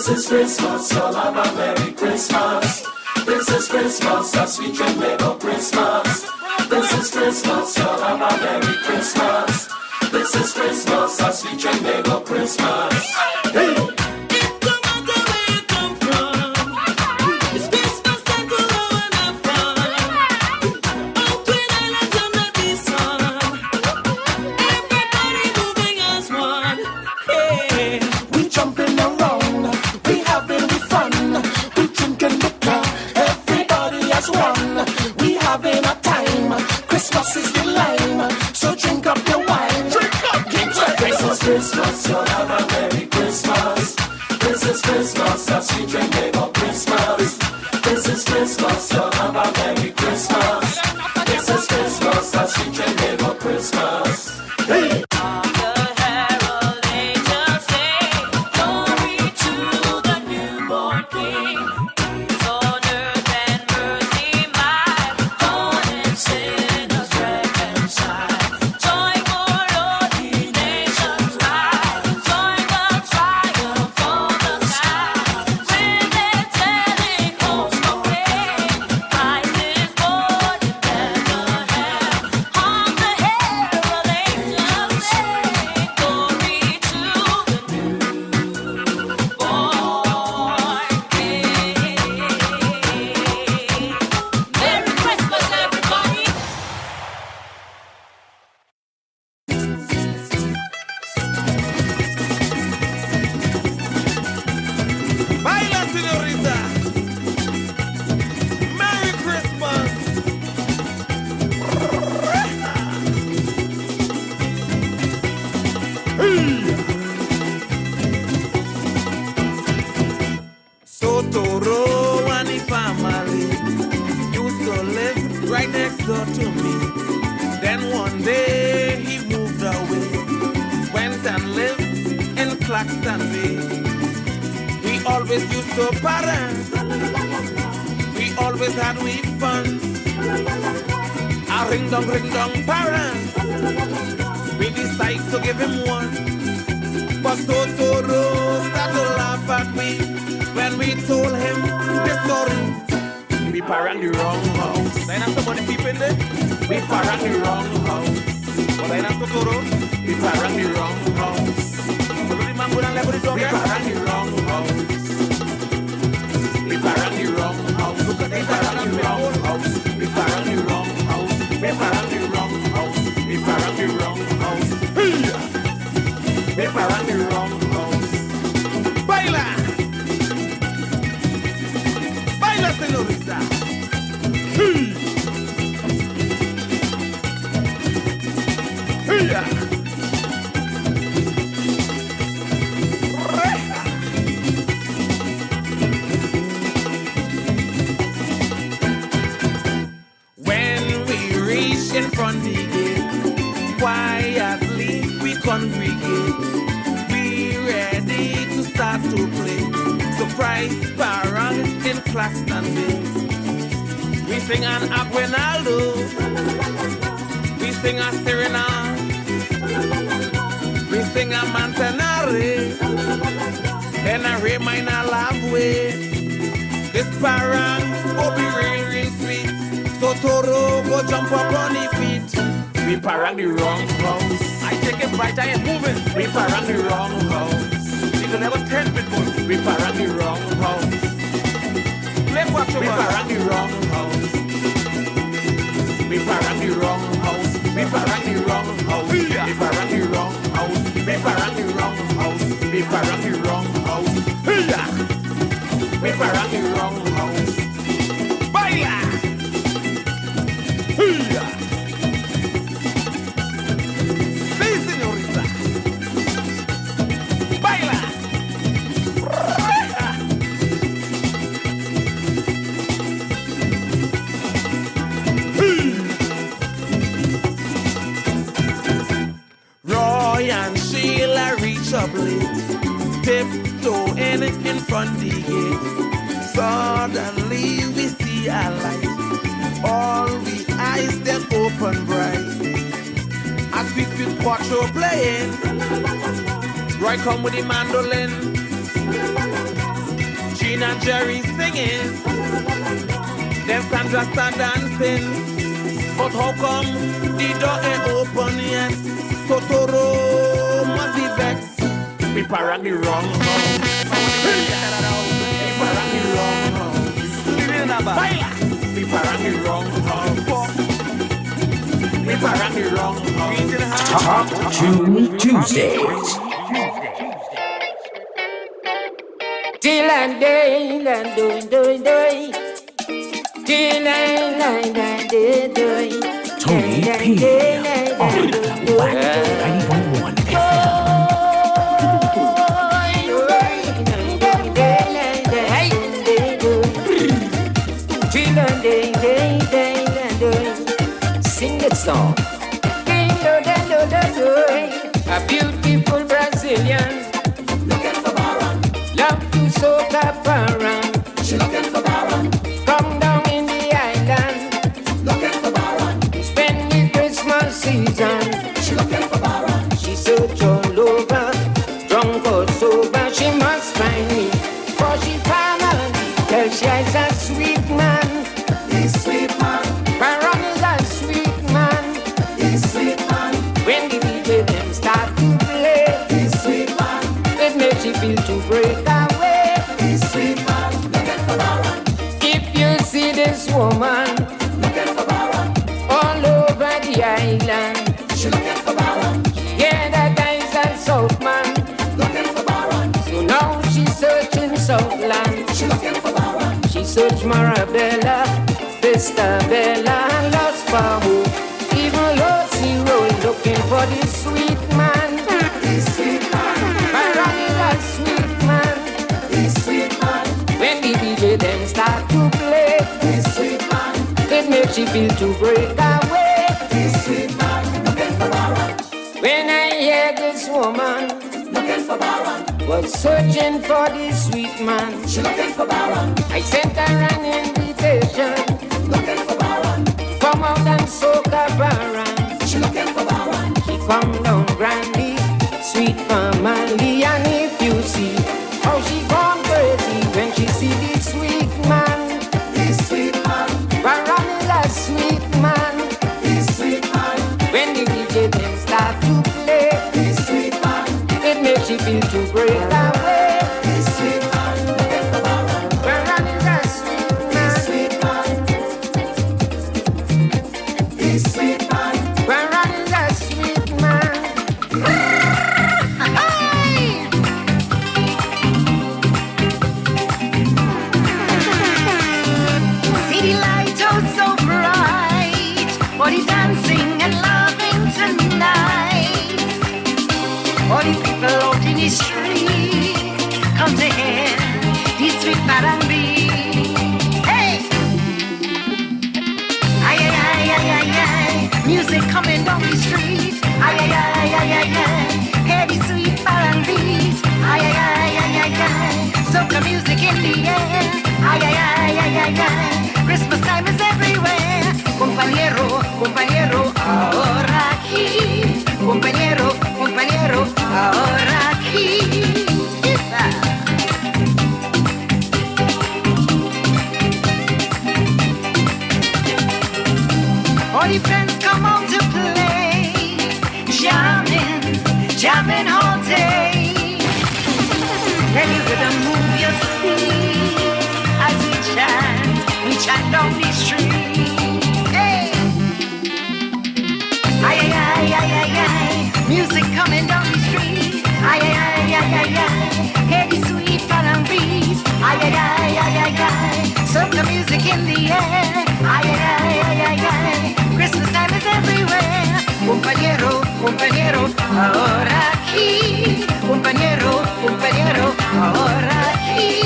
This is Christmas, y'all have a Merry Christmas. This is Christmas, a sweet and mega Christmas. This is Christmas, y'all have a Merry Christmas. This is Christmas, a sweet and mega Christmas. Hey! Christmas, you'll have a Merry Christmas. This is Christmas, a sweet and mega Christmas. This is Christmas, you'll have a Merry Christmas. This is Christmas, a sweet and mega Christmas. Christmas. Hey! Toro and the family used to live right next door to me. Then one day he moved away, went and lived in Claxton Bay. We always used to party, we always had we fun. A ring dong parent, we decide to give him one. But Toro started to laugh at me when we told him the story. We parang the wrong house. Then after somebody people in there, we parang the wrong house. But then after Toro, we parang the wrong house. So the man go down there with the dog, we parang the wrong house. We parang the wrong house. Look at they parang the wrong house. We parang the wrong house. We parang the wrong house. We parang the wrong house. We parang the wrong house. Baila! Señorita. When we reach in front of the gate, quietly we congregate. We ready to start to play. Surprise parang in Claxton Bay. We sing an Aguinaldo, we sing a Serenade, we sing a Mantanare, then a Ray Minor Love Way. This parang go be real sweet, so Toro go jump up on the feet. We parang the wrong house, I take it right, I ain't moving. We parang the wrong house, you can never tell people. We parang the wrong house. We parang the wrong house. We parang the wrong house. We parang the wrong house. We parang the wrong house. We parang the wrong house. We parang the wrong house. We parang the wrong house. Baila! Sí, señorita. Baila! Roy and Sheila reach up late, tiptoe in front the gate. Suddenly we see a light, all we eyes then open bright. As we feel Quattro playing, Roy come with the mandolin, Gene and Jerry singing, then Sandra start dancing. But how come the door ain't open yet? So Toro must be vexed. We parang the wrong house. We parang the wrong house. We parang the wrong house. We parang the wrong house. Top Tune Tuesdays. Till and day and doing. Till and doing. Tony P. on Wack 90.1 FM. Sing that song. A beautiful Brazilian. Looking for Baron. Love to soca Baron. She looking for Baron. Come down in the island. Looking for Baron. Spend the Christmas season. She looking for Baron. She search all over. Drunk or sober, she must find me. For she found her. Tell she is a sweet man. He's sweet man. Baron is a sweet man. He's sweet man. When the DJ them start to play, he's sweet man. It makes you feel to break away. He's sweet man. Looking for Baron. If you see this woman, looking for Baron. All over the island, she looking for Baron. Yeah, that guy's a soft man. Looking for Baron. So now she's searching Southland. She looking for Baron. She search Marabella, Vista Bella, and Lost Bahu. Even Lucy Road looking for this sweet man. This sweet man. Baron is a sweet man. This sweet man. When the DJ then start to play, this sweet man. It makes you feel to break away. This sweet man. Looking for Baron. When I hear this woman, looking for Baron, was searching for this sweet man. She looking for Baron. I sent her an invitation. Looking for Baron. Come out and soca Baron. She looking for Baron. She come down grandly, sweet family. And if you see how she gone crazy when she see this sweet man. This sweet man. Baron is a sweet man. This sweet man. When the DJ them start to play, this sweet man. It makes you feel to break away. This sweet man. Looking for Baron. Baron is a sweet man. This sweet man. This sweet man. Baron is a sweet man. City lights are so bright, body dancing and loving tonight. All the people out in the street come to hear this sweet R&B. Hey! Ay, ay, ay, ay, ay, ay. Music coming down the street. Ay, ay, ay, ay, ay, ay. Hear the sweet R&B. Ay, ay, ay, ay, ay, ay. Soca music in the air. Ay, ay, ay, ay, ay, ay. Christmas time is everywhere. Compañero, compañero, ahora aquí. Compañero, compañero, ahora aquí. All the friends come out to play, jamming, jamming all day. Then you gotta move your feet as we chant down the street. Hey! Ay, ay, ay, ay, ay, ay. Music coming down the street. Ay, ay, ay, ay, ay, ay. Hear the sweet R&B's. Ay, ay, ay, ay, ay, ay. Soca music in the air. Ay, ay, ay, ay, ay, ay. Christmas time is everywhere. Compañero, compañero, ahora aquí. Compañero, compañero, ahora aquí.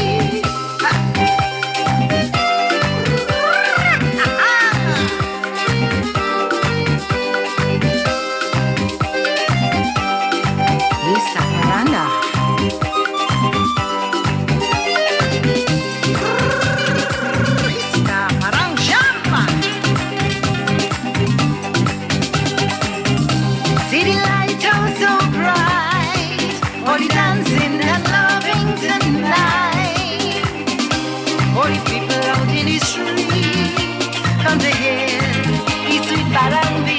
Lisa Miranda. Lisa Miranda. City lights are so bright, all the dancing and loving tonight. All the people out in the street come to hear the sweet R&B.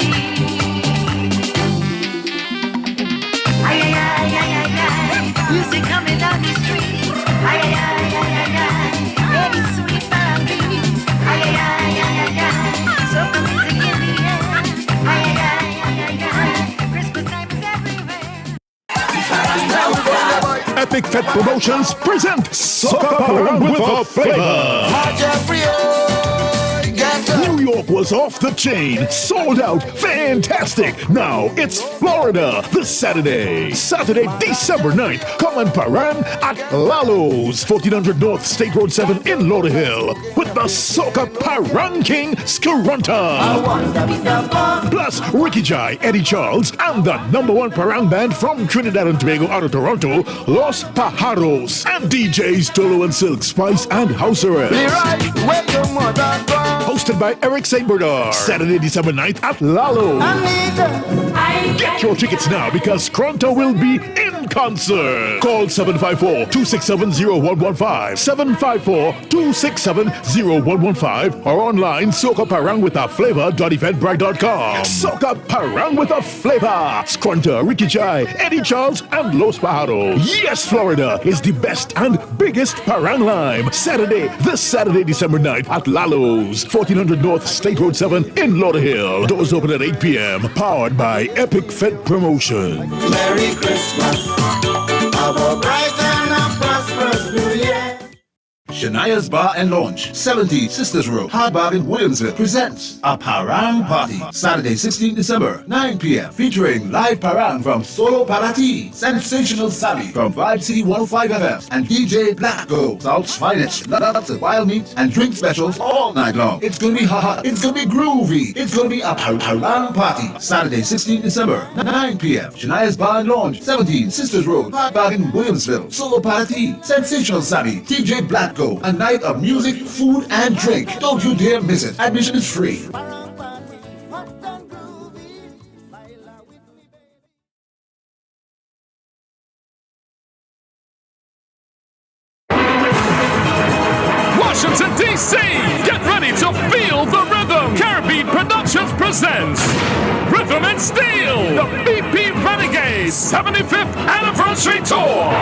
Ay, ay, ay, ay, ay, ay. Music coming down the street. Ay, ay, ay, ay, ay, ay. Hear the sweet R&B. Ay, ay, ay, ay, ay, ay. Soca music in the air. Ay, ay, ay, ay, ay, ay. Christmas time is everywhere. Epic Fat Promotions present Soca Parang with a Flavor. Jeffrey, oh, get New York was off the chain, sold out, fantastic. Now it's Florida this Saturday, December 9th. Come and Paran at Lalo's, 1400 North State Road 7 in Lauderhill, with the Soca Paran King Skarunta. Plus Ricky Jai, Eddie Charles, and the #1 Paran band from Trinidad and Tobago out of Toronto, Los Pajaros, and DJs Tolo and Silk Spice and House Arrest. Hosted by Eric St. Bernard. Saturday, December 9th at Lalo. Get your tickets now because Skronto will be in concert. Call 754-267-0115, 754-267-0115, or online socaparangwithaflavor.eventbrite.com. Soca Parang with a Flavor. Skronto, Ricky Jai, Eddie Charles, and Los Pajaros. Yes, Florida is the best and biggest Parang Lime. This Saturday, December 9th at Lalo's, 1400 North State Road 7 in Lauderhill. Doors open at 8 p.m. Powered by Epic Fed Promotion. Merry Christmas. Have a bright and a prosperous New Year. Shania's Bar and Lounge, 70 Sisters Road, Hard Bargain, Williamsville, presents a Parang Party. Saturday, 16 December, 9 p.m. Featuring live Parang from Solo Parati, Sensational Savvy from Vibe City 105 FM, and DJ Black Go, South's finest. Lots of wild meat and drink specials all night long. It's gonna be hot, it's gonna be groovy, it's gonna be a Parang Party. Saturday, 16 December, 9 p.m. Shania's Bar and Lounge, 17 Sisters Road, Hard Bargain, Williamsville, Solo Parati, Sensational Savvy, DJ Black Go. A night of music, food, and drink. Don't you dare miss it. Admission is free. Washington, D.C. Get ready to feel the rhythm. Caribbean Productions presents Rhythm and Steel, the BP Renegades 75th Anniversary Tour.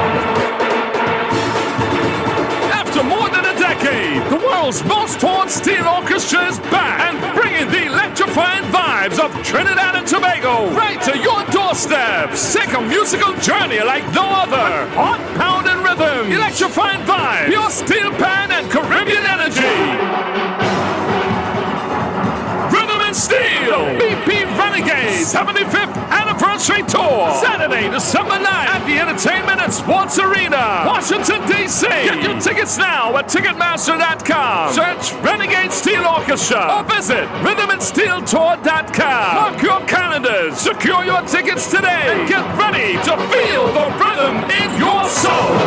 After more than a decade, the world's most toured steel orchestra is back and bringing the electrifying vibes of Trinidad and Tobago right to your doorsteps. Take a musical journey like no other. Heart-pounding rhythm, electrifying vibes, pure steel pan and Caribbean energy. Rhythm and Steel, BP Renegades 75th Anniversary Tour, Saturday, December 9th at the Entertainment and Sports Arena, Washington, D.C. Get your tickets now at Ticketmaster.com. Search Renegade Steel Orchestra or visit RhythmandSteelTour.com. Mark your calendars, secure your tickets today, and get ready to feel the rhythm in your soul.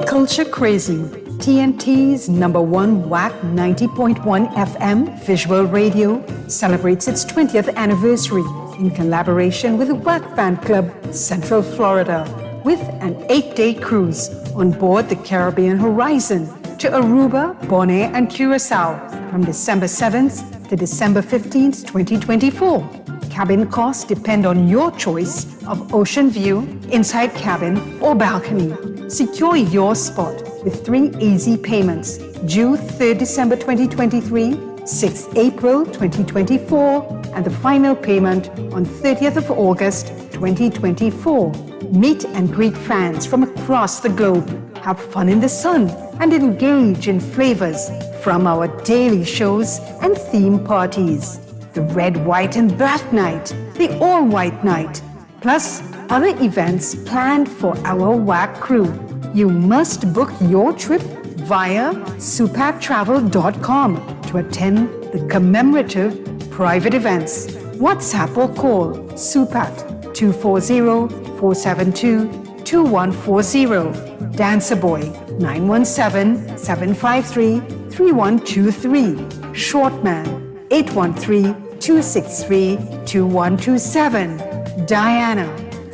Culture Crazy, TNT's #1 Wack 90.1 FM visual radio, celebrates its 20th anniversary in collaboration with the Wack Fan Club, Central Florida, with an 8-day cruise on board the Caribbean Horizon to Aruba, Bonaire, and Curacao from December 7th to December 15th, 2024. Cabin costs depend on your choice of ocean view, inside cabin, or balcony. Secure your spot with 3 easy payments due 3rd December 2023, 6th April 2024, and the final payment on 30th of August 2024. Meet and greet fans from across the globe, have fun in the sun, and engage in flavors from our daily shows and theme parties. The Red, White, and Black Night, the All-White Night, plus other events planned for our WAC crew. You must book your trip via supattravel.com to attend the commemorative private events. WhatsApp or call Supat 240-472-2140. Dancer Boy 917-753-3123. Shortman 813-263-2127. Diana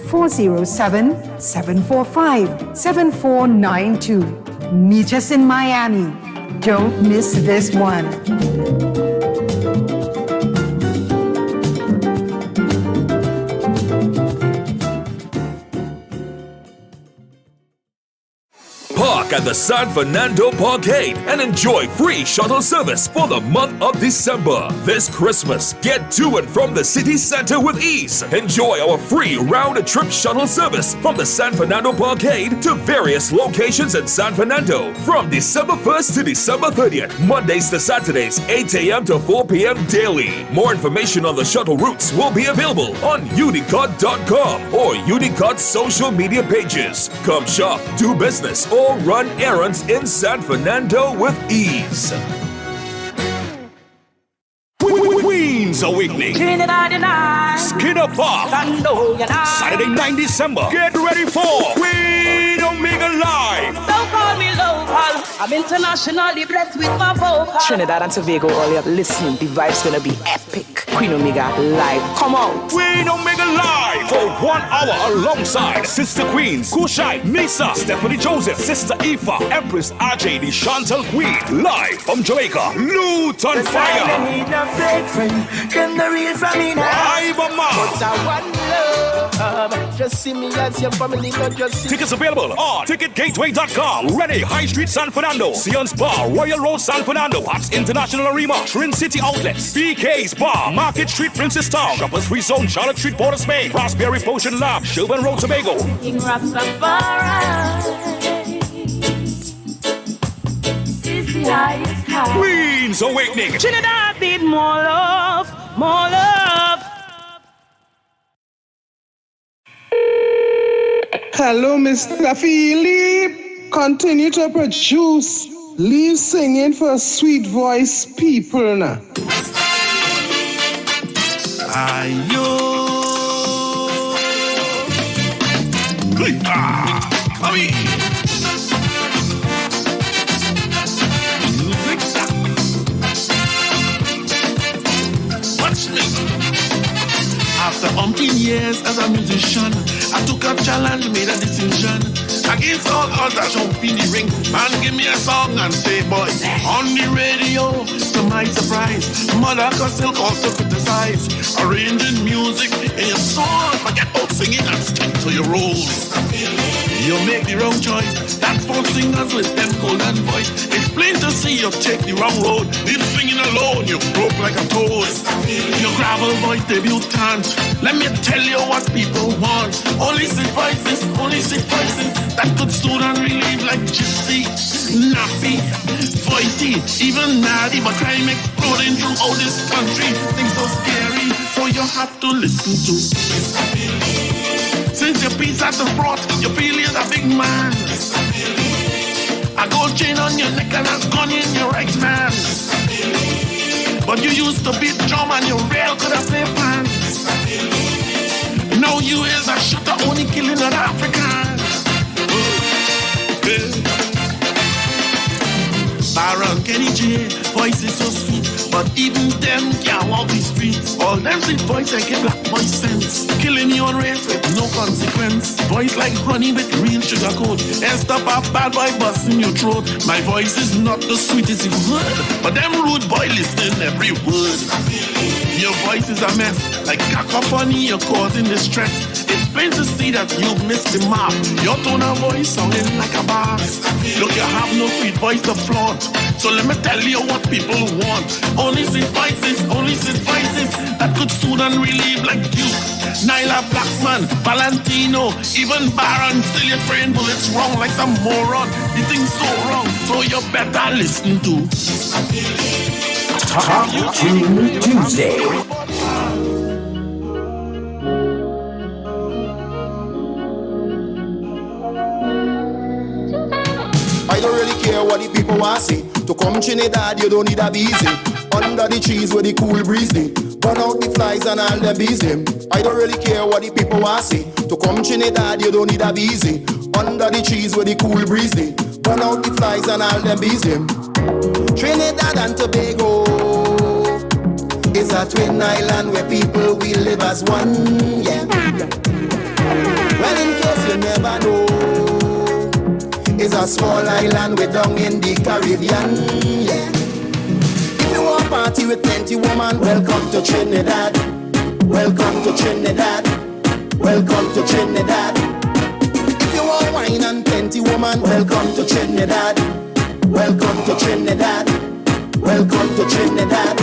407-745-7492. Meet us in Miami. Don't miss this one. Park Park at the San Fernando Parkade and enjoy free shuttle service for the month of December. This Christmas, get to and from the city center with ease. Enjoy our free round-trip shuttle service from the San Fernando Parkade to various locations in San Fernando from December 1st to December 30th, Mondays to Saturdays, 8 a.m. to 4 p.m. daily. More information on the shuttle routes will be available on unicard.com or Unicard's social media pages. Come shop, do business, or run errands in San Fernando with ease. Queen's Awakening. Skinner Park. Saturday 9 December. Get ready for Queen Omega Live. Don't call me local. I'm internationally blessed with my vocal. Trinidad and Tobago, all you listening. The vibe's gonna be epic. Queen Omega Live. Come on. Queen Omega Live for 1 hour alongside Sister Queens, Kushai, Misa, Stephanie Joseph, Sister Aoife, Empress RJ, the Chantal Queen. Live from Jamaica. Luton Fire. Them the real from me now. But I want love. Just see me as your family, not just see. Tickets available on ticketgateway.com. Ready, High Street, San Fernando. Sion's Bar, Royal Road, San Fernando. Pops International Arena, Trin City Outlets, BK's Bar, Market Street, Princess Town, Shoppers Free Zone, Charlotte Street, Port of Spain, Raspberry Potion Lab, Shelburne Road, Tobago. King Rastafari is the highest high. Queen's Awakening. Trinidad need more love, more love. Hello, Mr. Philip. Continue to produce. Leave singing for sweet voice people now. Ayo. Come here. Watch me. After umpteen years as a musician, I took a challenge, made a decision. Against all odds, I jump in the ring. Man, give me a song and say, boy, on the radio, to my surprise, mother could still call to criticize. Arranging music in your song, forget about singing and stick to your roles. You make the wrong choice. That's for singers with them golden voice. It's plain to see you take the wrong road. If singing alone, you broke like a toad. Your gravel voice debutant. Let me tell you what people want. Only six voices that could soothe and relieve like gypsy, nappy, voicey, even naughty, but crime exploding throughout this country. Things so scary, so you have to listen to. Since your piece at the front, you feel you're a big man. A gold chain on your neck and a gun in your right hand. But you used to beat drum and your rail could have played pan. Now you is a shooter only killing an African. Baron Kenny J, voice is so sweet, but even them can't walk the streets. All them sweet voice like a black boy sense, killing your race with no consequence. Voice like honey with real sugar coat, and stop a bad boy busting your throat. My voice is not the sweetest you've heard, but them rude boy listening every word. Your voice is a mess, like cacophony, you're causing distress. It's plain to see that you've missed the mark. Your tone of voice sounding like a bar. Look, you have no sweet voice to flaunt, so let me tell you what people want. Only sweet voices that could soothe and relieve like you. Nyla Blackman, Valentino, even Baron, still you're spraying bullets wrong like some moron. The thing's so wrong, so you better listen to Top Tune Tuesday. I don't really care what the people want to say. To come Trinidad, you don't need a busy. Under the trees where the cool breeze dey. Burn out the flies and all them bees them. I don't really care what the people want to say. To come Trinidad, you don't need a busy. Under the trees where the cool breeze dey. Burn out the flies and all them bees them. Trinidad and Tobago is a twin island where people will live as one, yeah. Well, in case you never know, is a small island way down in the Caribbean, yeah. If you want party with plenty woman, welcome to Trinidad. Welcome to Trinidad. Welcome to Trinidad. If you want wine wine and plenty woman, welcome to Trinidad. Welcome to Trinidad. Welcome to Trinidad.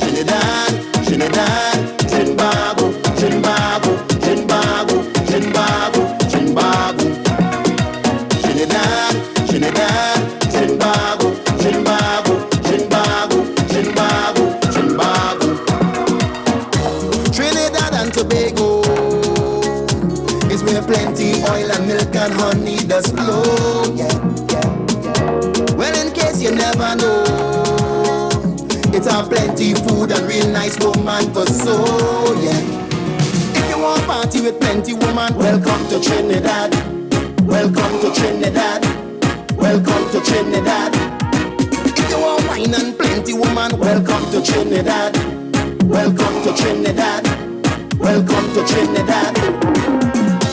Trinidad, Trinidad, Trinbago, Trinbago, Trinbago, Trinbago, Trinbago. Trinidad, Trinidad, Trinbago, Trinbago, Trinbago, Trinbago, Trinbago. Trinidad and Tobago is where plenty oil and milk and honey does flow. Yeah. Well, in case you never know, it's a plenty food and real nice woman for so, yeah. If you want party with plenty woman, welcome to Trinidad. Welcome to Trinidad. Welcome to Trinidad. If you want wine and plenty woman, welcome to Trinidad. Welcome to Trinidad. Welcome to Trinidad.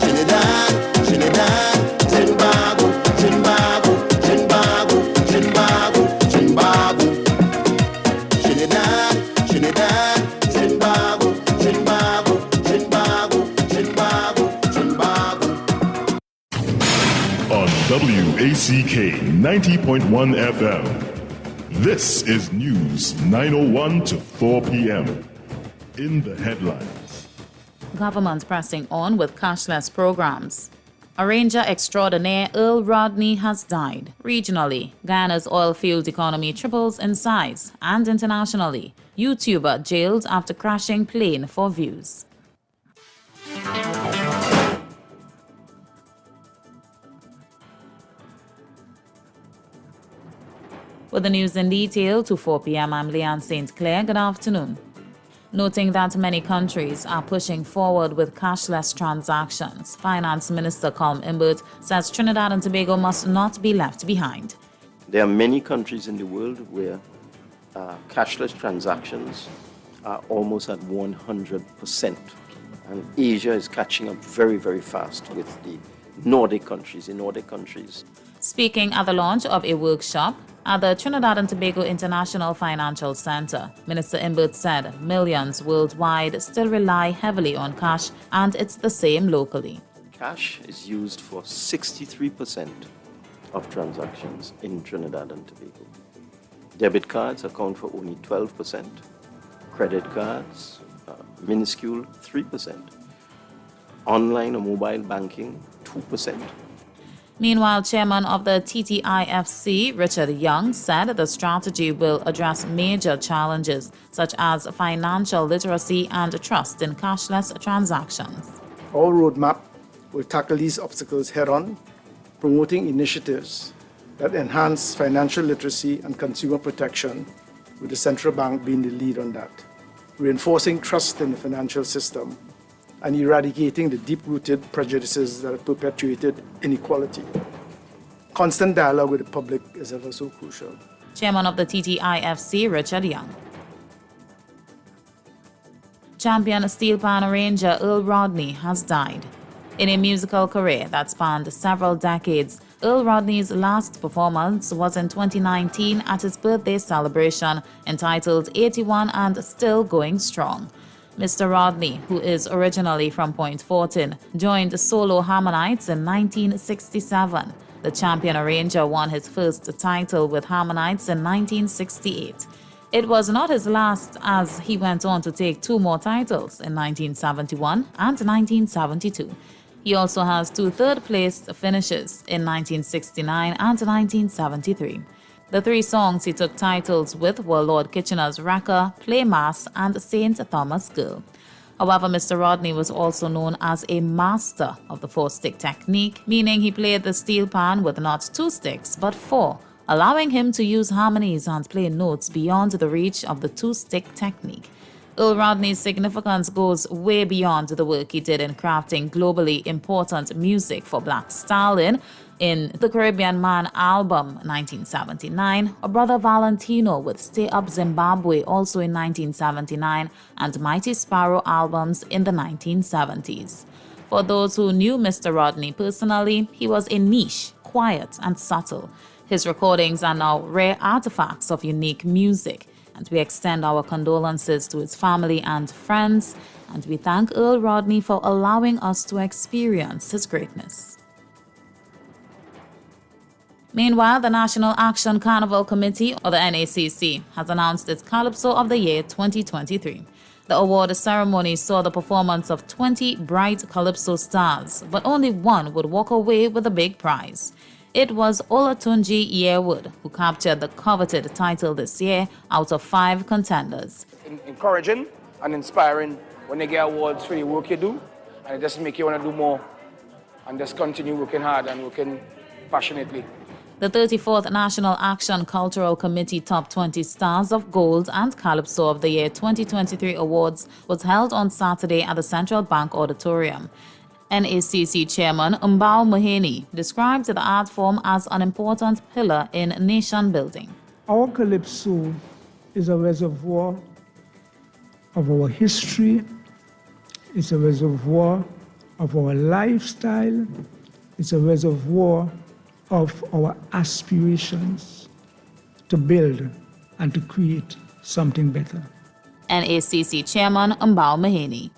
Trinidad, Trinidad, Trinbago, Trinbago, Trinbago, Trinbago, Trinbago. Trinidad, Trinidad, Trinbago, Trinbago, Trinbago, Trinbago, Trinbago. On WACK 90.1 FM, this is News 9:01 to 4 p.m. In the headlines. Government pressing on with cashless programs. Arranger extraordinaire Earl Rodney has died. Regionally, Guyana's oil field economy triples in size, and internationally, YouTuber jailed after crashing plane for views. With the news in detail, to 4 p.m. I'm Leanne St. Clair. Good afternoon. Noting that many countries are pushing forward with cashless transactions, Finance Minister Colm Imbert says Trinidad and Tobago must not be left behind. There are many countries in the world where cashless transactions are almost at 100%. And Asia is catching up very, very fast with the Nordic countries. Speaking at the launch of a workshop at the Trinidad and Tobago International Financial Center, Minister Imbert said millions worldwide still rely heavily on cash, and it's the same locally. Cash is used for 63% of transactions in Trinidad and Tobago. Debit cards account for only 12%. Credit cards, minuscule 3%. Online or mobile banking, 2%. Meanwhile, chairman of the TTIFC, Richard Young, said the strategy will address major challenges such as financial literacy and trust in cashless transactions. Our roadmap will tackle these obstacles head-on, promoting initiatives that enhance financial literacy and consumer protection, with the central bank being the lead on that, reinforcing trust in the financial system, and eradicating the deep-rooted prejudices that have perpetuated inequality. Constant dialogue with the public is ever so crucial. Chairman of the TTIFC, Richard Young. Champion steel pan arranger Earl Rodney has died. In a musical career that spanned several decades, Earl Rodney's last performance was in 2019 at his birthday celebration entitled 81 and Still Going Strong. Mr. Rodney, who is originally from Point Fortin, joined Solo Harmonites in 1967. The champion arranger won his first title with Harmonites in 1968. It was not his last, as he went on to take two more titles in 1971 and 1972. He also has two third-place finishes in 1969 and 1973. The three songs he took titles with were Lord Kitchener's Racker, Play Mass, and St. Thomas Girl. However, Mr. Rodney was also known as a master of the four-stick technique, meaning he played the steel pan with not two sticks but four, allowing him to use harmonies and play notes beyond the reach of the two-stick technique. Earl Rodney's significance goes way beyond the work he did in crafting globally important music for Black Stalin in the Caribbean Man album 1979, or Brother Valentino with Stay Up Zimbabwe also in 1979, and Mighty Sparrow albums in the 1970s. For those who knew Mr. Rodney personally, he was a niche, quiet and subtle. His recordings are now rare artifacts of unique music, and we extend our condolences to his family and friends, and we thank Earl Rodney for allowing us to experience his greatness. Meanwhile, the National Action Carnival Committee, or the NACC, has announced its Calypso of the Year 2023. The award ceremony saw the performance of 20 bright Calypso stars, but only one would walk away with a big prize. It was Olatunji Yearwood who captured the coveted title this year out of 5 contenders. Encouraging and inspiring when they get awards for the work you do, and it just makes you want to do more and just continue working hard and working passionately. The 34th National Action Cultural Committee Top 20 Stars of Gold and Calypso of the Year 2023 Awards was held on Saturday at the Central Bank Auditorium. NACC Chairman Mbao Maheni described the art form as an important pillar in nation building. Our Calypso is a reservoir of our history, it's a reservoir of our lifestyle, it's a reservoir of our aspirations to build and to create something better. NACC Chairman Mbao Maheni.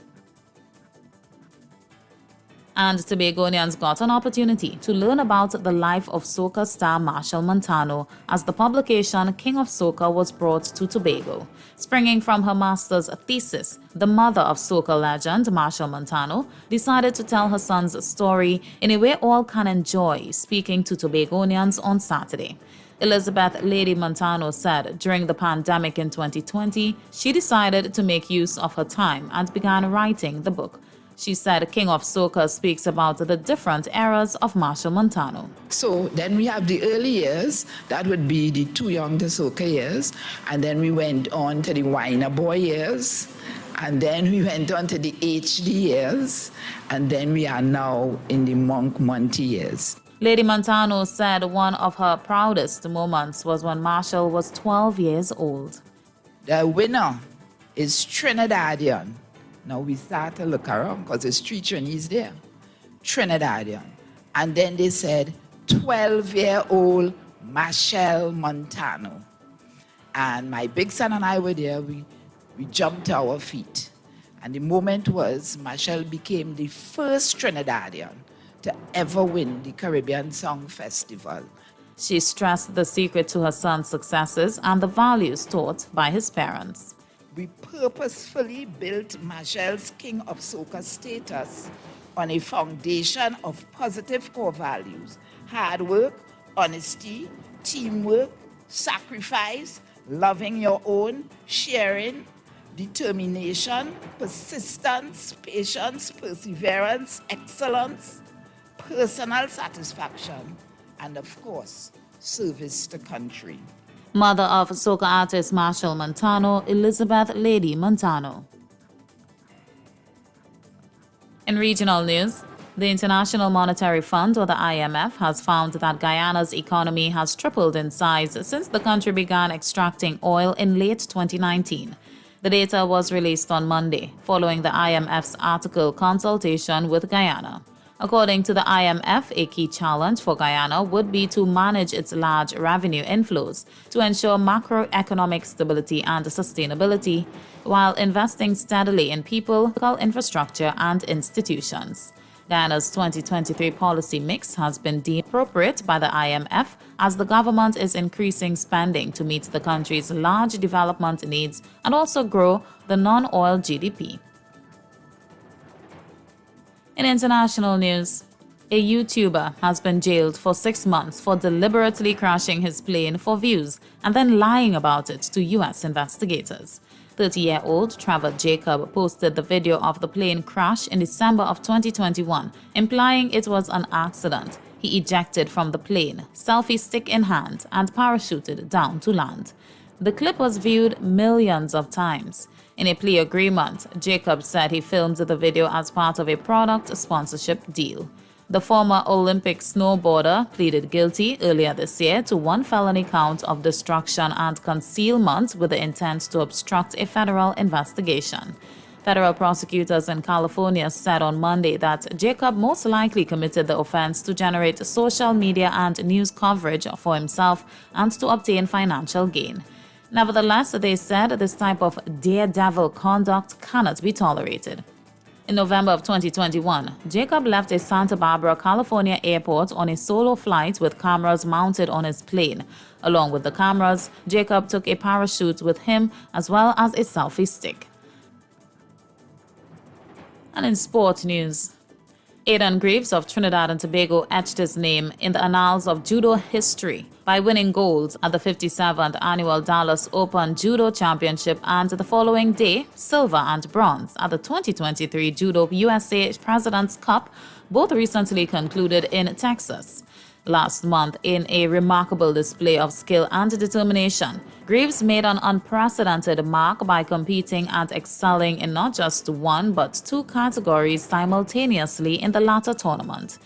And Tobagonians got an opportunity to learn about the life of soca star Machel Montano as the publication King of Soca was brought to Tobago. Springing from her master's thesis, the mother of soca legend Machel Montano decided to tell her son's story in a way all can enjoy, speaking to Tobagonians on Saturday. Elizabeth Lady Montano said during the pandemic in 2020, she decided to make use of her time and began writing the book. She said King of Soca speaks about the different eras of Machel Montano. So then we have the early years, that would be the Too Young to Soca years, and then we went on to the Whiner Boy years, and then we went on to the HD years, and then we are now in the Monk Monty years. Lady Montano said one of her proudest moments was when Machel was 12 years old. The winner is Trinidadian. Now we start to look around because there's 3 Trinis there. Trinidadian. And then they said 12-year-old Machel Montano. And my big son and I were there. We jumped to our feet. And the moment was Machel became the first Trinidadian to ever win the Caribbean Song Festival. She stressed the secret to her son's successes and the values taught by his parents. We purposefully built Machel's King of Soca status on a foundation of positive core values: hard work, honesty, teamwork, sacrifice, loving your own, sharing, determination, persistence, patience, perseverance, excellence, personal satisfaction, and of course, service to country. Mother of soca artist Machel Montano, Elizabeth Lady Montano. In regional news, the International Monetary Fund, or the IMF, has found that Guyana's economy has tripled in size since the country began extracting oil in late 2019. The data was released on Monday, following the IMF's article consultation with Guyana. According to the IMF, a key challenge for Guyana would be to manage its large revenue inflows to ensure macroeconomic stability and sustainability, while investing steadily in people, infrastructure, and institutions. Guyana's 2023 policy mix has been deemed appropriate by the IMF as the government is increasing spending to meet the country's large development needs and also grow the non-oil GDP. In international news, a YouTuber has been jailed for 6 months for deliberately crashing his plane for views and then lying about it to U.S. investigators. 30-year-old Trevor Jacob posted the video of the plane crash in December of 2021, implying it was an accident. He ejected from the plane, selfie stick in hand, and parachuted down to land. The clip was viewed millions of times. In a plea agreement, Jacob said he filmed the video as part of a product sponsorship deal. The former Olympic snowboarder pleaded guilty earlier this year to 1 felony count of destruction and concealment with the intent to obstruct a federal investigation. Federal prosecutors in California said on Monday that Jacob most likely committed the offense to generate social media and news coverage for himself and to obtain financial gain. Nevertheless, they said this type of daredevil conduct cannot be tolerated. In November of 2021, Jacob left a Santa Barbara, California airport on a solo flight with cameras mounted on his plane. Along with the cameras, Jacob took a parachute with him as well as a selfie stick. And in sport news, Aidan Greaves of Trinidad and Tobago etched his name in the annals of judo history by winning gold at the 57th Annual Dallas Open Judo Championship and the following day, silver and bronze at the 2023 Judo USA President's Cup, both recently concluded in Texas. Last month, in a remarkable display of skill and determination, Greaves made an unprecedented mark by competing and excelling in not just one but two categories simultaneously in the latter tournament.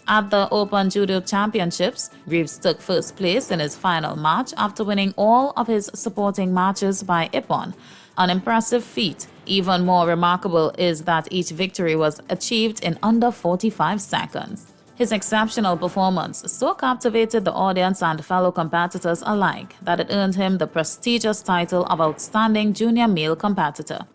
At the Open Judo Championships, Greaves took first place in his final match after winning all of his supporting matches by ippon, an impressive feat. Even more remarkable is that each victory was achieved in under 45 seconds. His exceptional performance so captivated the audience and fellow competitors alike that it earned him the prestigious title of Outstanding Junior Male Competitor.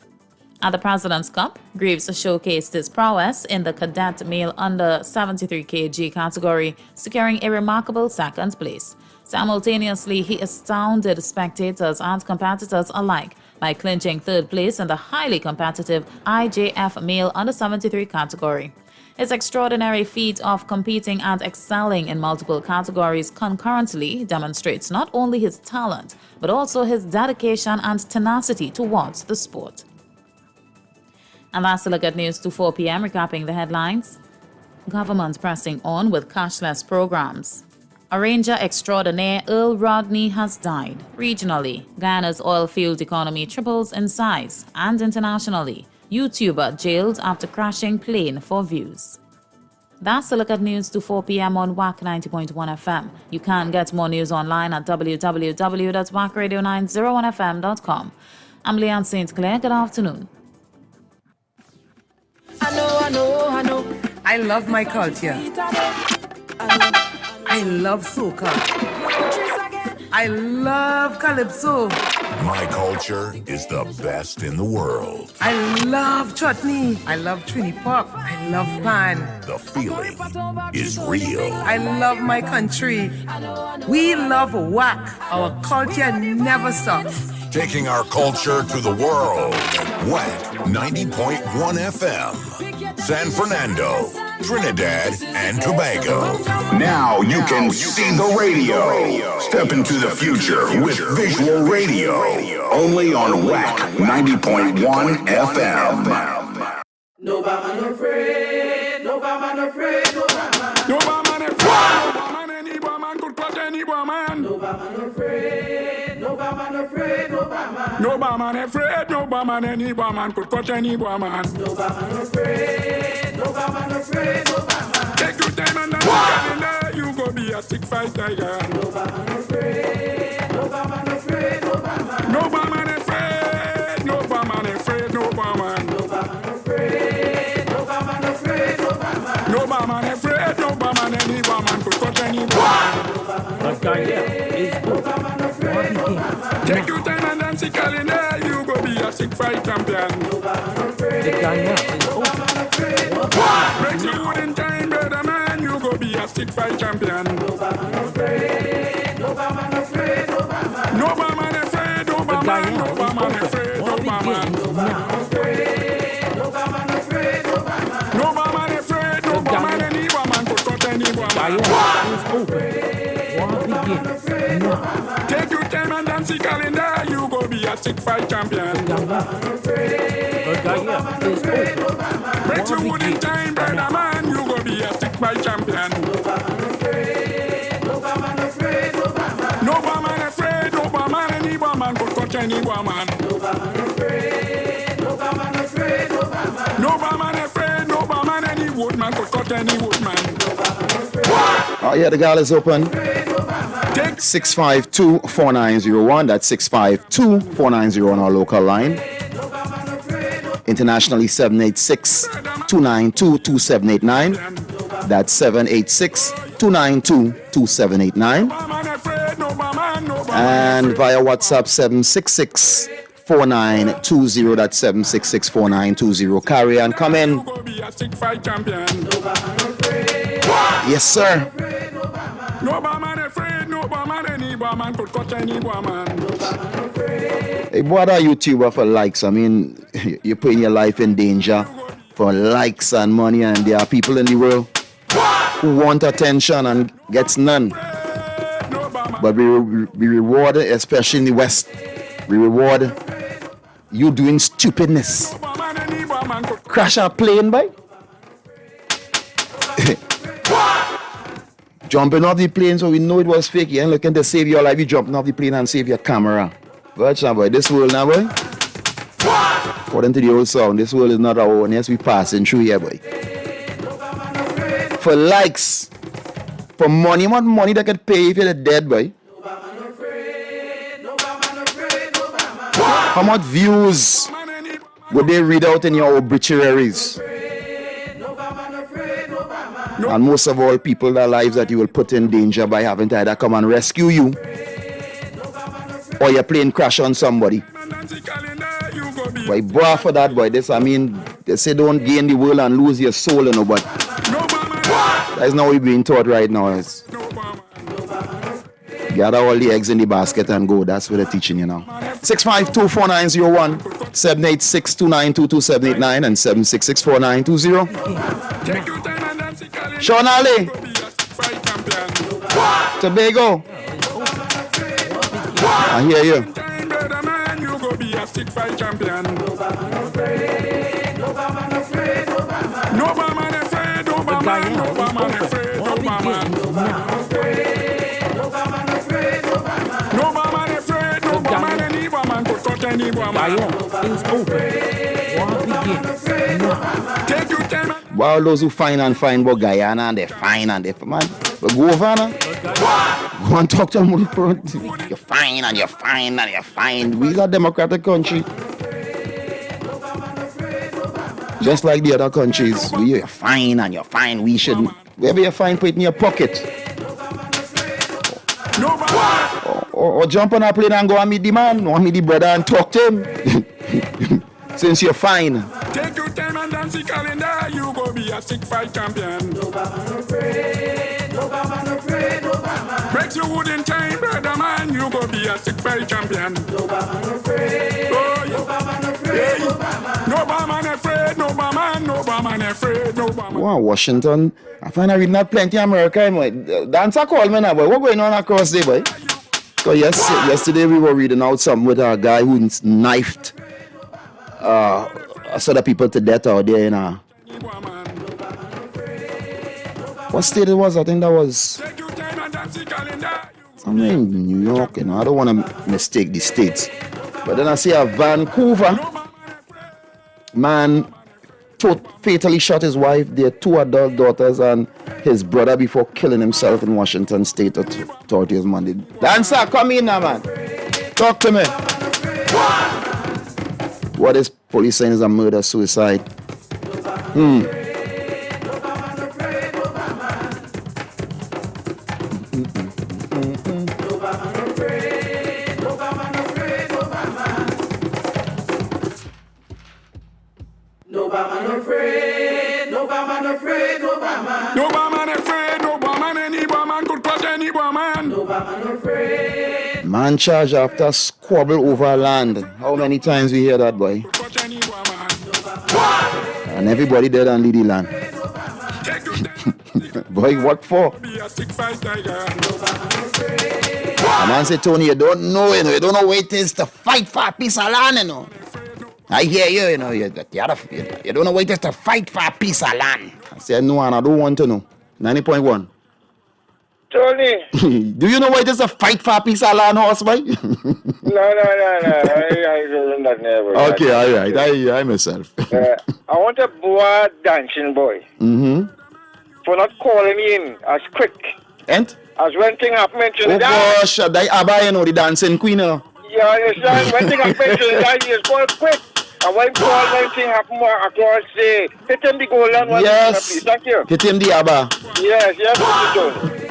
At the President's Cup, Greaves showcased his prowess in the cadet male under 73 kg category, securing a remarkable second place. Simultaneously, he astounded spectators and competitors alike by clinching third place in the highly competitive IJF male under 73 category. His extraordinary feat of competing and excelling in multiple categories concurrently demonstrates not only his talent, but also his dedication and tenacity towards the sport. And that's a look at News to 4 p.m. recapping the headlines. Government pressing on with cashless programs. A ranger extraordinaire, Earl Rodney, has died. Regionally, Guyana's oil field economy triples in size, and internationally, YouTuber jailed after crashing plane for views. That's a look at News to 4 p.m. on Wack 90.1 FM. You can get more news online at www.wackradio901fm.com. I'm Leanne St. Clair. Good afternoon. I know. I love my culture. I love soca. I love calypso. My culture is the best in the world. I love chutney. I love Trini Pop. I love pan. The feeling is real. I love my country. We love Wack. Our culture never stops. Taking our culture to the world. Wack 90.1 FM. San Fernando, Trinidad and Tobago. Now you can see the radio. Step into the future with visual radio. Only on Wack 90.1 FM. No man afraid, no man afraid, no man. No man afraid, no man any woman could touch any woman. No man afraid, no man afraid, no man. No man afraid, no man any woman could touch any woman. No man afraid, no man afraid, no man. Take your time and then you go be a sick fighter, yeah. No man afraid, no man afraid, no man. No man afraid, no man afraid, no man. No man afraid, no man afraid, no man. No man afraid, no man any woman could touch any woman. That guy is good. No man afraid, no man. Take your time and dance the calendar, you go be a sick fight champion. No man afraid, the guy is good. Break the wood in time, brother man, you go be a stick fight champion. No man afraid, no man afraid, no man. No man afraid, no man, no man afraid, no man. No man afraid, no man afraid, no man. No man afraid, no man, any woman could touch any woman. Take your time and dance the calendar, you go be a stick fight champion. Break the wood in time, brother man, you go be a stick fight champion. No man afraid, no man, any woman could touch any woman. No man afraid, no man afraid, no man. No man afraid, no man, any woodman could touch any woodman. Yeah, the gala is open. 652-4901. That's 652-490 on our local line. Internationally, 786-292-2789. That's 786-292-2789. And via WhatsApp, 4920. That's 7664920. Carry on, come in. Yes, sir. No barman afraid, no barman any barman could cut any barman. Hey, what are YouTuber for likes? I mean, you're putting your life in danger for likes and money, and there are people in the world who want attention and gets none. But we reward, especially in the West, we reward you doing stupidness. Crash a plane, boy. Jumping off the plane, so we know it was fake. You ain't looking to save your life. You jumping off the plane and save your camera. Watch now, boy. This world now, boy. According to the old song, this world is not our own. Yes, we passing through here, boy. For likes, for money, what money that could pay if you're dead, boy? How much views would they read out in your obituaries? And most of all, people, their lives that you will put in danger by having to either come and rescue you or your plane crash on somebody. Boy, bra for that, boy. This, I mean, they say don't gain the world and lose your soul, you know, but that's not what we're being taught right now. It's gather all the eggs in the basket and go. That's what they're teaching you now. 6524901, 7862922, and 7664920. Sean Ali, Tobago. I hear you. Wow, those who fine and fine about Guyana and they're fine and they're man. But go over now. Go and talk to them. You're fine and you're fine and you're fine. We are a democratic country. Just like the other countries. We are fine and you're fine. We shouldn't. Wherever you're fine, put it in your pocket. Or jump on a plane and go and meet the man, or meet the brother and talk to him. Since you're fine. Take your time and dance the calendar, you go be a stick fight champion. No man afraid, no man afraid, no man. Breaks your wood in time, brother man, you go be a stick fight champion. No man afraid, oh, yeah. No man afraid, no man afraid, no man, no man afraid, no man. Wow, Washington. I find I reading that plenty of America, boy. Dancer call me now, boy. What's going on across there, boy? So yesterday we were reading out something with a guy who knifed sort of people to death out there in what state it was? I think that was somewhere in New York, you know. I don't want to mistake the states. But then I see a Vancouver man fatally shot his wife, their 2 adult daughters, and his brother before killing himself in Washington State authorities Monday. Dancer, come in now, man. Talk to me. What is police saying is a murder-suicide? No man afraid, no man afraid, no man. No man afraid, no man, any man could cut any man. No man afraid. Man charged after squabble over land. How many times we hear that, boy? And everybody dead and lead the land. Boy, what for? A man said, Tony, you don't know, you know. You don't know what it is to fight for a piece of land, you know. I hear you, you know. You don't know what it is to fight for a piece of land. I said, no, and I don't want to know. 90.1. Tony. Do you know what it is to fight for a piece of land, horse, boy? No. I don't never. Okay, all right. I myself. I want a boy dancing boy. For not calling me in as quick. And? As when thing happened to the gosh, that Abba, you know, the dancing queen. Yeah, understand. When thing happened to the dance, he is called quick. And when thing happened across the, hit him the goal and one. Yes. Please. Thank you. Hit him the Abba. Yes, Tony.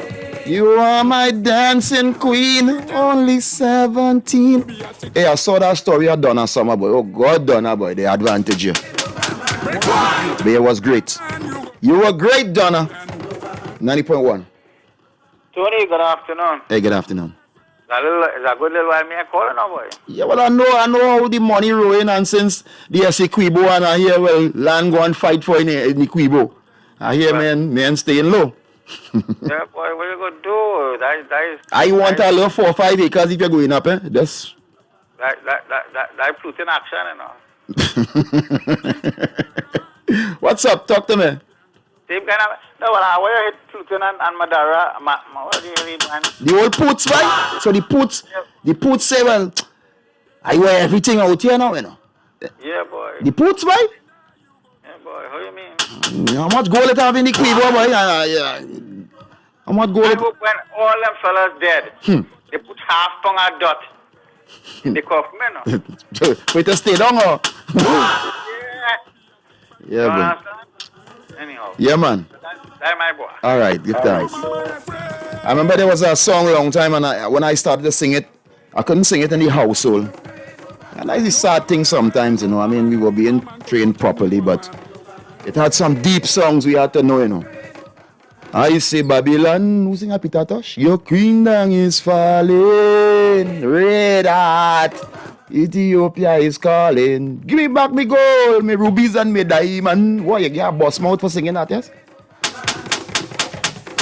You are my dancing queen, only 17. Hey, I saw that story of Donna Summer, boy. Oh, God, Donna, boy, they advantage you. But it was great. You were great, Donna. 90.1. Tony, good afternoon. Hey, good afternoon. It's a good little while me calling now, boy. Yeah, well, I know how the money rolling, and since the Quibo and I hear, well, land go and fight for in the Quibo. I hear men staying low. Yeah, boy, what you gonna do? I want a little 4 or 5 acres if you're going up, eh? That's that Pluton action, you know. What's up? Talk to me. Same kind of no, well, I wear hit Pluton and Madara. What do you mean, man? The old Poots, right? So the Poots say, well, I wear everything out here now, you know. Yeah, boy. The Poots, right? Yeah, boy. How you mean? How much gold it have in the Quibo, boy? How much gold? I hope when all them fellas dead, they put half pound a dot in the coffin, you know. Wait to stay down, or? Yeah, man. Anyhow. Yeah, man. That's my boy. All right, give thanks. I remember there was a song a long time, and when I started to sing it, I couldn't sing it in the household. And that's a sad thing sometimes, you know. I mean, we were being trained properly, but it had some deep songs we had to know, you know. I say, Babylon, who sing a Peter Tosh? Your kingdom is falling, red hot. Ethiopia is calling. Give me back me gold, me rubies and me diamond. What, you get a bust mouth for singing that, yes?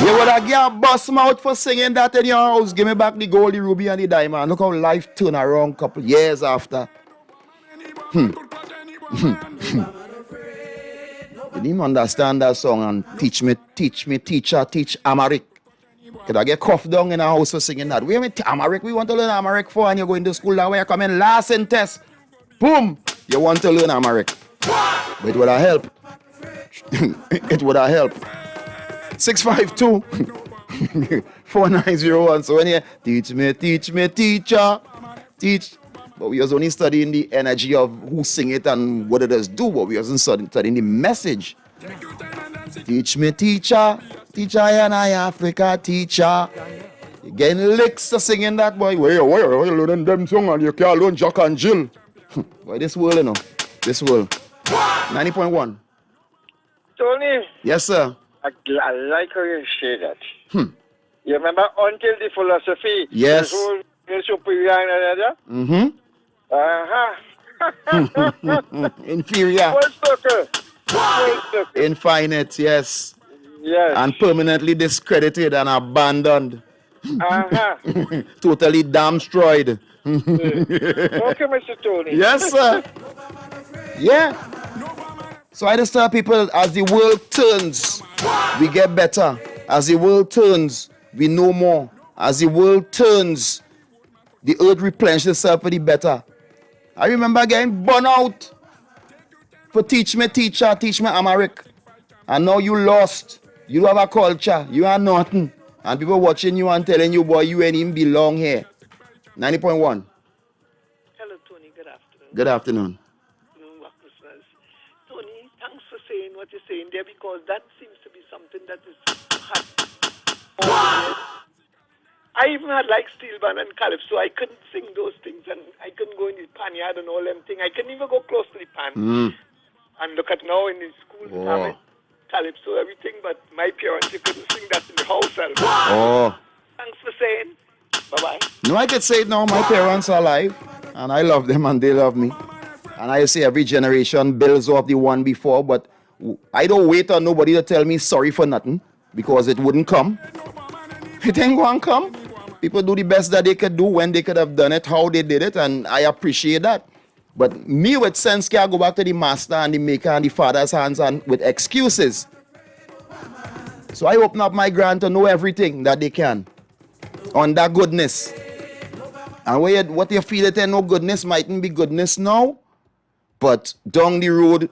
You would have get a bust mouth for singing that in your house. Give me back the gold, the ruby and the diamond. Look how life turned around a couple years after. You didn't understand that song and teach me, teacher, teach Amharic. Could I get coughed down in a house for singing that? We Amharic, we want to learn Amharic for, and you're going to school that way, you come in last in test. Boom! You want to learn Amharic. But it would have helped. It would have helped. 652-4901. So when you teach me, teacher, teach. But we was only studying the energy of who sing it and what it does do, but we wasn't studying the message. Teach me, teacher, and I Africa, teacher. You getting licks to singing that, boy. Why you learning them song and you can't learn Jack and Jill? Boy, this world, you know. This world. 90.1. Tony. Yes, sir. I like how you say that. You remember until the philosophy? Yes. Superior. Inferior. Full circle. Infinite, yes. Yes. And permanently discredited and abandoned. Totally damn-destroyed. Okay, Mr. Tony. Yes, sir. Yeah. So I just tell people, as the world turns, we get better. As the world turns, we know more. As the world turns, the earth replenishes itself for the better. I remember getting burnt out for teach me, teacher, teach me Amharic. And now you lost. You don't have a culture. You are nothing. And people watching you and telling you, boy, you ain't even belong here. 90.1. Hello, Tony. Good afternoon. Good afternoon. Tony, thanks for saying what you're saying there, because that seems to be something that is hot. I even had like steel band and calypso. I couldn't sing those things, and I couldn't go in the pan yard and all them things. I couldn't even go close to the pan. And look at now in the school, calypso, everything, but my parents, you couldn't sing that in the house. Thanks for saying. Bye-bye. No, I could say it now. My parents are alive, and I love them, and they love me. And I say every generation builds off the one before, but I don't wait on nobody to tell me sorry for nothing, because it wouldn't come. It ain't going to come. People do the best that they could do when they could have done it, how they did it, and I appreciate that. But me with sense can't go back to the master and the maker and the father's hands and with excuses. So I open up my grant to know everything that they can on that goodness. And what you feel it ain't no goodness mightn't be goodness now, but down the road,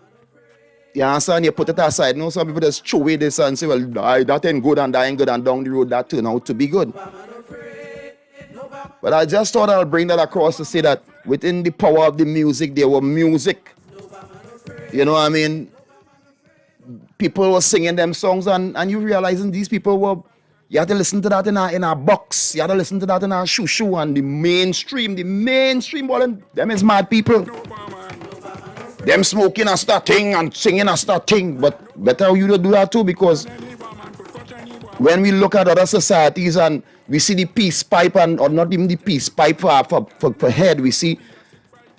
you understand, you put it aside. You know, some people just throw away this and say, well, that ain't good and that ain't good, and down the road that turned out to be good. But I just thought I'll bring that across to say that within the power of the music, there were music. You know what I mean? People were singing them songs, and you realizing these people were, You have to listen to that in a box. You have to listen to that in a shoo and the mainstream, well, them is mad people. Them smoking a start thing and singing a start thing, but better you to do that too, because when we look at other societies and we see the peace pipe or not even the peace pipe for head, we see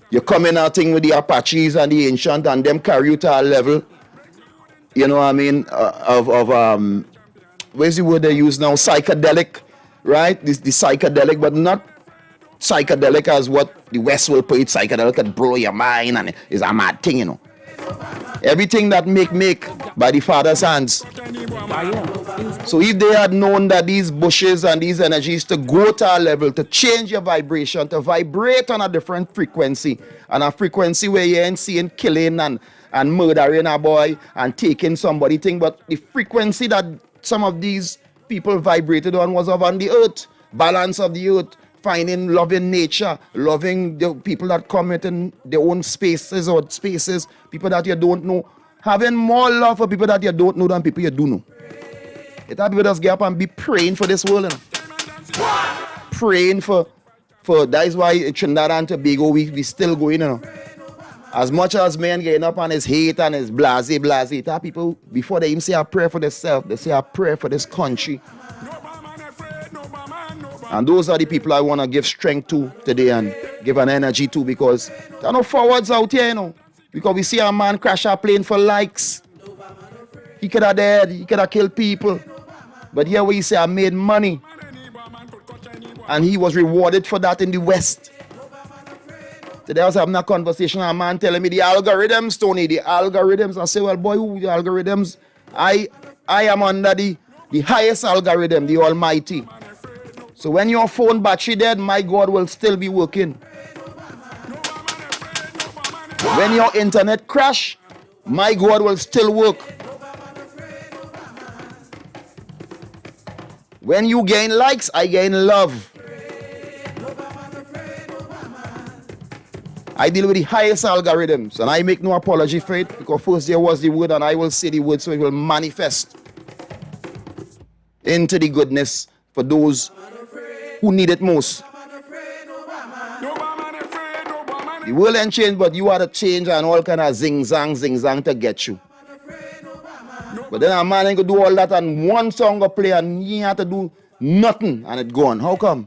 you come in a thing with the Apaches and the ancient and them carry you to a level, you know what I mean, where's the word they use now? Psychedelic, right? The psychedelic, but not psychedelic as what the West will put it. Psychedelic can blow your mind and it's a mad thing, you know. Everything that make by the Father's hands. So if they had known that these bushes and these energies to go to a level, to change your vibration, to vibrate on a different frequency, and a frequency where you ain't seeing killing and murdering a boy and taking somebody thing, but the frequency that some of these people vibrated on was on the earth, balance of the earth, finding love in nature, loving the people that come in their own spaces or spaces, people that you don't know, having more love for people that you don't know than people you do know. It have people just get up and be praying for this world, you know? Praying for that is why in Trinidad and Tobago we still going, you know. As much as men getting up on his hate and his blase, it have people, before they even say a prayer for themselves, they say a prayer for this country. And those are the people I want to give strength to today and give an energy to, because there are no forwards out here, you know. Because we see a man crash a plane for likes. He could have died, he could have killed people. But here we say I made money. And he was rewarded for that in the West. Today I was having a conversation with a man telling me the algorithms, Tony, the algorithms. I say, well, boy, who the algorithms? I am under the highest algorithm, the Almighty. So when your phone battery dead, my God will still be working. When your internet crash, my God will still work. When you gain likes, I gain love. I deal with the highest algorithms, and I make no apology for it, because first there was the word, and I will say the word, so it will manifest into the goodness for those who need it most. The world ain't changed, but you are to change and all kind of zing-zang to get you. But then a man ain't gonna do all that and one song go play and he have to do nothing and it gone. How come?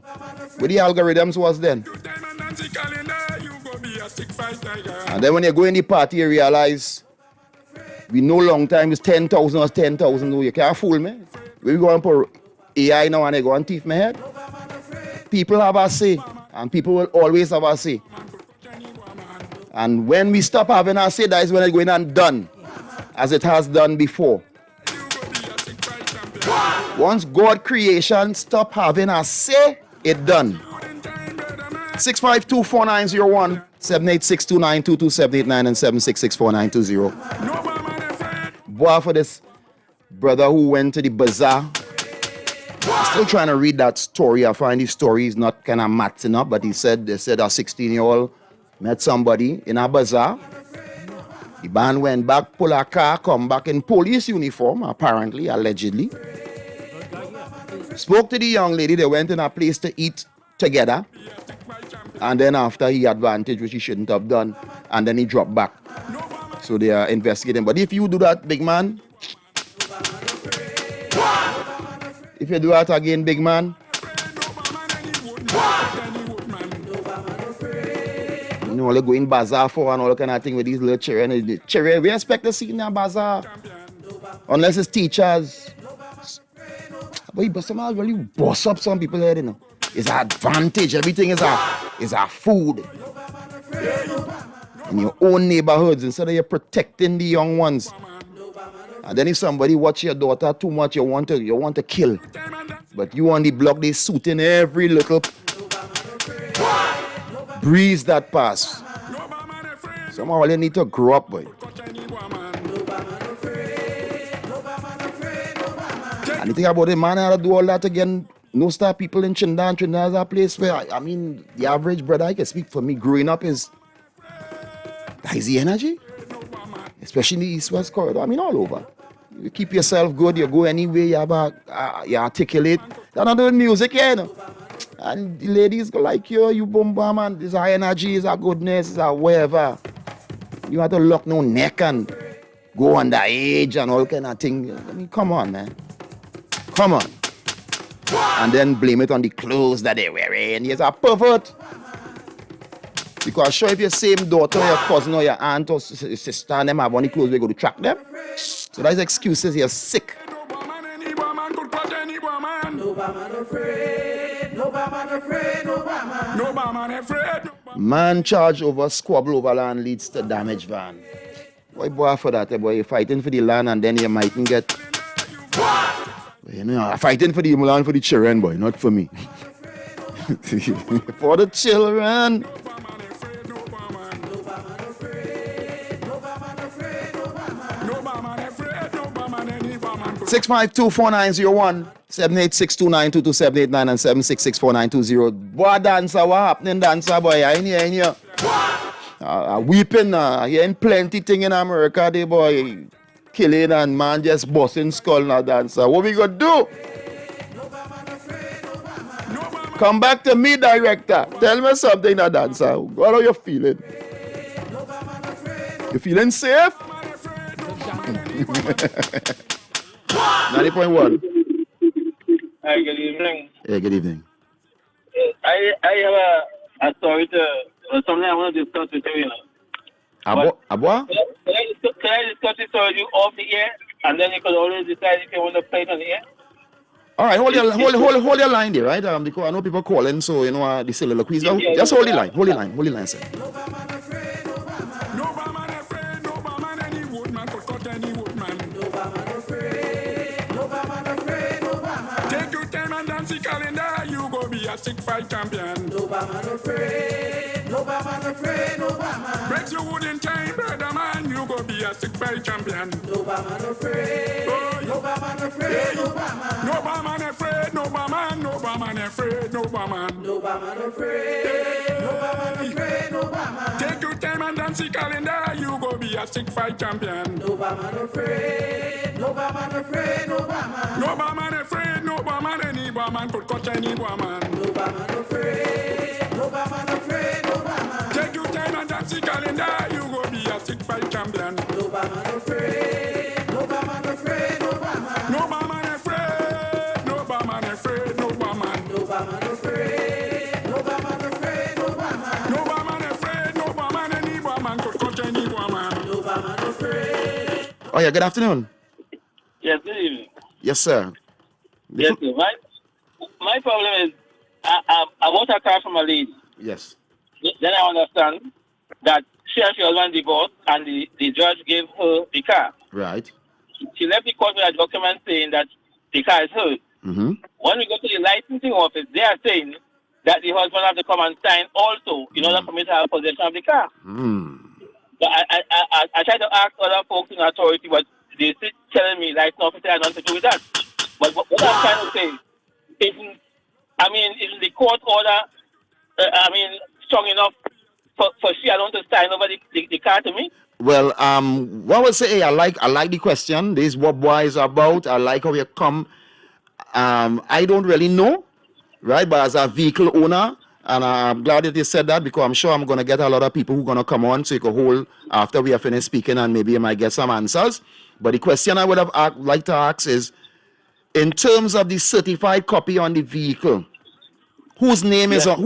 Where the algorithms was then? And then when you go in the party, you realize we know long time is 10,000 or 10,000. You can't fool me. We go and put AI now and they go and thief my head. People have a say, and people will always have a say. And when we stop having a say, that is when it's going and done, as it has done before. Once God creation stop having a say, it done. 652-4901, 786-2922, 789 and 766-4920. Boy, for this brother who went to the bazaar. I'm still trying to read that story. I find the story is not kind of matching up, but they said a 16-year-old met somebody in a bazaar. The man went back, pull a car, come back in police uniform, apparently, allegedly. Spoke to the young lady. They went in a place to eat together. And then after he advantage, which he shouldn't have done, and then he dropped back. So they are investigating. But if you do that, big man, if you do that again, big man, you know, they go in bazaar for and all kind of thing with these little children. Children, we expect to see in a bazaar. Unless it's teachers. But somehow really boss up some people here, you know. It's an advantage. Everything is a food. In your own neighborhoods, instead of you protecting the young ones. And then if somebody watch your daughter too much, you want to kill. But you on the block, they shooting every little breeze that pass. Somehow you need to grow up, boy. And the thing about it, man, I have to do all that again. No star people in Trinidad. Trinidad is a place where, I mean, the average brother, I can speak for me, growing up is the energy. Especially in the East-West corridor. I mean, all over. You keep yourself good, you go anywhere, you articulate. You're not doing music, you know. And the ladies go like, yo, you boom bam, man. This high energy, is a goodness, is a whatever. You have to lock no neck and go underage and all kind of thing. I mean, come on, man. Come on. And then blame it on the clothes that they're wearing. You're a pervert. Because sure, if your same daughter, your cousin, or your aunt or sister, and them have on the clothes, we go to track them. So that's excuses. You're sick. Man charge over squabble over land leads to damage van. Boy, for that, boy, you're fighting for the land and then you mightn't get. You know, fighting for the land for the children, boy, not for me. For the children. 652-4901, 7862922, 786-4920. Boy, dancer, what happening, dancer, boy? I ain't here. Weeping, hearing plenty thing in America, they boy killing and man just busting skull now, dancer. What we gonna do? Come back to me, director. Tell me something, now, dancer. What are you feeling? You feeling safe? 90.1. Hi, good evening. Hey, good evening. I have a story something I want to discuss with you, Abo? Can I discuss it with you off the air, and then you could always decide if you want to play it on the air? All right, hold your line there, right? Because I know people calling, so you know the soliloquies. Yeah, just hold the line, sir. Take your time and dance the calendar, you go be a sick fight champion. No man afraid, no man afraid, no man. Breaks your wooden chain, brother man, you go be a sick fight champion. No man afraid, no man afraid, no man. No man afraid, no man, no man afraid, no man. No man afraid, no man afraid, no man. Take your time and dance the calendar, you go be a sick fight champion. No man afraid, no man afraid, no man. No man afraid, no man, any man could catch any man. No man afraid, no man afraid, no man. Take your time and dance the calendar, you go be a sick fight champion. No man afraid, no man afraid, no man. No man afraid, no man afraid, no man. No man afraid, no man afraid, no man. No man afraid, no man, any man could catch any man. No man afraid. Oh yeah, good afternoon. Yes, good evening. Yes, sir. Yes, sir. My problem is I bought a car from a lady. Yes. Then I understand that she and her husband divorced and the judge gave her the car. Right. She left the court with a document saying that the car is hers. Mm-hmm. When we go to the licensing office, they are saying that the husband have to come and sign also in order for me to have possession of the car. But I try to ask other folks in authority, but they still telling me license officer has nothing to do with that. But what I'm trying to say, isn't the court order, strong enough for she alone to sign over the car to me? Well, what I would say, I like the question. This is what boy is about. I like how you come. I don't really know, right? But as a vehicle owner, and I'm glad that you said that because I'm sure I'm going to get a lot of people who are going to come on so you can hold after we are finished speaking and maybe you might get some answers. But the question I would have liked to ask is, in terms of the certified copy on the vehicle, whose name is on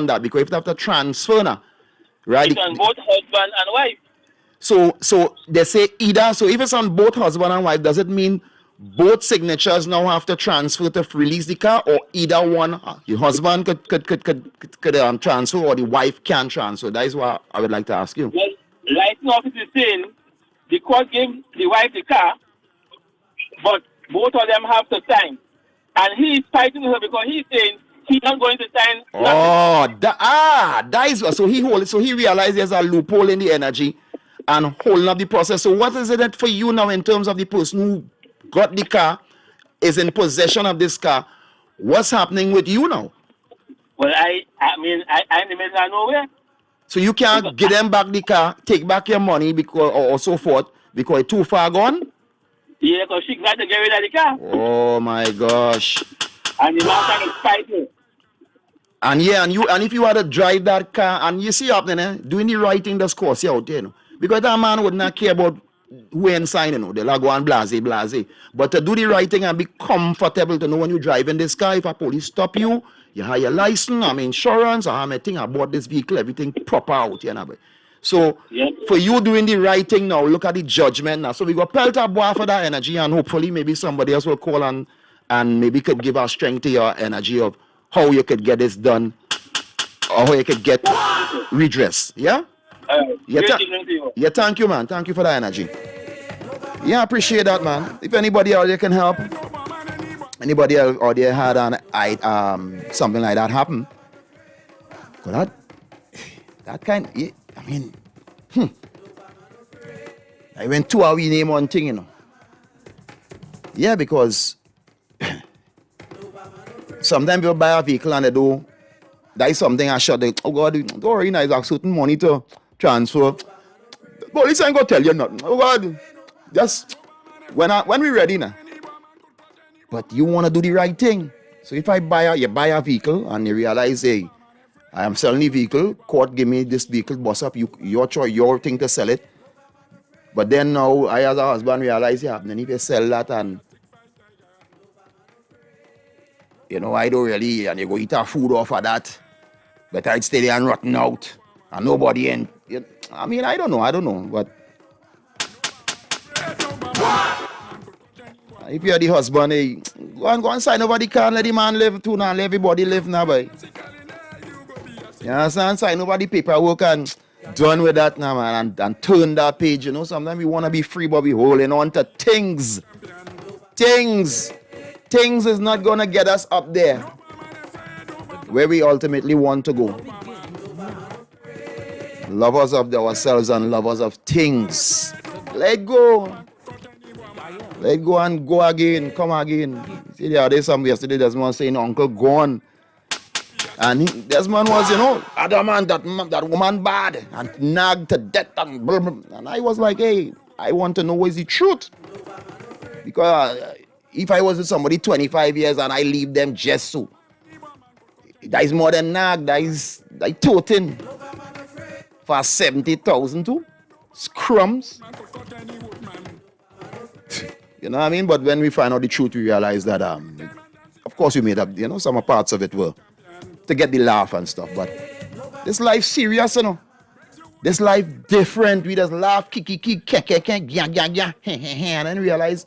that? Because if you have to transfer now, right? It's on both husband and wife. So they say either. So if it's on both husband and wife, does it mean both signatures now have to transfer to release the car, or either one, the husband could transfer, or the wife can transfer? That is what I would like to ask you. Well, license officer is saying the court gave the wife the car, but both of them have to sign, and he is fighting her because he's saying he's not going to sign. Oh, that is so he realized there's a loophole in the energy and holding up the process. So what is it for you now in terms of the person who got the car, is in possession of this car? What's happening with you now? Well, I'm in the middle of nowhere. So you can't give them back the car, take back your money because or so forth because it's too far gone? Yeah, because she got to get rid of the car. Oh my gosh. And the man trying to fight me. And yeah, and if you had to drive that car, and you see happening, doing the right thing does cost you out, Because that man would not care about who inside, They'll go and blase. But to do the right thing and be comfortable to know when you drive in this car, if a police stop you, you have your license, insurance, I have my thing, I bought this vehicle, everything proper out, So, for you doing the right thing now, look at the judgment now. So we got pelt up boy for that energy, and hopefully maybe somebody else will call and maybe could give us strength to your energy of how you could get this done, or how you could get redress. Yeah? Thank you, man. Thank you for that energy. Yeah, I appreciate that, man. If anybody out there can help, anybody out there had something like that happen, that kind, I went 2 hours name one thing, Yeah, because sometimes people buy a vehicle and they do, that is something I shot. Oh God, don't worry, now it's a certain money to transfer. Police ain't gonna tell you nothing. Oh God, just when we ready now. But you wanna do the right thing. So if you buy a vehicle and you realize, hey, I am selling the vehicle, court give me this vehicle, boss up, your choice, your thing to sell it. But then now I as a husband realize then if you sell that and I don't really, and you go eat our food off of that, but I'd stay there and rotten out, and nobody in. I don't know, but if you're the husband, hey, go and sign over the car and let the man live too now, let everybody live now, boy. You understand? Sign over the paperwork and done with that now, man, and turn that page, Sometimes we want to be free, but we holding on to things. Things is not going to get us up there where we ultimately want to go. Lovers of ourselves and lovers of things. Let go. Let go and go again. Come again. See, there's some yesterday, Desmond saying, Uncle gone. And Desmond was, that woman bad and nagged to death and blah, blah. And I was like, hey, I want to know what is the truth. Because if I was with somebody 25 years and I leave them just so, that is more than nag, that is like toting for 70,000 too. Scrums. You know what I mean? But when we find out the truth, we realize that, of course, we made up, some parts of it were to get the laugh and stuff. But this life serious, This life different. We just laugh, and then realize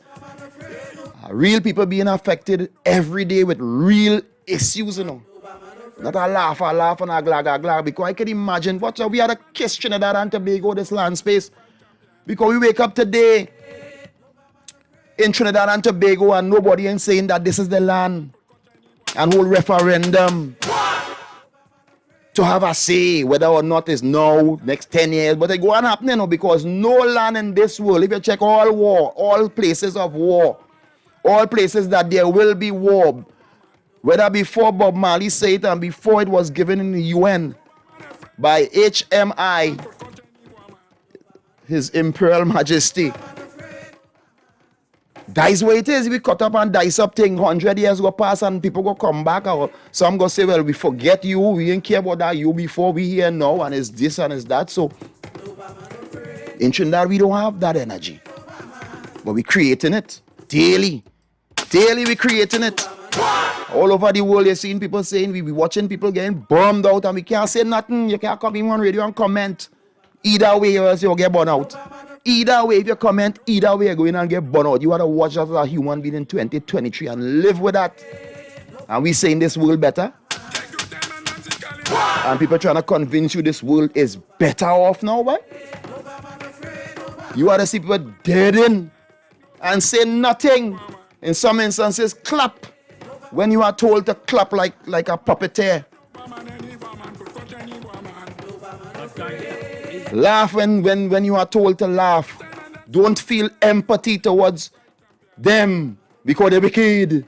real people being affected every day with real issues, Not a laugh and a glag. Because I can imagine, we had a kiss Trinidad and Tobago, this land space. Because we wake up today in Trinidad and Tobago and nobody is saying that this is the land. And hold referendum to have a say whether or not it's now, next 10 years. But it go on happening, because no land in this world, if you check all war, all places of war, all places that there will be war, whether before Bob Marley said it and before it was given in the UN by HMI, His Imperial Majesty. That's what it is. We cut up and dice up thing. 100 years go pass and people go come back, or some go say, well, we forget you. We didn't care about that you before, we here now, and it's this and it's that. So in Trinidad, we don't have that energy. But we're creating it daily. Daily we're creating it. All over the world, you're seeing people saying, we be watching people getting bombed out and we can't say nothing. You can't come in on radio and comment. Either way, or else you'll get burned out. Either way, if you comment, either way, you're going and get burned out. You want to watch us as a human being in 2023 and live with that. And we saying this world better. And people trying to convince you this world is better off now, right? You want to see people dead in and say nothing. In some instances, clap when you are told to clap like a puppeteer. Laugh when you are told to laugh. Don't feel empathy towards them because they're wicked. You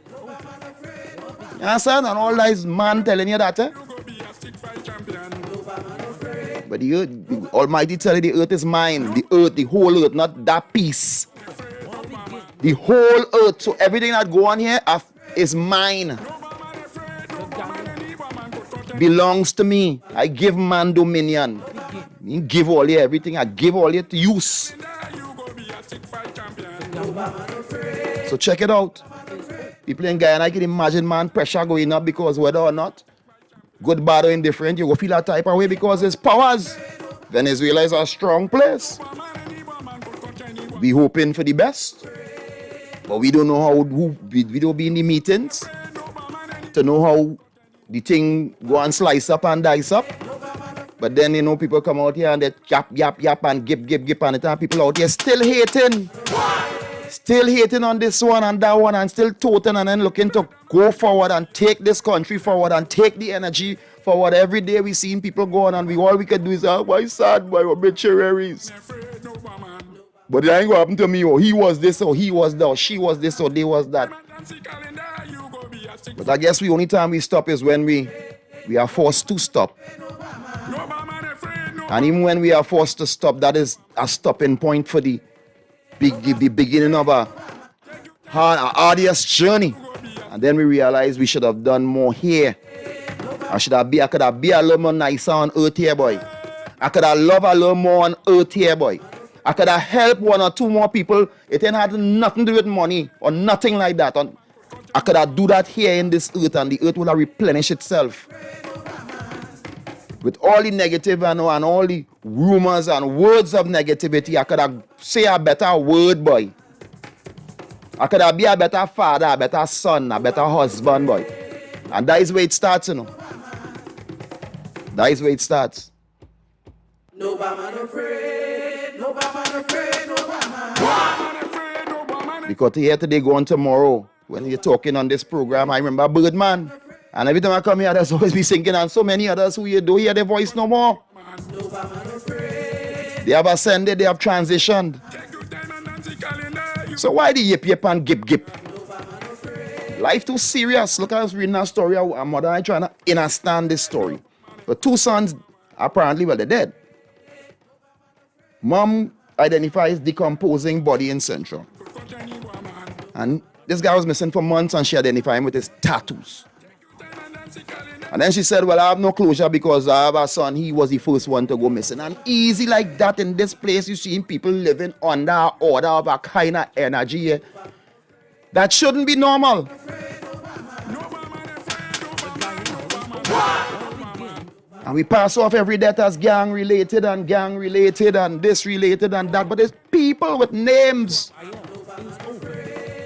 understand? And all that is man telling you that, But the earth, the Almighty tell you the earth is mine. The earth, the whole earth, not that piece. The whole earth. So everything that go on here is mine. Belongs to me. I give man dominion. I give all you everything. I give all you to use. So check it out. People in Guyana, I can imagine man pressure going up because whether or not, good, bad, or indifferent, you go feel that type of way because there's powers. Venezuela is a strong place. We hoping for the best. But we don't know how, we don't be in the meetings to know how the thing go and slice up and dice up. But then, you know, people come out here and they yap and gip and the time people out here still hating. Still hating on this one and that one and still toting and then looking to go forward and take this country forward and take the energy forward. Every day we seeing people go on and all we can do is, why sad, why obituaries. But it ain't gonna happen to me, or he was this, or he was that, or she was this, or they was that. But I guess the only time we stop is when we are forced to stop. And even when we are forced to stop, that is a stopping point for the beginning of a arduous journey. And then we realize we should have done more here. I could have been a little more nicer on earth here, boy. I could have loved a little more on earth here, boy. I could have helped one or two more people. It ain't had nothing to do with money or nothing like that. I could have do that here in this earth and the earth will have replenished itself. With all the negative and all the rumors and words of negativity, I could have say a better word, boy. I could have be a better father, a better son, a better husband, boy. And that is where it starts, you know. That is where it starts. No man afraid, no man afraid, no man. Because here today, going tomorrow, when you're talking on this program, I remember Birdman. And every time I come here, there's always be singing, and so many others who you don't hear their voice no more. They have ascended, they have transitioned. So why the yip and gip? Life too serious. Look, I was reading a story, a mother and I trying to understand this story. But two sons, apparently, well, they're dead. Mom identifies decomposing body in Central. And this guy was missing for months and she identified him with his tattoos. And then she said, well, I have no closure because I have a son. He was the first one to go missing. And easy like that in this place, you see people living under an order of a kind of energy that shouldn't be normal. And we pass off every death as gang related and this related and that. But there's people with names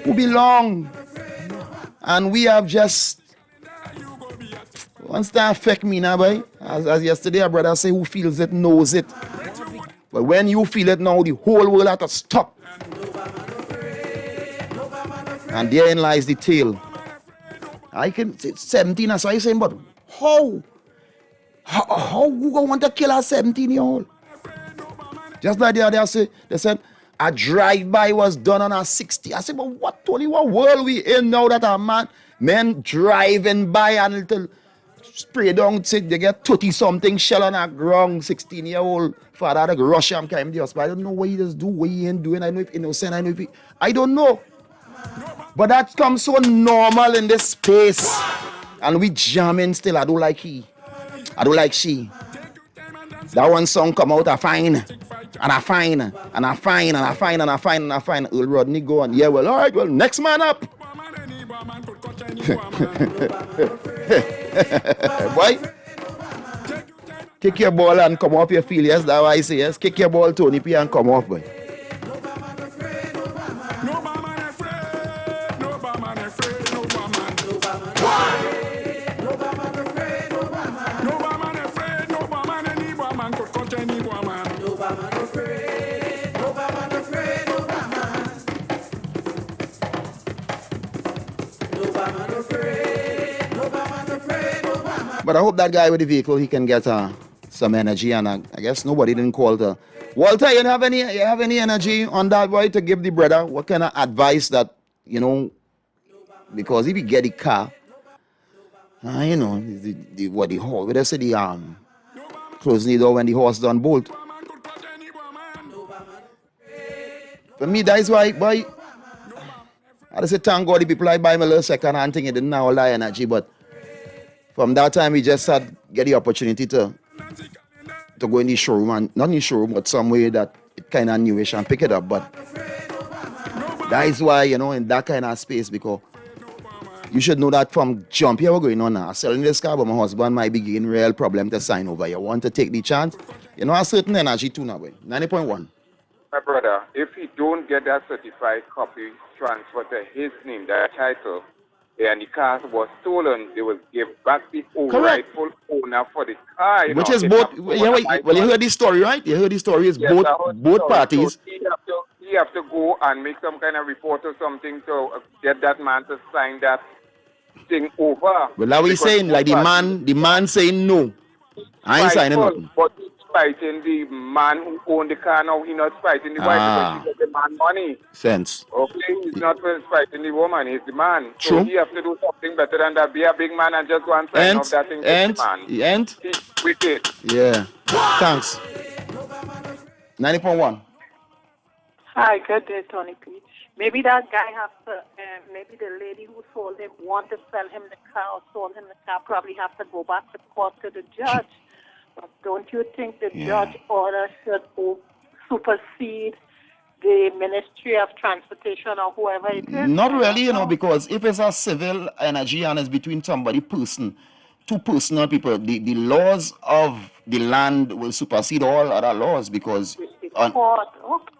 who belong. And we have just... Once that affect me now, boy. As yesterday, a brother say, who feels it knows it. But when you feel it now, the whole world has to stop. And therein lies the tale. I can say 17, that's why I'm saying, but how? How who gonna want to kill a 17-year-old? Just like the other day, they said a drive-by was done on a 60. I said, but what world we in now that a men driving by and little spray down, they get 30-something shell on a ground, 16-year-old father that rush him, came to the hospital. I don't know what he does do, what he ain't doing. I know if innocent, I don't know. But that comes so normal in this space. And we jamming still. I don't like he. I don't like she. That one song come out, I fine. And I fine. And I fine. And I fine. And I fine. And I fine. Earl Rodney go on. Yeah, well, all right. Well, next man up. Boy. Kick your ball and come off your field. Yes, that's why I say yes. Kick your ball, Tony P, and come off, boy. But I hope that guy with the vehicle, he can get some energy, and I guess nobody didn't call to. Walter, you have any energy on that boy to give the brother? What kind of advice that, you know, because if you get the car, you know, the horse, they say the closing the door when the horse done bolt. For me, that is why, boy, I just say thank God the people I buy my little second hand thing, it didn't have all that energy, but from that time we just had get the opportunity to go in the showroom, and not in the showroom, but some way that it kind of newish and pick it up. But that is why, you know, in that kind of space, because you should know that from jump here we're going on now. Selling this car, but my husband might be getting real problem to sign over. You want to take the chance, you know, a certain energy too now, 90.1. My brother, if he don't get that certified copy transferred to his name, that title, and the car was stolen, they will give back the rightful owner for the car. Which is both. Well, you heard the story, right? You heard the story. It's Yes, both parties. So he have to go and make some kind of report or something to get that man to sign that thing over. Well, now we saying like the man saying no. I ain't signing nothing. But he's fighting the man who owned the car now. He's not fighting the wife because he get the man money. Sense. Okay, he's not fighting the woman, he's the man. True. So he have to do something better than that. Be a big man and just go and sign off that thing to the man. And? He's wicked. Yeah. Thanks. 90.1. Hi, good day, Tony P. Maybe that guy has to, maybe the lady who sold him, want to sell him the car or sold him the car, probably have to go back to court to the judge. But don't you think the judge order should supersede the Ministry of Transportation or whoever it is? Not really, you know, because if it's a civil energy and it's between two personal people, the laws of the land will supersede all other laws because...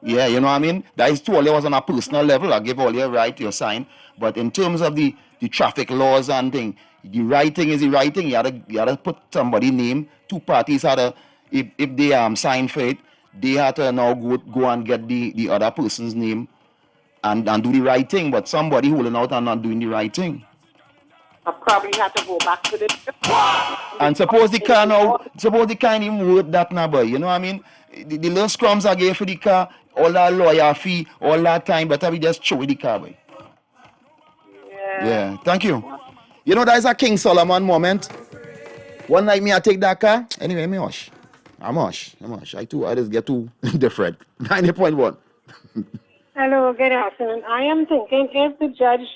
Yeah, you know what I mean? That is totally was on a personal level. I give all your right, your sign. But in terms of the traffic laws and thing, the right thing is the right thing. You had to put somebody's name. Two parties had to, if they sign for it, they had to now go and get the other person's name and do the right thing. But somebody holding out and not doing the right thing. I probably have to go back to the... And suppose the car ain't even worth that now, boy. You know what I mean? The little scrums I gave for the car, all that lawyer fee, all that time, better we just show the car, boy. Yeah, thank you. You know, that is a King Solomon moment. One night I take that car. Anyway, I'm hush. I just get too different. 90.1. Hello, good afternoon. I am thinking if the judge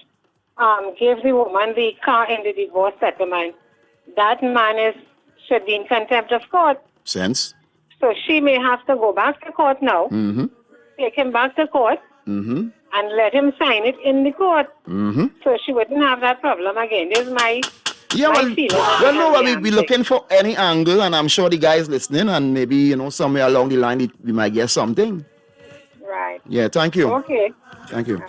gave the woman the car in the divorce settlement, that man should be in contempt of court. Sense. So she may have to go back to court now, take him back to court, and let him sign it in the court. So she wouldn't have that problem again. This is my feeling. Well, no, we'll be looking for any angle, and I'm sure the guys listening, and maybe, you know, somewhere along the line, we might get something. Right. Yeah, thank you. Okay. Thank you.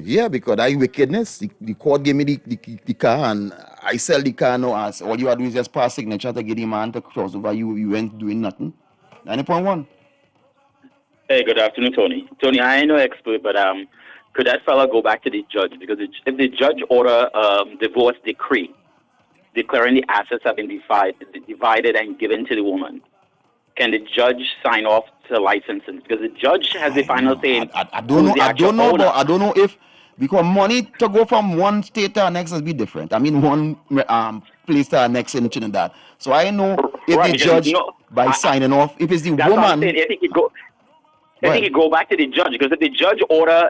Yeah, because that wickedness. The court gave me the car and I sell the car now. As all you are doing is just pass signature to get the man to cross over. You ain't doing nothing. 90.1. Hey, good afternoon, Tony. Tony, I ain't no expert, but could that fella go back to the judge? Because if the judge order divorce decree declaring the assets have been divided and given to the woman, can the judge sign off to licensing? Because the judge has the final say. I don't know if, because money to go from one state to the next is be different. I mean, one place to the next in Trinidad. So I know if the judge, by signing off, if it's the woman. I think it go back to the judge, because if the judge order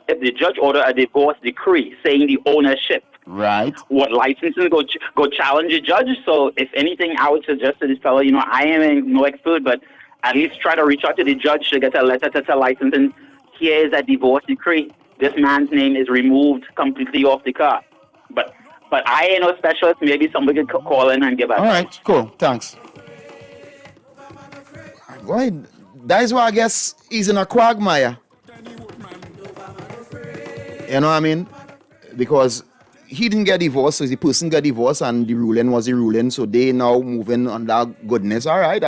a divorce decree saying the ownership, right, what licensing go challenge the judge. So if anything, I would suggest to this fellow, you know, I am no expert, but at least try to reach out to the judge to get a letter to tell licensing, here is a divorce decree. This man's name is removed completely off the car. But I ain't no specialist. Maybe somebody could call in and give us. All right, cool. Thanks. Right. That is why I guess he's in a quagmire. You know what I mean? Because he didn't get divorced, so the person got divorced, and the ruling was the ruling. So they now moving on that goodness. All right,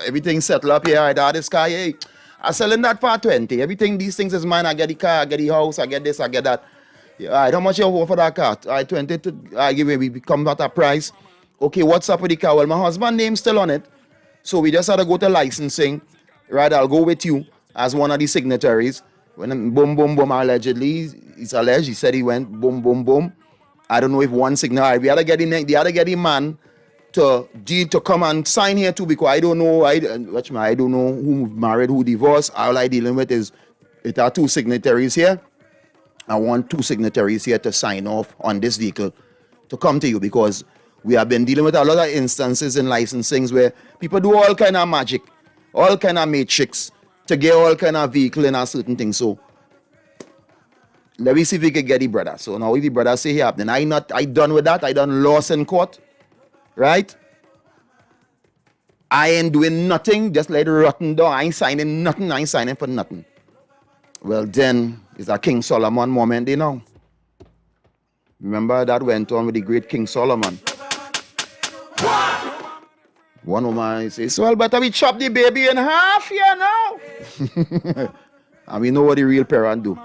everything settled up here. I this car, hey, I'm selling that for 20. Everything, these things is mine. I get the car, I get the house, I get this, I get that. Yeah, all right, how much you want for that car? All right, 20. I give it. We come at a price. Okay, what's up with the car? Well, my husband's name's still on it, so we just had to go to licensing. Right, I'll go with you as one of the signatories. When boom, boom, boom, allegedly, it's alleged. He said he went boom, boom, boom. I don't know if one signatory. We had to get the man to come and sign here too, because I don't know. I don't know who married, who divorced. All I dealing with is it are two signatories here. I want 2 signatories here to sign off on this vehicle to come to you, because we have been dealing with a lot of instances in licensings where people do all kind of magic, all kind of matrix to get all kind of vehicle in a certain thing. So let me see if we can get the brother. So now if the brother say here, then I done with that. I done lost in court, right? I ain't doing nothing, just let it rotten down. I ain't signing nothing. I ain't signing for nothing. Well, then it's a King Solomon moment, you know. Remember that went on with the great King Solomon. One woman says, well, better we chop the baby in half here now. And we know what the real parent do.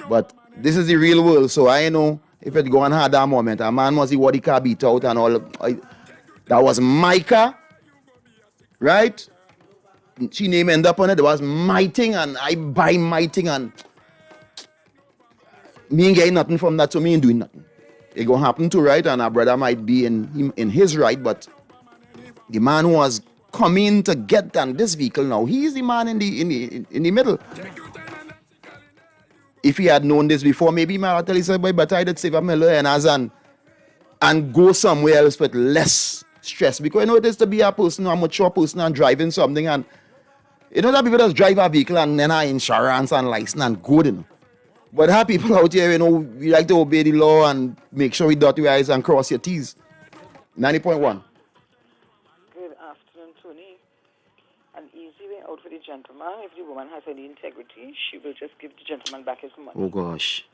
But this is the real world, so I know if it go on hard that moment, a man must see what he can beat out and all. That was Micah, right? She name end up on it. It was my thing, and I buy my thing, and me ain't getting nothing from that, so me ain't doing nothing. It gonna happen too, right? And our brother might be in his right, but the man who was coming to get on this vehicle now, he's the man in the middle. If he had known this before, maybe he might have told himself, boy, but I did save a million and go somewhere else with less stress. Because you know it is to be a person, a mature person, and driving something, and you know that people just drive a vehicle and then have insurance and license and good, you know. But there are people out here, you know, we like to obey the law and make sure we dot your I's and cross your T's. 90.1. Good afternoon, Tony. An easy way out for the gentleman. If the woman has any integrity, she will just give the gentleman back his money. Oh, gosh.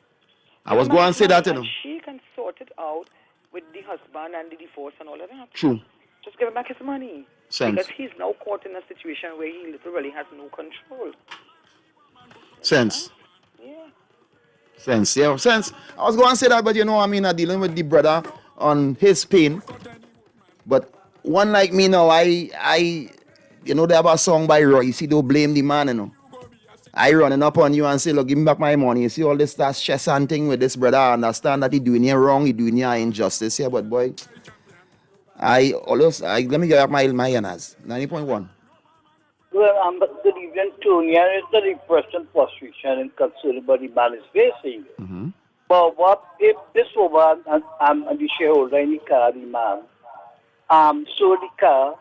I was going to say that, you know. And she can sort it out with the husband and the divorce and all of that. True. Just give him back his money. Sense. Because he's now caught in a situation where he literally has no control. Sense. Yeah. Sense, yeah, sense. I was going to say that, but you know, I mean, I'm dealing with the brother on his pain. But one like me now, I you know, they have a song by Roy. You see, don't blame the man, you know. I running up on you and say, look, give me back my money. You see all this stress and thing with this brother. I understand that he doing you wrong, he doing you injustice here, but boy, let me get up my honors. 90.1. Well, good evening, Tony. And it's the depression, frustration, and concern about the man is facing. Mm-hmm. But what if this woman and the shareholder in the car, the man, sold the car,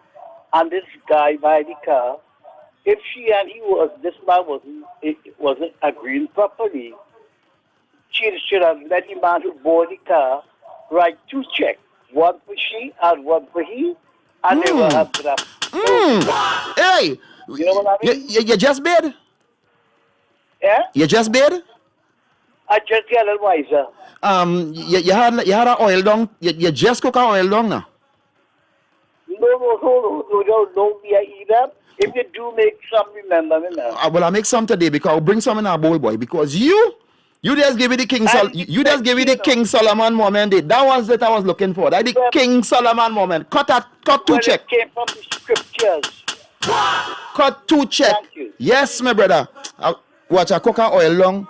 and this guy buy the car, if she and this man wasn't agreeing properly, she should have let the man who bought the car write 2 checks, one for she and one for he, and they will have that. Hey, you know what I mean? You just bid? Yeah? You just bid? I just get a little wiser. You had an oil down. You just cook an oil down now. No, don't be either. If you do make some, remember me now. Well, I make some today because I'll bring some in our bowl, boy. Because you just give me the King King Solomon moment. That was that I was looking for. That the King Solomon moment. Cut 2 check. It came from the scriptures. Cut 2 check. Thank you. Yes, my brother. Watch I cook an oil long.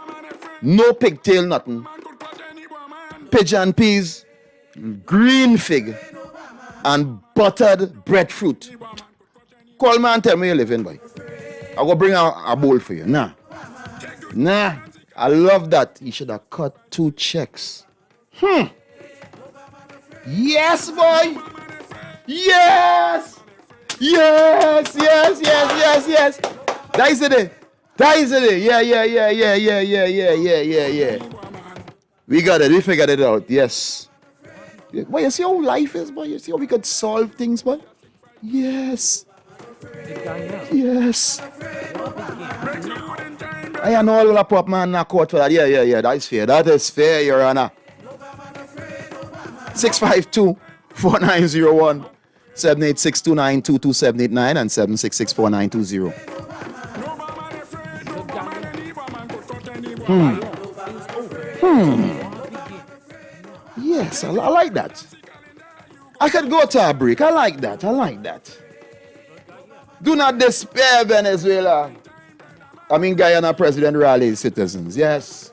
No pigtail, nothing. Pigeon peas, green fig, and buttered breadfruit. Call me and tell me you're living, boy. I'll go bring a bowl for you. Nah. I love that. You should have cut 2 checks. Yes, boy. Yes. That is it. Yeah. We got it. We figured it out. Yes. Boy, you see how life is, boy? You see how we could solve things, boy? Yes. I know all the pop man not court for that. Yeah. That is fair, Your Honor. 652-4901, 786-292-2789, and 766-4920. Yes, I like that. I could go to a break. I like that. Do not despair, Venezuela. Guyana President rallies citizens. Yes.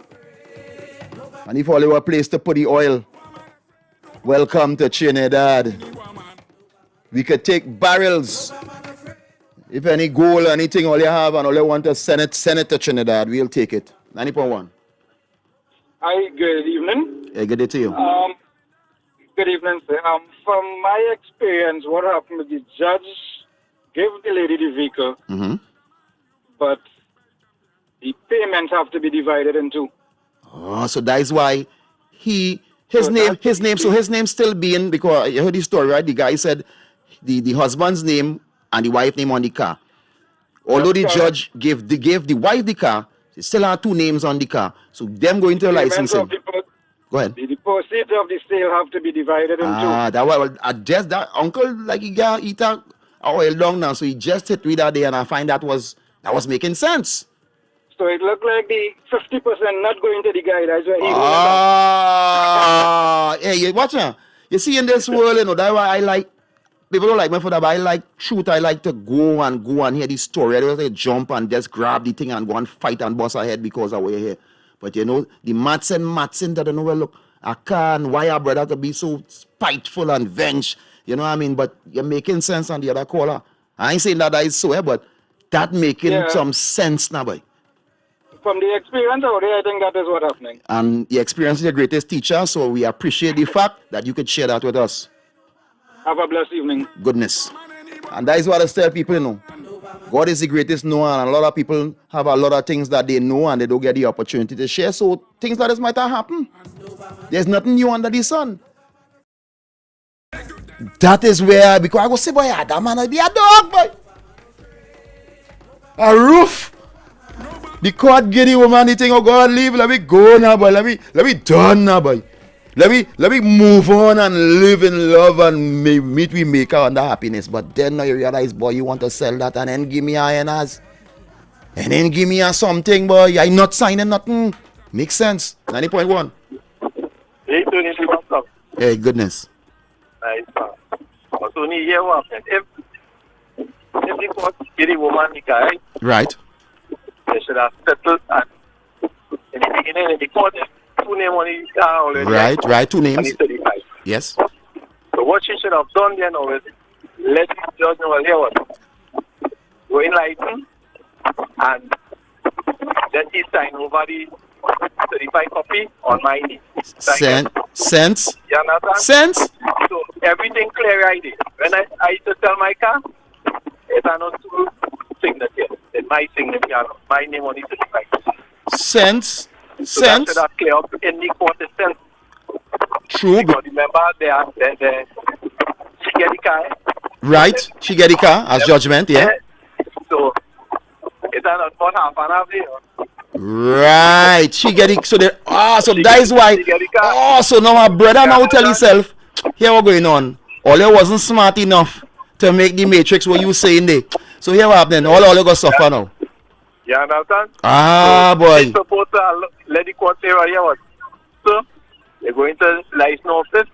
And if only were a place to put the oil, welcome to Trinidad. We could take barrels. If any gold or anything all you have and all you want to send it to Trinidad, we'll take it. 90.1. Hi, good evening. Hey, good day to you. Good evening, sir. From my experience, what happened with the judge gave the lady the vehicle, but the payments have to be divided in two. Oh, so that is why his name still being, because you heard the story, right? The guy said the husband's name and the wife name on the car. Although the judge gave the wife the car, they still have two names on the car. So them going to licensing. Go ahead. The proceeds of the sale have to be divided in two. That was just that uncle like he got eat a oil down now, so he just hit me that day, and I find that was making sense. So it looked like the 50% not going to the guy. That's why he Hey, you watch now. You see in this world, you know, that's why I like, people don't like me for that, but I like truth. I like to go and hear the story. I don't like to jump and just grab the thing and go and fight and bust ahead because of what you hear. But you know, the Matson that don't know, well, look, I can't, why our brother to be so spiteful and venge, you know what I mean? But you're making sense on the other caller. I ain't saying that is so, but that making some sense now, boy. From the experience out there, I think that is what happening. And the experience is the greatest teacher, so we appreciate the fact that you could share that with us. Have a blessed evening. Goodness. And that is what I tell people, you know. God is the greatest knower, and a lot of people have a lot of things that they know and they don't get the opportunity to share. So things like this might have happened. There's nothing new under the sun. That is where, because I go say, boy, that man will be a dog, boy. A roof. The court get the woman the thing, oh God, leave, let me go now, boy. Let me done now, boy. Let me move on and live in love and meet we make our under happiness. But then now you realize, boy, you want to sell that and then give me INRs. And then give me a something, boy. I not signing nothing. Makes sense. 90.1. Hey, Tony, what's up? Hey, goodness. Nice, man. But Tony, here what happened? If the court get the woman the guy, Right. they should have settled and in the beginning, in the court, two names on the car already. Right, two names. On the 35. Yes. So what she should have done then was let the judge know, well, here what? Go in lighten and then he sign over the 35 copy on my name. Sense. You understand? Sense. So everything clear right there. When I used to sell my car, it's not two signature. It's my signature, my name on the 35. Sense. So that should have clear up in the court itself. True. Because remember, she get the car. Right. She get the car as judgment, yeah. So it's not about half an hour there. Right. She get it. So so that is why. So now my brother now tell himself, here what going on. All you wasn't smart enough to make the matrix what you saying there. So here what happening. All you go suffer now. You understand? So boy. They're supposed to let the court say right here what. So they're going to license office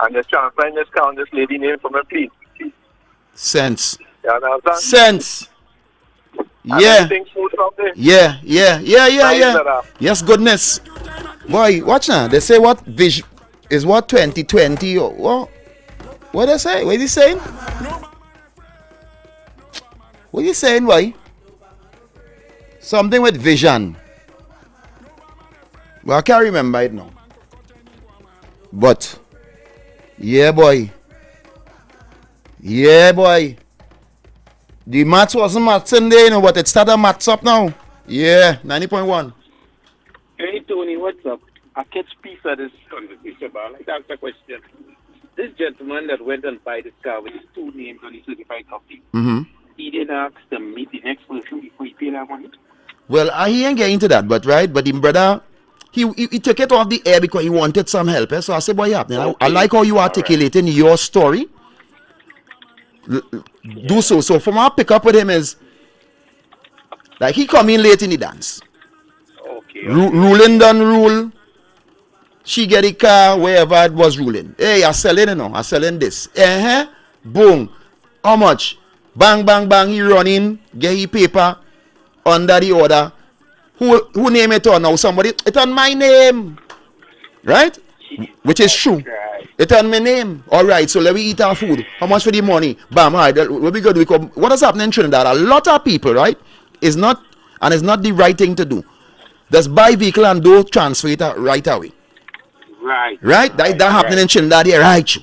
and they're transferring this car on this lady name from a plea. Sense. You understand? Sense. And Yeah. everything smooth from there. Yeah. Nice, Yes, goodness. Boy, watch now. They say what vision is what 2020 or what? What they say? What is he saying? What you saying, boy? Something with vision. Well, I can't remember it now. But yeah, boy. Yeah, boy. The maths wasn't maths in there, you know, but it started maths up now. Yeah, 90.1. Hey, Tony, what's up? I catch piece of this conversation, but I'd like to ask a question. This gentleman that went and buy this car with his two names on his certified copy, he didn't ask to meet the next person before he paid that money? Well, he ain't getting into that, but him brother, he took it off the air because he wanted some help. So I said, boy, happening. I like how you articulating your story. Do so. So from our pick up with him is like he come in late in the dance. Okay. Ruling done rule. She get the car wherever it was ruling. Hey, I'm selling, you know. I'm selling this. Boom. How much? Bang, bang, bang. He run in, get his paper under the order. Who name it on now? Somebody. It's on my name. Right? Which is true. It's on my name. All right, so let me eat our food. How much for the money? Bam, all right. What we gonna do? What is happening in Trinidad? A lot of people, right? It's not the right thing to do. Just buy vehicle and don't transfer it right away. Right. Right? That happening in Trinidad here, right?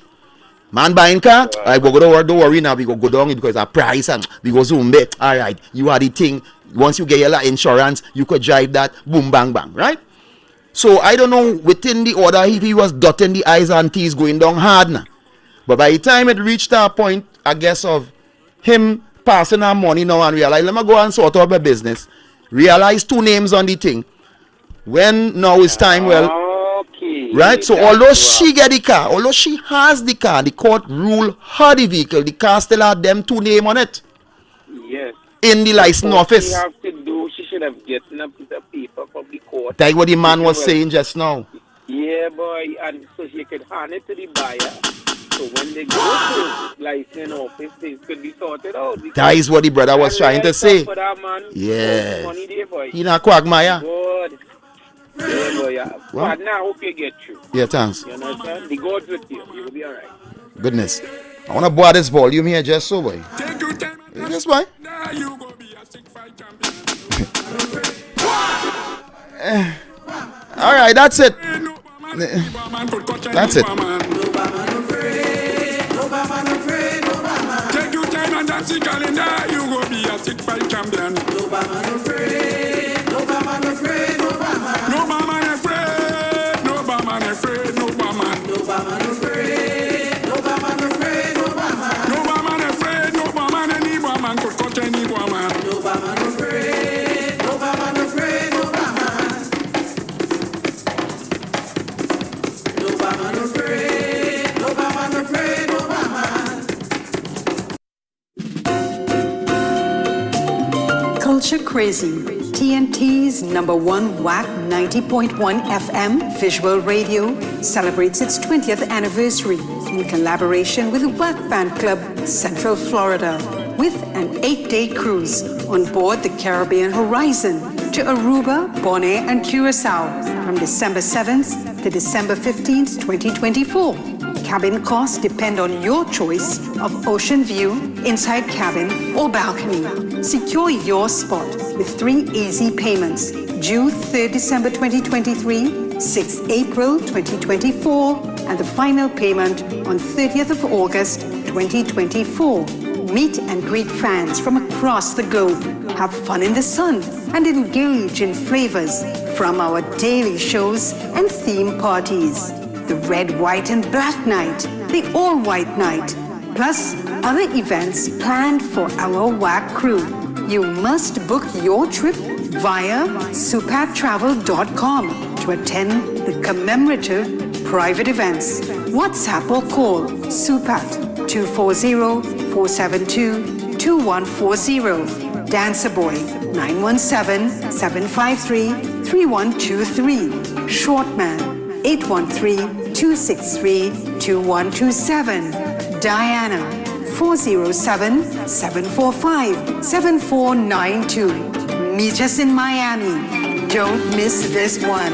Man buying car, I go to work, don't worry now, we go down because of price and we go zoom back. Alright, you are the thing. Once you get your insurance, you could drive that, boom, bang, bang, right? So I don't know within the order if he was dotting the I's and T's going down hard now. But by the time it reached that point, I guess, of him passing our money now and realize, let me go and sort out my business. Realize 2 names on the thing. When now it's time, well, right? So although she get the car, although she has the car, the court rule her the vehicle, the car still have them 2 names on it. Yes. In the license office. She should have gotten a piece of paper from the court. That's what the man was saying just now. Yeah, boy, and so she could hand it to the buyer. So when they go to the license office, things could be sorted out. That is what the brother was trying to say. For that man, yeah. Money there, boy. He not quagmire. Good. Yeah, boy, yeah. But now I hope you get through. Yeah, thanks. You understand? The God's with you. You will be alright. Goodness. I want to boil this volume here just so, boy. Just boy. Alright, that's it. That's it. Take your time and dance the calendar. You go be a 6-5 champion. No man afraid. No man afraid. No man afraid. No man afraid. No man. No man afraid. No man afraid. No man. No man afraid. No man. Any woman could cut any woman. No man afraid. No man afraid. No man. No man afraid. No man afraid. No man. Culture Crazy, TNT's #1 Wack 90.1 FM visual radio celebrates its 20th anniversary in collaboration with the Wack Fan Club, Central Florida, with an 8-day cruise on board the Caribbean Horizon to Aruba, Bonaire, and Curacao from December 7th to December 15th, 2024. Cabin costs depend on your choice of ocean view, inside cabin, or balcony. Secure your spot with 3 easy payments, due 3rd December 2023, 6th April 2024, and the final payment on 30th of August 2024. Meet and greet fans from across the globe, have fun in the sun, and engage in flavors from our daily shows and theme parties. The Red, White, and Black Night, the All-White Night, plus other events planned for our WAC crew. You must book your trip via supattravel.com to attend the commemorative private events. WhatsApp or call Supat 240-472-2140. Dancer Boy 917-753-3123. Shortman 813-263-2127. Diana 407-745-7492. Meet us in Miami. Don't miss this one.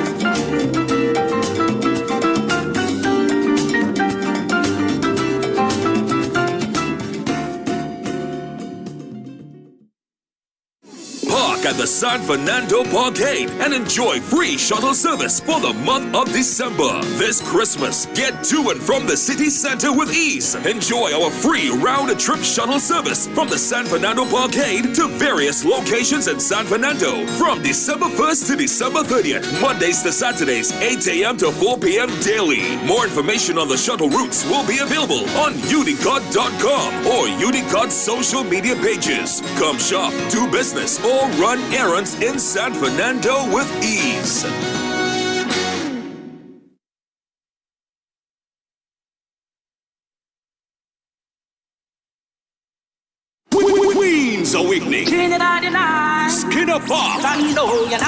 At the San Fernando Parkade and enjoy free shuttle service for the month of December. This Christmas, get to and from the city center with ease. Enjoy our free round-trip shuttle service from the San Fernando Parkade to various locations in San Fernando from December 1st to December 30th, Mondays to Saturdays, 8 a.m. to 4 p.m. daily. More information on the shuttle routes will be available on unicard.com or Unicard social media pages. Come shop, do business, or run errands in San Fernando with ease. Queen's Awakening. Skinner Park.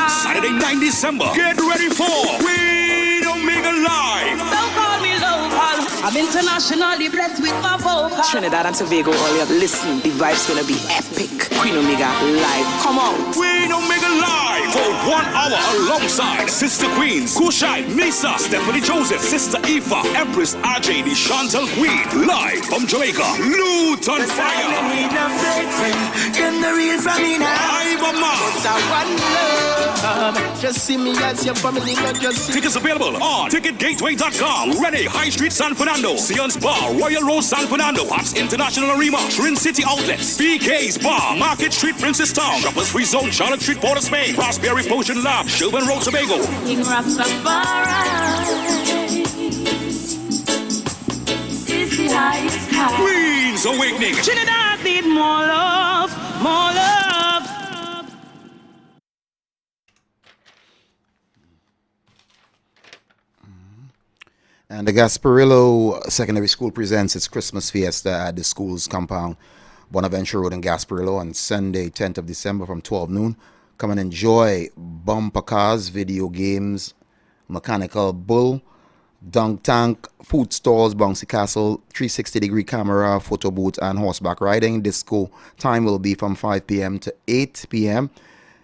Saturday 9 December. Get ready for Queen Omega Live. Don't call me local. I'm internationally blessed with my vocal. Trinidad and Tobago, all you listen, the vibe's gonna be epic. Queen Omega Live. Come on. Queen Omega Live. for 1 hour alongside Sister Queens, Kushai, Misa, Stephanie Joseph, Sister Eva, Empress RJ, the Chantal Queen, live from Jamaica, Luton Fire. Just see me as your family, not just see. Tickets available on ticketgateway.com. Ready, High Street San Fernando, Sion's Bar, Royal Road San Fernando, Parks International Arena, Trin City Outlets, BK's Bar, Market Street, Princess Town, Shoppers Free Zone, Charlotte Street, Port of Spain, Raspberry Potion Lab, Shelburne Road, Tobago. King Rastafari is the highest high. Queen's Awakening. Trinidad need more love, more love. And the Gasparillo Secondary School presents its Christmas fiesta at the school's compound, Bonaventure Road in Gasparillo, on Sunday, 10th of December from 12 noon. Come and enjoy bumper cars, video games, mechanical bull, dunk tank, food stalls, bouncy castle, 360-degree camera, photo booth, and horseback riding. Disco time will be from 5 p.m. to 8 p.m.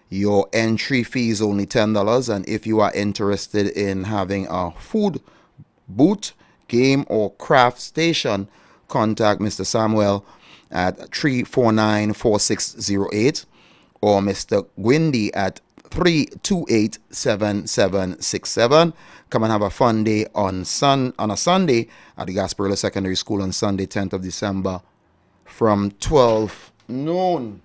Your entry fee is only $10, and if you are interested in having a food booth, game, or craft station, contact Mr. Samuel at 349-4608 or Mr. Gwindy at 328-7767. Come and have a fun day on a Sunday at the Gasparillo Secondary School on Sunday, 10th of December from 12 noon.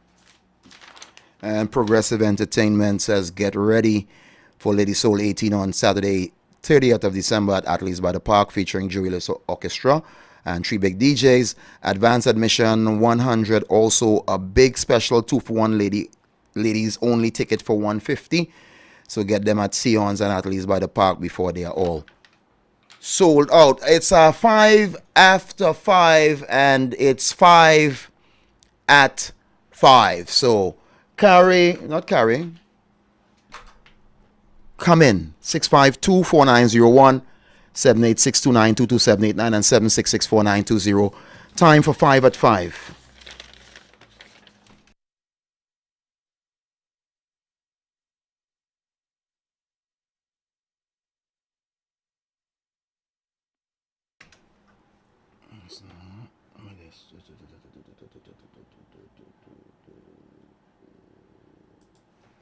And Progressive Entertainment says get ready for Lady Soul 18 on Saturday, 30th of December at Atlees by the Park, featuring Julius Orchestra and 3 big DJs. Advance admission 100. Also a big special 2-for-1 ladies only ticket for $150. So get them at Sion's and Atlees by the Park before they are all sold out. It's 5 after 5 and it's 5 at 5. So come in 652-4901, 78629227989 and 7664920. Time for 5 at 5.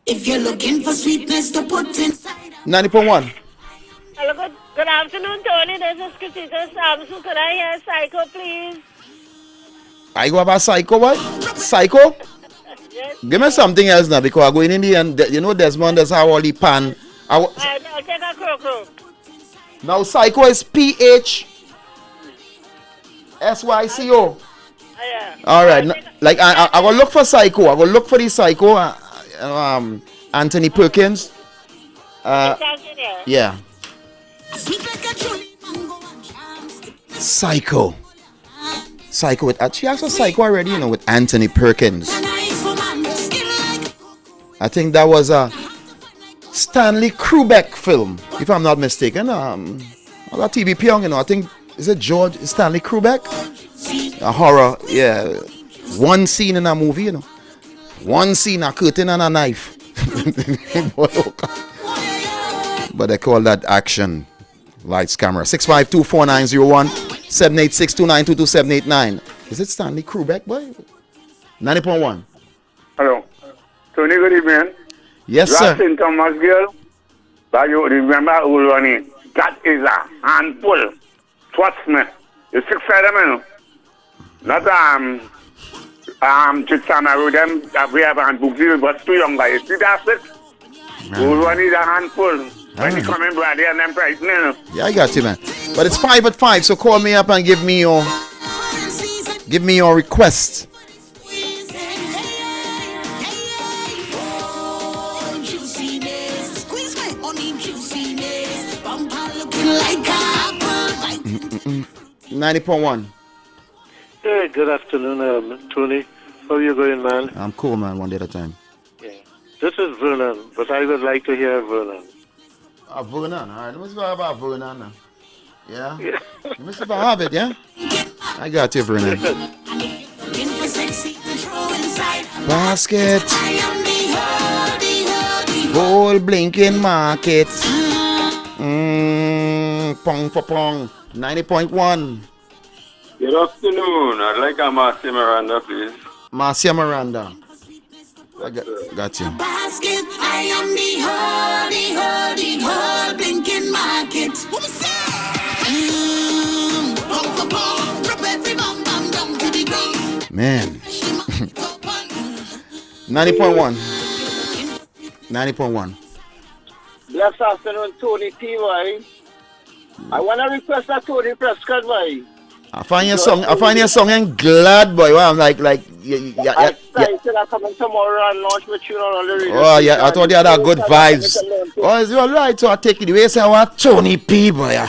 If you're looking for sweetness to put inside 90.1. Hello, good afternoon, Tony. This is Christina Samson. Could I hear Psycho, please? I go have a Psycho, what? Psycho? Yes. Give me something else now, because I'm going in the end. You know, Desmond, that's how all the pan. I'll take a crow. Now, Psycho is PHSYCO. Yeah. All right. Like, I will look for Psycho. I will look for the Psycho. Anthony Perkins. Yeah. Psycho with she has a Psycho already, you know, with Anthony Perkins. I think that was a Stanley Kubrick film, if I'm not mistaken. A TV Pyong, you know. I think is it Stanley Kubrick? A horror, yeah. One scene in a movie, you know. One scene, a curtain and a knife. But they call that action. Lights, camera. 652-4901, 786-2922-789. Is it Stanley Kubrick, boy? 90.1. Hello. Tony, good evening. Yes, sir. St. Thomas girl. But you remember old one. That is a handful. Trust me. It's 6 of them, not Chitsama with them, we have a handbook, but too young guys. See that it? Old one is a handful. When you come in, brother, and them price, no. Yeah, I got you, man. But it's 5 at 5, so call me up and give me your request. like apple. 90.1. Hey, good afternoon, Tony. How are you going, man? I'm cool, man. One day at a time. Yeah. This is Vernon, but I would like to hear Vernon. Vernon. All right. Let me see about Vernon now. Yeah? Let me see if I have it, yeah? I got you, Vernon. Basket. Whole blinking market. Pong for pong. 90.1. Good afternoon. I'd like a Marcia Miranda, please. Marcia Miranda. I got you. Basket, I am the whole blinking market. Drop every bum bum down to the ground. Man. 90.1. 90.1. Blessed afternoon, Tony T. Why? I want to request a Tony Prescott, why? I find your song and glad, boy. Well, I'm like, yeah. Excited, I'm coming tomorrow and launch my tune on the radio. Oh, yeah, I thought you had a good vibes. Oh, it's all right, so I take it away. Say, I want Tony P, boy.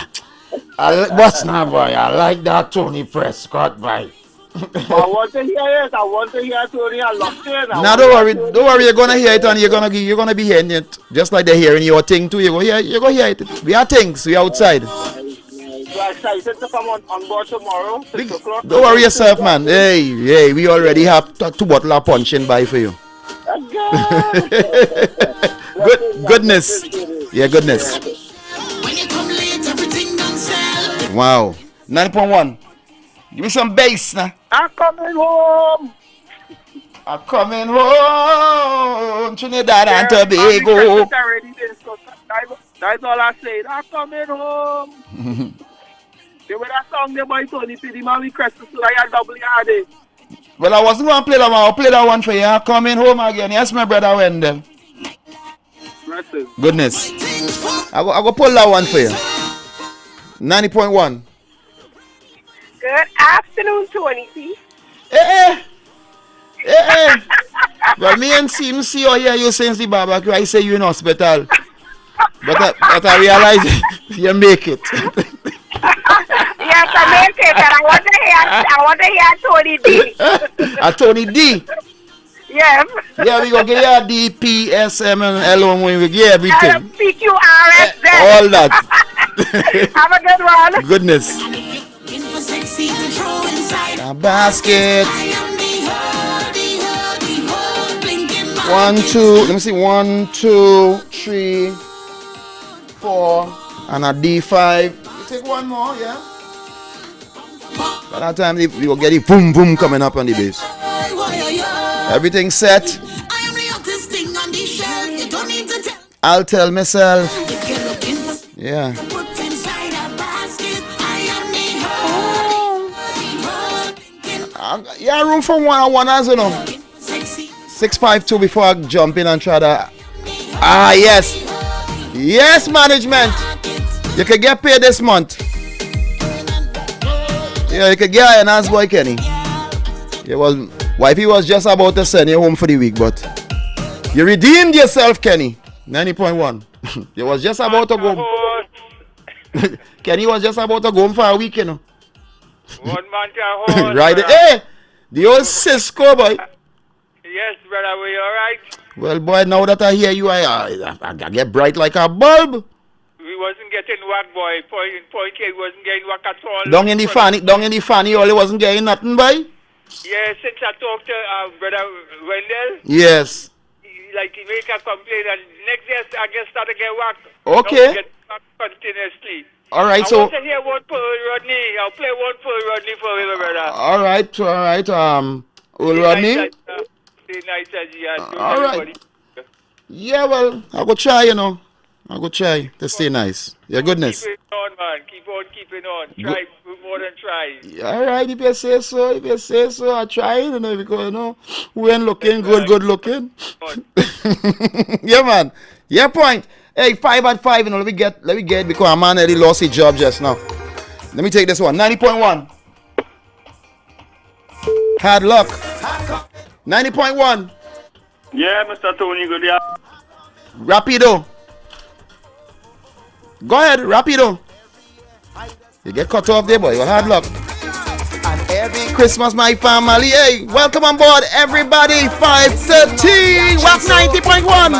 What's now, boy? I like that Tony Prescott, boy. I want to hear it. I want to hear Tony. I love it. Now, don't worry. You're gonna hear it, and you're gonna be hearing it, just like they're hearing your thing too. You're gonna hear it. We are things. We outside. You're excited to come on board tomorrow. 6 o'clock. Don't worry yourself, man. Hey, we already have 2 bottles of punching by for you. Goodness. Yeah, goodness. When you come late, everything done sell. Wow. 9.1. Give me some bass now. I'm coming home. I'm coming home. Trinidad and Tobago. That's all I said. I'm coming home. They were that song there by Tony P. The man we Christmas like a double yard. Well, I wasn't going to play that one. I'll play that one for you. I'm coming home again. Yes, my brother Wendell. Goodness. I go pull that one for you. 90.1. Good afternoon, Tony P. Hey. Well, me and see you here, you since the barbecue. I say you in hospital. But I realize you make it. Yes, I make it, and I want to hear Tony D. Tony D? Yes. Yeah, we gonna get your D, P, S, M, and L when we get everything. PQRS. All that. Have a good one. Goodness. A basket. 1, 2. Let me see. 1, 2, 3, 4, and a D5. You take one more, yeah. By that time, we will get the boom boom coming up on the bass. Everything set. I'll tell myself. Yeah. Yeah, room for one as you know. 652 before I jump in and try to. Yes, management. You can get paid this month. Yeah, you can get an ass boy Kenny. Wifey was just about to send you home for the week, but you redeemed yourself, Kenny. 90.1. You was just about to go. Kenny was just about to go home for a week, you know. One man can hold. Right. Hey, the old Cisco boy. Yes, brother, were you alright? Well, boy, now that I hear you, I get bright like a bulb. We wasn't getting whack, boy. Point K wasn't getting whack at all. Down in the fanny, all wasn't getting nothing, boy. Yes, since I talked to brother Wendell. Yes. He make a complaint, and next day I get start to get whack. Okay. Get whack continuously. All right, I want to hear one for Rodney. I'll play one for Rodney for you, brother. All right. Old Rodney. All right. Yeah, well, I go try, you know. I go try to stay nice. Your goodness. Keep it on, man. Keep on keeping on. Try more than try. All right, if you say so, I try, you know, because, you know, we ain't looking good looking. Yeah, man. Yeah, point. Hey, 5 at 5, you know, let me get it because a man already lost his job just now. Let me take this one. 90.1. Hard luck. 90.1. Yeah, Mr. Tony, good day. Rapido. Go ahead, Rapido. You get cut off there, boy. Well, hard luck. And every Christmas, my family. Hey, welcome on board, everybody. 5:13. Wack 90.1.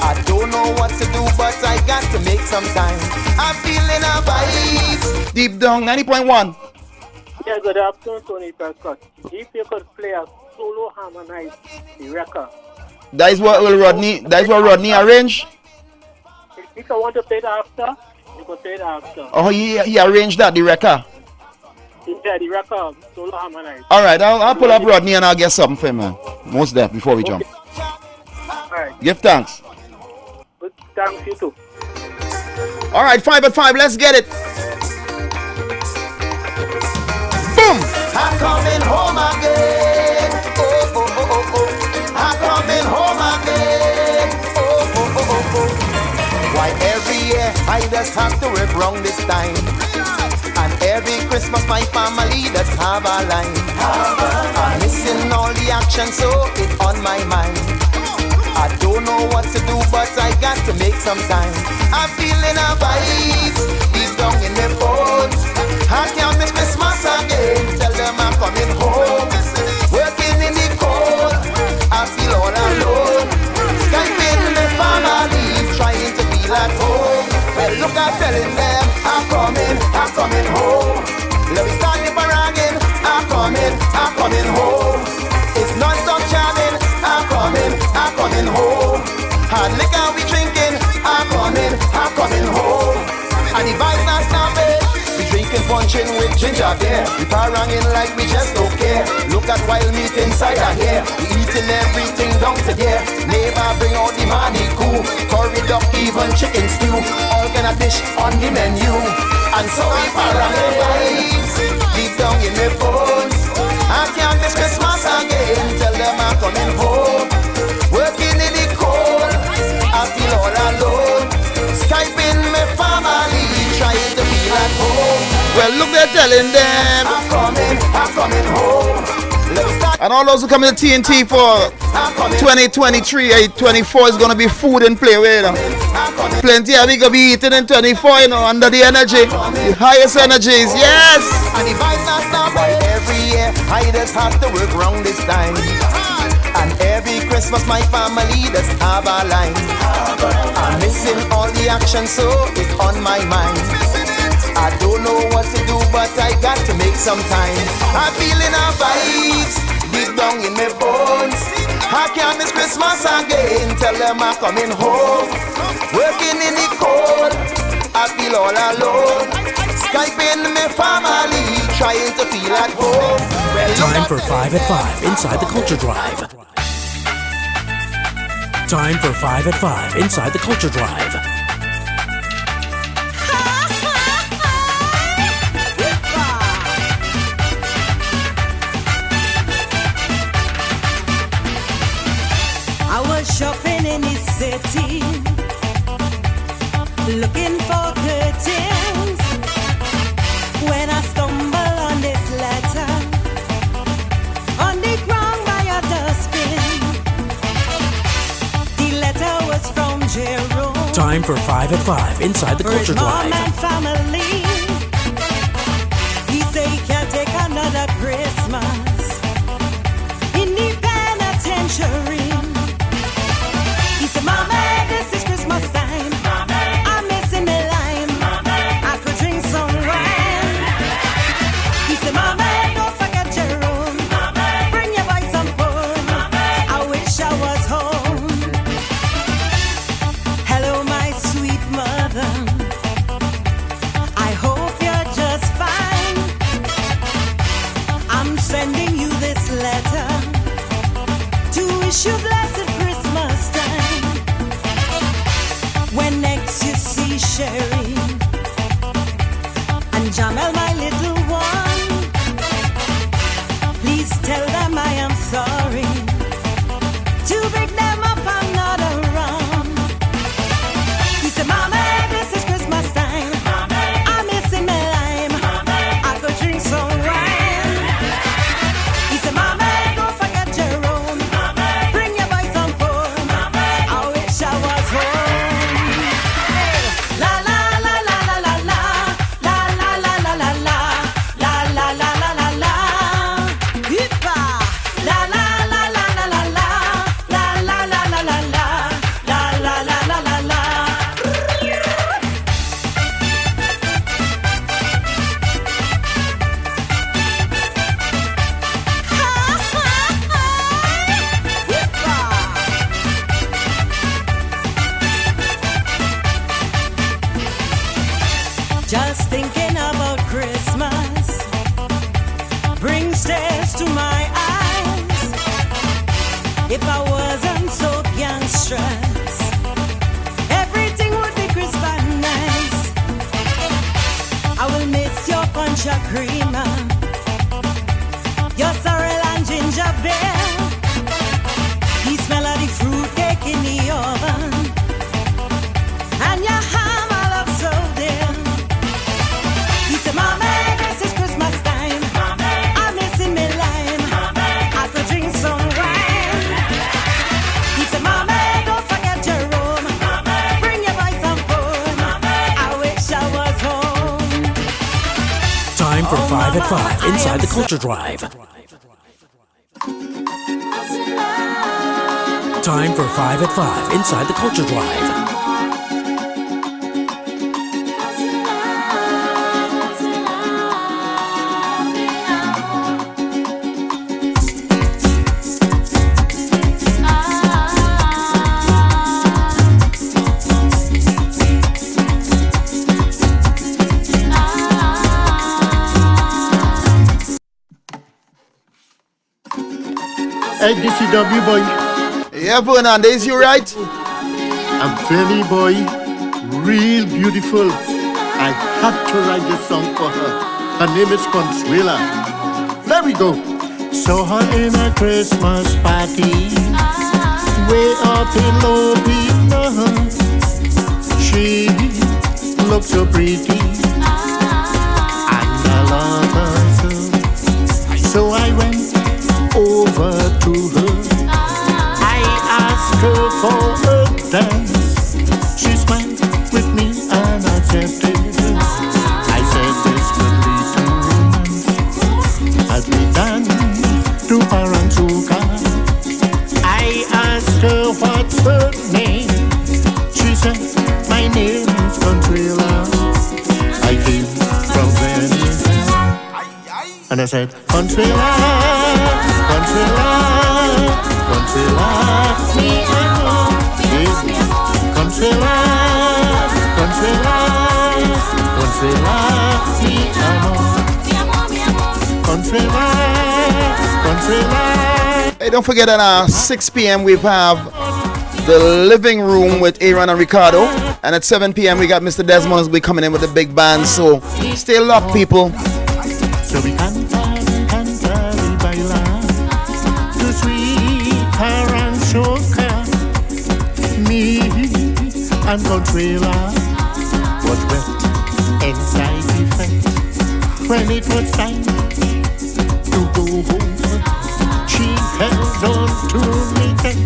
I don't know what to do, but I got to make some time. I'm feeling a vibe. Deep down, 90.1. Yeah, good afternoon, Tony Prescott. If you could play a solo harmonize the record That is what Rodney arranged? If you want to pay it after, you can pay it after. Oh, he arranged that, the record? Yeah, the record. Solo harmonize. Alright, I'll pull up Rodney and I'll get something for him, man. Most deaf before we jump. Alright. Give thanks. Good thanks, you too. Alright, 5 at 5, let's get it. Boom! I'm coming home again. Oh, oh, oh, oh, oh. I'm coming home again. Oh, oh, oh, oh, oh. Why every year I just have to work wrong this time. And every Christmas my family does have a line. I'm missing all the action, so it's on my mind. I don't know what to do, but I got to make some time. I'm feeling a vibes deep down in my bones. I can't miss Christmas again. Tell them I'm coming home. Working in the cold, I feel all alone. Skyping my family, trying to feel at home. Well, look, I'm telling them I'm coming home. Let me start the barangin'. I'm coming home. It's non-stop jamming. I'm coming home. Hard liquor we drinking. I'm coming home. And the vibes not stopping. We drinking punching with ginger beer. We paranging like we just don't care. Look at wild meat inside our hair. We eating everything down to there. Neighbor bring out the money cool. Curry duck, even chicken stew. All kind of dish on the menu. And so we paranging vibes deep down in my bones. I can't miss Christmas again. Tell them I'm coming home. Working in the cold, I feel all alone. Skyping my family, trying to feel at home. Well, look, they're telling them I'm coming home. Let's start. And all those who come to TNT for 2023, 24 is gonna be food and play with. Plenty of we gonna be eating in 24, you know, under the energy, the highest energies, yes. And the vibes not stop. Every year I just have to work wrong this time. And every Christmas my family does have a line. I'm missing all the action, so it's on my mind. I don't know what to do, but I got to make some time. I'm feeling a vibes deep down in my bones. I can't miss Christmas again. Tell them I'm coming home. Working in the cold, I feel all alone. Skyping my family, trying to feel at home. Well, time for 5 at 5 inside the Culture Drive. Time for 5 at 5 inside the Culture Drive. I was shopping in the city, looking for curtains, when I stumbled on this letter, on the ground by a dustbin. The letter was from Jerome. Time for 5 at 5 inside the Culture Drive. Mom and family, he said he can't take another Christmas in the penitentiary. He said, Mama, this is Christmas time. I'm missing the lime. I could drink some wine. He said, Mama, don't forget Jerome. Bring your boy some food. I wish I was home. Hello, my sweet mother. I hope you're just fine. I'm sending you this letter to wish you blessed Christmas time. When next you see Sherry and Jamel, my little one, please tell them I am sorry to bring them up another run. He said, Mama, this is Christmas time. I'm missing my lime. I could drink some wine. He said, Mama, don't forget Jerome. Bring your boy some food. I wish I was home. Hey, la la Just thinking about Christmas brings tears to my eyes. If I wasn't so gangstrous, everything would be crisp and nice. I will miss your punch of creamer, your sorrel and ginger beer, the smell of the fruit cake in the oven, and your ham I love so dear. He said, Mama, this is Christmas time. I'm missing me lime. I could drink some wine. He said, Mama, don't forget Jerome. Bring your boy some food. I wish I was home. Time for 5 at 5 inside the Culture Drive. Time for 5 at 5 inside the Culture Drive. Hey, DCW boy. Yeah, Fernando, is you right? I'm Fanny boy, real beautiful. I had to write this song for her. Her name is Consuela. There we go. Saw her in a Christmas party, way up in Lobina. She looked so pretty, and I love her so. So I went over to her. I asked her for a dance. She smiled with me and accepted. I said this could lead to romance as we danced to Parantuka. I asked her what's her name. She said my name is Consuela. I came from Venice. And I said Consuela. Consuela, Consuela, mi amor, Consuela, Consuela, Consuela, mi amor, Consuela, Consuela. Hey, don't forget that 6 p.m. we have the living room with Aaron and Ricardo, and at 7 p.m. we got Mr. Desmond who's be coming in with the big band. So stay locked, people. So we me and Consuela was wet inside the fence. When it was time to go home, she held on to me tight.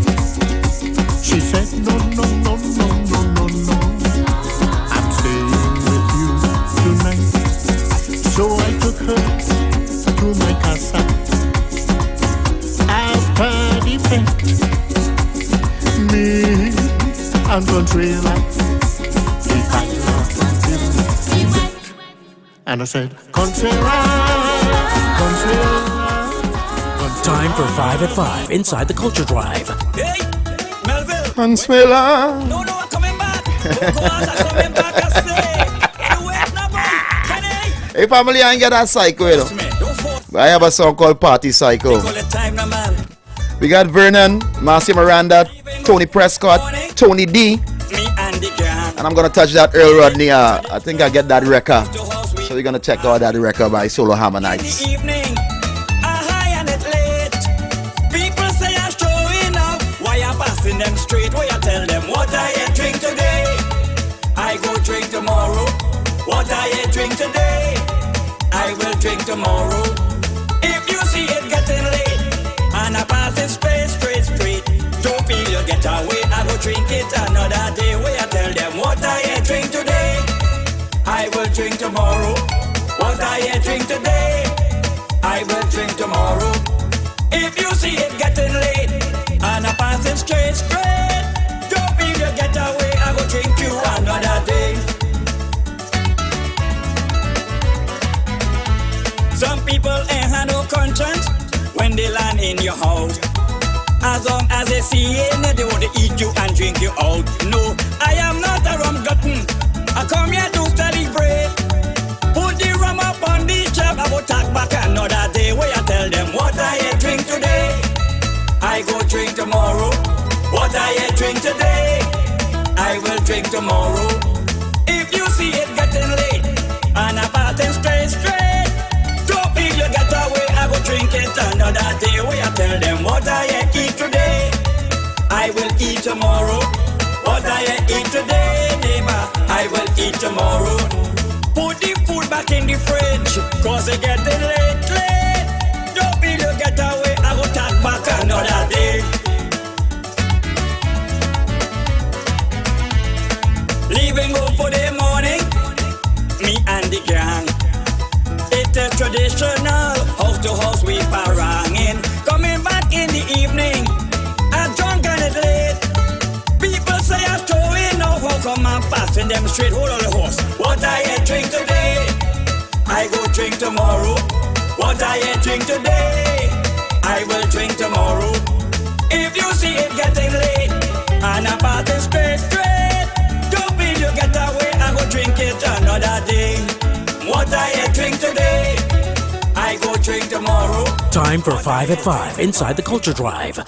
She said, no, no, no, no, no, no, no, I'm staying with you tonight. So I took her to my casa after the fete. Me and Consuela, and I said, Consuela, Consuela. Time for 5 at 5 inside the Culture Drive. Hey, Melville. Consuela. No, I'm coming back. Coming back, I say. You wait now, boy. Hey, family, I ain't get that psycho, you know. I have a song called Party Psycho. We got Vernon, Marcia Miranda, Tony Prescott, Tony D. And I'm gonna touch that Earl Rodney. I think I get that record. So we're gonna check out that record by Solo Hammer Nights. People say I'm showing up. Why I'm passing them straight? Why I tell them what I drink today? I go drink tomorrow. What I drink today? I will drink tomorrow. If you see it getting late and I pass it straight, don't feel you get away. I go drink it another day. Where I tell them what I drink today, I will drink tomorrow. What I drink today, I will drink tomorrow. If you see it getting late and I pass it straight, don't feel you get away. I go drink you another day. Some people ain't had no conscience when they land in your house. As long as they see you, they want to eat you and drink you out. No, I am not a rum glutton. I come here to celebrate. What I drink today, I will drink tomorrow. If you see it getting late, and a parting straight, don't feel you get away, I go drink it another day. Where I tell them what I eat today, I will eat tomorrow. What I eat today, neighbor, I will eat tomorrow. Put the food back in the fridge, cause it getting late. Don't feel you get away, I go tack back another day. Leaving home for the morning, me and the gang. It is traditional, house to house we paranging. Coming back in the evening, I'm drunk and it's late. People say I'm showing off, how come I'm passing them straight? Hold on the horse. What I drink today, I go drink tomorrow. What I drink today, I will drink tomorrow. If you see it getting late, and I'm passing straight, don't feel you get away, I go drink it another day. What I drink today, I go drink tomorrow. Time for 5 at 5 inside the Culture Drive.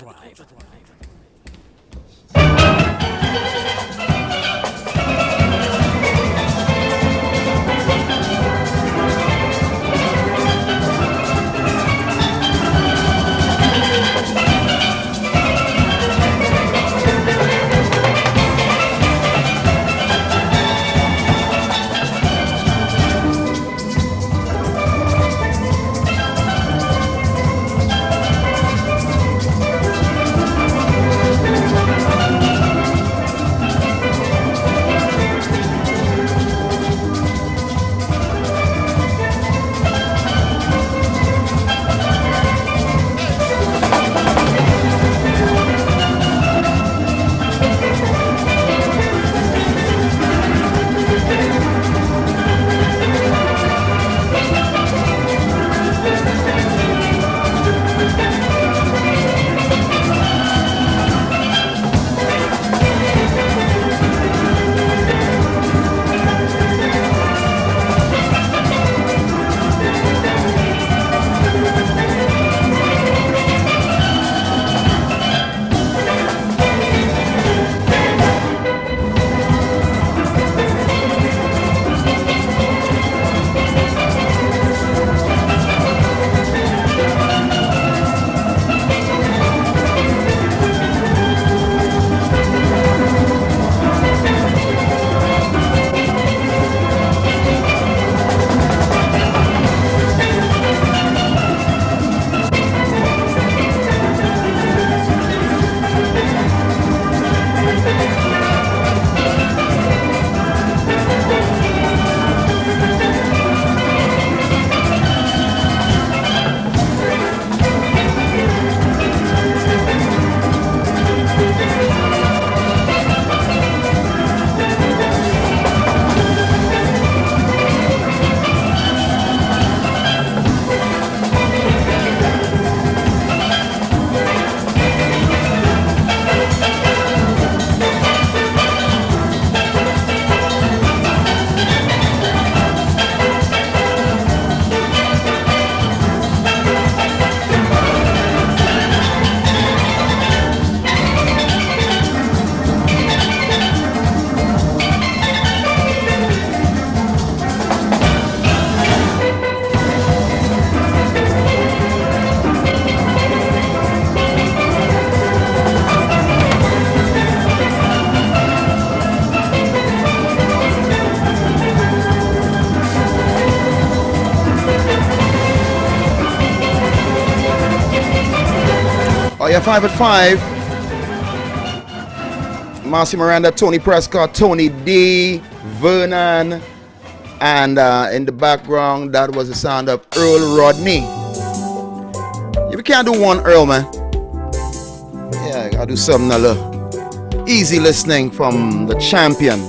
Oh, yeah, 5 at 5. Marcy Miranda, Tony Prescott, Tony D, Vernon, and in the background, that was the sound of Earl Rodney. You can't do one Earl, man. Yeah, I gotta do something a little easy listening from the champion,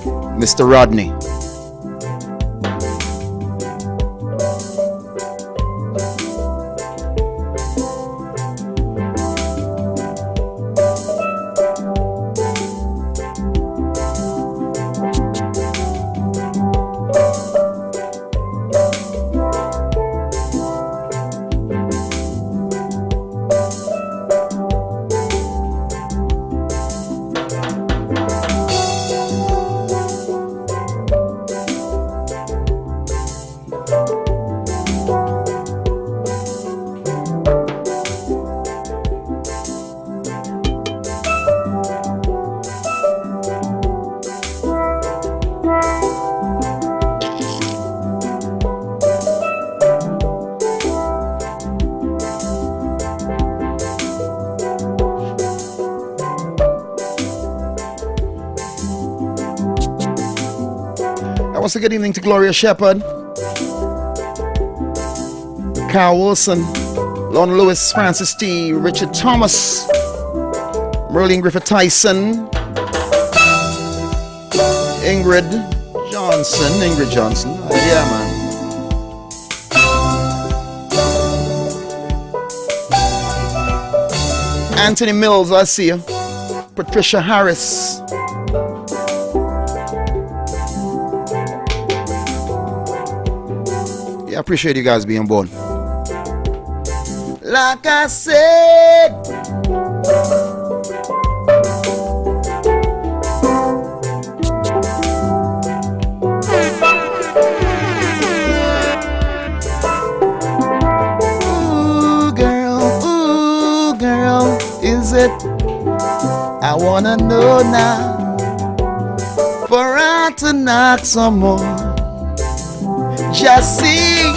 Mr. Rodney. Also, good evening to Gloria Shepherd, Carl Wilson, Lon Lewis, Francis T, Richard Thomas, Merlin Griffith Tyson, Ingrid Johnson. Yeah, man. Anthony Mills, I see you. Patricia Harris. Yeah, I appreciate you guys being born. Like I said, ooh girl, is it? I wanna know now, for I to knock some more. Just see.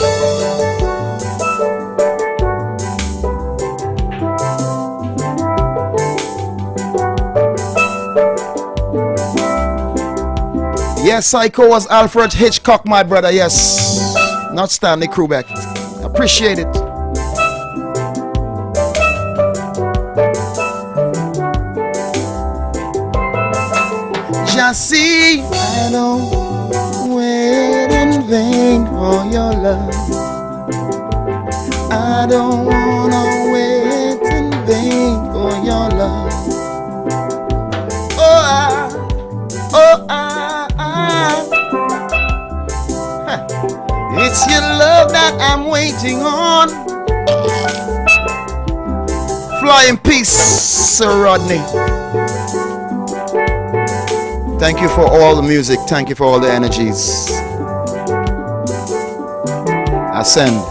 Yes, Psycho was Alfred Hitchcock, my brother. Yes, not Stanley Kubrick. Appreciate it. Just see, I don't wait in vain for your love. I don't wanna wait in vain for your love. It's your love that I'm waiting on. Fly in peace, Sir Rodney. Thank you for all the music. Thank you for all the energies. Ascend.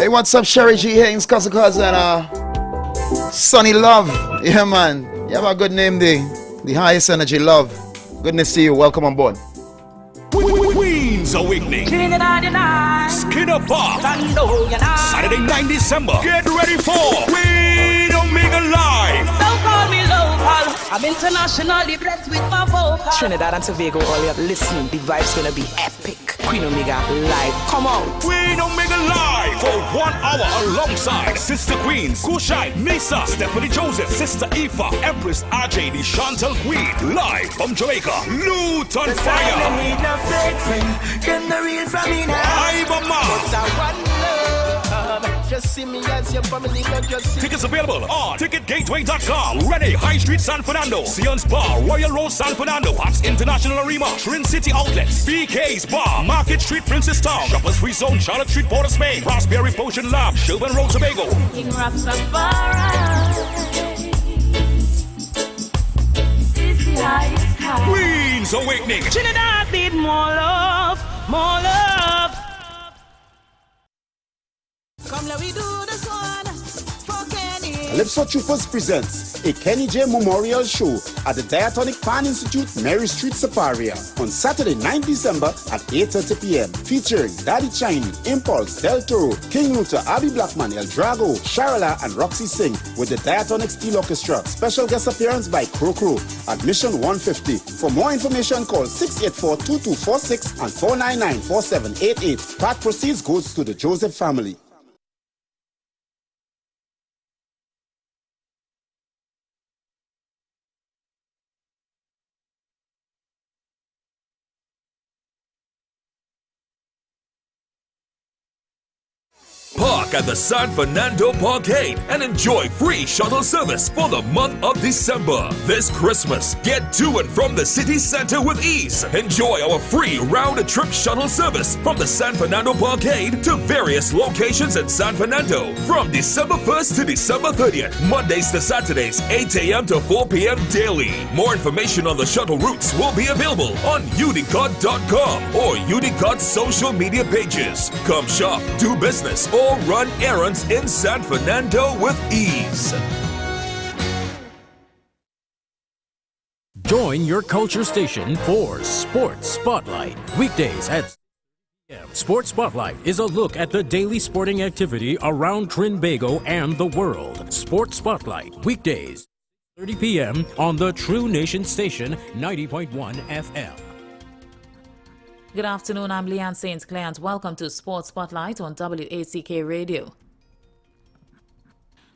What's up, Sherry G. Haynes, cousin, and Sunny Love. Yeah, man. You have a good name, the highest energy, Love. Goodness to you. Welcome on board. Queen's Awakening. Skinner Park. Saturday, 9 December. Get ready for Queen Omega Live. Don't call me local. I'm internationally blessed with my vocal. Trinidad and Tobago, all up. Listen, the vibe's gonna be epic. Queen Omega Live. Come on. Queen Omega Live for 1 hour alongside Sister Queens, Kushai, Misa, Stephanie Joseph, Sister Aoife, Empress RJ, the Chantal Queen. Live from Jamaica. Luton Fire. Just see me as your family, not just see. Tickets available on ticketgateway.com. Ready, High Street, San Fernando. Sion's Bar, Royal Road, San Fernando. Parks International Arena, Trin City Outlets. BK's Bar, Market Street, Princess Town. Shoppers Free Zone, Charlotte Street, Port of Spain. Raspberry Potion Lab, Shelburne Road, Tobago. King Rocks are far. It's the highest high. Queen's Awakening. Trinidad need more love, more love. Come let we do this one for Kenny. Calypso Troopers presents a Kenny J Memorial Show at the Diatonic Pan Institute, Mary Street, Saparia on Saturday, 9 December at 8:30 p.m. Featuring Daddy Chiney, Impulse, Del Toro, King Luther, Abby Blackman, El Drago, Sharala, and Roxy Singh with the Diatonic Steel Orchestra. Special guest appearance by Crow Crow. Admission $150. For more information, call 684-2246 and 499-4788. Part proceeds goes to the Joseph family. Park at the San Fernando Parkade and enjoy free shuttle service for the month of December. This Christmas, get to and from the city center with ease. Enjoy our free round-trip shuttle service from the San Fernando Parkade to various locations in San Fernando from December 1st to December 30th, Mondays to Saturdays, 8 a.m. to 4 p.m. daily. More information on the shuttle routes will be available on unicod.com or Unicod's social media pages. Come shop, do business, or run errands in San Fernando with ease. Join your culture station for Sports Spotlight. Weekdays at Sports Spotlight is a look at the daily sporting activity around Trinbago and the world. Sports Spotlight, weekdays, 30 p.m. on the True Nation Station, 90.1 FM. Good afternoon, I'm Leanne St. Clair and welcome to Sports Spotlight on WACK Radio.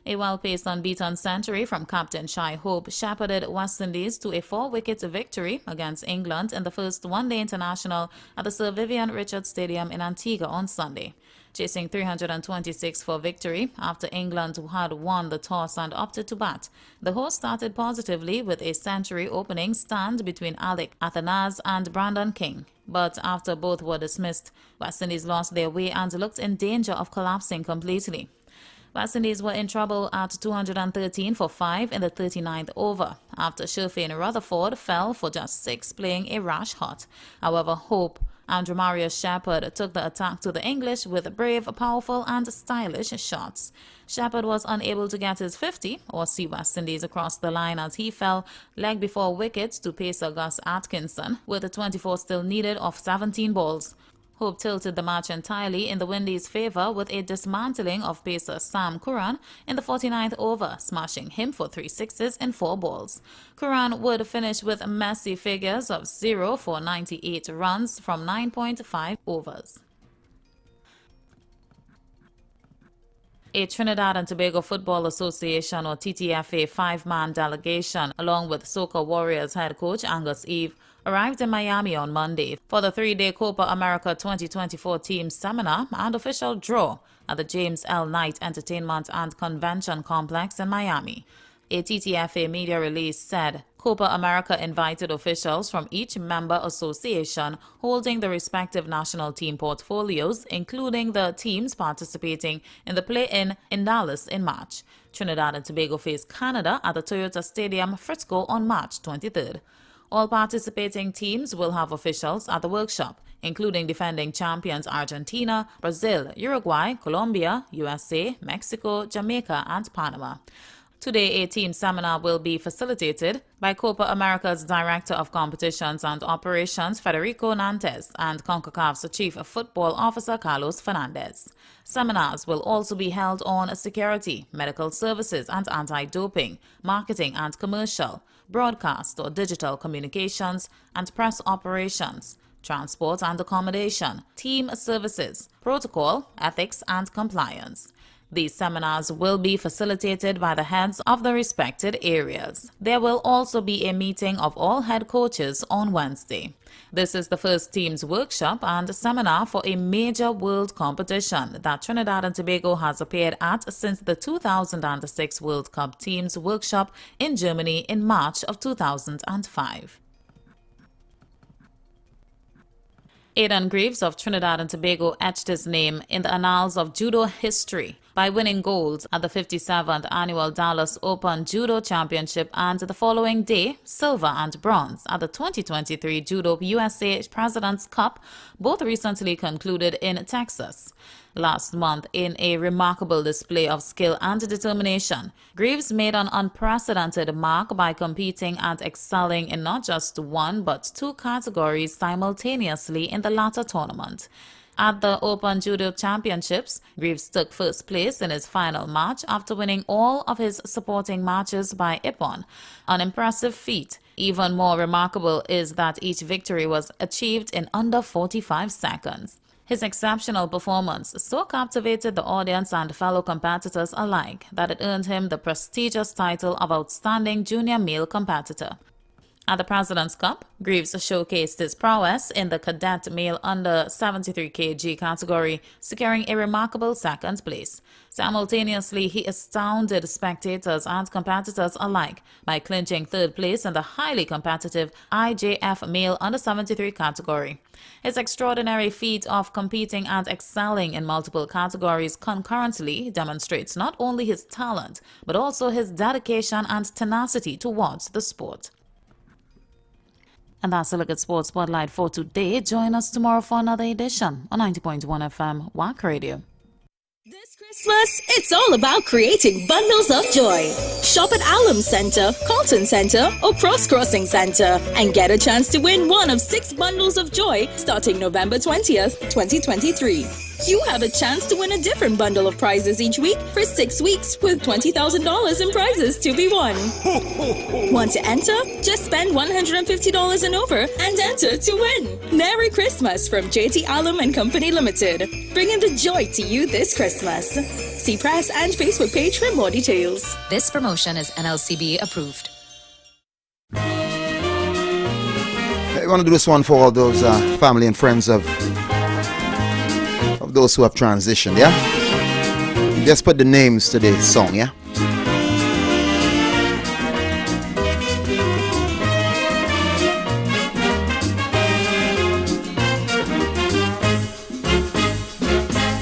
A well-paced unbeaten century from Captain Shai Hope shepherded West Indies to a 4-wicket victory against England in the first one-day international at the Sir Vivian Richards Stadium in Antigua on Sunday. Chasing 326 for victory after England, who had won the toss and opted to bat. The hosts started positively with a century opening stand between Alec Athanase and Brandon King. But after both were dismissed, West Indies lost their way and looked in danger of collapsing completely. West Indies were in trouble at 213 for 5 in the 39th over, after Sherfane Rutherford fell for just 6 playing a rash hot. However, Hope and Romarius Shepherd took the attack to the English with brave, powerful and stylish shots. Shepherd was unable to get his 50 or see West Indies across the line as he fell leg before wicket to pacer Gus Atkinson with the 24 still needed off 17 balls. Hope tilted the match entirely in the Windies' favour with a dismantling of pacer Sam Curran in the 49th over, smashing him for 3 sixes in 4 balls. Curran would finish with messy figures of 0 for 98 runs from 9.5 overs. A Trinidad and Tobago Football Association or TTFA 5-man delegation, along with Soca Warriors head coach Angus Eve, arrived in Miami on Monday for the 3-day Copa America 2024 team seminar and official draw at the James L. Knight Entertainment and Convention Complex in Miami. A TTFA media release said Copa America invited officials from each member association holding the respective national team portfolios, including the teams participating in the play-in in Dallas in March. Trinidad and Tobago face Canada at the Toyota Stadium, Frisco on March 23rd. All participating teams will have officials at the workshop, including defending champions Argentina, Brazil, Uruguay, Colombia, USA, Mexico, Jamaica, and Panama. Today, a team seminar will be facilitated by Copa America's Director of Competitions and Operations, Federico Nantes, and CONCACAF's Chief Football Officer, Carlos Fernandez. Seminars will also be held on security, medical services and anti-doping, marketing and commercial, broadcast or digital communications and press operations, transport and accommodation, team services, protocol, ethics and compliance. These seminars will be facilitated by the heads of the respected areas. There will also be a meeting of all head coaches on Wednesday. This is the first team's workshop and seminar for a major world competition that Trinidad and Tobago has appeared at since the 2006 World Cup Teams Workshop in Germany in March of 2005. Aidan Greaves of Trinidad and Tobago etched his name in the annals of judo history by winning gold at the 57th Annual Dallas Open Judo Championship and the following day, silver and bronze at the 2023 Judo USA President's Cup, both recently concluded in Texas. Last month, in a remarkable display of skill and determination, Greaves made an unprecedented mark by competing and excelling in not just one but 2 categories simultaneously in the latter tournament. At the Open Judo Championships, Greaves took first place in his final match after winning all of his supporting matches by ippon, an impressive feat. Even more remarkable is that each victory was achieved in under 45 seconds. His exceptional performance so captivated the audience and fellow competitors alike that it earned him the prestigious title of Outstanding Junior Male Competitor. At the President's Cup, Greaves showcased his prowess in the cadet male under 73 kg category, securing a remarkable second place. Simultaneously, he astounded spectators and competitors alike by clinching third place in the highly competitive IJF male under 73 category. His extraordinary feat of competing and excelling in multiple categories concurrently demonstrates not only his talent, but also his dedication and tenacity towards the sport. And that's a look at Sports Spotlight for today. Join us tomorrow for another edition on 90.1 FM Wack Radio. Christmas, it's all about creating bundles of joy. Shop at Alum Center, Carlton Center, or Cross Crossing Center and get a chance to win one of 6 bundles of joy starting November 20th, 2023. You have a chance to win a different bundle of prizes each week for 6 weeks with $20,000 in prizes to be won. Want to enter? Just spend $150 and over and enter to win. Merry Christmas from JT Alum and Company Limited. Bringing the joy to you this Christmas. See press and Facebook page for more details. This promotion is NLCB approved. I want to do this one for all those family and friends of those who have transitioned, yeah? Just put the names to the song, yeah?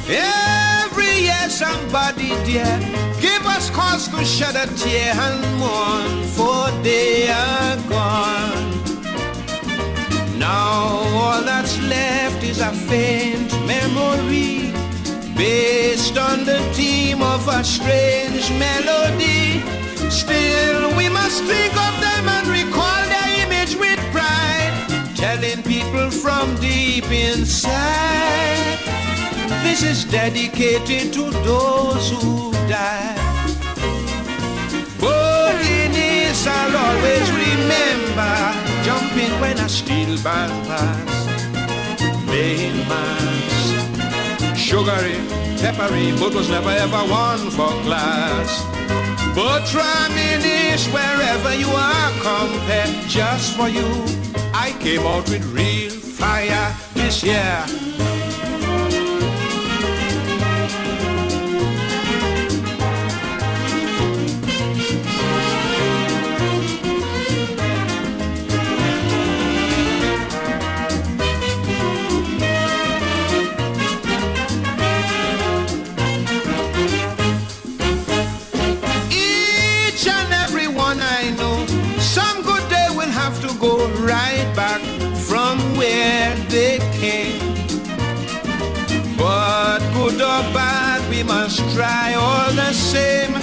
Every year somebody dear give us cause to shed a tear and mourn, for they are gone. Now all that's left is a faint memory based on the theme of a strange melody. Still we must think of them and recall their image with pride, telling people from deep inside, this is dedicated to those who died. But in this I'll always remember jumping when a steel band passed, playing mass, sugary, peppery, but was never ever one for class. But reminisce wherever you are, compare just for you. I came out with real fire this year. Right back from where they came. But good or bad, we must try all the same,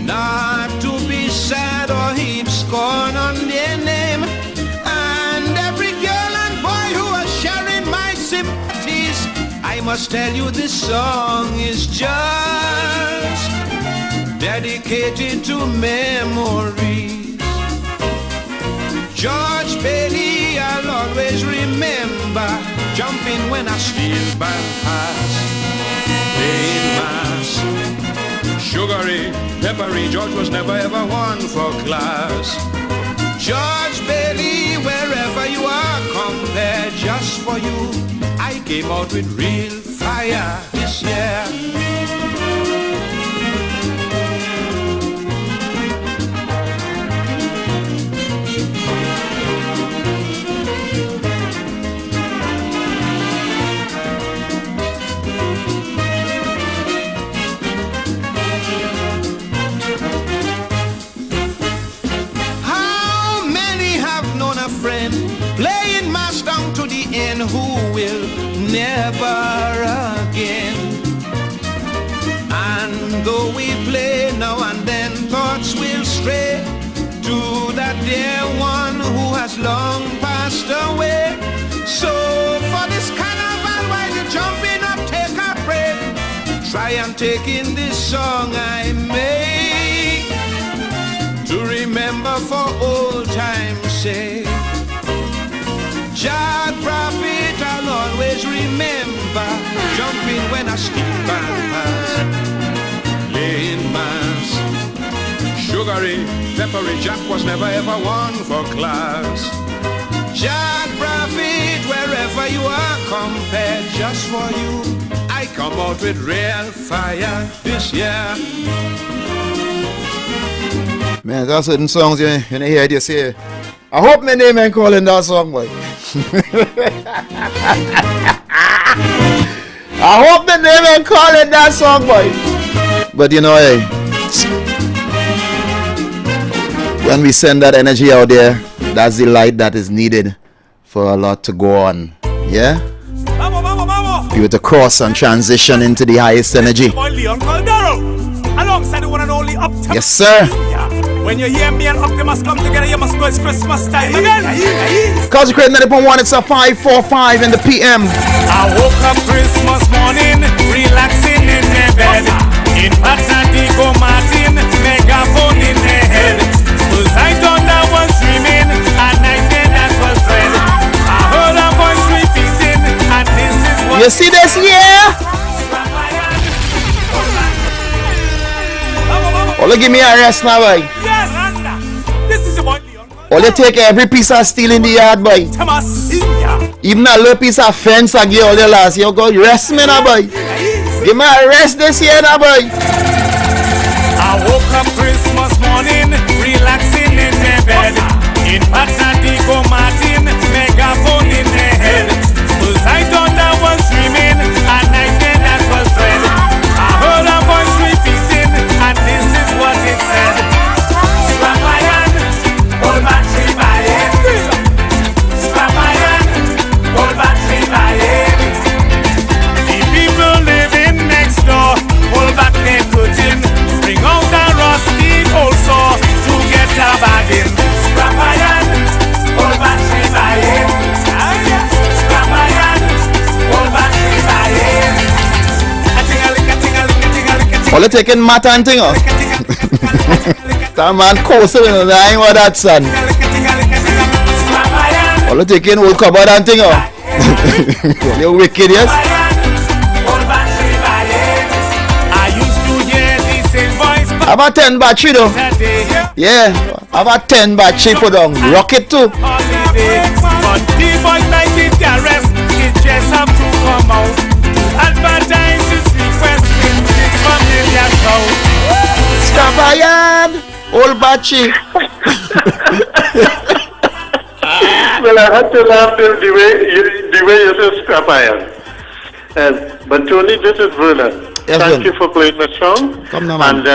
not to be sad or heap scorn on their name. And every girl and boy who are sharing my sympathies, I must tell you this song is just dedicated to memories. George Bailey, I'll always remember jumping when a steel band passed, playing mass, sugary, peppery. George was never ever one for class. George Bailey, wherever you are, compare just for you. I came out with real fire this year. Playing mass down to the end, who will never again. And though we play now and then, thoughts will stray to that dear one who has long passed away. So for this carnival, while you're jumping up, take a break. Try and take in this song I make, to remember for old time's sake. Jah prophet, I'll always remember jumping when a steel band passed, playing mass, sugary, Peppery Jack was never ever one for class. Jack Prophet, wherever you are, compared just for you. I come out with real fire this year. Man, there are certain songs you hear it, you say, I hope my name ain't calling that song, boy. I hope my name ain't calling that song, boy. But you know, hey, when we send that energy out there, that's the light that is needed for a lot to go on. Yeah? You have to cross and transition into the highest energy. Alongside the one and only Optimus. Yes, sir. When you hear me and Optimus come together, you must know it's Christmas time again. Consecrate 90.1, it's a 5:45 in the PM. I woke up Christmas morning, relaxing in my bed. In Patadico Martin, megaphone in my head. Cause I thought I was dreaming, and I said that was dread. I heard a voice repeating, and this is what you see this, yeah? Only give me a rest now, boy. Yes, this is about Only take every piece of steel in the yard, boy. Even a little piece of fence I give all the last year. Go rest me now, boy. Give me a rest this year now, boy. I woke up Christmas morning, relaxing in my bed. In Patadico Martin, megaphone in my head. Cause I thought I was dreaming, and I said that was dread. I heard a voice repeating, and this is what it said. Scrap iron, hold battery by it. Scrap iron, hold battery by it. The people living next door, hold back their curtain. Bring out a rusty old saw to get a bargain. Scrap iron, hold battery by it. Scrap iron, hold battery by it. Only taking matter and thing, oh. That man coasting in the line with that son. Only taking old cupboard and thing, oh. You're wicked, yes? Have a 10 battery though. Yeah, have a 10 battery for them. Rocket too. But the boys like it, the rest, it just have to come out. Advertise this request with this familiar show. Scrap iron, old battery. Well, I had to laugh the way you said scrap iron. But Tony, this is Vernon. Yes, thank you for playing the song. Come now, man. And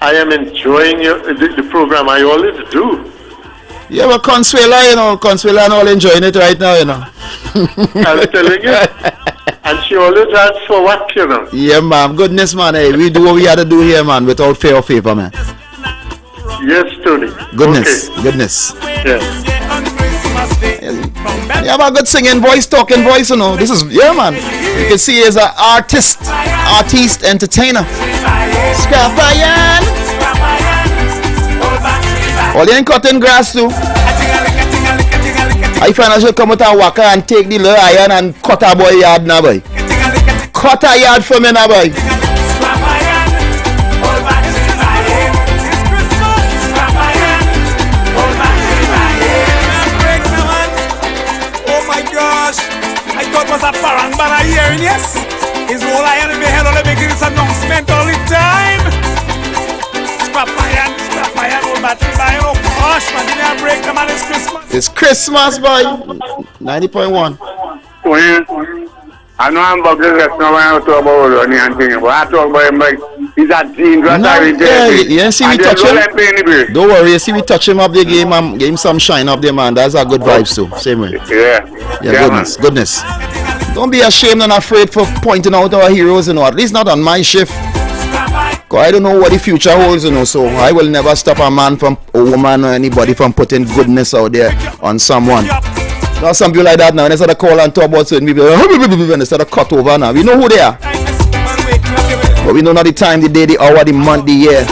I am enjoying the program. I always do. Yeah, but Consuela, you know, Consuela and all enjoying it right now, you know. I'm telling you. And she always asks for Wack, you know. Yeah, man. Goodness, man. Hey, we do what we had to do here, man, without fear or favor, man. Yes, Tony. Goodness. Okay. Goodness. Yes. You have a good singing voice, talking voice, you know. This is, yeah, man. You can see he's an artist, entertainer. Scrap iron. All you ain't cutting grass too. I find I should come with a whacker and take the little iron and cut a boy yard now, boy. Cut a yard for me now, boy. Was a parang hearing, yes? Is all I had in my head on making this announcement all the time. Scrap iron, old battery iron, oh gosh, man, didn't I break the man, it's Christmas. It's Christmas, boy. 90.1. Well, I know I'm about this now when I talk about running and things, but I talk about him like he's a teen, yeah, see we touch him. Don't worry, you see we touch him up the game and give him some shine up there, man. That's a good vibes too. Same way. Yeah, goodness. Don't be ashamed and afraid for pointing out our heroes, you know. At least not on my shift. Cause I don't know what the future holds, you know. So I will never stop a man from a woman or anybody from putting goodness out there on someone. Now some people like that now, instead of call and talk about certain people, instead of cut over now. We know who they are. But we know not the time, the day, the hour, the month, the year.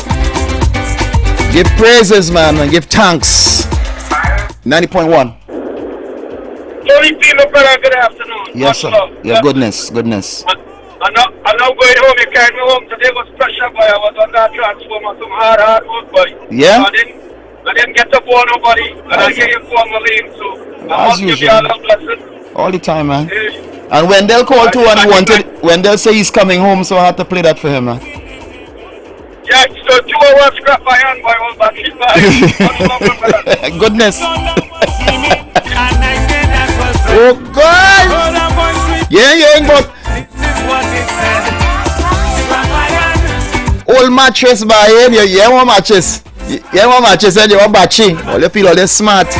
Give praises, man, and give thanks. 90.1. Tony Pino, brother, good afternoon. Yes, sir. Yeah, goodness. I'm now going home. You carried me home today. Was pressure, boy. I was on that transformer. Some hard work, boy. Yeah? I didn't get to bore nobody. And I hear you call my name, so I must give you all a blessing. All the time, man. And when they'll call too and he wanted, when they'll say he's coming home, so I had to play that for him, man. Yeah, so 2 hours scrap my hand, boy. All back in my Goodness. Oh, God. Yeah, but old mattress by him, yeah, one mattress. Yeah, one mattress and you want batchy. All you feel all this smart. The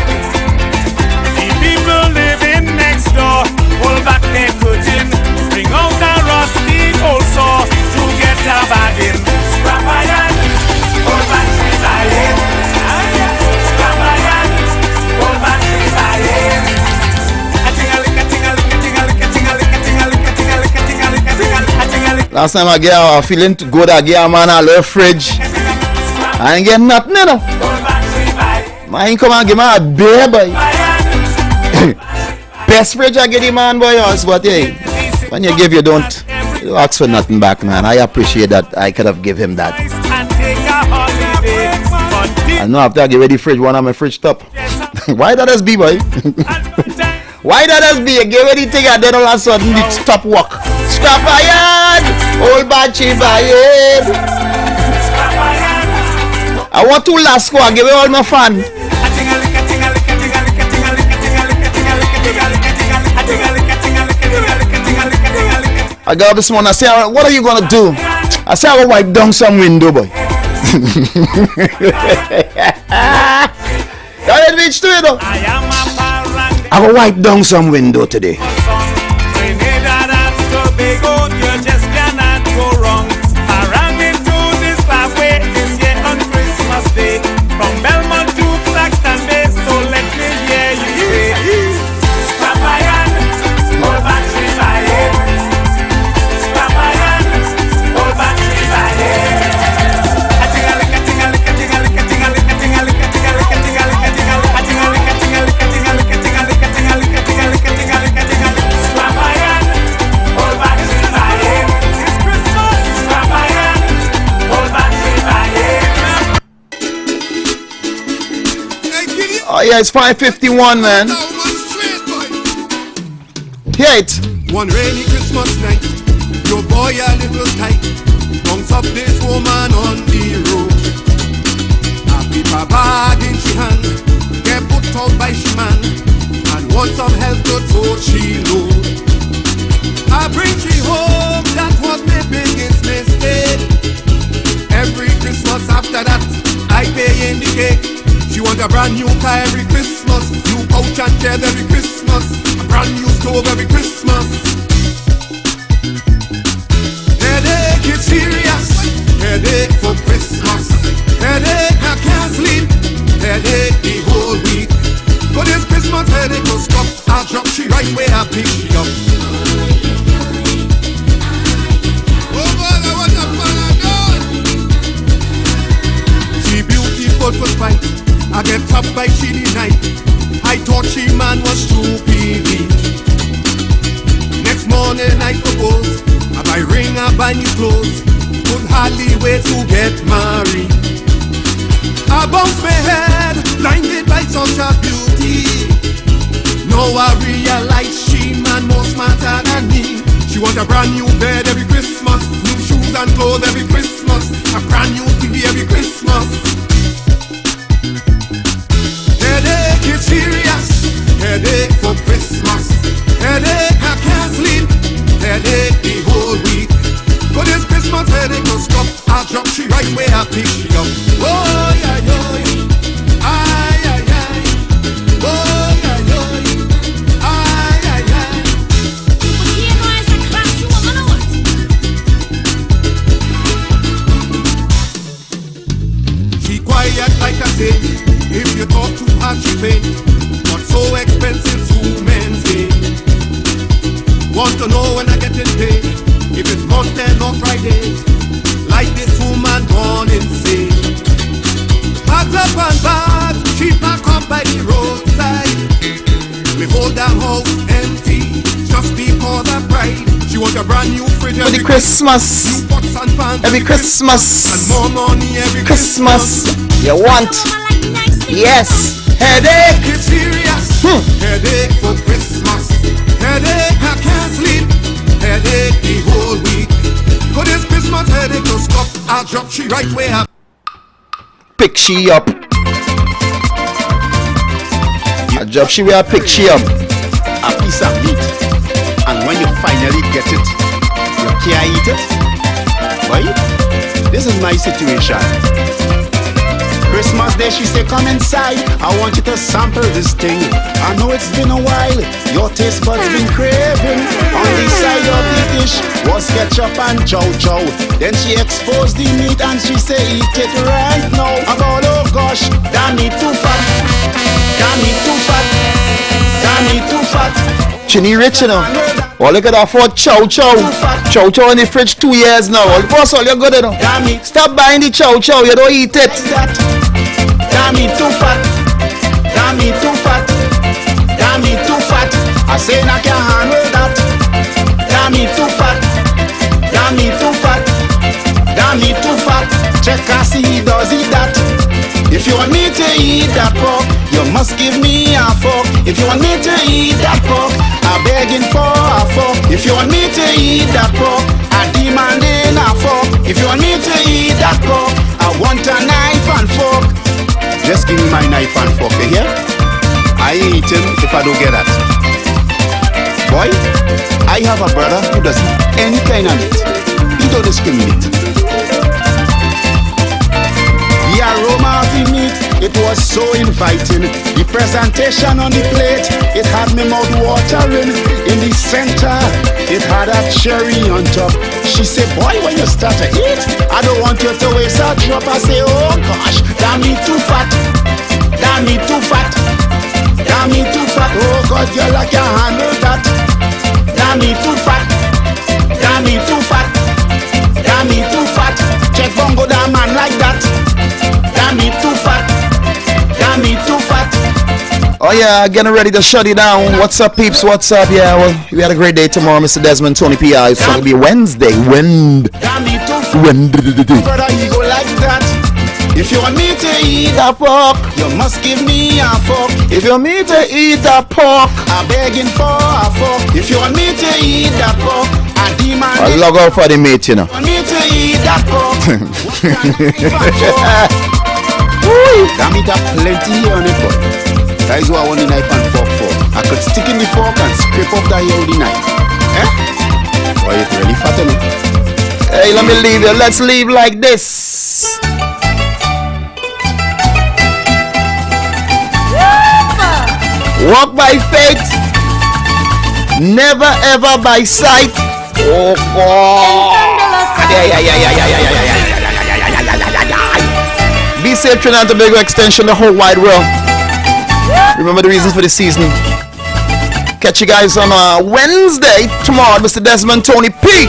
people living next door, pull back their curtain, bring out a rusty old saw to get a bargain. Scrap iron, pull back the iron. Scrap iron, pull back the iron. Last time I get feeling good, I get a man a little fridge. I ain't getting nothing, you know. Man, come and give me a beer, boy. Best fridge I get him, man, boy. But hey, when you give, you don't ask for nothing back, man. I appreciate that. I could have give him that. I know after I get ready fridge, one of my fridge top. Why that has be, boy? Why that has be? You get ready thing and then all of a sudden the stop work. Scrap iron, old batchy iron. I want to last score. Give me all my fun. I got up this morning. I say, what are you gonna do? I say, I will wipe down some window, boy. That is reach to it, though. I will wipe down some window today. From Belmont to Claxton Bay, so let me hear you say scrap iron, hold back the fire. Scrap iron, hold back the fire. Scrap iron, hold back the fire. It's Christmas. Scrap iron, hold back the fire. Oh yeah, it's 5:51, man. Hear it. One rainy Christmas night, your boy a little tight. Bounce up this woman on the road. A paper bag in she hand, get put out by she man, and want some help to tote she load. I bring she home, that was my biggest mistake. Every Christmas after that, I pay in the cake. She want a brand new car every Christmas, new couch and chair every Christmas, a brand new stove every Christmas. Headache is serious, headache for Christmas. Headache I can't sleep, headache the whole week. But this Christmas headache will stop, I'll drop she right where I pick she up. Oh mother, what a fun. She beautiful for spite, I get topped by chilly night. I thought she man was too PD. Next morning I propose, I buy ring, I buy new clothes. Could hardly wait to get married. I bounce my head, blinded by such a beauty. Now I realize she man more smarter than me. She want a brand new bed every Christmas, new shoes and clothes every Christmas, a brand new TV every Christmas. Headache is serious, headache for Christmas. Headache I can't sleep, headache the whole week. But this Christmas headache will stop, I'll drop she right where I pick she up. Oh yeah, yeah, ay, ay, ay. Oh yeah, yeah, ay, ay, ay. But you know it's a classy woman or what? She quiet like I say. If you talk too hard, she pay. Not so expensive to maintain. Want to know when I get in pay? If it's Monday or Friday, like this woman gone insane. every Christmas. Every Christmas. And more money every Christmas. You want? Yes. Headache. It's serious. Headache for Christmas. Headache, I can't sleep. Headache the whole week. For this Christmas headache don't stop. I'll drop she right where I Pick she up. I drop she where I pick she up. A piece of meat. And when you finally get it, you can't eat it. Right? This is my situation. Christmas Day, she say, come inside. I want you to sample this thing. I know it's been a while. Your taste buds been craving. On the side of the dish was ketchup and chow chow. Then she exposed the meat and she say, eat it right now. About, oh gosh, that meat too fat. That meat too fat. That meat too fat. Chinny rich, you know. Oh, look at that for chow chow. Chow chow in the fridge 2 years now. First of all, you're good, you know. Stop buying the chow chow. You don't eat it. That meat too fat. That meat too fat. That meat too fat. I say I can't handle that. That meat too fat. That meat too fat. That meat too fat. Check and see he does eat that. If you want me to eat that pork, you must give me a fork. If you want me to eat that pork, I'm begging for a fork. If you want me to eat that pork, I'm demanding a fork. If you want me to eat that pork, I want a knife and fork. Just give me my knife and fork, you hear? I ain't eating if I don't get that. Boy, I have a brother who doesn't eat any kind of meat. He don't discriminate. The aroma of the meat, it was so inviting. The presentation on the plate, it had me mouth watering. In the center, it had a cherry on top. She said, boy, when you start to eat, I don't want you to waste a drop. I say, oh gosh, that meat too fat. That meat too fat. That meat too fat. Oh God, girl, I can't handle that. That meat too fat. That meat too fat. That meat too fat. Check bongo that man like that. That meat too fat. That meat too fat. Oh yeah, getting ready to shut it down. What's up, peeps? What's up? Yeah, well, we had a great day tomorrow, Mr. Desmond, Tony P.I. It's going to be Wednesday. That meat too fat. Brother, you go like that. If you want me to eat a pork, you must give me a fork. If you want me to eat a pork, I'm begging for a fork. If you want me to eat that pork, I demand I log out for the mate, you know. If you want me to eat that pork, that meat have plenty on it, boy. That is what I want the knife and fork for. I could stick in the fork and scrape off the hair with the knife. Eh? Boy, it's really fat on it. Hey, let me leave you. Let's leave like this. Walk by faith, never ever by sight. Oh God! Be safe, Trinidad and Tobago extension, the whole wide world. Remember the reasons for the season. Catch you guys on Wednesday tomorrow, Mr. Desmond, Tony P.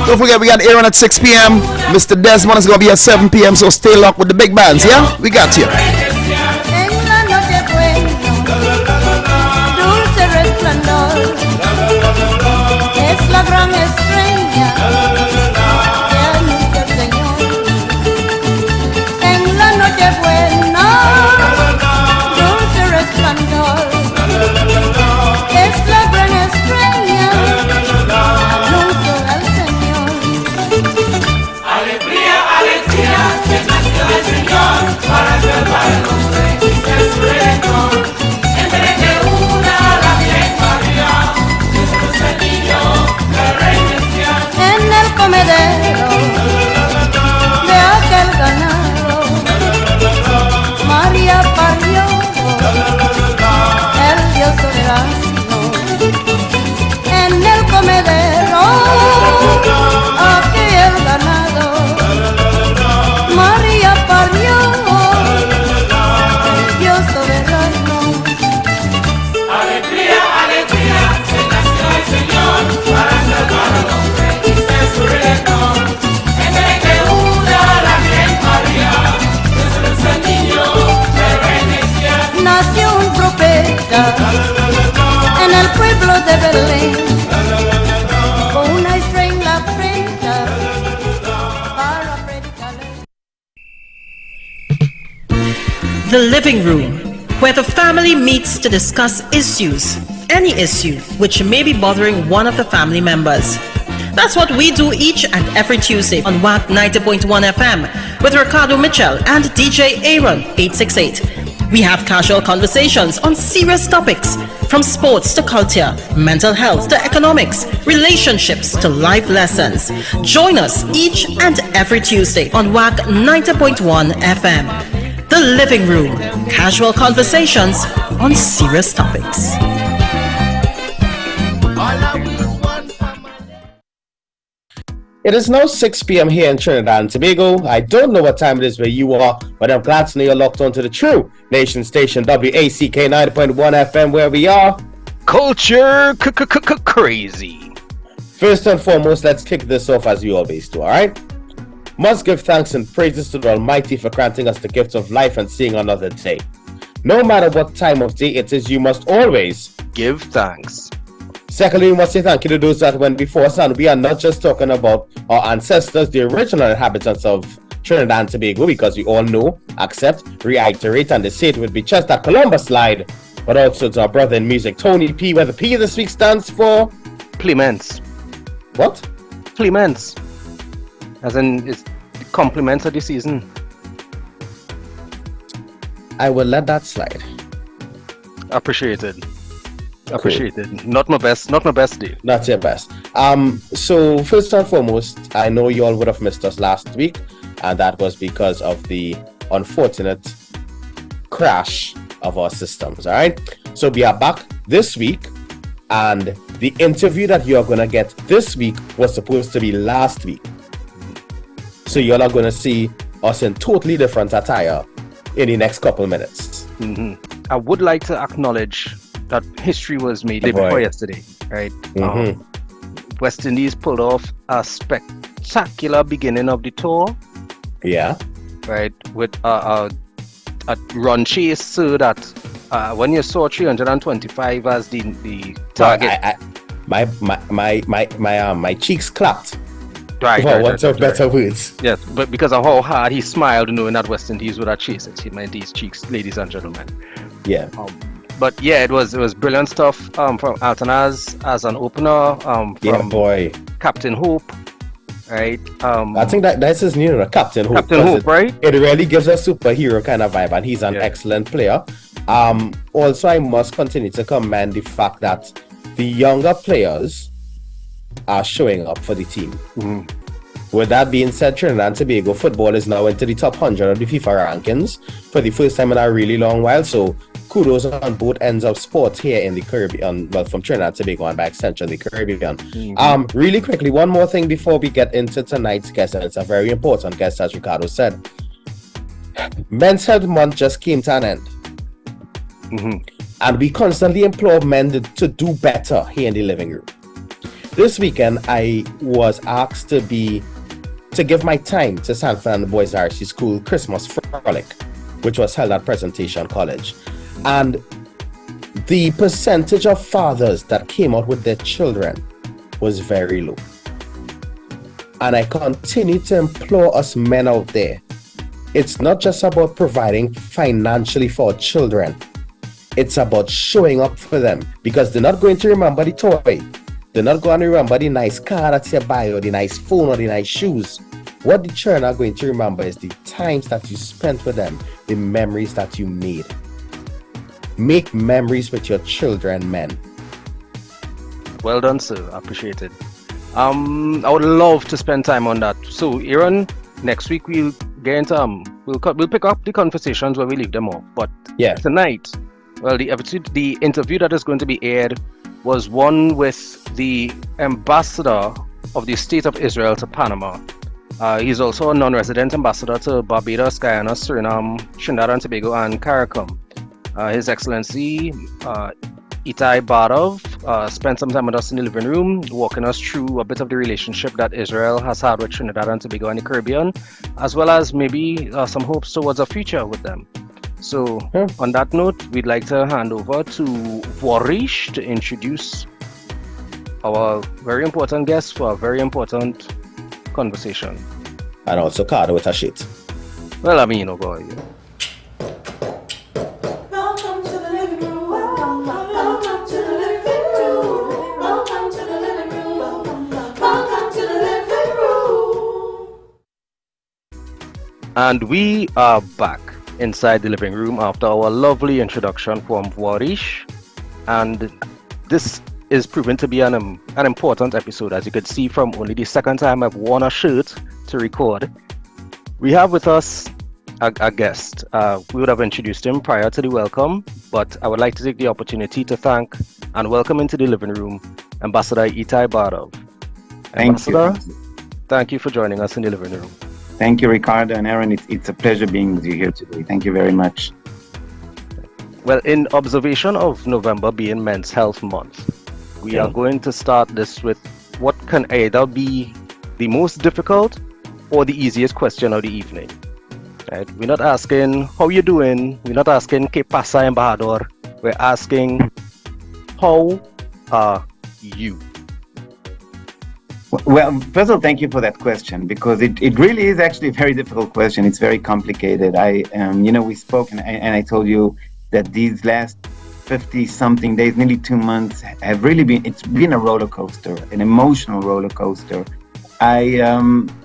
Don't forget, we got Aaron at 6 p.m. Mr. Desmond is going to be at 7 p.m. So stay locked with the big bands, yeah? We got you. Es la gran estrella que anuncia el Señor en la noche buena, dulce resplandor. Es la gran estrella que anuncia al Señor. Alegría, alegría, que nació el Señor para salvar. de Belén. Con una estrella en la frente para predicarle. The living room, where the family meets to discuss issues, any issue which may be bothering one of the family members. That's what we do each and every Tuesday on Wack 90.1 FM with Ricardo Mitchell and DJ Aaron 868. We have casual conversations on serious topics, from sports to culture, mental health to economics, relationships to life lessons. Join us each and every Tuesday on Wack 90.1 FM. The Living Room, casual conversations on serious topics. It is now 6 p.m. here in Trinidad and Tobago. I don't know what time it is where you are, but I'm glad to know you're locked onto the true nation station WACK 90.1 FM, where we are culture crazy. First and foremost, let's kick this off as we always do, alright? Must give thanks and praises to the Almighty for granting us the gift of life and seeing another day. No matter what time of day it is, you must always give thanks. Secondly, we must say thank you to those that went before us, and we are not just talking about our ancestors, the original inhabitants of Trinidad and Tobago, because we all know, accept, reiterate, and they say it would be just that Columbus slide, but also to our brother in music, Tony P, where the P this week stands for Clements. What? Clements. As in, it's compliments of the season. I will let that slide. Appreciated. Not my best day. Not your best. So first and foremost, I know you all would have missed us last week, and that was because of the unfortunate crash of our systems. All right. So we are back this week, and the interview that you are gonna get this week was supposed to be last week. So you all are gonna see us in totally different attire in the next couple minutes. Mm-hmm. I would like to acknowledge that history was made before yesterday, right? Mm-hmm. West Indies pulled off a spectacular beginning of the tour. Yeah. Right, with a run chase, so that when you saw 325 as the target, my cheeks clapped. Right. What's of better words? Yes, but because of how hard he smiled, knowing that West Indies would have chased it, he meant these cheeks, ladies and gentlemen. Yeah. But yeah, it was brilliant stuff from Altanaz as an opener. From Captain Hope, right? I think that's his new name, Captain Hope. Captain Hope, right? It really gives a superhero kind of vibe, and he's an excellent player. Also, I must continue to commend the fact that the younger players are showing up for the team. Mm-hmm. With that being said, Trinidad and Tobago football is now into the top 100 of the FIFA rankings for the first time in a really long while. So kudos on both ends of sports here in the Caribbean, well, from Trinidad and Tobago and by extension the Caribbean. Mm-hmm. Really quickly, one more thing before we get into tonight's guest, and it's a very important guest, as Ricardo said. Men's Health Month just came to an end. Mm-hmm. And we constantly implore men to do better here in the living room. This weekend, I was asked to give my time to San Fernando Boys RC School Christmas Frolic, which was held at Presentation College. And the percentage of fathers that came out with their children was very low. And I continue to implore us men out there, it's not just about providing financially for our children. It's about showing up for them, because they're not going to remember the toy. They're not going to remember the nice car that you buy, or the nice phone, or the nice shoes. What the children are going to remember is the times that you spent with them, the memories that you made. Make memories with your children, men. Well done, sir. Appreciate it. I would love to spend time on that. So, Aaron, next week we'll get into we'll pick up the conversations where we leave them off. But tonight, well, the interview that is going to be aired was one with the ambassador of the State of Israel to Panama. He's also a non-resident ambassador to Barbados, Guyana, Suriname, Trinidad and Tobago, and CARICOM. His Excellency Itai Badov spent some time with us in the living room, walking us through a bit of the relationship that Israel has had with Trinidad and Tobago and the Caribbean, as well as maybe some hopes towards a future with them. So on that note, we'd like to hand over to Warish to introduce our very important guest for a very important conversation. And also Carter with a shit. Well, I mean, oh boy. Welcome to the living room. Welcome to the living room. Welcome to the living room. Welcome to the living room. And we are back inside the living room after our lovely introduction from Warish. And this is proven to be an important episode, as you could see from only the second time I've worn a shirt to record. We have with us a guest. We would have introduced him prior to the welcome, but I would like to take the opportunity to thank and welcome into the living room Ambassador Itai Barov. Ambassador, thank you for joining us in the living room. Thank you, Ricardo and Aaron. It's a pleasure being with you here today. Thank you very much. Well, in observation of November being Men's Health Month, we are going to start this with what can either be the most difficult or the easiest question of the evening. Right? We're not asking how you doing. We're not asking ¿Qué pasa, embajador? We're asking how are you? Well, first of all, thank you for that question, because it really is actually a very difficult question. It's very complicated. We spoke and I told you that these last 50-something days, nearly 2 months, it's been a roller coaster, an emotional roller coaster. I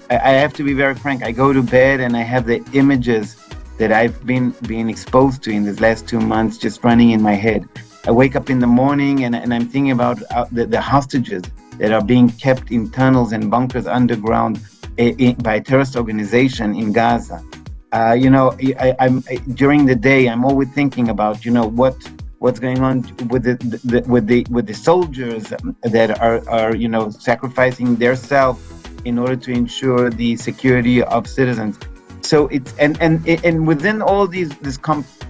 have to be very frank. I go to bed and I have the images that I've been exposed to in these last 2 months just running in my head. I wake up in the morning and I'm thinking about the hostages that are being kept in tunnels and bunkers underground by a terrorist organization in Gaza. During the day, I'm always thinking about, what's going on with the soldiers that are sacrificing their self in order to ensure the security of citizens. So it's and within all this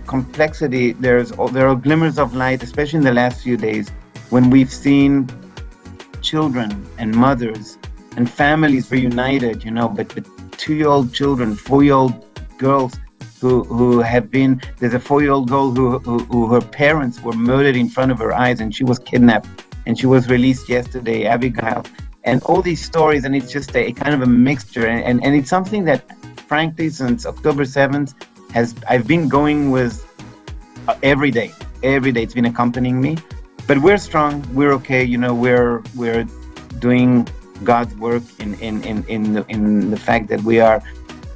complexity, there are glimmers of light, especially in the last few days, when we've seen children and mothers and families reunited, but 2-year-old children, 4-year-old girls who have been, there's a 4-year-old girl who her parents were murdered in front of her eyes, and she was kidnapped and she was released yesterday, Abigail, and all these stories. And it's just a kind of a mixture, and it's something that frankly since October 7th I've been going with every day it's been accompanying me. But we're strong, we're okay, we're doing God's work in the fact that we are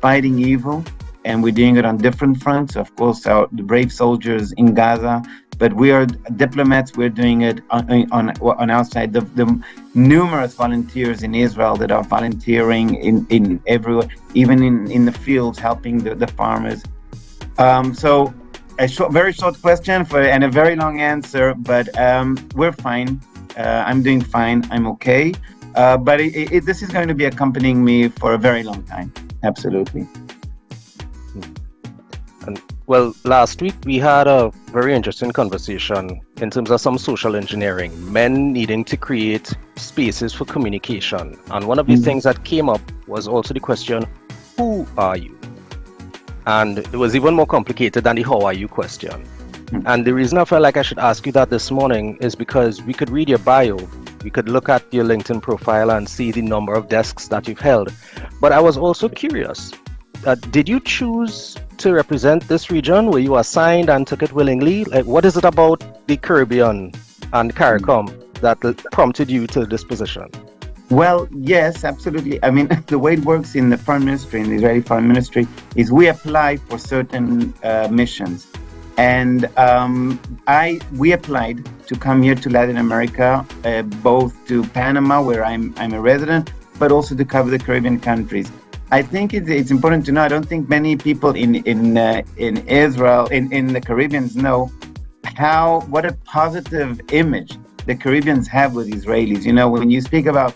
fighting evil, and we're doing it on different fronts. Of course, the brave soldiers in Gaza, but we are diplomats. We're doing it on our side. The numerous volunteers in Israel that are volunteering in everywhere, even in the fields, helping the farmers. So a very short question and a very long answer, but we're fine. I'm doing fine. I'm okay. But this is going to be accompanying me for a very long time. Absolutely. Well, last week we had a very interesting conversation in terms of some social engineering, men needing to create spaces for communication. And one of the things that came up was also the question, who are you? And it was even more complicated than the how are you question. And the reason I felt like I should ask you that this morning is because we could read your bio, we could look at your LinkedIn profile and see the number of desks that you've held. But I was also curious, did you choose to represent this region? Were you assigned and took it willingly? Like, what is it about the Caribbean and CARICOM that prompted you to this position? Well, yes, absolutely. I mean, the way it works in the Foreign Ministry, in the Israeli Foreign Ministry, is we apply for certain missions. And we applied to come here to Latin America, both to Panama, where I'm a resident, but also to cover the Caribbean countries. I think it's important to know, I don't think many people in Israel, in the Caribbean know what a positive image the Caribbeans have with Israelis. When you speak about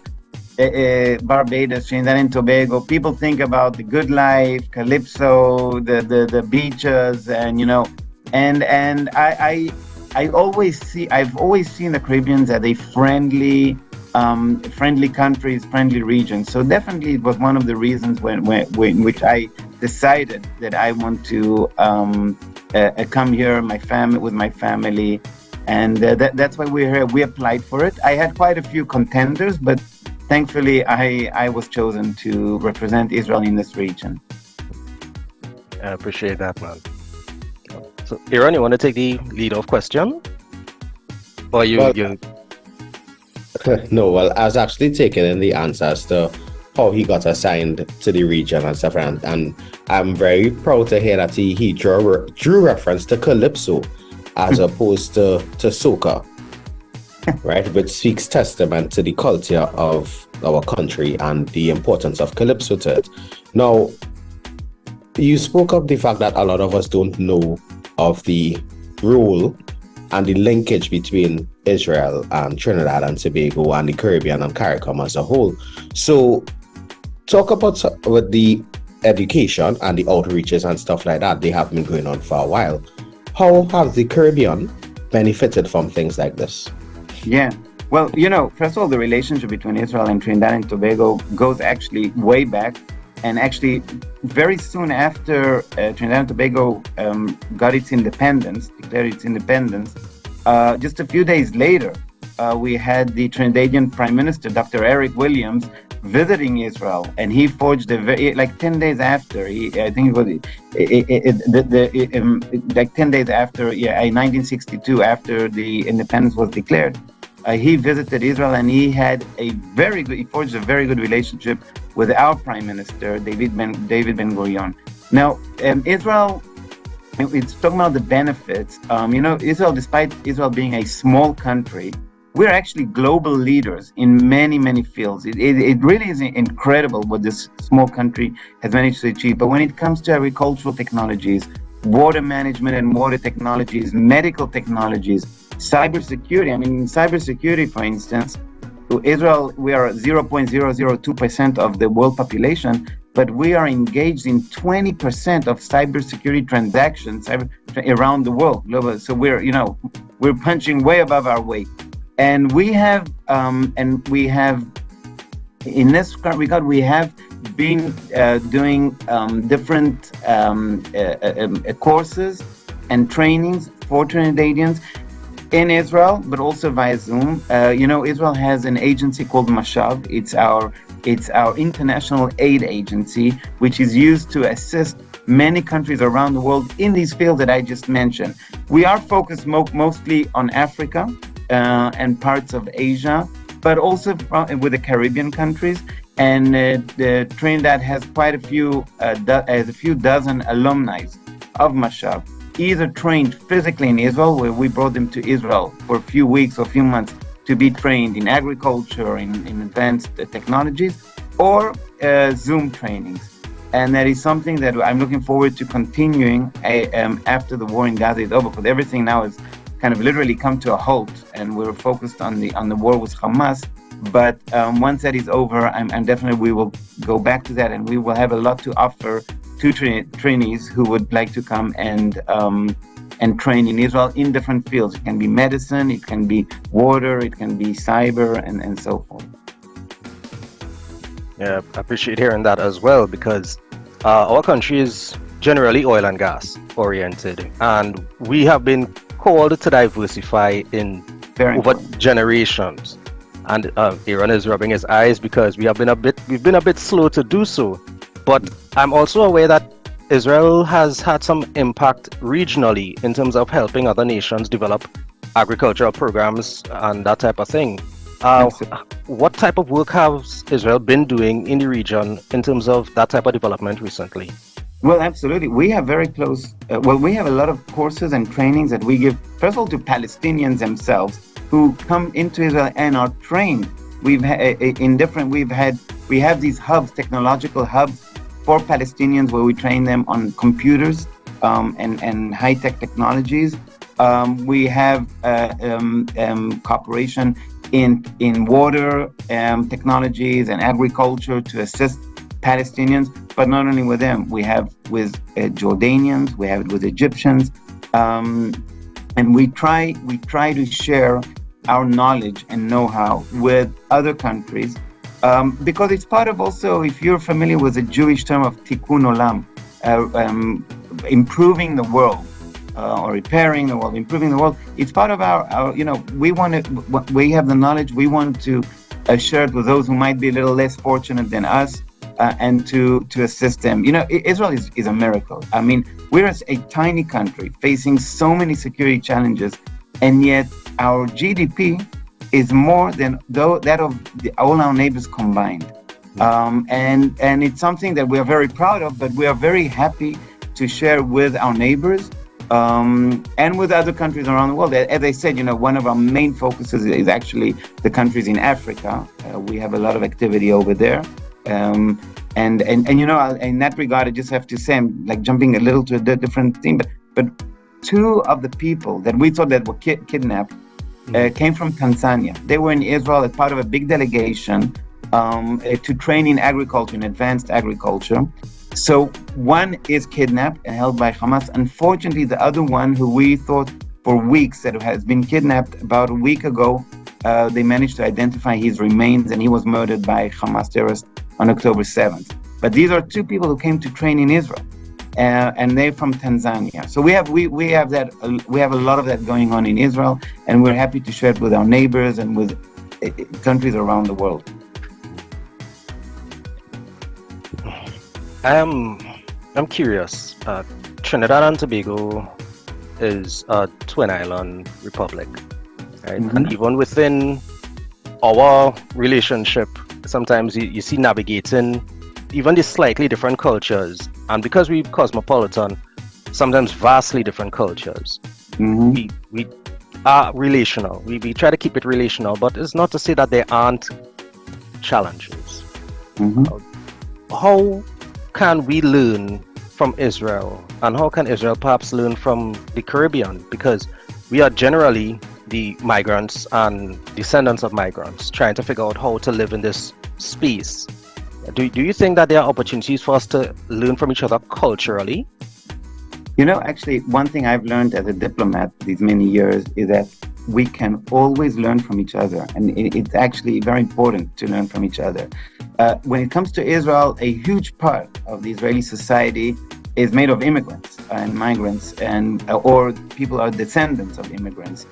Barbados, Trinidad and Tobago, people think about the good life, Calypso, the beaches, and I've always seen the Caribbeans as a friendly countries, friendly regions. So definitely it was one of the reasons when which I decided that I want to come here, with my family, And that's why we're here. We applied for it. I had quite a few contenders, but thankfully I was chosen to represent Israel in this region. I appreciate that, man. So, Aaron, you want to take the lead-off question? Or you... No, well, I was actually taking in the answers to how he got assigned to the region and stuff, and I'm very proud to hear that he drew reference to calypso as opposed to soca, right? Which speaks testament to the culture of our country and the importance of calypso to it. Now, you spoke of the fact that a lot of us don't know of the role and the linkage between Israel and Trinidad and Tobago and the Caribbean and CARICOM as a whole. So talk about with the education and the outreaches and stuff like that. They have been going on for a while. How have the Caribbean benefited from things like this? Yeah. Well, first of all, the relationship between Israel and Trinidad and Tobago goes actually way back. And actually, very soon after Trinidad and Tobago got its independence, declared its independence, just a few days later, we had the Trinidadian Prime Minister, Dr. Eric Williams, visiting Israel, and he forged 10 days after. I think it was like 10 days after, in 1962, after the independence was declared. He visited Israel, and he forged a very good relationship with our Prime Minister, David Ben Gurion. Now, Israel, it's talking about the benefits. Israel, despite Israel being a small country, we're actually global leaders in many, many fields. It really is incredible what this small country has managed to achieve. But when it comes to agricultural technologies, water management and water technologies, medical technologies, cybersecurity. In cybersecurity, for instance, Israel, we are 0.002% of the world population, but we are engaged in 20% of cybersecurity transactions around the world. So we're punching way above our weight. And we have, in this regard, we have been doing different courses and trainings for Trinidadians in Israel, but also via Zoom. Israel has an agency called Mashav. It's our international aid agency, which is used to assist many countries around the world in these fields that I just mentioned. We are focused mostly on Africa and parts of Asia, but also with the Caribbean countries. And Trinidad has quite a few dozen alumni of Mashav, either trained physically in Israel, where we brought them to Israel for a few weeks or a few months to be trained in agriculture, in advanced technologies, or Zoom trainings. And that is something that I'm looking forward to continuing after the war in Gaza is over, because everything now has kind of literally come to a halt, and we're focused on the war with Hamas. But once that is over, I'm definitely, we will go back to that, and we will have a lot to offer to trainees who would like to come and train in Israel in different fields. It can be medicine, it can be water, it can be cyber, and so forth. Yeah, I appreciate hearing that as well, because our country is generally oil and gas oriented, and we have been called to diversify in over generations. And Aaron is rubbing his eyes because we've been a bit slow to do so. But I'm also aware that Israel has had some impact regionally in terms of helping other nations develop agricultural programs and that type of thing. What type of work has Israel been doing in the region in terms of that type of development recently? Well, absolutely. We have very close, we have a lot of courses and trainings that we give, first of all, to Palestinians themselves who come into Israel and are trained. We have these hubs, technological hubs for Palestinians, where we train them on computers and high-tech technologies. We have cooperation in water technologies and agriculture to assist Palestinians, but not only with them. We have with Jordanians, we have it with Egyptians, and we try to share our knowledge and know-how with other countries, because it's part of also, if you're familiar with the Jewish term of tikkun olam, improving the world. or repairing the world, improving the world. It's part of our we have the knowledge. We want to share it with those who might be a little less fortunate than us, and to assist them. Israel is a miracle. I mean, we're a tiny country facing so many security challenges, and yet our GDP is more than that of all our neighbors combined. And it's something that we are very proud of, but we are very happy to share with our neighbors and with other countries around the world. As I said, one of our main focuses is actually the countries in Africa. We have a lot of activity over there. And in that regard, I just have to say, I'm like jumping a little to a different theme, but two of the people that we thought that were kidnapped came from Tanzania. They were in Israel as part of a big delegation to train in agriculture, in advanced agriculture. So one is kidnapped and held by Hamas. Unfortunately, the other one, who we thought for weeks that has been kidnapped, about a week ago, they managed to identify his remains, and he was murdered by Hamas terrorists on October 7th. But these are two people who came to train in Israel, and they're from Tanzania. So we have a lot of that going on in Israel, and we're happy to share it with our neighbors and with countries around the world. I'm curious. Trinidad and Tobago is a twin island republic, right? Mm-hmm. And even within our relationship, sometimes you see navigating even these slightly different cultures, and because we're cosmopolitan, sometimes vastly different cultures. Mm-hmm. We are relational. We try to keep it relational, but it's not to say that there aren't challenges. Mm-hmm. How can we learn from Israel, and how can Israel perhaps learn from the Caribbean? Because we are generally the migrants and descendants of migrants trying to figure out how to live in this space. Do you think that there are opportunities for us to learn from each other culturally? Actually, one thing I've learned as a diplomat these many years is that we can always learn from each other, and it's actually very important to learn from each other. When it comes to Israel, a huge part of the Israeli society is made of immigrants and migrants, or people are descendants of immigrants.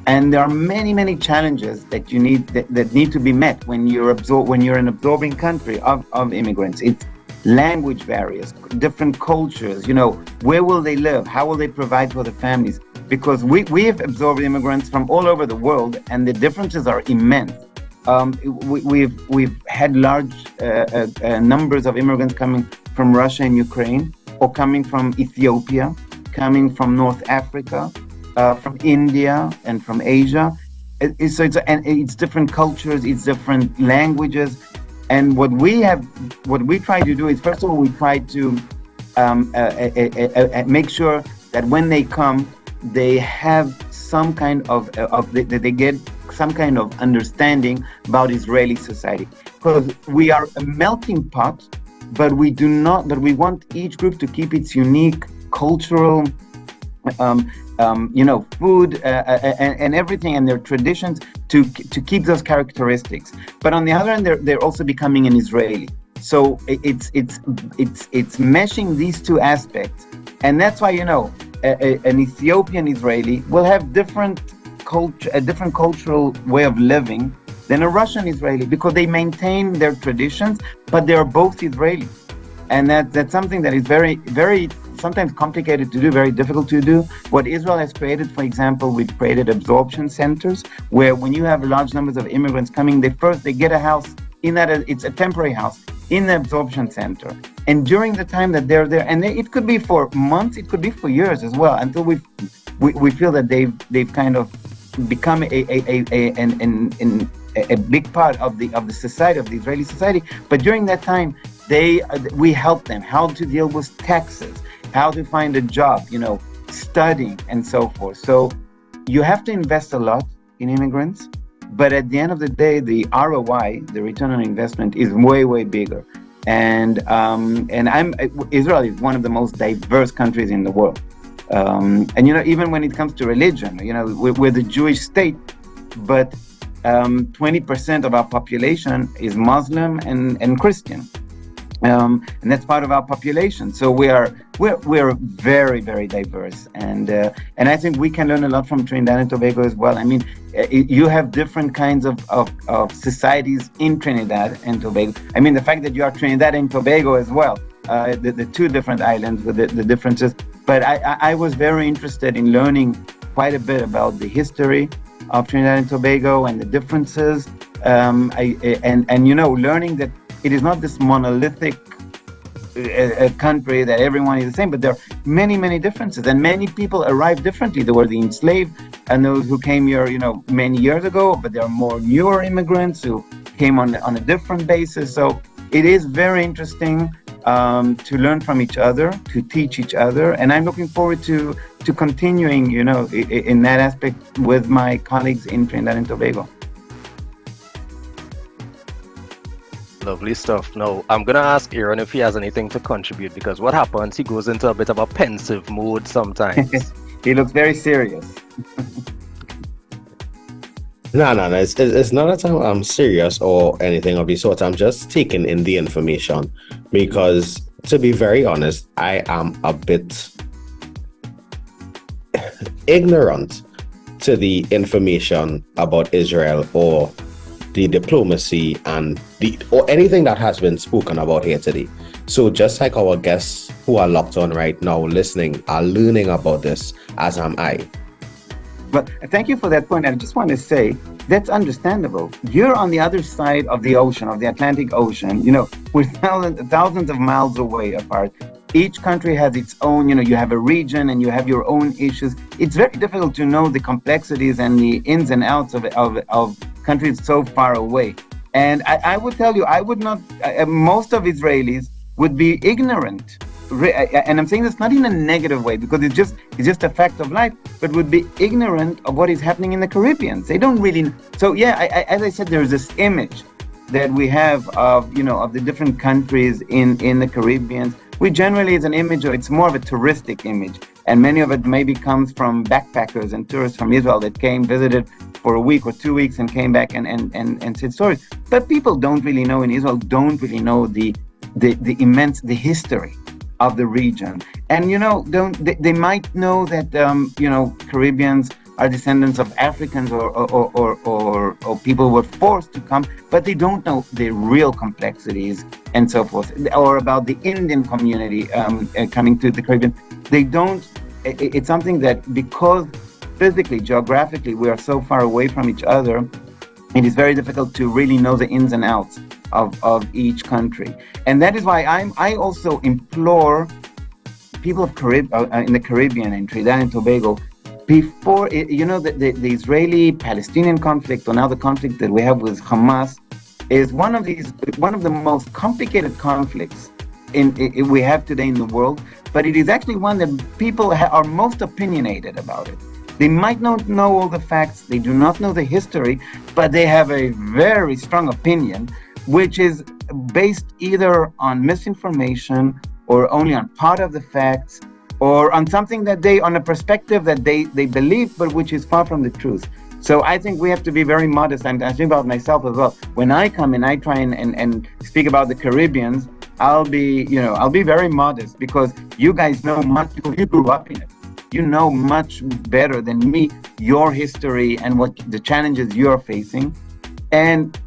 And there are many, many challenges that need to be met when you're an absorbing country of immigrants. It's language barriers, different cultures. Where will they live? How will they provide for their families? Because we have absorbed immigrants from all over the world, and the differences are immense. We've had large numbers of immigrants coming from Russia and Ukraine, or coming from Ethiopia, coming from North Africa, from India and from Asia. It's different cultures, it's different languages. And what we try to do is, first of all, we try to make sure that when they come, they have some kind they get some kind of understanding about Israeli society. Because we are a melting pot, but we want each group to keep its unique cultural food and everything, and their traditions, to keep those characteristics. But on the other hand, they're also becoming an Israeli. So it's meshing these two aspects, and that's why an Ethiopian Israeli will have different culture, a different cultural way of living than a Russian Israeli, because they maintain their traditions, but they are both Israeli, and that's something that is very, very sometimes complicated to do, very difficult to do. What Israel has created, for example, we've created absorption centers, where when you have large numbers of immigrants coming, they get a house in that, it's a temporary house in the absorption center. And during the time that they're there, and it could be for months, it could be for years as well, until we feel that they've kind of become a big part of the society, of the Israeli society. But during that time, we help them how to deal with taxes, how to find a job, studying and so forth. So you have to invest a lot in immigrants, but at the end of the day, the ROI, the return on investment, is way, way bigger. And Israel is one of the most diverse countries in the world. And even when it comes to religion, we're the Jewish state, but 20% of our population is Muslim and Christian. and that's part of our population. So we're very, very diverse, and I think we can learn a lot from Trinidad and Tobago as well. I mean, you have different kinds of societies in Trinidad and Tobago. I mean, the fact that you are Trinidad and Tobago as well, the two different islands with the differences. But I was very interested in learning quite a bit about the history of Trinidad and Tobago and the differences, and you know, learning that it is not this monolithic country that everyone is the same, but there are many, many differences, and many people arrive differently. There were the enslaved and those who came here, you know, many years ago, but there are more newer immigrants who came on a different basis. So it is very interesting to learn from each other, to teach each other, and I'm looking forward to continuing, you know, in that aspect with my colleagues in Trinidad and Tobago. Lovely stuff. Now, I'm going to ask Aaron if he has anything to contribute, because what happens, he goes into a bit of a pensive mood sometimes. He looks very serious. No, it's not that I'm serious or anything of the sort. I'm just taking in the information because, to be very honest, I am a bit ignorant to the information about Israel or the diplomacy and or anything that has been spoken about here today. So just like our guests who are locked on right now listening are learning about this, as am I. But thank you for that point. I just want to say that's understandable. You're on the other side of the ocean, of the Atlantic Ocean. You know, we're thousands of miles away apart. Each country has its own, you know, you have a region and you have your own issues. It's very difficult to know the complexities and the ins and outs of countries so far away. And I would tell you, I would not, most of Israelis would be ignorant. And I'm saying this not in a negative way, because it's just a fact of life, but would be ignorant of what is happening in the Caribbean. They don't really. So yeah, as I said, there's this image that we have of, you know, of the different countries in the Caribbean, which generally is an image, or it's more of a touristic image. And many of it maybe comes from backpackers and tourists from Israel that came, visited for a week or 2 weeks and came back and said stories. But people don't really know in Israel, don't really know the history of the region. And, you know, they might know that, you know, Caribbeans are descendants of Africans or people who were forced to come, but they don't know the real complexities and so forth, or about the Indian community coming to the Caribbean. They don't, it's something that because physically, geographically, we are so far away from each other, it is very difficult to really know the ins and outs of each country. And that is why I also implore people of in the Caribbean, in Trinidad and Tobago, before, you know, the Israeli-Palestinian conflict, or now the conflict that we have with Hamas, is one of the most complicated conflicts we have today in the world, but it is actually one that people are most opinionated about it. They might not know all the facts, they do not know the history, but they have a very strong opinion, which is based either on misinformation or only on part of the facts, or on something that on a perspective that they believe, but which is far from the truth. So I think we have to be very modest. I think about myself as well. When I come and I try and speak about the Caribbeans, I'll be very modest, because you guys know much, because you grew up in it. You know much better than me your history and what the challenges you're facing. And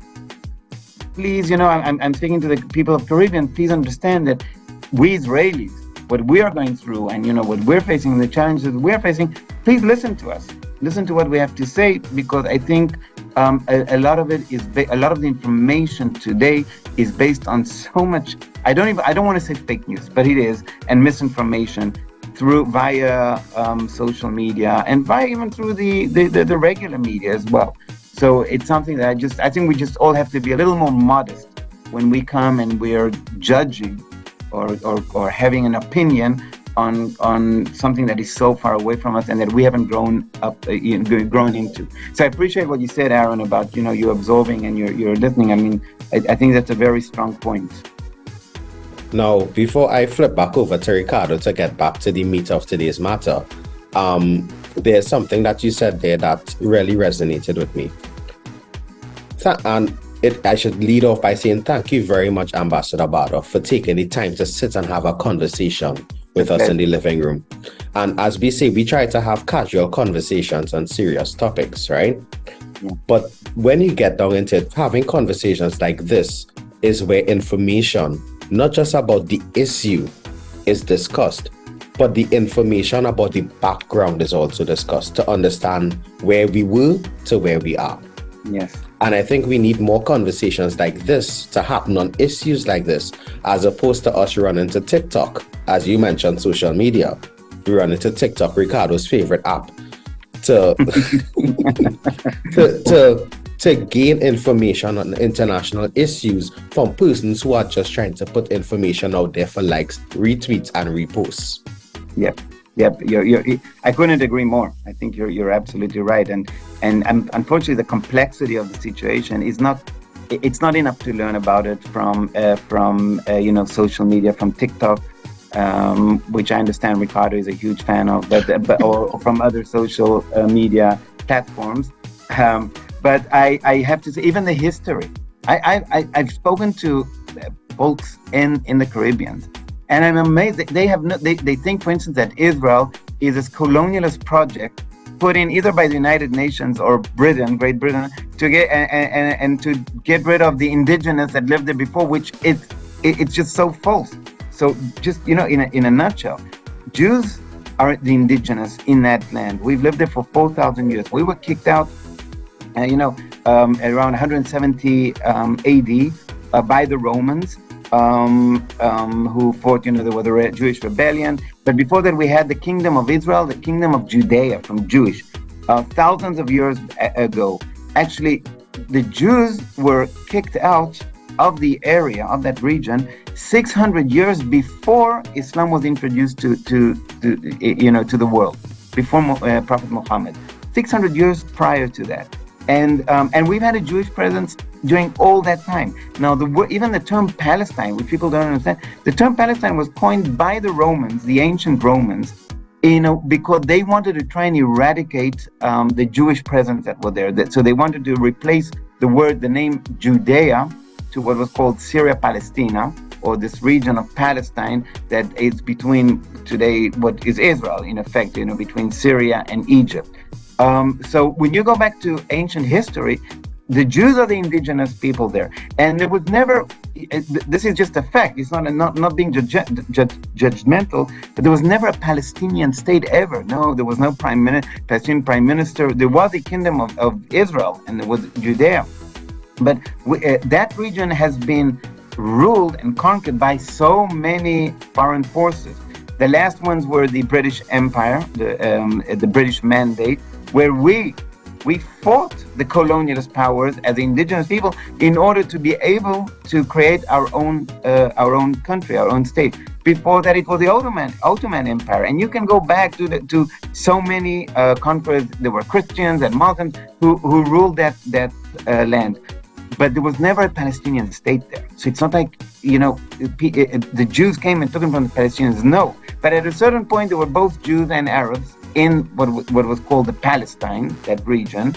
please, you know, I'm speaking to the people of Caribbean, please understand that we Israelis, what we are going through and, you know, what we're facing, the challenges we're facing, please listen to us. Listen to what we have to say, because I think a lot of it is, a lot of the information today is based on so much, I don't want to say fake news, but it is, and misinformation via social media and even through the regular media as well. So it's something that I think we just all have to be a little more modest when we come and we are judging or having an opinion on something that is so far away from us and that we haven't grown into. So I appreciate what you said, Aaron, about, you know, you absorbing and you're listening. I mean, I think that's a very strong point. Now, before I flip back over to Ricardo to get back to the meat of today's matter, there's something that you said there that really resonated with me. And I should lead off by saying thank you very much, Ambassador Barter, for taking the time to sit and have a conversation with us in the living room. And as we say, we try to have casual conversations on serious topics, right? Yeah. But when you get down into it, having conversations like this is where information, not just about the issue, is discussed, but the information about the background is also discussed to understand where we were to where we are. Yes. And I think we need more conversations like this to happen on issues like this, as opposed to us running to TikTok. As you mentioned, social media. We run into TikTok, Ricardo's favorite app, to to gain information on international issues from persons who are just trying to put information out there for likes, retweets, and reposts. Yep. I couldn't agree more. I think you're absolutely right. And unfortunately, the complexity of the situation is not. It's not enough to learn about it from social media, from TikTok, which I understand Ricardo is a huge fan of, but or from other social media platforms. But I have to say, even the history. I've spoken to folks in the Caribbean. And I'm amazed that they think, for instance, that Israel is this colonialist project put in either by the United Nations or Great Britain, to get and to get rid of the indigenous that lived there before, which it's just so false. So just in a nutshell, Jews are the indigenous in that land. We've lived there for 4,000 years. We were kicked out, around 170 AD by the Romans. Who fought, there was a Jewish rebellion. But before that, we had the kingdom of Israel, the kingdom of Judea from Jewish. Thousands of years ago, actually, the Jews were kicked out of the area, of that region, 600 years before Islam was introduced to the world, before Prophet Muhammad. 600 years prior to that. And we've had a Jewish presence during all that time. Now, even the term Palestine, which people don't understand, the term Palestine was coined by the Romans, the ancient Romans, because they wanted to try and eradicate the Jewish presence that was there. So they wanted to replace the name Judea to what was called Syria Palestina, or this region of Palestine that is between today what is Israel, in effect, between Syria and Egypt. So when you go back to ancient history, the Jews are the indigenous people there, and there was never. This is just a fact. It's not being judgmental, but there was never a Palestinian state ever. No, there was no Palestinian prime minister. There was a kingdom of Israel, and there was Judea, but that region has been ruled and conquered by so many foreign forces. The last ones were the British Empire, the British Mandate, where we fought the colonialist powers as indigenous people in order to be able to create our own country, our own state. Before that, it was the Ottoman Empire, and you can go back to so many conquerors. There were Christians and Muslims who ruled that land, but there was never a Palestinian state there. So it's not like the Jews came and took them from the Palestinians. No, but at a certain point, there were both Jews and Arabs in what was called the Palestine, that region.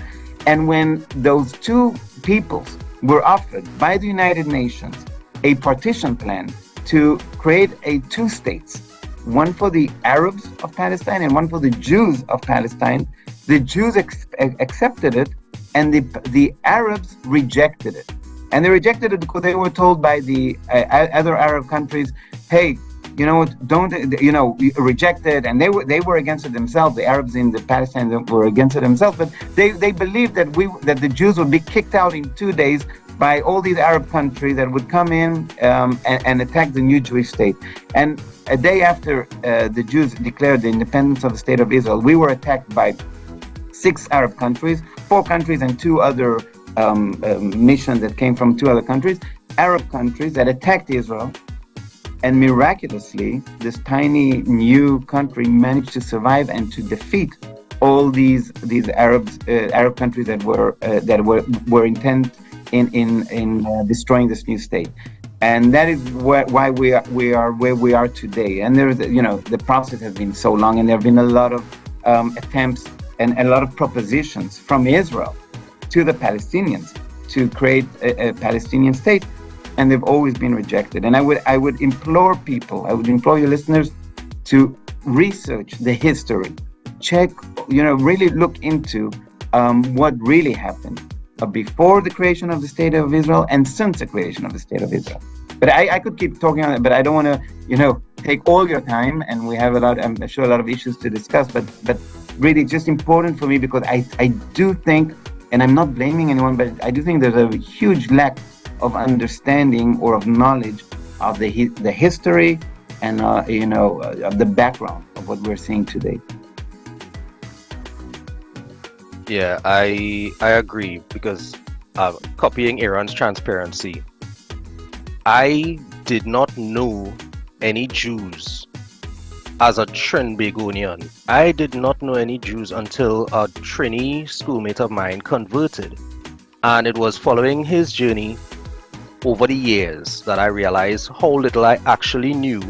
And when those two peoples were offered by the United Nations a partition plan to create two states, one for the Arabs of Palestine and one for the Jews of Palestine, the Jews accepted it, and the Arabs rejected it. And they rejected it because they were told by the other Arab countries, hey, don't reject it. And they were against it themselves. The Arabs in the Palestine were against it themselves, but they believed that the Jews would be kicked out in 2 days by all these Arab countries that would come in and attack the new Jewish state. And a day after the Jews declared the independence of the state of Israel, we were attacked by 6 Arab countries, 4 countries and 2 other missions that came from 2 other countries, Arab countries that attacked Israel. And miraculously, this tiny new country managed to survive and to defeat all these Arab countries that were intent in destroying this new state. And that is why we are where we are today. And there is, the process has been so long, and there have been a lot of attempts and a lot of propositions from Israel to the Palestinians to create a Palestinian state, and they've always been rejected. And I would implore people, I would implore your listeners to research the history, check, really look into what really happened before the creation of the State of Israel and since the creation of the State of Israel. But I could keep talking on it, but I don't want to, take all your time, and we have I'm sure a lot of issues to discuss, but really just important for me because I do think, and I'm not blaming anyone, but I do think there's a huge lack of understanding or of knowledge of the history and, of the background of what we're seeing today. Yeah, I agree because copying Aaron's transparency, I did not know any Jews as a Trinbagonian. I did not know any Jews until a Trini schoolmate of mine converted. And it was following his journey over the years that I realized how little I actually knew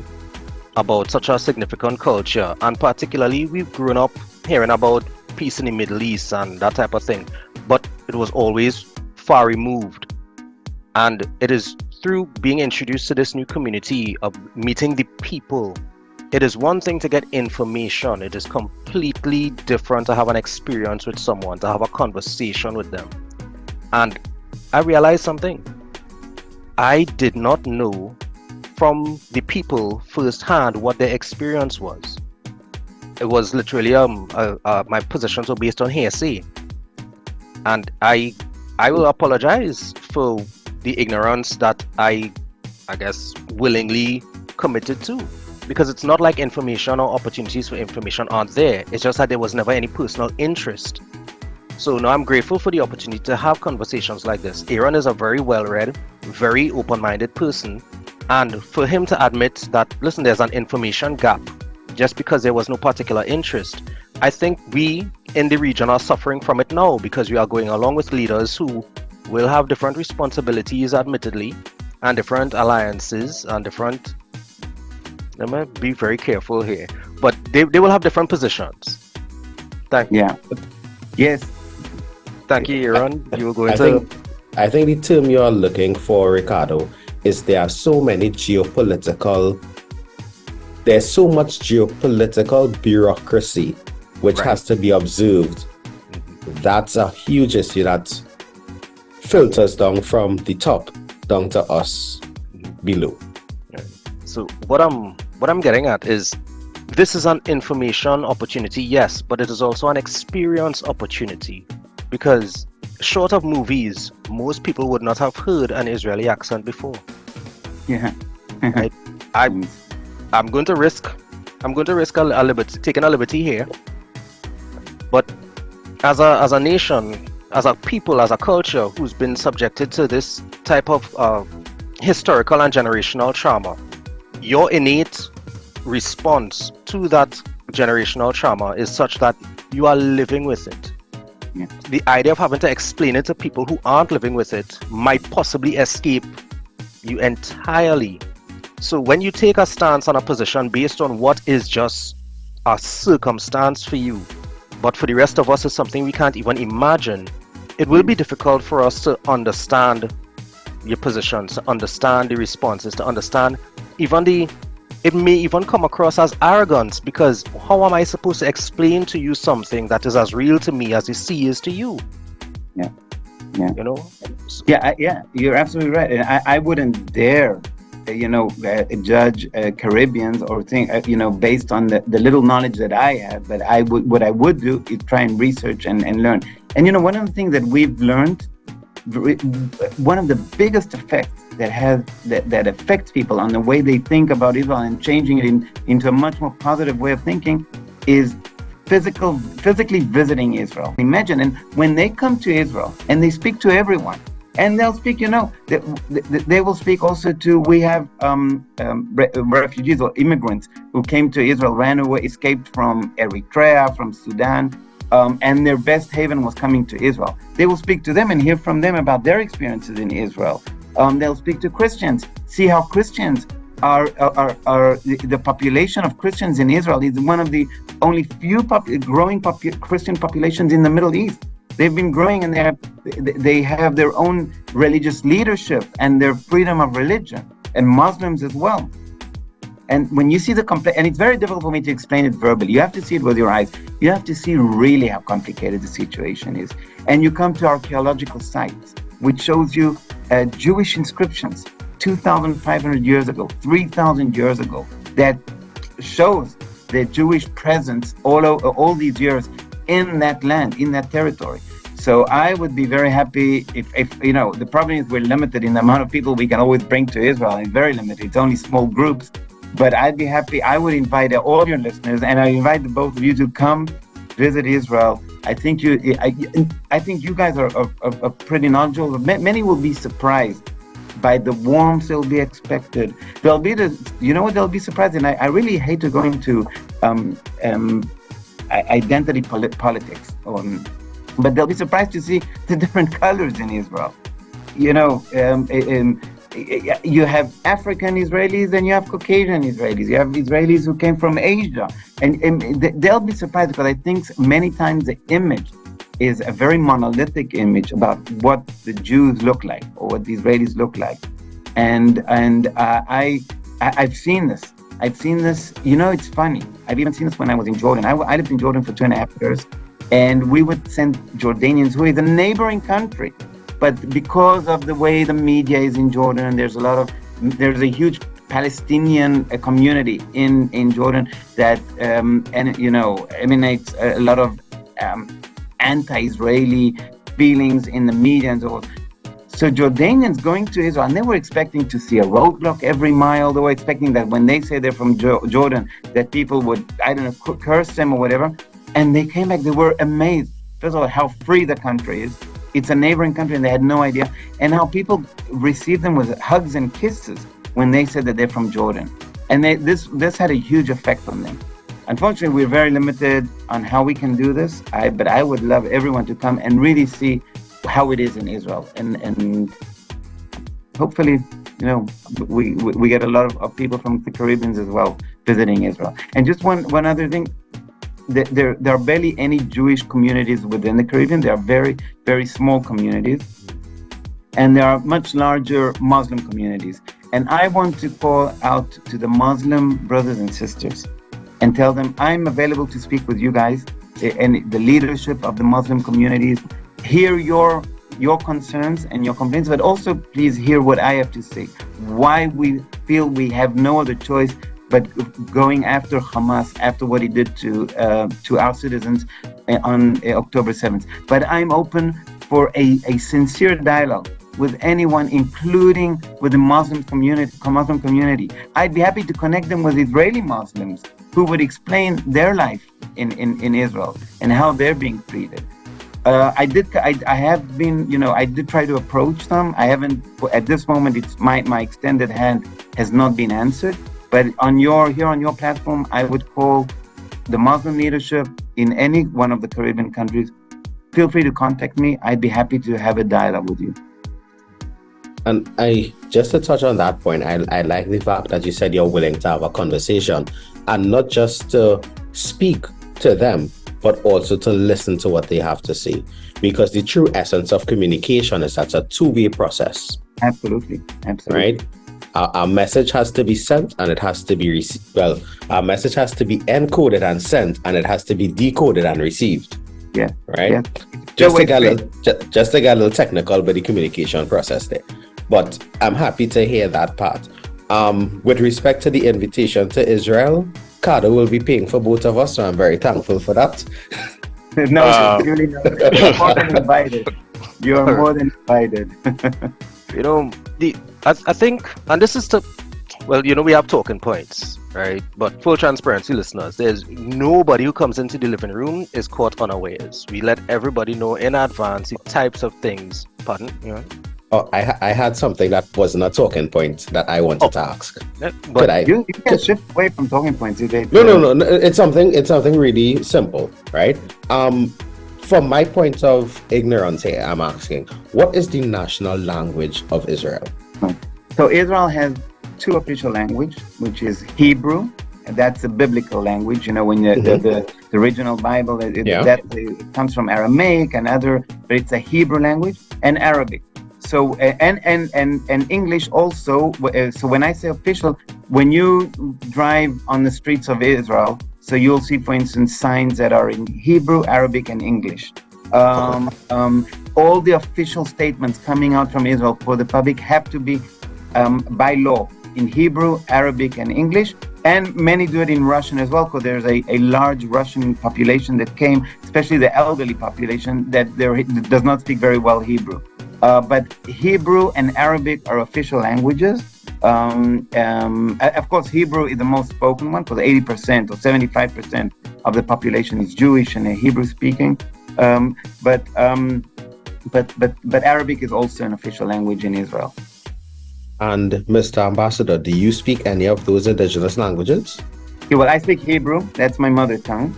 about such a significant culture. And particularly, we've grown up hearing about peace in the Middle East and that type of thing. But it was always far removed. And it is through being introduced to this new community of meeting the people. It is one thing to get information. It is completely different to have an experience with someone, to have a conversation with them. And I realized something. I did not know from the people firsthand what their experience was. It was literally my positions were based on hearsay. And I will apologize for the ignorance that I guess willingly committed to, because it's not like information or opportunities for information aren't there. It's just that there was never any personal interest. So now I'm grateful for the opportunity to have conversations like this. Aaron is a very well-read, very open-minded person, and for him to admit that, listen, there's an information gap just because there was no particular interest, I think we in the region are suffering from it now because we are going along with leaders who will have different responsibilities, admittedly, and different alliances and different, let me be very careful here, but they will have different positions. Thank you. Yeah. Yes. Thank you, Aaron. You were going I think the term you're looking for, Ricardo, is there's so much geopolitical bureaucracy which has to be observed. That's a huge issue that filters down from the top down to us below. So what I'm getting at is, this is an information opportunity, yes, but it is also an experience opportunity, because short of movies, most people would not have heard an Israeli accent before. Yeah. Right? I'm going to risk a liberty, taking a liberty here. But as a nation, as a people, as a culture who's been subjected to this type of historical and generational trauma, your innate response to that generational trauma is such that you are living with it. Yeah. The idea of having to explain it to people who aren't living with it might possibly escape you entirely. So when you take a stance on a position based on what is just a circumstance for you, but for the rest of us is something we can't even imagine, it will be difficult for us to understand your positions, to understand the responses, to understand it may even come across as arrogance, because how am I supposed to explain to you something that is as real to me as the sea is to you? Yeah. You know? Yeah, you're absolutely right. And I wouldn't dare, judge Caribbeans or think, based on the little knowledge that I have. But what I would do is try and research and learn. And one of the things that we've learned, one of the biggest effects that affects people on the way they think about Israel and changing it into a much more positive way of thinking is physically visiting Israel. Imagine, and when they come to Israel and they speak to everyone, and they'll speak, they will speak also to, we have refugees or immigrants who came to Israel, ran away, escaped from Eritrea, from Sudan, and their best haven was coming to Israel. They will speak to them and hear from them about their experiences in Israel. They'll speak to Christians, see how Christians are the population of Christians in Israel is one of the only few growing Christian populations in the Middle East. They've been growing, and they have their own religious leadership and their freedom of religion, and Muslims as well. And when you see and it's very difficult for me to explain it verbally. You have to see it with your eyes. You have to see really how complicated the situation is. And you come to archaeological sites, which shows you Jewish inscriptions 2,500 years ago, 3,000 years ago, that shows the Jewish presence all these years in that land, in that territory. So I would be very happy if the problem is we're limited in the amount of people we can always bring to Israel. It's very limited. It's only small groups. But I'd be happy. I would invite all your listeners, and I invite the both of you to come visit Israel. I think you guys are pretty knowledgeable. Many will be surprised by the warmth they'll be expected. They'll be surprised, and I really hate to go into identity politics, but they'll be surprised to see the different colors in Israel. You have African Israelis and you have Caucasian Israelis. You have Israelis who came from Asia. And they'll be surprised, because I think many times the image is a very monolithic image about what the Jews look like or what the Israelis look like. And I've seen this. It's funny. I've even seen this when I was in Jordan. I lived in Jordan for 2.5 years. And we would send Jordanians, who is a neighboring country. But because of the way the media is in Jordan, there's a huge Palestinian community in Jordan that emanates a lot of anti-Israeli feelings in the media and so on. So Jordanians going to Israel, and they were expecting to see a roadblock every mile. They were expecting that when they say they're from Jordan, that people would, curse them or whatever. And they came back, they were amazed. First of all, how free the country is. It's a neighboring country, and they had no idea. And how people received them with hugs and kisses when they said that they're from Jordan. And this had a huge effect on them. Unfortunately, we're very limited on how we can do this. But I would love everyone to come and really see how it is in Israel. And hopefully, we get a lot of people from the Caribbean as well visiting Israel. And just one other thing. There are barely any Jewish communities within the Caribbean. There are very, very small communities. And there are much larger Muslim communities. And I want to call out to the Muslim brothers and sisters and tell them I'm available to speak with you guys and the leadership of the Muslim communities. Hear your concerns and your complaints, but also please hear what I have to say. Why we feel we have no other choice but going after Hamas, after what he did to our citizens on October 7th. But I'm open for a sincere dialogue with anyone, including with the Muslim community. I'd be happy to connect them with Israeli Muslims who would explain their life in Israel and how they're being treated. I did try to approach them. I haven't, at this moment, it's my extended hand has not been answered. But on your platform, I would call the Muslim leadership in any one of the Caribbean countries. Feel free to contact me. I'd be happy to have a dialogue with you. And just to touch on that point, I like the fact that you said you're willing to have a conversation and not just to speak to them, but also to listen to what they have to say. Because the true essence of communication is that's a two-way process. Absolutely. Right? Our message has to be sent and it has to be received. Well, our message has to be encoded and sent, and it has to be decoded and received. Yeah. Right? Yeah. Just to get a little technical with the communication process there. But I'm happy to hear that part. With respect to the invitation to Israel, Carter will be paying for both of us, so I'm very thankful for that. No, really not. You're more than invited. You're more than invited. I think, and this is we have talking points, right? But full transparency, listeners, there's nobody who comes into the living room is caught unawares. We let everybody know in advance the types of things. Pardon? Yeah. Oh, I had something that wasn't a talking point that I wanted to ask. But you can shift away from talking points. No. It's something really simple, right? From my point of ignorance here, I'm asking, what is the national language of Israel? So Israel has two official languages, which is Hebrew that's a biblical language. You know, when the original Bible, it comes from Aramaic and other, but it's a Hebrew language and Arabic. So and English also. So when I say official, when you drive on the streets of Israel, so you'll see, for instance, signs that are in Hebrew, Arabic, and English. All the official statements coming out from Israel for the public have to be by law in Hebrew, Arabic, and English, and many do it in Russian as well, because there's a large Russian population that came, especially the elderly population, that does not speak very well Hebrew. But Hebrew and Arabic are official languages. Of course, Hebrew is the most spoken one, because 80% or 75% of the population is Jewish and Hebrew speaking. But Arabic is also an official language in Israel. And Mr. Ambassador, do you speak any of those indigenous languages? Yeah, well, I speak Hebrew. That's my mother tongue.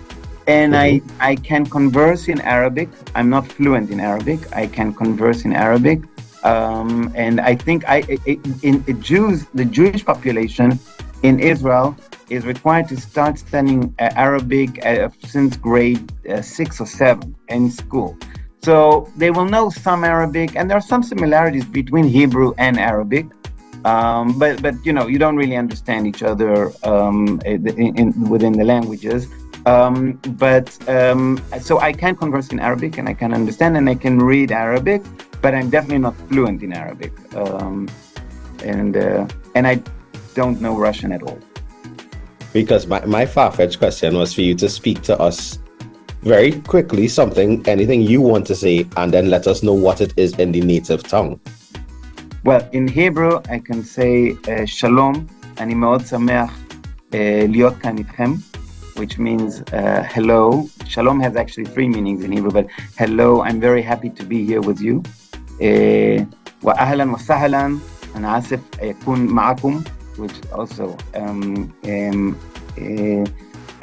And I can converse in Arabic. I'm not fluent in Arabic. I can converse in Arabic. And I think the Jewish population in Israel is required to start studying Arabic since grade 6 or 7 in school. So they will know some Arabic, and there are some similarities between Hebrew and Arabic. But you know, you don't really understand each other within the languages. So I can converse in Arabic, and I can understand, and I can read Arabic, but I'm definitely not fluent in Arabic. And I don't know Russian at all. Because my far-fetched question was for you to speak to us very quickly, anything you want to say, and then let us know what it is in the native tongue. Well, in Hebrew, I can say Shalom, אני מאוד שמח להיות כאן איתכם, which means hello. Shalom has actually 3 meanings in Hebrew, but hello, I'm very happy to be here with you. وأهلا وسهلا أنا آسف أكون معكم, which also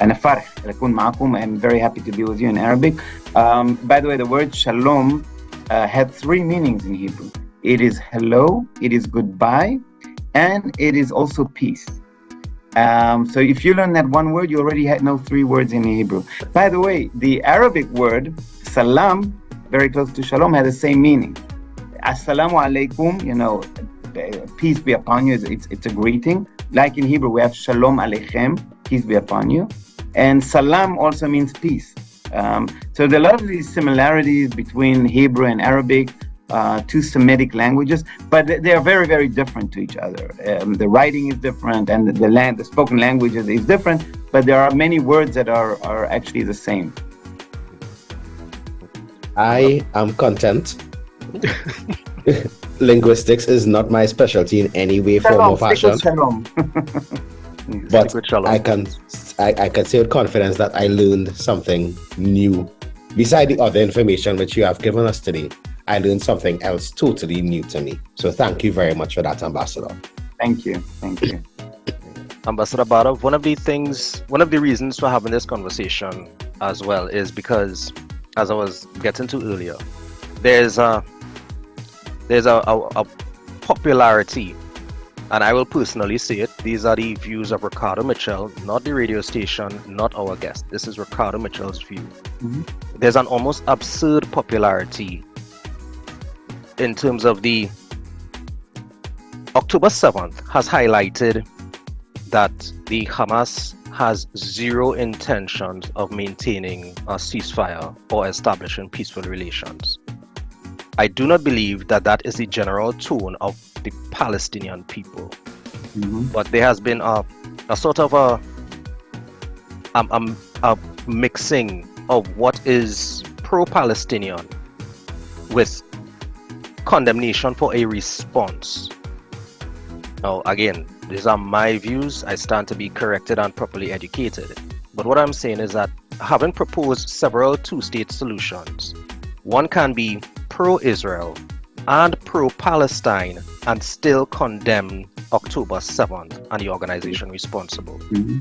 أنا فرح أكون معكم. I'm very happy to be with you in Arabic. By the way, the word shalom had 3 meanings in Hebrew. It is hello, it is goodbye, and it is also peace. So if you learn that one word, you already know 3 words in Hebrew. By the way, the Arabic word salam, very close to shalom, has the same meaning. Assalamu alaikum, you know, peace be upon you. It's a greeting. Like in Hebrew, we have shalom aleichem, peace be upon you. And salam also means peace. So there are a lot of these similarities between Hebrew and Arabic, 2 Semitic languages, but they are very, very different to each other. The writing is different, and the spoken language is different, but there are many words that are actually the same. I am content. Linguistics is not my specialty in any way, form, or fashion. But I can say with confidence that I learned something new. Beside the other information which you have given us today, I learned something else totally new to me. So thank you very much for that, Ambassador. Thank you. Ambassador Barov, one of the reasons for having this conversation as well is because, as I was getting to earlier, there's a popularity, and I will personally say it. These are the views of Ricardo Mitchell, not the radio station, not our guest. This is Ricardo Mitchell's view. Mm-hmm. There's an almost absurd popularity in terms of the October 7th has highlighted that the Hamas has zero intentions of maintaining a ceasefire or establishing peaceful relations. I do not believe that is the general tone of the Palestinian people. Mm-hmm. But there has been a sort of a mixing of what is pro-Palestinian with condemnation for a response. Now, again, these are my views. I stand to be corrected and properly educated. But what I'm saying is that having proposed several 2-state solutions, one can be pro-Israel and pro-Palestine and still condemn October 7th and the organization responsible. Mm-hmm.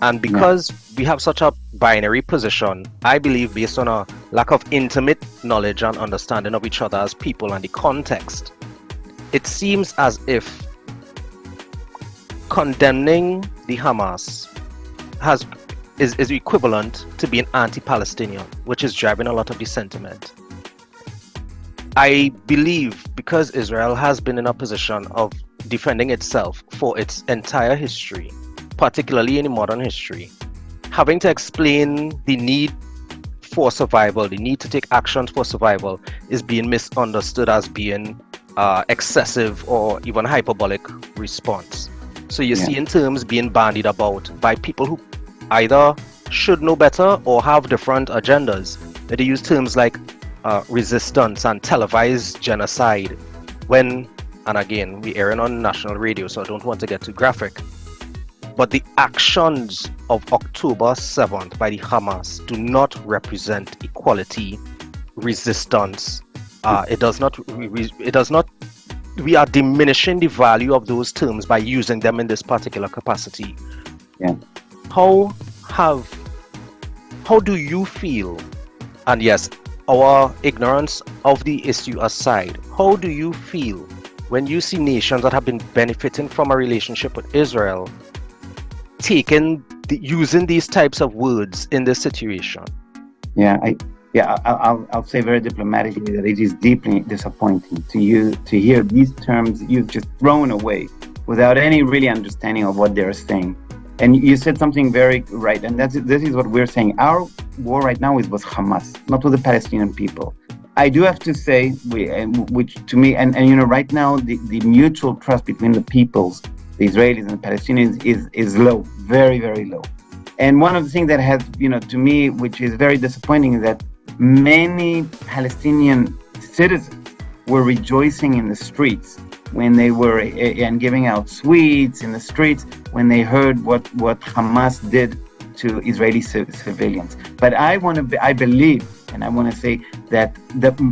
And because we have such a binary position, I believe based on a lack of intimate knowledge and understanding of each other as people and the context, it seems as if condemning the Hamas is equivalent to being anti-Palestinian, which is driving a lot of the sentiment. I believe because Israel has been in a position of defending itself for its entire history, particularly in the modern history, having to explain the need for survival, the need to take actions for survival, is being misunderstood as being excessive or even hyperbolic response. So you see in terms being bandied about by people who either should know better or have different agendas. They use terms like resistance and televised genocide when, and again, we're airing on national radio, so I don't want to get too graphic, but the actions of October 7th by the Hamas do not represent equality, resistance. It does not, we are diminishing the value of those terms by using them in this particular capacity. Yeah. How do you feel, and yes, our ignorance of the issue aside, how do you feel when you see nations that have been benefiting from a relationship with Israel using these types of words in this situation? I'll say very diplomatically that it is deeply disappointing to hear these terms you've just thrown away without any really understanding of what they're saying. And you said something very right, and this is what we're saying. Our war right now is with Hamas, not with the Palestinian people. I do have to say, which to me, and right now the mutual trust between the peoples, the Israelis and the Palestinians, is low, very, very low. And one of the things that has, to me, which is very disappointing, is that many Palestinian citizens were rejoicing in the streets when they were and giving out sweets in the streets when they heard what Hamas did to Israeli civilians. But I believe, and I want to say that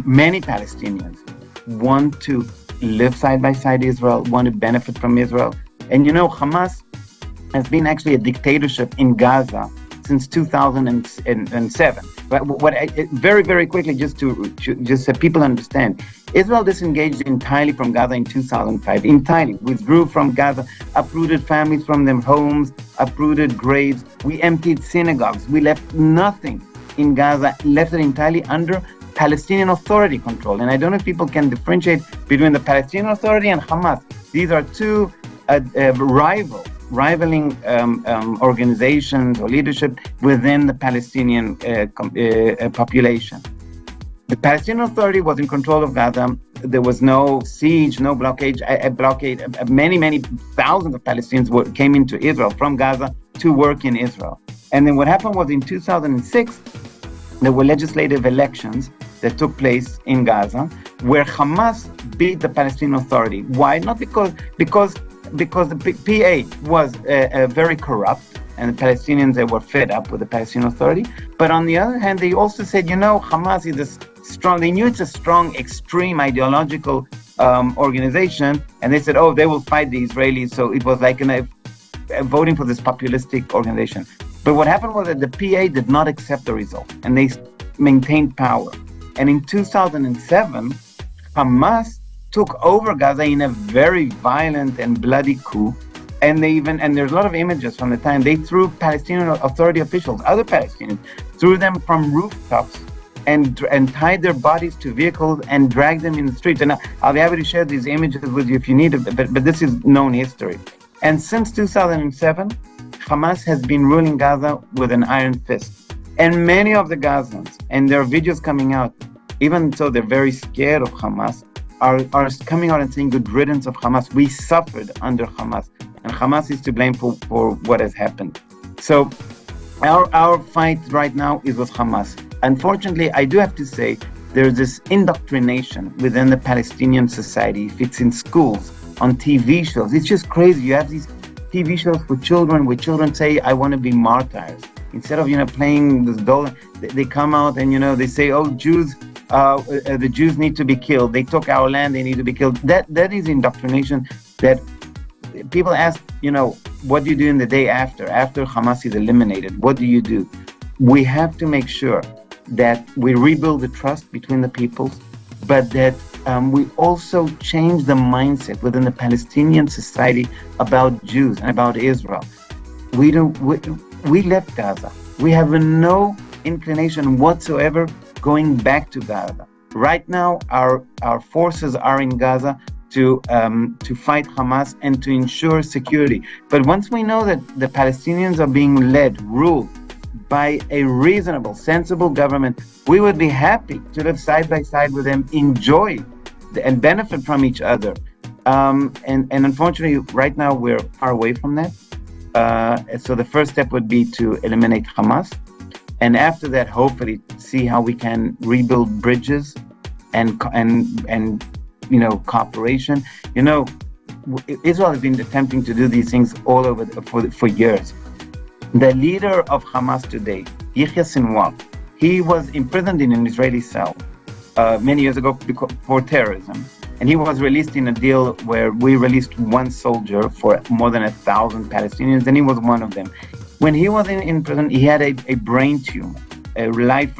many Palestinians want to live side by side Israel, want to benefit from Israel. And Hamas has been actually a dictatorship in Gaza since 2007. But very, very quickly, just so people understand, Israel disengaged entirely from Gaza in 2005, entirely withdrew from Gaza, uprooted families from their homes, uprooted graves. We emptied synagogues. We left nothing in Gaza, left it entirely under Palestinian Authority control. And I don't know if people can differentiate between the Palestinian Authority and Hamas. These are two rivaling organizations or leadership within the Palestinian population. The Palestinian Authority was in control of Gaza. There was no siege, no blockade. Many thousands of Palestinians came into Israel from Gaza to work in Israel. And then what happened was in 2006, there were legislative elections that took place in Gaza where Hamas beat the Palestinian Authority. Why? Not because the PA was very corrupt, and the Palestinians, they were fed up with the Palestinian Authority. But on the other hand, they also said, Hamas is they knew it's a strong, extreme ideological organization, and they said, they will fight the Israelis. So it was like voting for this populistic organization. But what happened was that the PA did not accept the result, and they maintained power. And in 2007, Hamas took over Gaza in a very violent and bloody coup. And there's a lot of images from the time, they threw Palestinian Authority officials, other Palestinians, threw them from rooftops and tied their bodies to vehicles and dragged them in the streets. And I'll be happy to share these images with you if you need it, but this is known history. And since 2007, Hamas has been ruling Gaza with an iron fist. And many of the Gazans, and there are videos coming out, even though they're very scared of Hamas, are coming out and saying good riddance of Hamas. We suffered under Hamas, and Hamas is to blame for what has happened. So our fight right now is with Hamas. Unfortunately, I do have to say, there's this indoctrination within the Palestinian society. If it's in schools, on TV shows, it's just crazy. You have these TV shows for children where children say, I want to be martyrs. Instead of, playing this doll, they come out and, they say, Jews, the Jews need to be killed. They took our land, they need to be killed. That is indoctrination that people ask, what do you do in the day after Hamas is eliminated? What do you do? We have to make sure that we rebuild the trust between the peoples, but that we also change the mindset within the Palestinian society about Jews and about Israel. we left Gaza. We have no inclination whatsoever going back to Gaza. Right now, our forces are in Gaza to fight Hamas and to ensure security. But once we know that the Palestinians are being ruled by a reasonable, sensible government, we would be happy to live side by side with them, enjoy and benefit from each other. And unfortunately, right now we're far away from that. So the first step would be to eliminate Hamas. And after that, hopefully, see how we can rebuild bridges and cooperation. Israel has been attempting to do these things all over for years. The leader of Hamas today, Yahya Sinwar, he was imprisoned in an Israeli cell many years ago for terrorism. And he was released in a deal where we released one soldier for more than 1,000 Palestinians, and he was one of them. When he was in prison, he had a brain tumor, a life.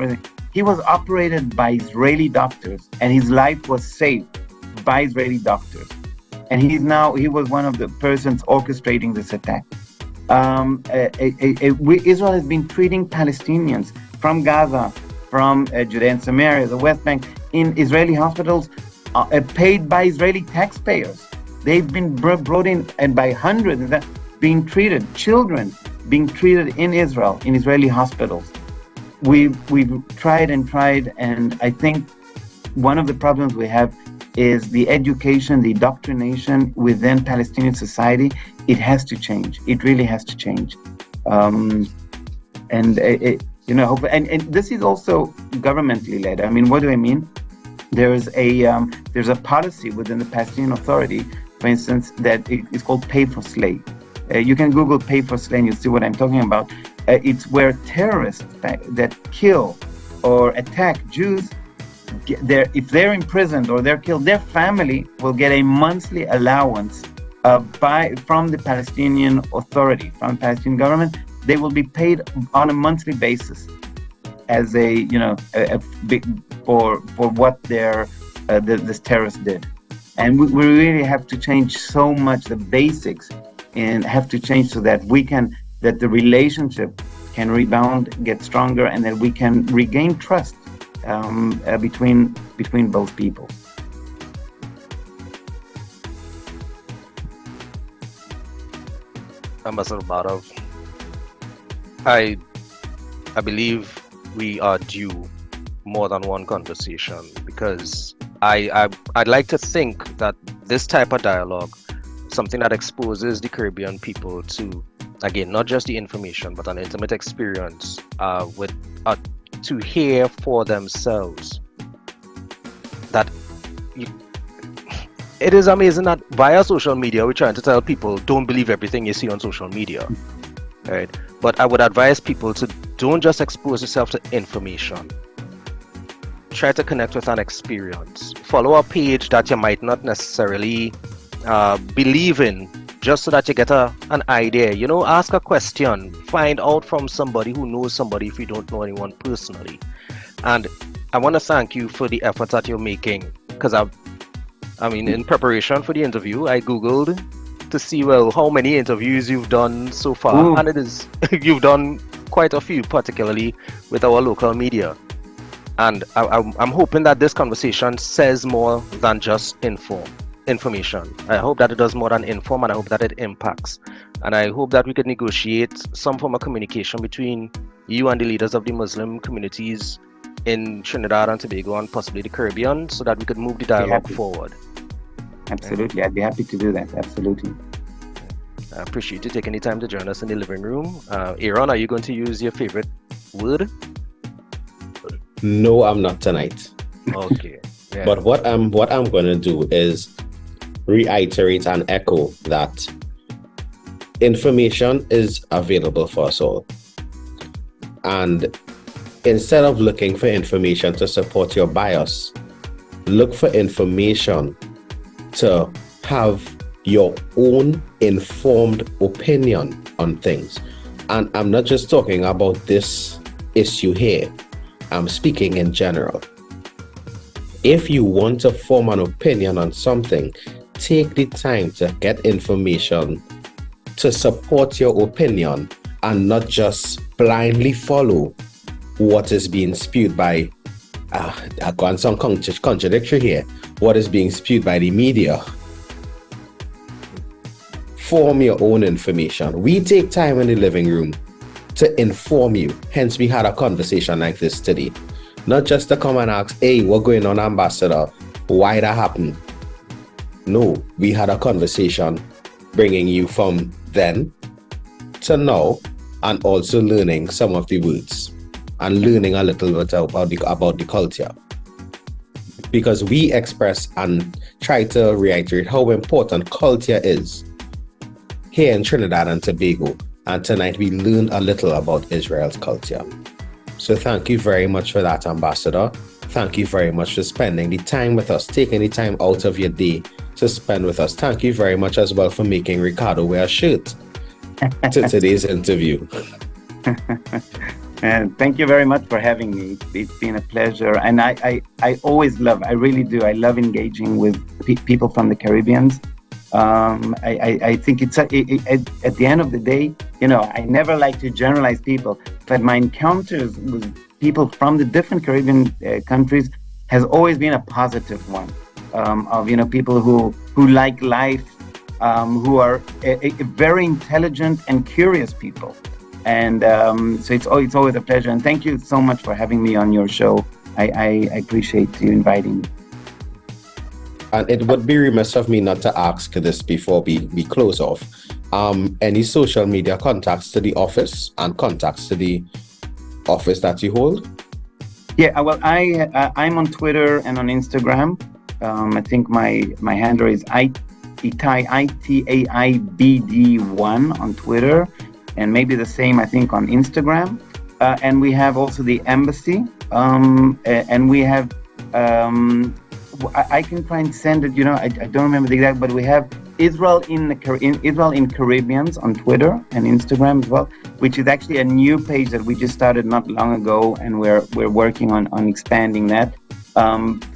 He was operated by Israeli doctors, and his life was saved by Israeli doctors. And he was one of the persons orchestrating this attack. Israel has been treating Palestinians from Gaza, from Judea and Samaria, the West Bank, in Israeli hospitals, paid by Israeli taxpayers. They've been brought in and by hundreds being treated, children being treated in Israel, in Israeli hospitals. We've tried, and I think one of the problems we have is the education, the indoctrination within Palestinian society. It has to change. It really has to change. And this is also governmentally led. I mean, what do I mean? There's a policy within the Palestinian Authority, for instance, that is called pay for slay. You can Google pay for slay and you'll see what I'm talking about. It's where terrorists that kill or attack Jews, if they're imprisoned or they're killed, their family will get a monthly allowance from the Palestinian Authority, from the Palestinian government. They will be paid on a monthly basis as for what this terrorist did. And we really have to change so much the basics, and have to change so that that the relationship can rebound, get stronger, and that we can regain trust between both people. Ambassador Barov, I believe we are due more than one conversation, because I'd like to think that this type of dialogue, something that exposes the Caribbean people to, again, not just the information, but an intimate experience to hear for themselves. That it is amazing that via social media, we're trying to tell people, don't believe everything you see on social media, right? But I would advise people to don't just expose yourself to information. Try to connect with an experience. Follow a page that you might not necessarily believe in, just so that you get an idea. Ask a question. Find out from somebody who knows somebody if you don't know anyone personally. And I want to thank you for the efforts that you're making, because in preparation for the interview, I Googled to see, how many interviews you've done so far. Ooh. And you've done quite a few, particularly with our local media. And I'm hoping that this conversation says more than just information. I hope that it does more than inform, and I hope that it impacts. And I hope that we could negotiate some form of communication between you and the leaders of the Muslim communities in Trinidad and Tobago and possibly the Caribbean, so that we could move the dialogue forward. Absolutely. I'd be happy to do that. Absolutely. I appreciate you taking the time to join us in the living room. Aaron, are you going to use your favorite word? No, I'm not tonight. Okay. Yeah. But what I'm going to do is reiterate and echo that information is available for us all. And instead of looking for information to support your bias, look for information to have your own informed opinion on things. And I'm not just talking about this issue here. I'm speaking in general. If you want to form an opinion on something, take the time to get information to support your opinion and not just blindly follow what is being spewed by, I've gone some contradictory here, what is being spewed by the media. Form your own information. We take time in the living room to inform you. Hence, we had a conversation like this today. Not just to come and ask, hey, what's going on, Ambassador? Why that happened? No, we had a conversation bringing you from then to now, and also learning some of the words and learning a little bit about the culture. Because we express and try to reiterate how important culture is here in Trinidad and Tobago. And tonight we learned a little about Israel's culture. So thank you very much for that, Ambassador. Thank you very much for spending the time with us, taking the time out of your day to spend with us. Thank you very much as well for making Ricardo wear a shirt to today's interview. And thank you very much for having me. It's been a pleasure. And I always love, I really do, I love engaging with people from the Caribbean. I think it's at the end of the day, I never like to generalize people, but my encounters with people from the different Caribbean countries has always been a positive one. Of people who like life, who are very intelligent and curious people, and so it's always a pleasure. And thank you so much for having me on your show. I appreciate you inviting me. And it would be remiss of me not to ask this before we close off. Any social media contacts to the office and contacts to the office that you hold? Yeah, well, I'm on Twitter and on Instagram. I think my handle is ITAIBD1 on Twitter, and maybe the same, I think, on Instagram. And we have also the embassy, and we have, I can try and send it, I don't remember the exact, but we have Israel in Caribbeans on Twitter and Instagram as well, which is actually a new page that we just started not long ago, and we're working on expanding that.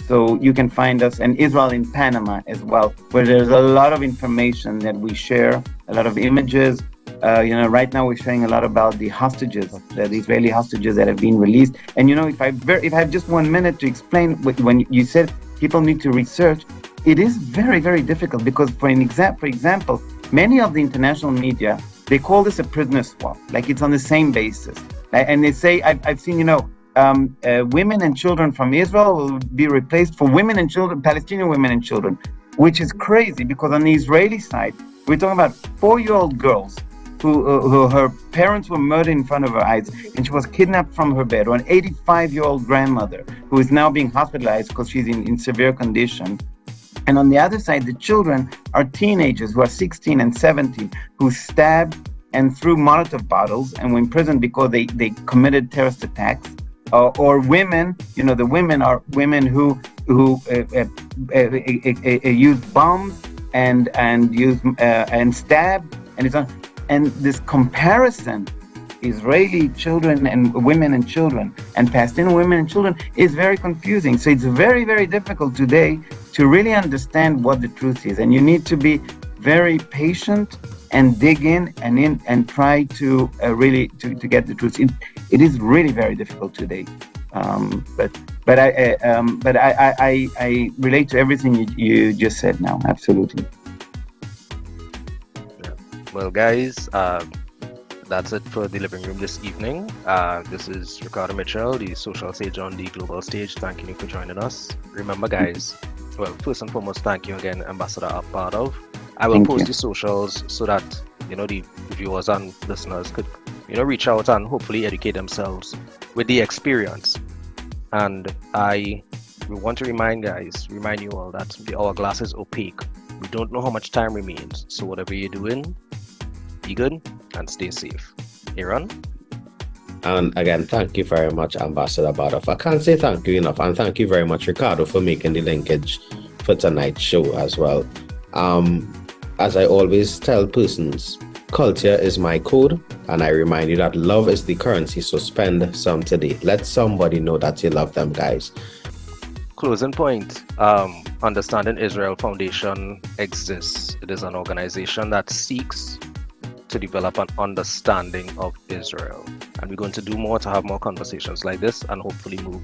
So you can find us, and Israel in Panama as well, where there's a lot of information that we share, a lot of images. Right now we're sharing a lot about the hostages, the Israeli hostages that have been released. And if I have just 1 minute to explain when you said people need to research, it is very, very difficult because, for example, many of the international media, they call this a prisoner swap, like it's on the same basis. And they say, I've seen, women and children from Israel will be replaced for women and children, Palestinian women and children, which is crazy because on the Israeli side, we're talking about 4-year-old girls who her parents were murdered in front of her eyes, and she was kidnapped from her bed, or an 85-year-old grandmother who is now being hospitalized because she's in severe condition. And on the other side, the children are teenagers who are 16 and 17 who stabbed and threw Molotov bottles and were imprisoned because they committed terrorist attacks. Or women, the women are women who use bombs and stab, and it's on. And this comparison, Israeli children and women and children and Palestinian women and children, is very confusing. So it's very, very difficult today to really understand what the truth is. And you need to be very patient and dig in and try to really to get the truth. It is really very difficult today. But I relate to everything you just said now. Absolutely. Well, guys, that's it for the living room this evening. This is Ricardo Mitchell, the social sage on the global stage. Thank you for joining us. Remember, guys, well, first and foremost, thank you again, Ambassador Apardov. I will post the socials so that the viewers and listeners could reach out and hopefully educate themselves with the experience. And we want to remind you all that the hourglass is opaque. We don't know how much time remains, so whatever you're doing, be good and stay safe. Aaron? And again, thank you very much, Ambassador Apardov. I can't say thank you enough, and thank you very much, Ricardo, for making the linkage for tonight's show as well. As I always tell persons, culture is my code, and I remind you that love is the currency, so spend some today. Let somebody know that you love them, guys. Closing point. Understanding Israel Foundation exists. It is an organization that seeks to develop an understanding of Israel. And we're going to do more to have more conversations like this and hopefully move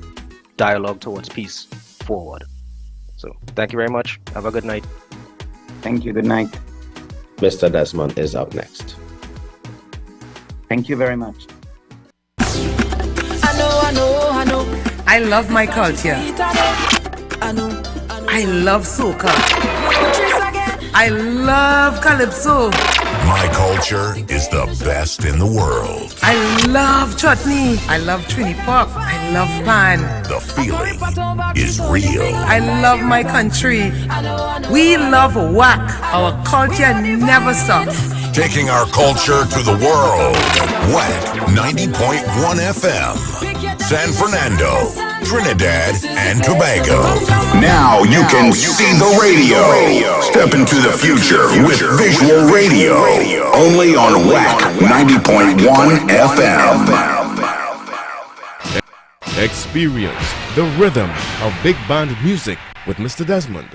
dialogue towards peace forward. So thank you very much. Have a good night. Thank you. Good night. Mr. Desmond is up next. Thank you very much. I know. I love my culture. I love soca. I love calypso. My culture is the best in the world. I love chutney. I love trini pop. I love pan. The feeling is real. I love my country. We love Wack. Our culture never stops. Taking our culture to the world. Wack 90.1 FM. San Fernando, Trinidad and Tobago. Now you can see the radio. Step into the future with visual radio. Only on Wack 90.1 FM. Experience the rhythm of big band music with Mr. Desmond.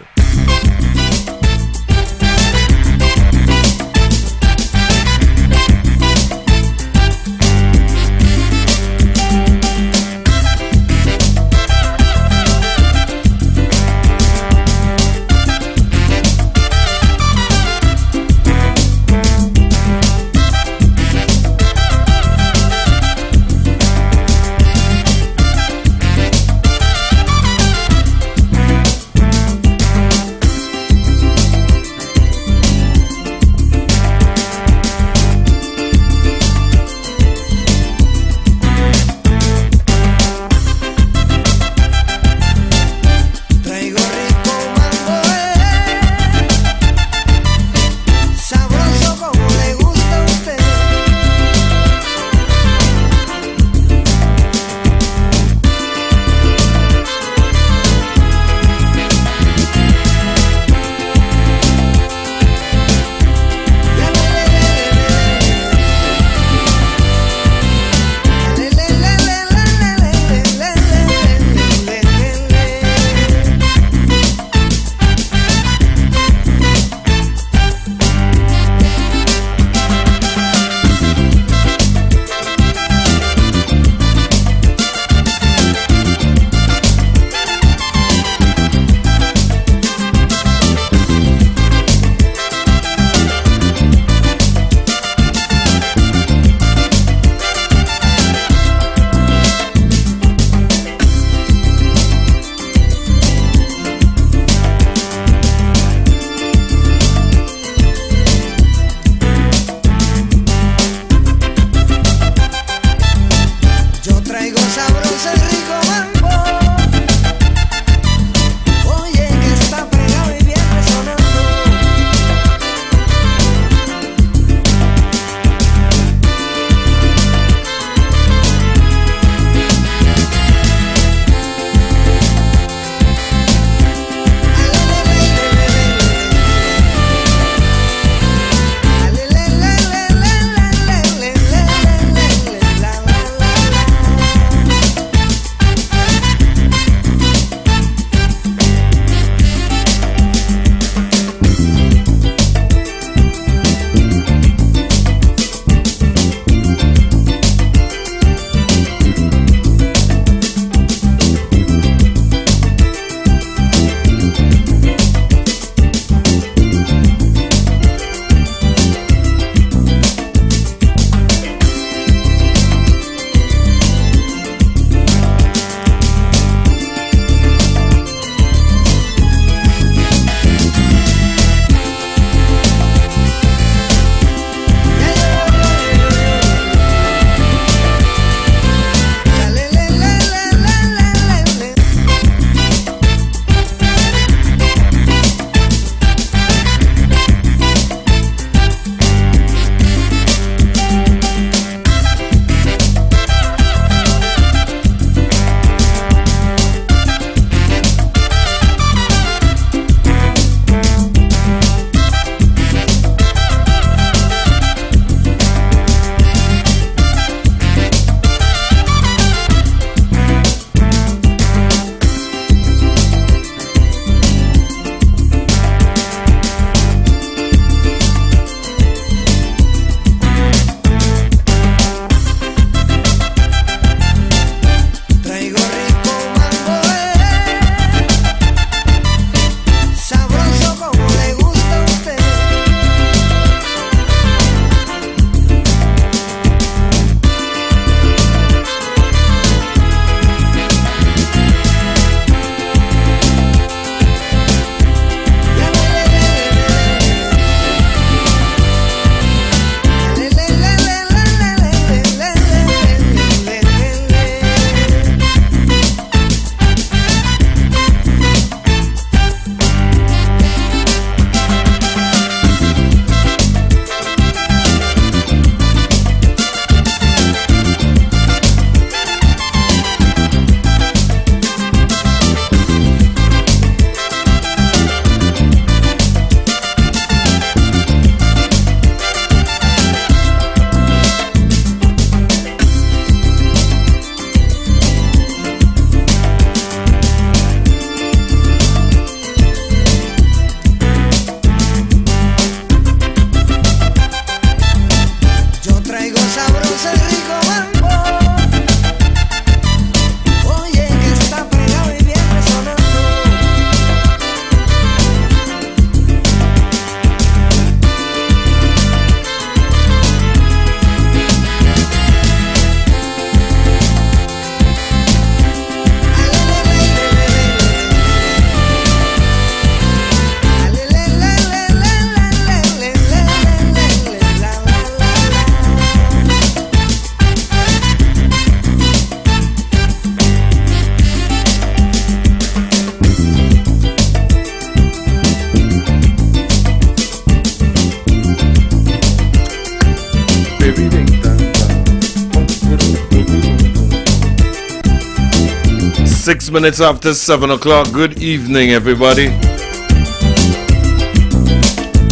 6 minutes after 7 o'clock. Good evening, everybody.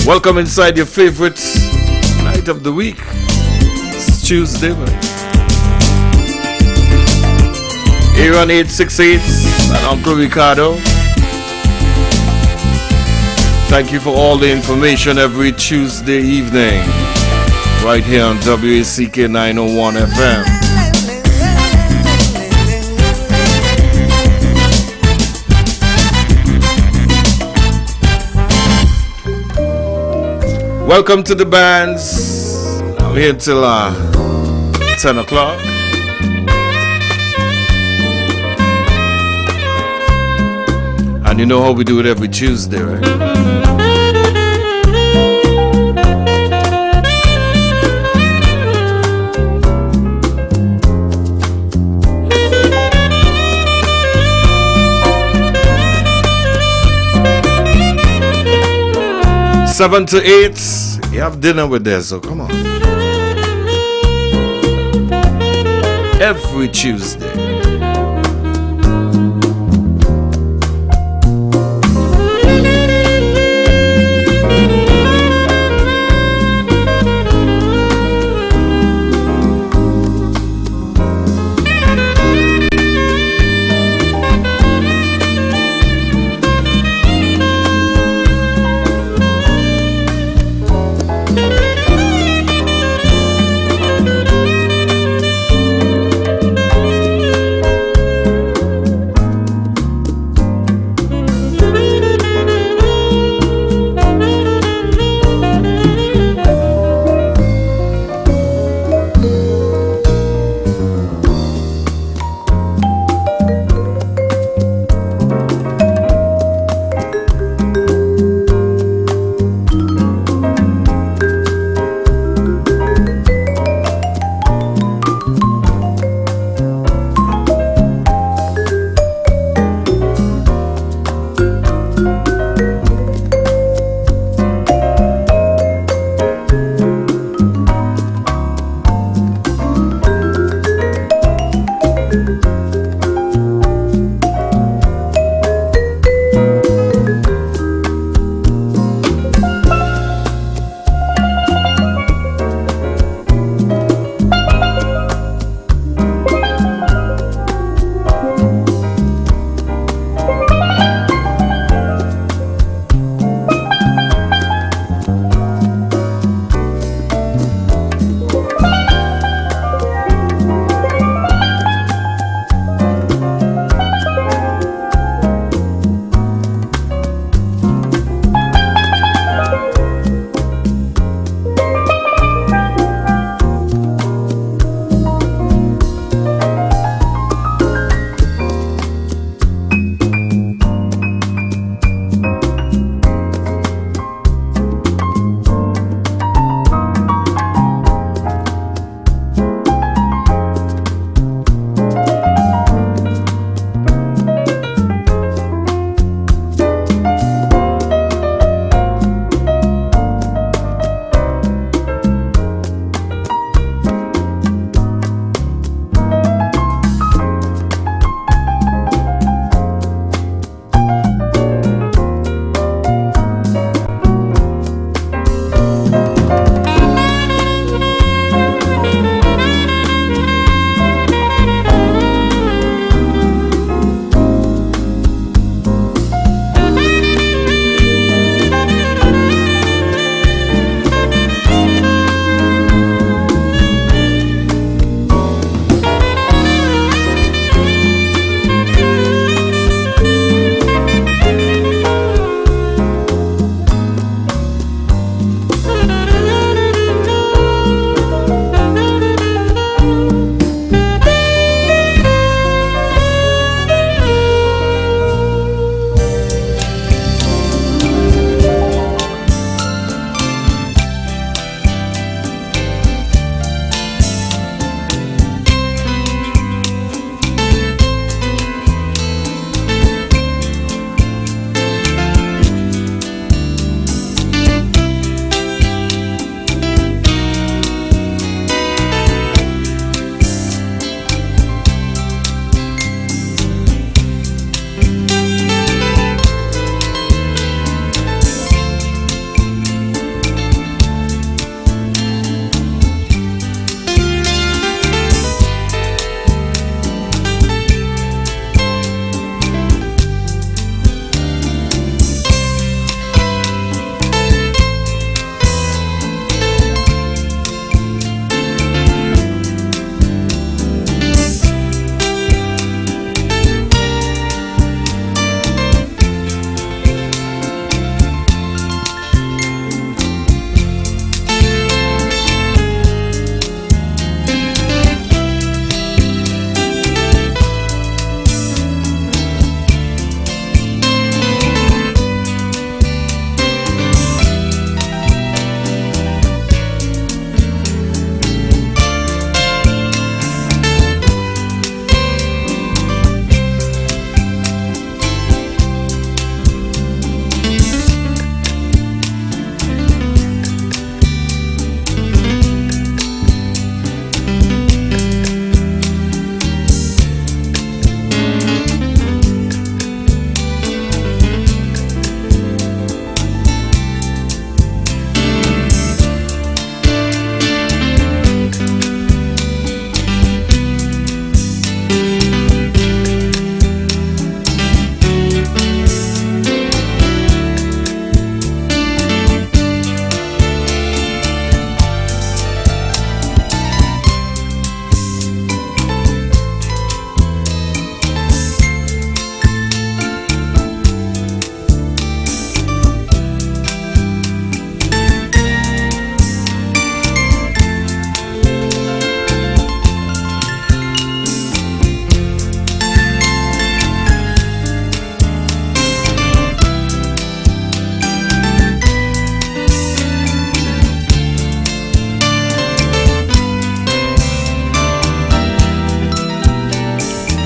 Welcome inside your favorite night of the week. It's Tuesday, man. Aaron 868 and Uncle Ricardo. Thank you for all the information every Tuesday evening. Right here on WACK 901 FM. Welcome to the bands. I'm here till 10 o'clock. And you know how we do it every Tuesday, right? 7 to 8, you have dinner with us, so come on. Every Tuesday.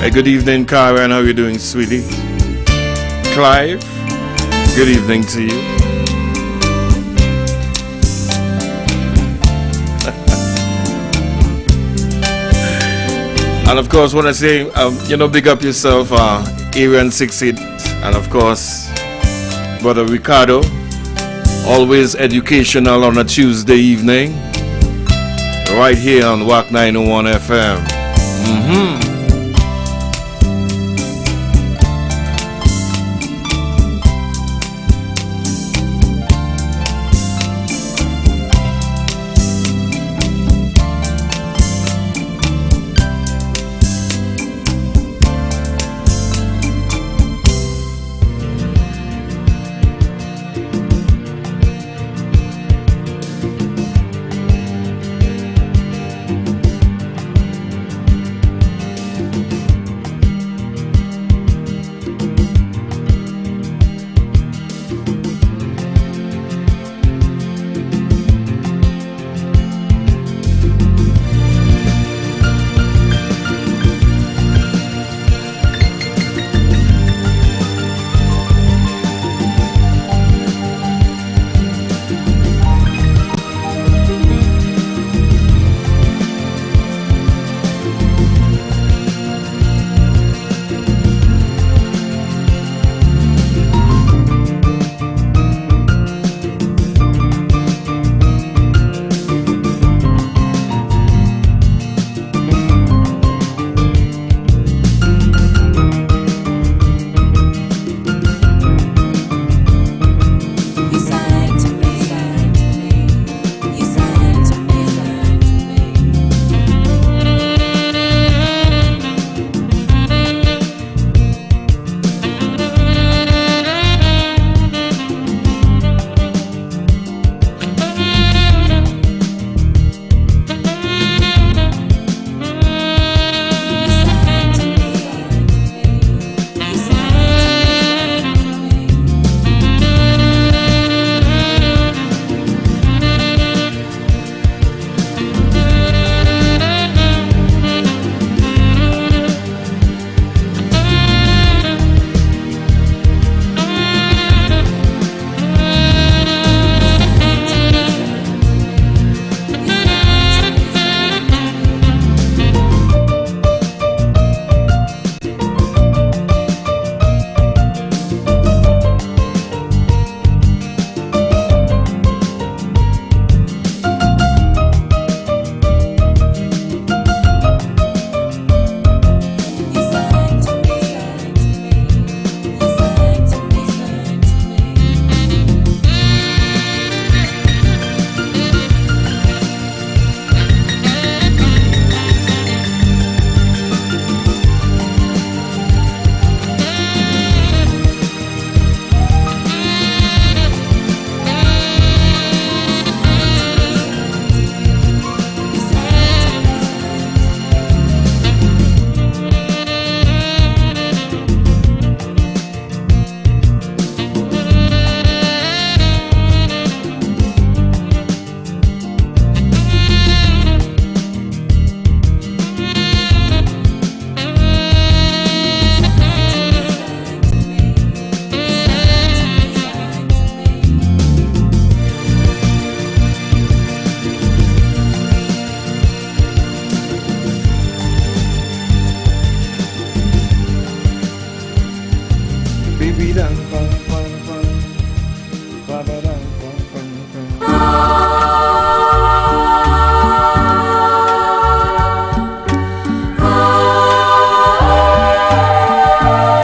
Hey, good evening, Karen. How you doing, sweetie? Clive, good evening to you. And of course, when I say, big up yourself, Arian 68, and of course, Brother Ricardo, always educational on a Tuesday evening, right here on Wack 901 FM.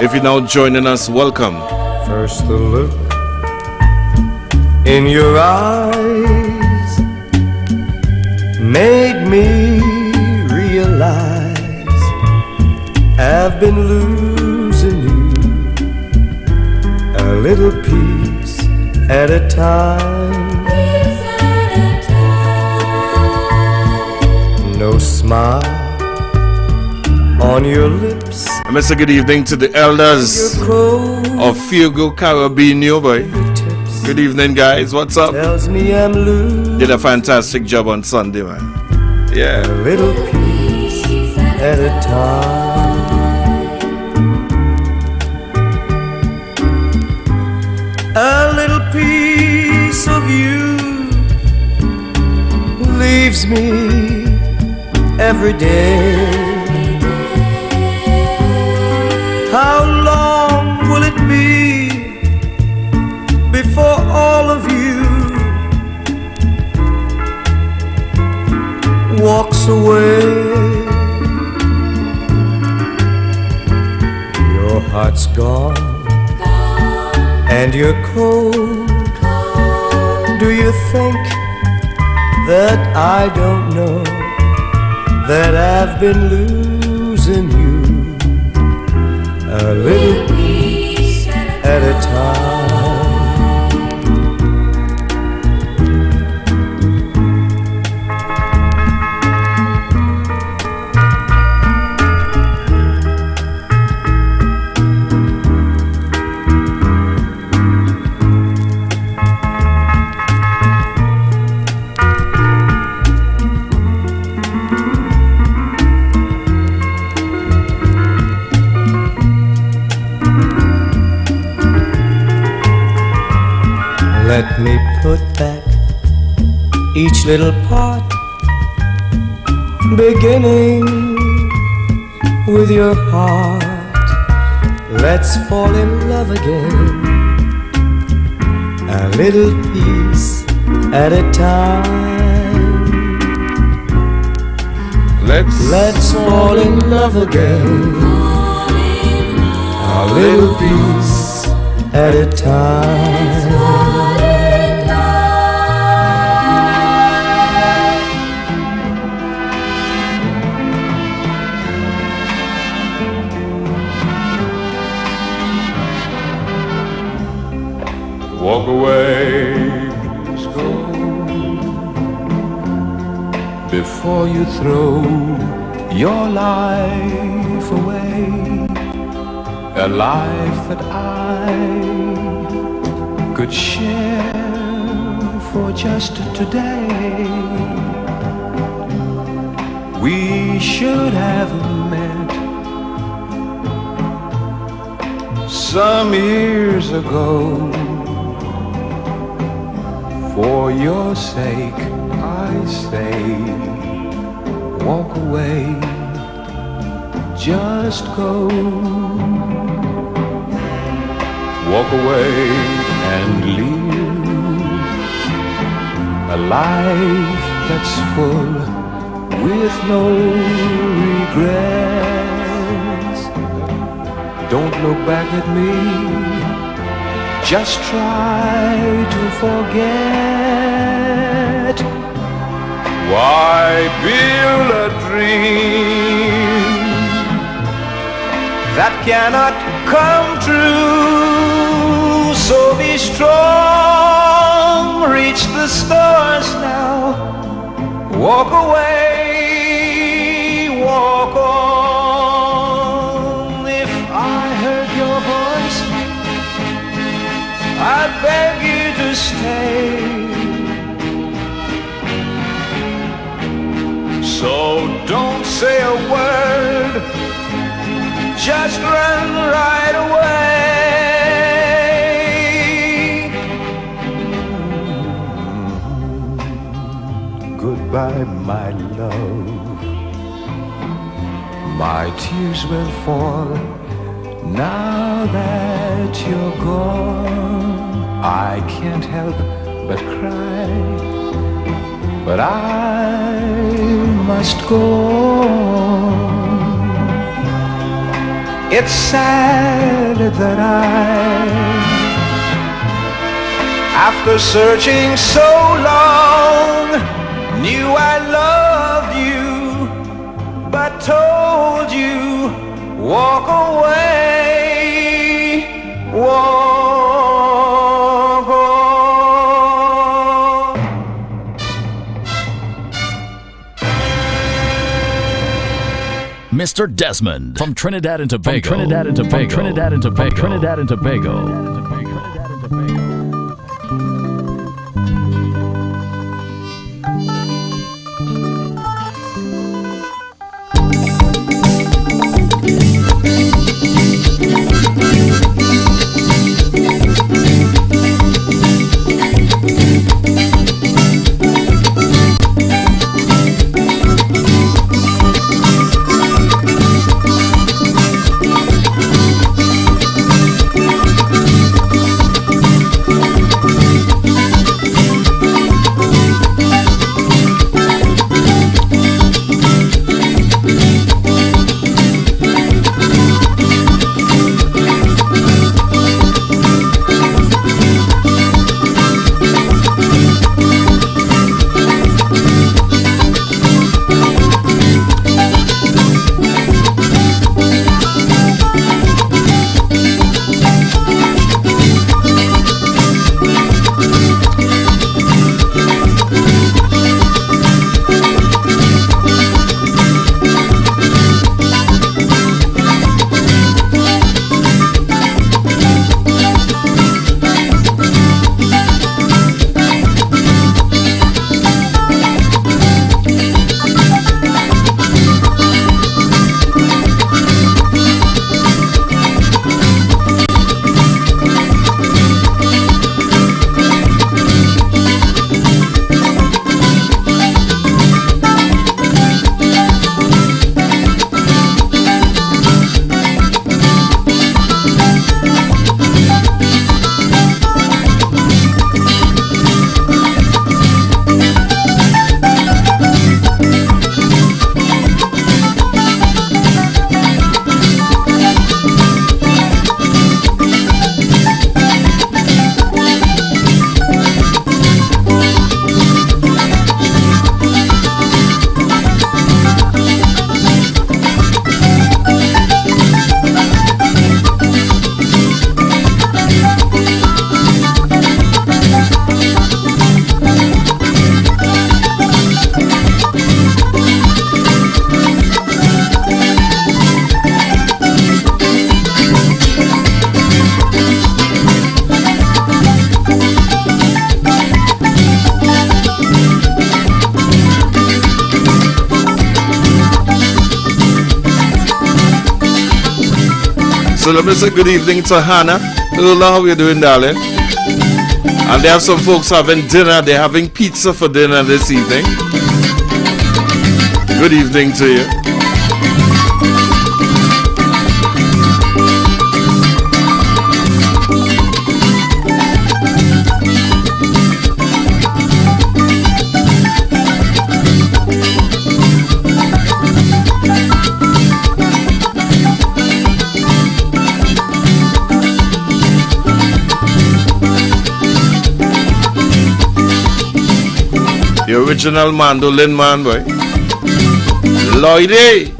If you're now joining us, welcome. First the look in your eyes made me realize I've been losing you a little piece at a time. No smile on your lips. I must say good evening to the elders of Fuego Carabinho, boy. Good evening, guys. What's up? Did a fantastic job on Sunday, man. Yeah. A little piece at a time. A little piece of you leaves me every day. How long will it be before all of you walks away? Your heart's gone and you're cold. Do you think that I don't know that I've been losing you a little piece at a time? Let me put back each little part, beginning with your heart. Let's fall in love again, a little piece at a time. Let's fall in love again, a little piece at a time. Walk away, please go, before you throw your life away. A life that I could share for just today. We should have met some years ago. For your sake, I say, walk away, just go. Walk away and live a life that's full with no regrets. Don't look back at me, just try to forget. Why build a dream that cannot come true? So be strong, reach the stars now. Walk away, walk on. If I heard your voice, I beg you to stay. So don't say a word, just run right away. Goodbye, my love. My tears will fall now that you're gone. I can't help but cry, but I must go on. It's sad that after searching so long, knew I loved you, but told you, walk away, walk on. Mr. Desmond from Trinidad and Tobago. From Trinidad and Tobago. From Trinidad and Tobago. From Trinidad and Tobago. So let me say good evening to Hannah. Hello, how you doing, darling? And they have some folks having dinner. They're having pizza for dinner this evening. Good evening to you. The original mandolin man, boy. Lloydie.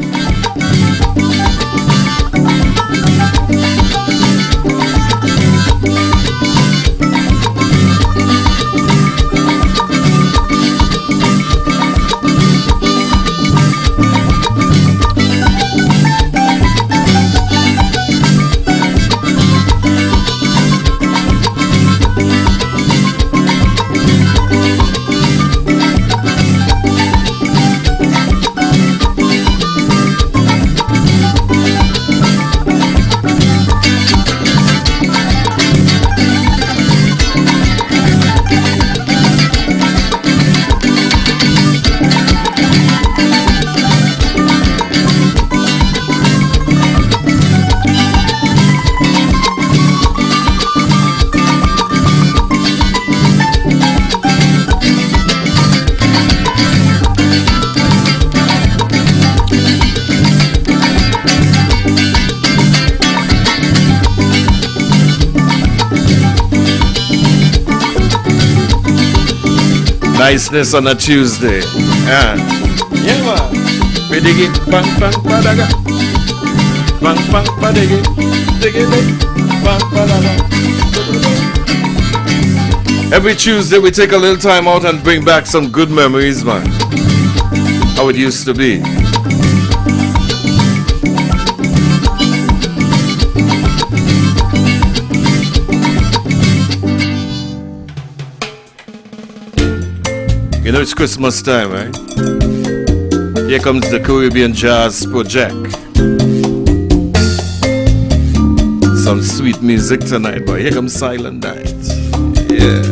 Niceness on a Tuesday. Yeah, man. We dig it. Bang, bang, badaga. Bang, bang, badigi. Dig it. Bang, badaga. Every Tuesday we take a little time out and bring back some good memories, man. How it used to be. You know it's Christmas time, right? Here comes the Caribbean Jazz Project. Some sweet music tonight, boy. Here comes Silent Night. Yeah.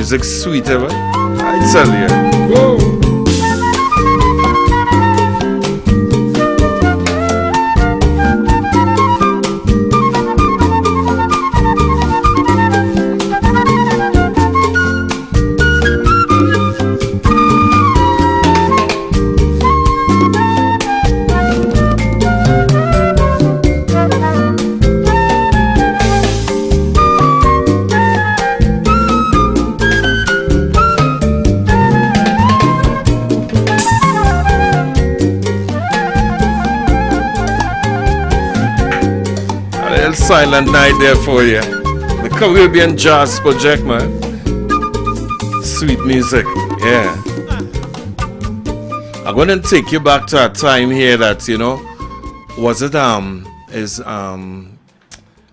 music sweet ever. I tell you. Whoa. Silent night there for you. The Caribbean Jazz Project, man. Sweet music, yeah. I'm gonna take you back to a time here that, you know, was it is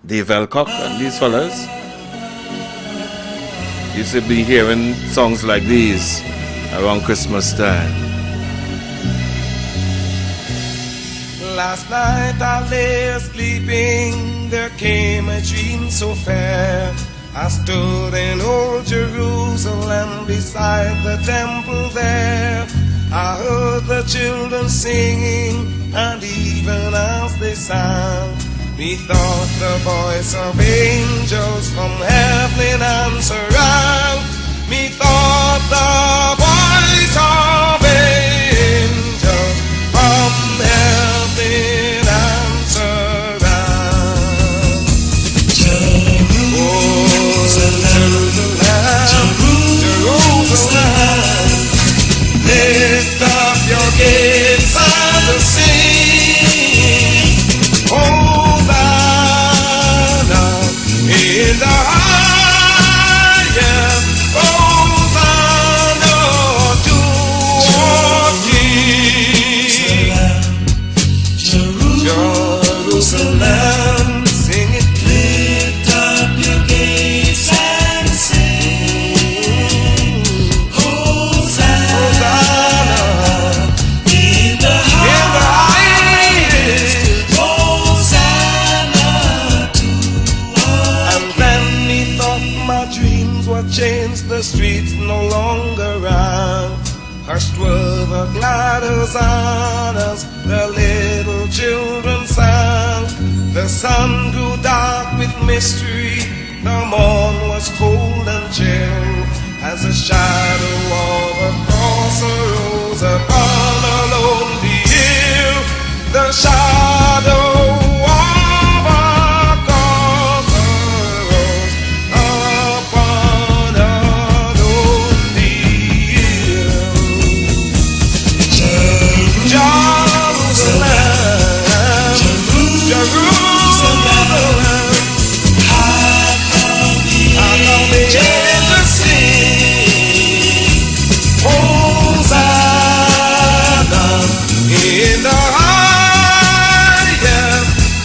Dave Elcock and these fellas used to be hearing songs like these around Christmas time. Last night I lay sleeping, there came a dream so fair. I stood in old Jerusalem beside the temple there. I heard the children singing, and even as they sang, methought the voice of angels from heaven answering. Methought the voice of angels from heaven lift up your gates and sing, Hosanna in the highest, Hosanna to our King. Jerusalem, sing it. Lift up your gates and sing, Hosanna in the highest, Hosanna to our. And then methought my dreams were changed, the streets no longer rang. Hushed were the glad hosannas, the little children sang. The sun grew dark with mystery, the morn was cold and chill, as a shadow of a cross arose upon a lonely hill. The shadow of a cross arose upon a lonely hill. Jerusalem, angels sing, Hosanna in the highest,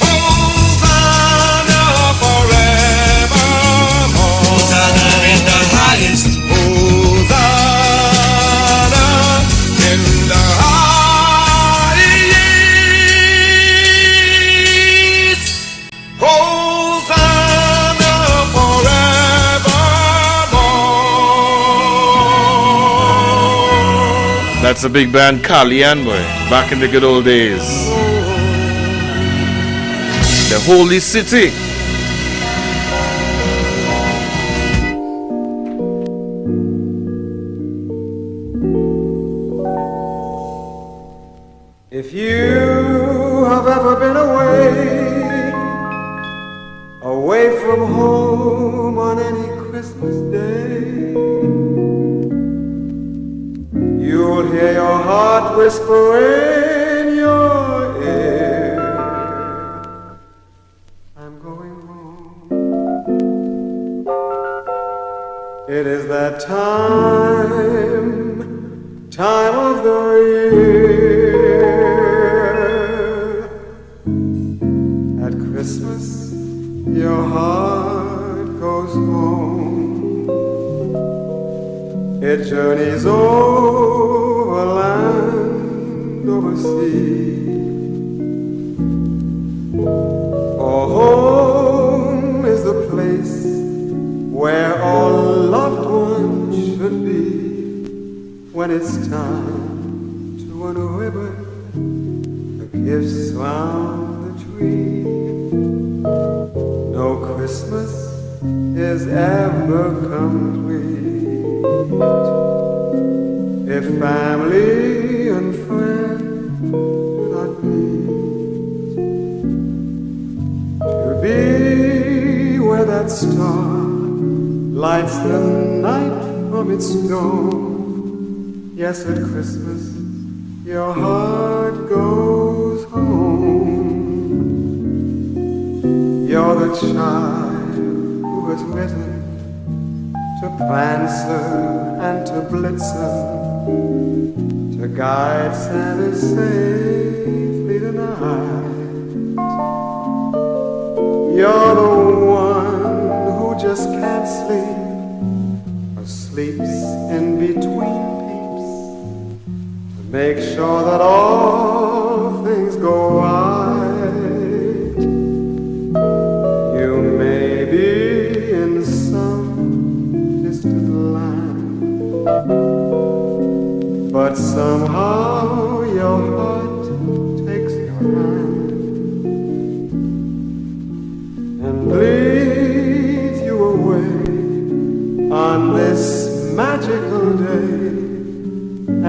Hosanna forevermore. Hosanna in the highest, Hosanna in the highest, Hosanna forevermore. That's a big band, Kalian, boy, back in the good old days. The Holy City. If you have ever been away from home on any Christmas day, you'll hear your heart whisper in your ear, I'm going home. It is that time of the year. At Christmas, your heart goes home. It journeys over land, over sea. For home is the place where all loved ones when it's time to unribbon the gifts round the tree. No Christmas is ever complete if family and friends do not meet. To be where that star lights the night from its dome. Yes, at Christmas your heart goes home. You're the child who has written to Prancer and to Blitzen to guide Santa safely tonight. You're the one who just can't sleep or sleeps in between peeps to make sure that all things go right. You may be in some distant land, but somehow your heart takes your hand and leads you away on this magical day,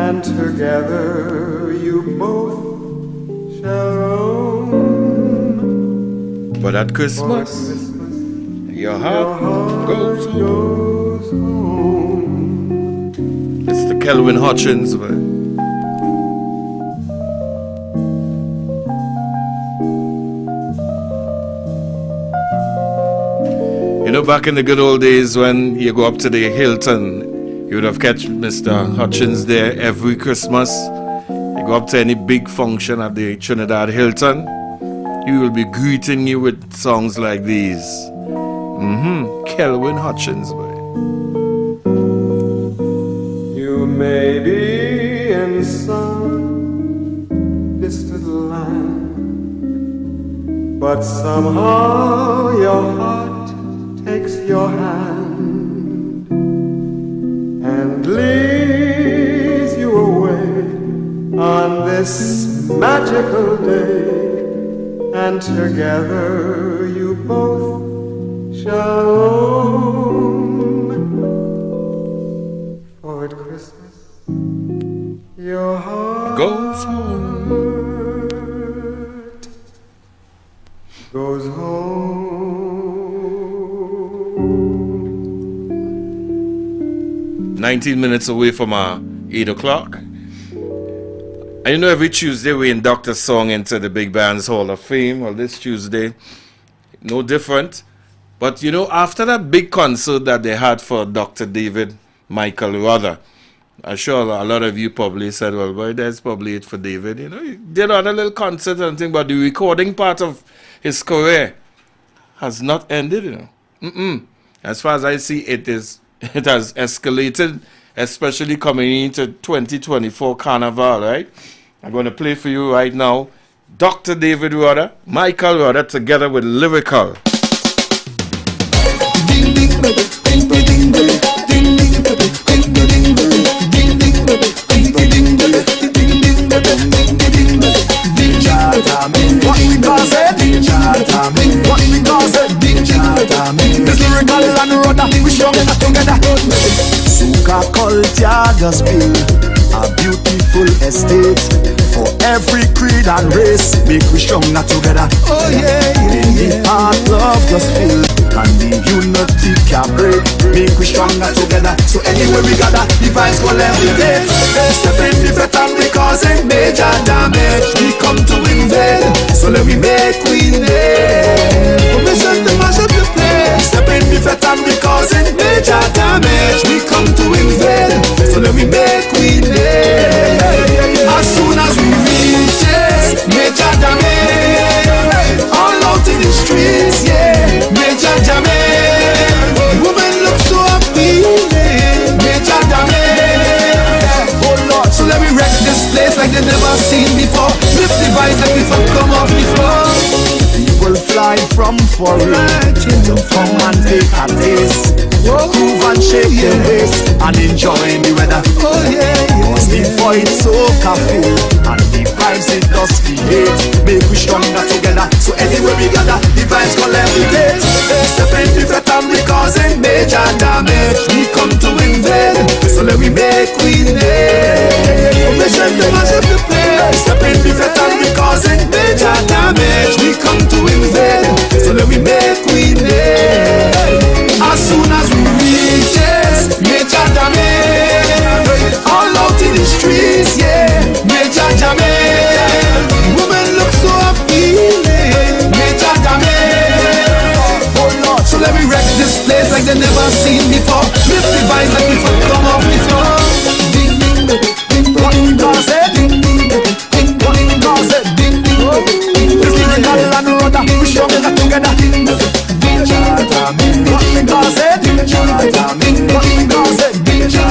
and together you both shall roam. But at Christmas, your heart goes home. It's the Kelvin Hutchins, man. You know, back in the good old days when you go up to the Hilton, you would have catch Mr. Hutchins there every Christmas. You go up to any big function at the Trinidad Hilton, he will be greeting you with songs like these. Kelvin Hutchins, boy. You may be in some distant land, but somehow your heart takes your hand and leads you away on this magical day, and together you both shall roam. For at Christmas your heart goes home. Goes home. 19 minutes away from 8 o'clock. And you know, every Tuesday we induct a song into the Big Band's Hall of Fame. Well, this Tuesday, no different. But you know, after that big concert that they had for Dr. David Michael Rother, I'm sure a lot of you probably said, well, boy, that's probably it for David. You know, he did another little concert and thing, but the recording part of his career has not ended, you know. As far as I see, it has escalated, especially coming into 2024 Carnival, right? I'm going to play for you right now Dr. David Rother, Michael Rother, together with Lyrical. Suka culture just build a beautiful estate for every creed and race. Make we stronger together. Oh yeah, yeah. In the heart, love just feel, and the unity can break. Make we stronger together. So anywhere we gather, the vibes go levitate. Step in the veteran because a major damage. We come to invade, so let me make we name. Permission to mash up the place. Step in the veteran because a major damage. We come to invade, so let me make we name. As soon as we reach it, major damage. All out in the streets, yeah, major damage. Women look so appealing, major damage. Oh Lord, so let me wreck this place like they never seen before. Lift the vibes like we have come off before. People fly from foreign to come and take a taste. Groove and shake their waist and enjoy the weather. Oh yeah, yeah. boy it's soca feel, and the vibes it does create. Make we stronger together, so anywhere we gather, the vibes gonna levitate. Step in the fret and we causing major damage. We come to invade, so let we make we name. Mission to mash up the place. Step in the fret and we causing major damage. We come to invade, so let we make we name. As soon as we reach it, major damage. All out in the streets, yeah, major damage. Women look so appealing, major damage. Oh Lord, so let me wreck this place like they never seen before. Lift the vibes like we foot come off the floor. Ding ding baby, ding ding cause it, ding ding baby, ding ding cause it, ding ding baby. This lyrical and rudder, we stronger together. Ding ding ding ding cause it, ding ding cause it, ding ding ding.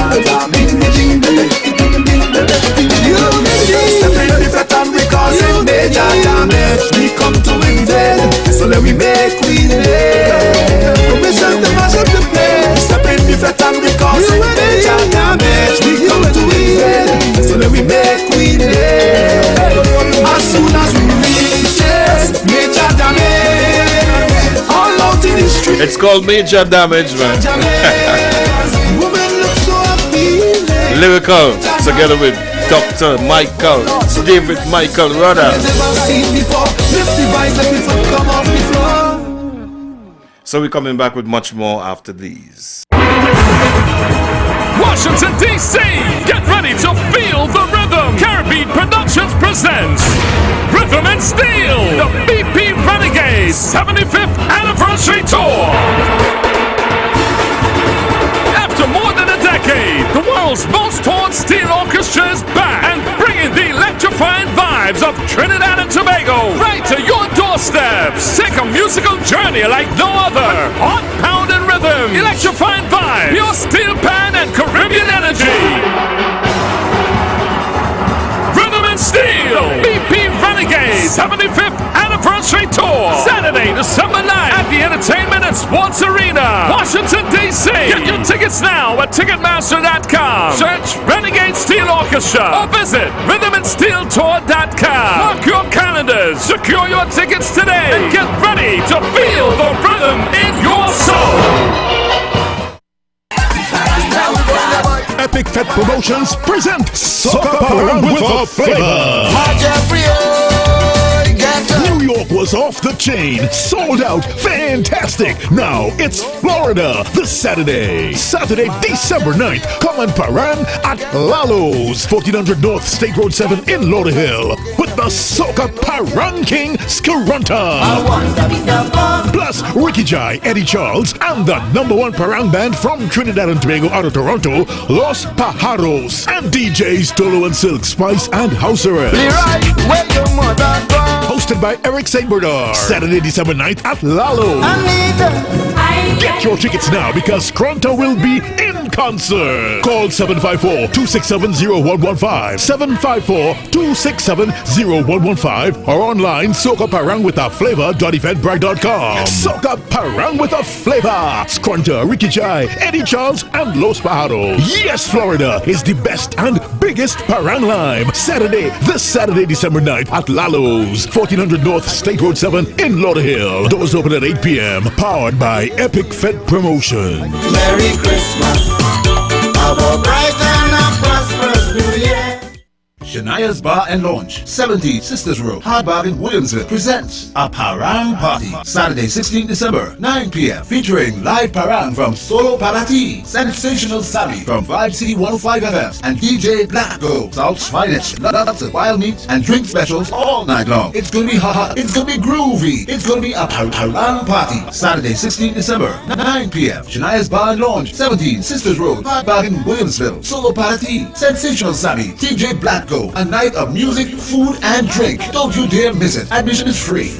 Step in the fret and we causing major damage. We come to invade, so let we make we live. Permission to mash up the place. Step in the fret and we causing major damage. We come to invade, so let we make we live. As soon as we reach it, major damage. All out in the street. It's called Major Damage, man. Women look so appealing. Lyrical, together with Dr. Michael, David Michael Rudder. So we're coming back with much more after these. Washington, D.C. Get ready to feel the rhythm. Caribbean Productions presents Rhythm and Steel, the BP Renegades 75th Anniversary Tour. After more than a decade, the world's most toured steel orchestra is back and bringing the electrifying vibes of Trinidad and Tobago right to your doorsteps. Take a musical journey like no other. Heart pounding rhythm, electrifying vibes, pure steel pan and Caribbean energy. Rhythm and Steel, BP Renegades 75th Anniversary Tour, Saturday, December 9th at the Entertainment and Sports Arena, Washington, D.C. Get your tickets now at Ticketmaster.com. Search Renegade Steel Orchestra or visit rhythmandsteeltour.com. Mark your calendars, secure your tickets today, and get ready to feel the rhythm in your soul. Epic Fed Promotions present Soca Parang with a Flavor. New York was off the chain, sold out, fantastic. Now it's Florida this Saturday, December 9th. Come and Paran at Lalo's, 1400 North State Road 7 in Lauderhill, with the Soca Parang King Skarunta. Plus Ricky Jai, Eddie Charles, and the #1 Parang band from Trinidad and Tobago out of Toronto, Los Pajaros, and DJs Tolo and Silk Spice and House Arrest. Hosted by Eric St. Bernard. Saturday, December 9th at Lalo. Get your tickets now because Skronta will be in concert. Call 754-267-0115, 754-267-0115, or online socaparangwithaflavor.eventbrite.com. Soca Parang with a Flavor. Skronta, Ricky Jai, Eddie Charles, and Los Pajaros. Yes, Florida is the best and biggest Parang Lime. This Saturday, December 9th at Lalo's, 1400 North State Road 7 in Lauderhill. Doors open at 8 p.m. Powered by Epic Fed Promotion. Merry Christmas. Have a bright and a prosperous New Year. Shania's Bar and Lounge, 70 Sisters Road, Hardbar in Williamsville presents a Parang Party. Saturday, 16 December, 9 p.m. featuring live Parang from Solo Parati, Sensational Sally from 5C 105 FM, and DJ Black Go, South's finest. Lots of wild meat and drink specials all night long. It's gonna be hot, it's gonna be groovy, it's gonna be a Parang Party. Saturday, 16 December, 9 p.m. Shania's Bar and Lounge, 17 Sisters Road, Hardbar in Williamsville, Solo Parati, Sensational Sally, DJ Black Go. A night of music, food, and drink. Don't you dare miss it. Admission is free.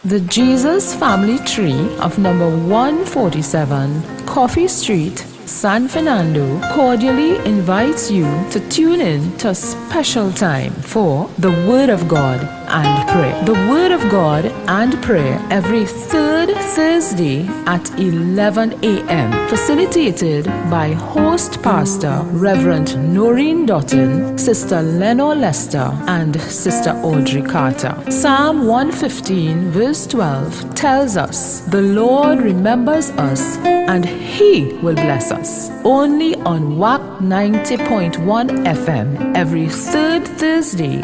The Jesus Family Tree of number 147 Coffee Street, San Fernando cordially invites you to tune in to a special time for the Word of God and Pray. The Word of God and Prayer every third Thursday at 11 a.m. Facilitated by host pastor Reverend Noreen Dotton, Sister Lenore Lester, and Sister Audrey Carter. Psalm 115 verse 12 tells us, "The Lord remembers us and He will bless us." Only on Wack 90.1 FM every third Thursday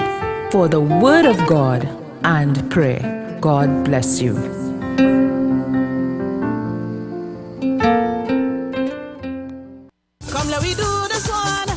for the Word of God and Prayer. God bless you. Come let we do this one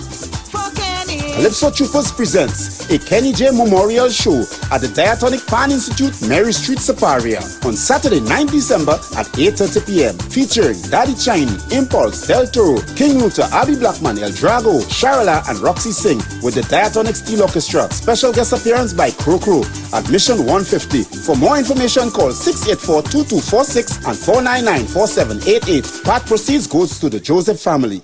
for Kenny. Calypso Troopers presents a Kenny J Memorial Show at the Diatonic Pan Institute, Mary Street, Superior, on Saturday, 9 December at 8:30 p.m. Featuring Daddy Chiney, Impulse, Del Toro, King Luther, Abby Blackman, El Drago, Sharala, and Roxy Singh with the Diatonic Steel Orchestra. Special guest appearance by Crow Crow. Admission $150. For more information, call 684-2246 and 499-4788. Part proceeds goes to the Joseph family.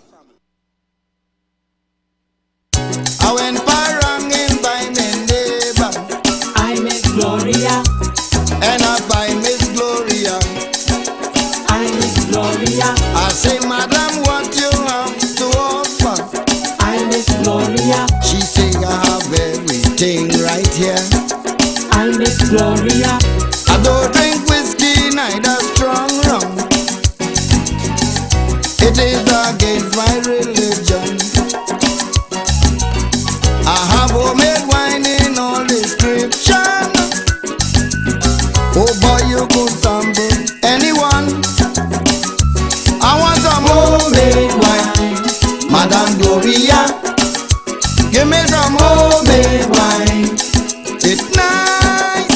I went paranging by my neighbor. I miss Gloria. And I buy Miss Gloria. I miss Gloria. I say, Madam, what you have to offer? I miss Gloria. She say, I have everything right here. I miss Gloria. I don't drink whiskey, neither strong rum. It is against my religion. I have homemade wine in all description. Oh boy, you could sample anyone. I want some homemade wine, Madame Gloria. Give me some homemade wine. It's nice.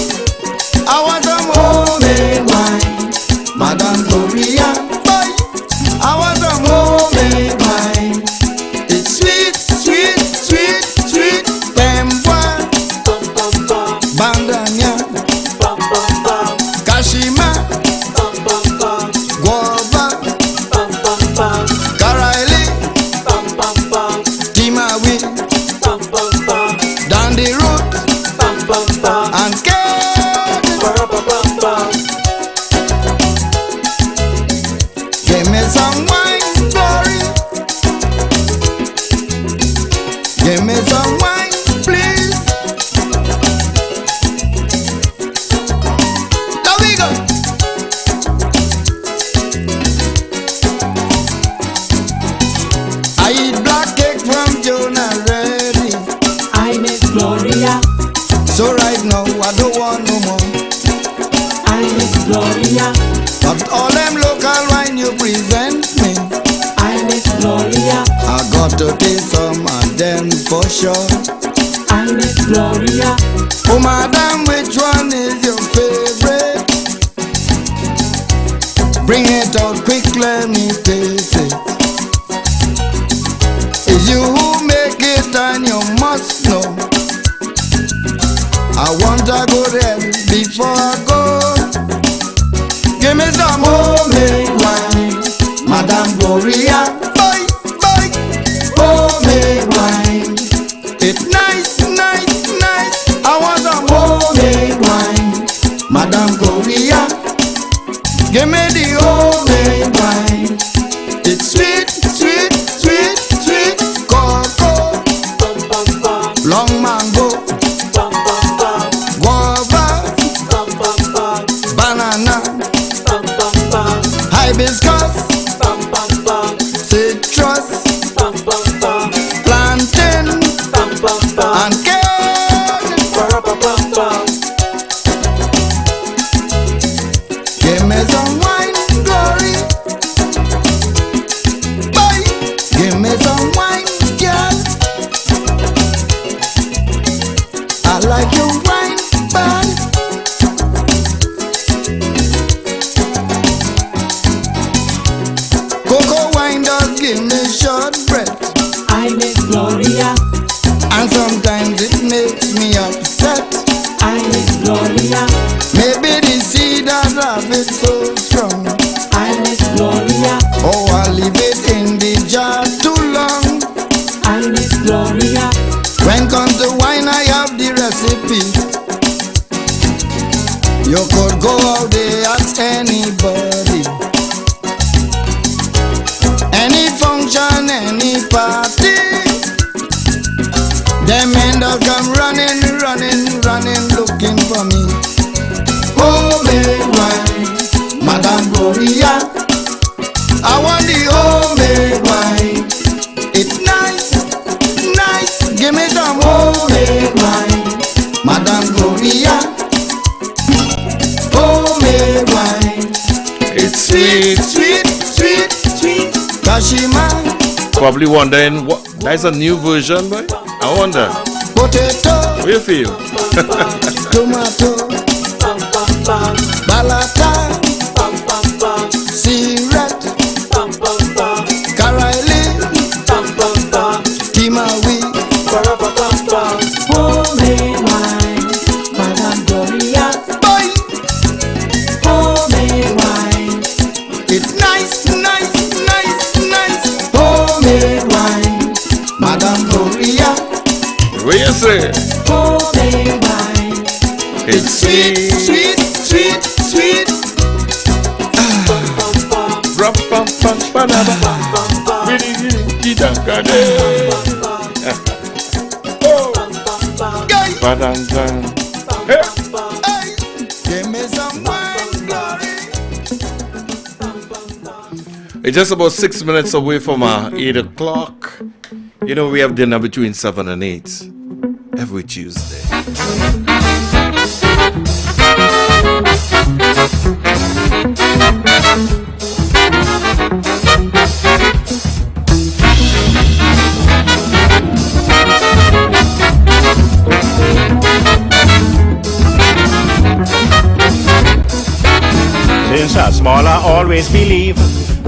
I want some homemade wine, Madame Gloria. Boy, I want some homemade wine. It's sweet, sweet, sweet, sweet. Pembois, Bandanya, Kashima, Guava, Karaili, Timawi, Dandy Root, and Kate. Give me some wine, glory. Give me some wine, please. There we go. I eat black cake from Jonah Reddy. I miss Gloria. So right now I don't want no more. I miss Gloria. But all them local wine you present me, I miss Gloria. I got to taste some of them for sure. I miss Gloria. Oh madam, which one is your favorite? Bring it out quick, let me taste it. It's you who make it and you must know. I want to go there before I go. Give me some homemade wine, Madame Gloria. Boy, boy, homemade wine. It's nice, nice, nice. I want some homemade wine, Madame Gloria. Give me the homemade wine. It's sweet, sweet, sweet, sweet. Cocoa, long mango, guava, banana, hibiscus, citrus, plantain, and cane. Give me some wine, glory. Boy, give me some wine, girl. I like your wine, boy. Cocoa wine does give me short breath. I miss Gloria. And sometimes it makes me upset. I miss Gloria. Maybe the seed that have it so strong. I miss Gloria. Oh, I leave it in the jar too long. I miss Gloria. When comes the wine, I have the recipe. You could go out there, ask anybody. Any function, any party. Them men that come running, looking for me. Homemade wine, Madame Gloria. I want the homemade wine. It's nice, give me some homemade wine, Madame Gloria. Homemade wine. It's sweet. Kashima. Probably wondering what that's a new version, boy. I wonder. Potato. What you feel? Tomato. Balata. Syrup. Karaili. Timawi. Homemade wine, Madame Gloria. Boy. Homemade wine. It's nice. Homemade wine, Madame Gloria. What you say? Homemade wine. It's sweet. Give me some wine, glory. It's just about 6 minutes away from 8 o'clock. You know, we have dinner between 7 and 8 every Tuesday. Since I small I always believe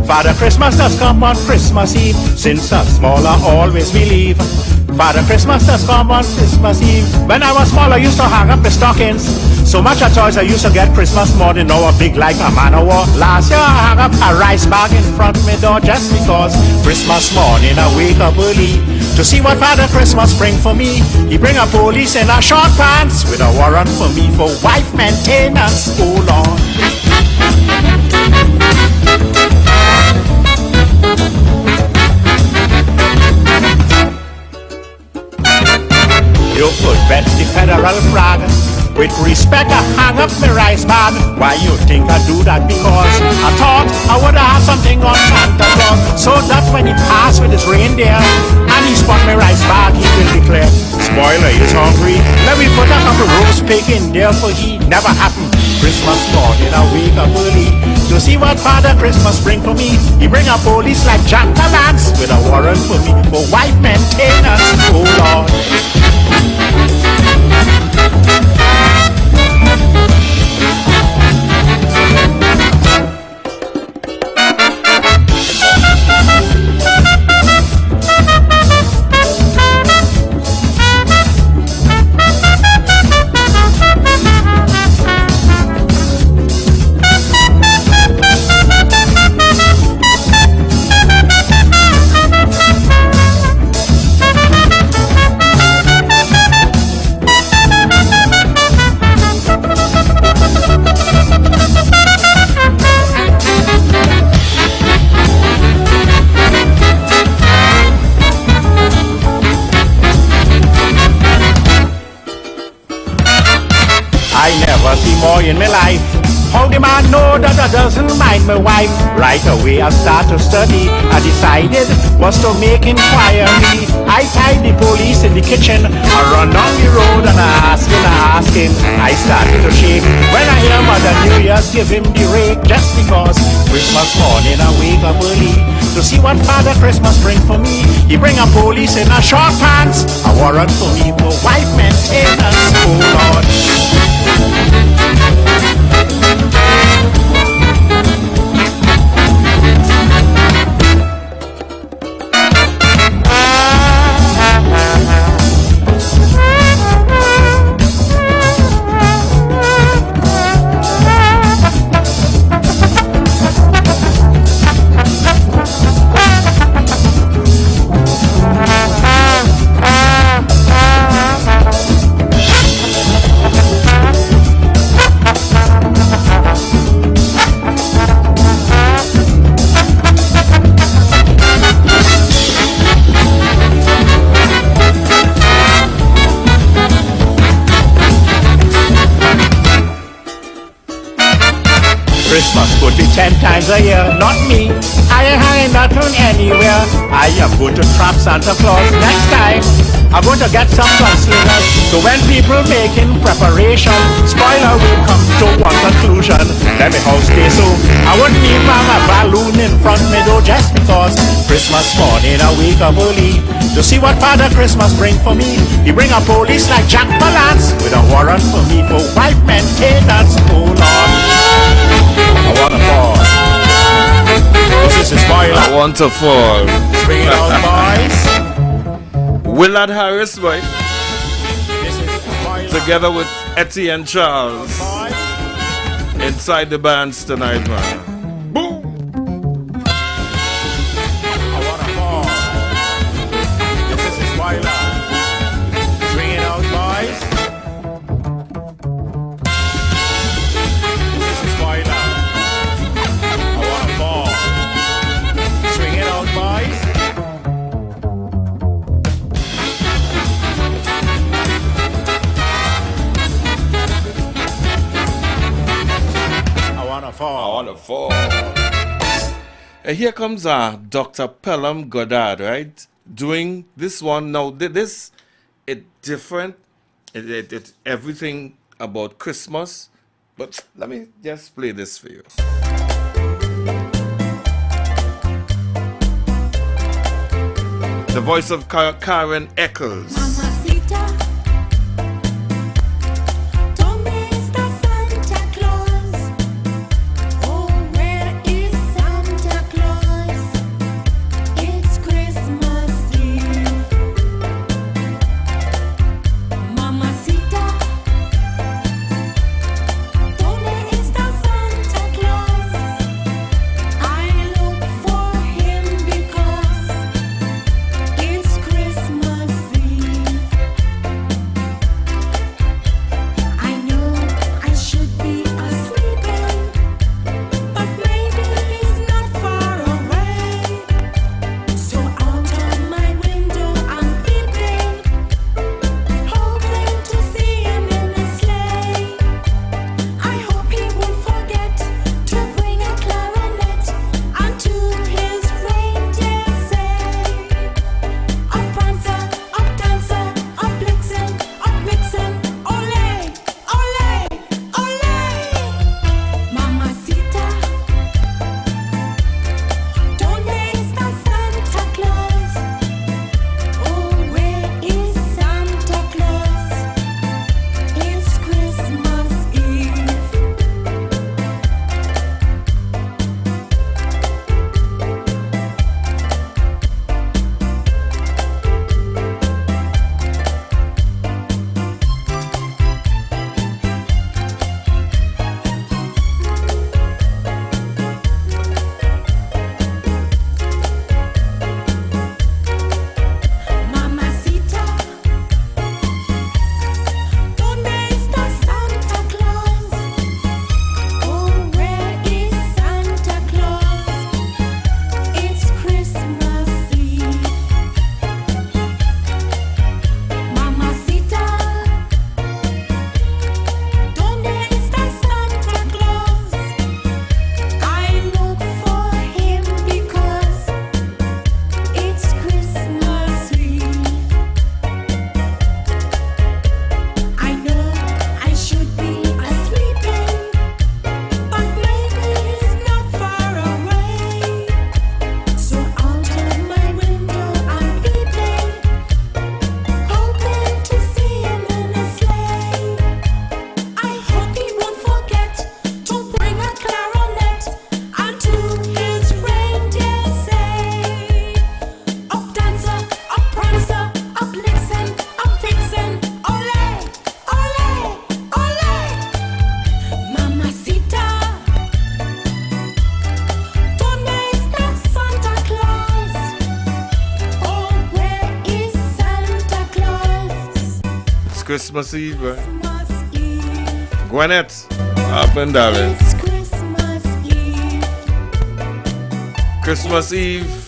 Father Christmas does come on Christmas Eve. Since I small I always believe Father Christmas does come on Christmas Eve. When I was small I used to hang up the stockings. So much of toys I used to get Christmas morning. Now a big like a man of war. Last year I hung up a rice bag in front of my door just because Christmas morning I wake up early to see what Father Christmas bring for me. He bring a police in a short pants with a warrant for me for wife maintenance. Oh Lord. You could bet the federal flag. With respect, I hang up my rice bag. Why you think I do that? Because I thought I would have something on Santa Claus, so that when he passed with his reindeer and he spot my rice bag, he will declare, spoiler is hungry. Let me put a couple roast pig in there for he. Never happened. Christmas morning I wake up early to see what Father Christmas bring for me. He bring a police like Jack Palance with a warrant for me for wife maintenance. Oh Lord. In my life, how the man know that I doesn't mind my wife? Right away I start to study. I decided was to make inquiry. I tied the police in the kitchen. I run down the road and I asking. I started to shake when I hear Mother New Year's give him the rake. Just because Christmas morning I wake up early to see what Father Christmas bring for me. He bring a police in a short pants, a warrant for me for wife maintenance. Oh Lord. Christmas could be 10 times a year. Not me, I ain't hanging not going anywhere. I am going to trap Santa Claus next time. I'm going to get some gunslingers. So when people making preparation, spoiler will come to one conclusion. Let me house stay so I wouldn't need a balloon in front me though, just because Christmas morning a week of early to see what Father Christmas bring for me. He bring a police like Jack Palance with a warrant for me for wife maintenance. Hold on, I wanna fall. This is spoiler. I want to fall. Bring it out, boys. Willard Harris, boy. Together with Etienne Charles. Inside the bands tonight, man. Fall. Here comes Dr. Pelham Goddard, right? Doing this one now. This it different. It everything about Christmas. But let me just play this for you. The voice of Karen Eccles. Christmas Eve, right? Gwinnett, up and down. Christmas Eve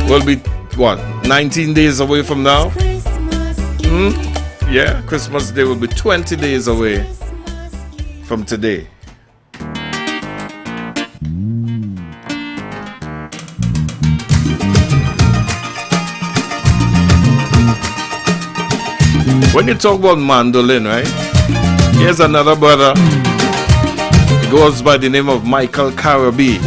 will be, what, 19 days away from now? Yeah, Christmas Day will be 20 days away from today. When you talk about mandolin, right? Here's another brother. He goes by the name of Michael Carabee.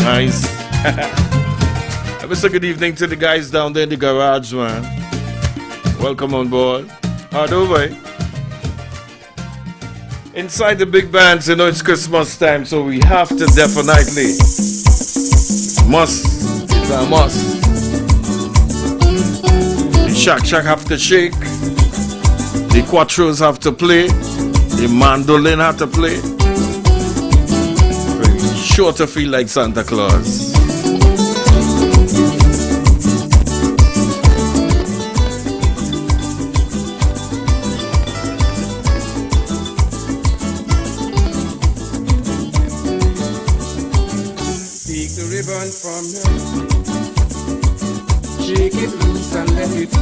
Nice. I wish a good evening to the guys down there in the garage, man. Welcome on board. Hard over. Inside the big bands, you know it's Christmas time, so we have to definitely it's a must. The shack have to shake. The quattros have to play. The mandolin have to play. Sure to feel like Santa Claus. Take the ribbon from you, shake it loose and let it go.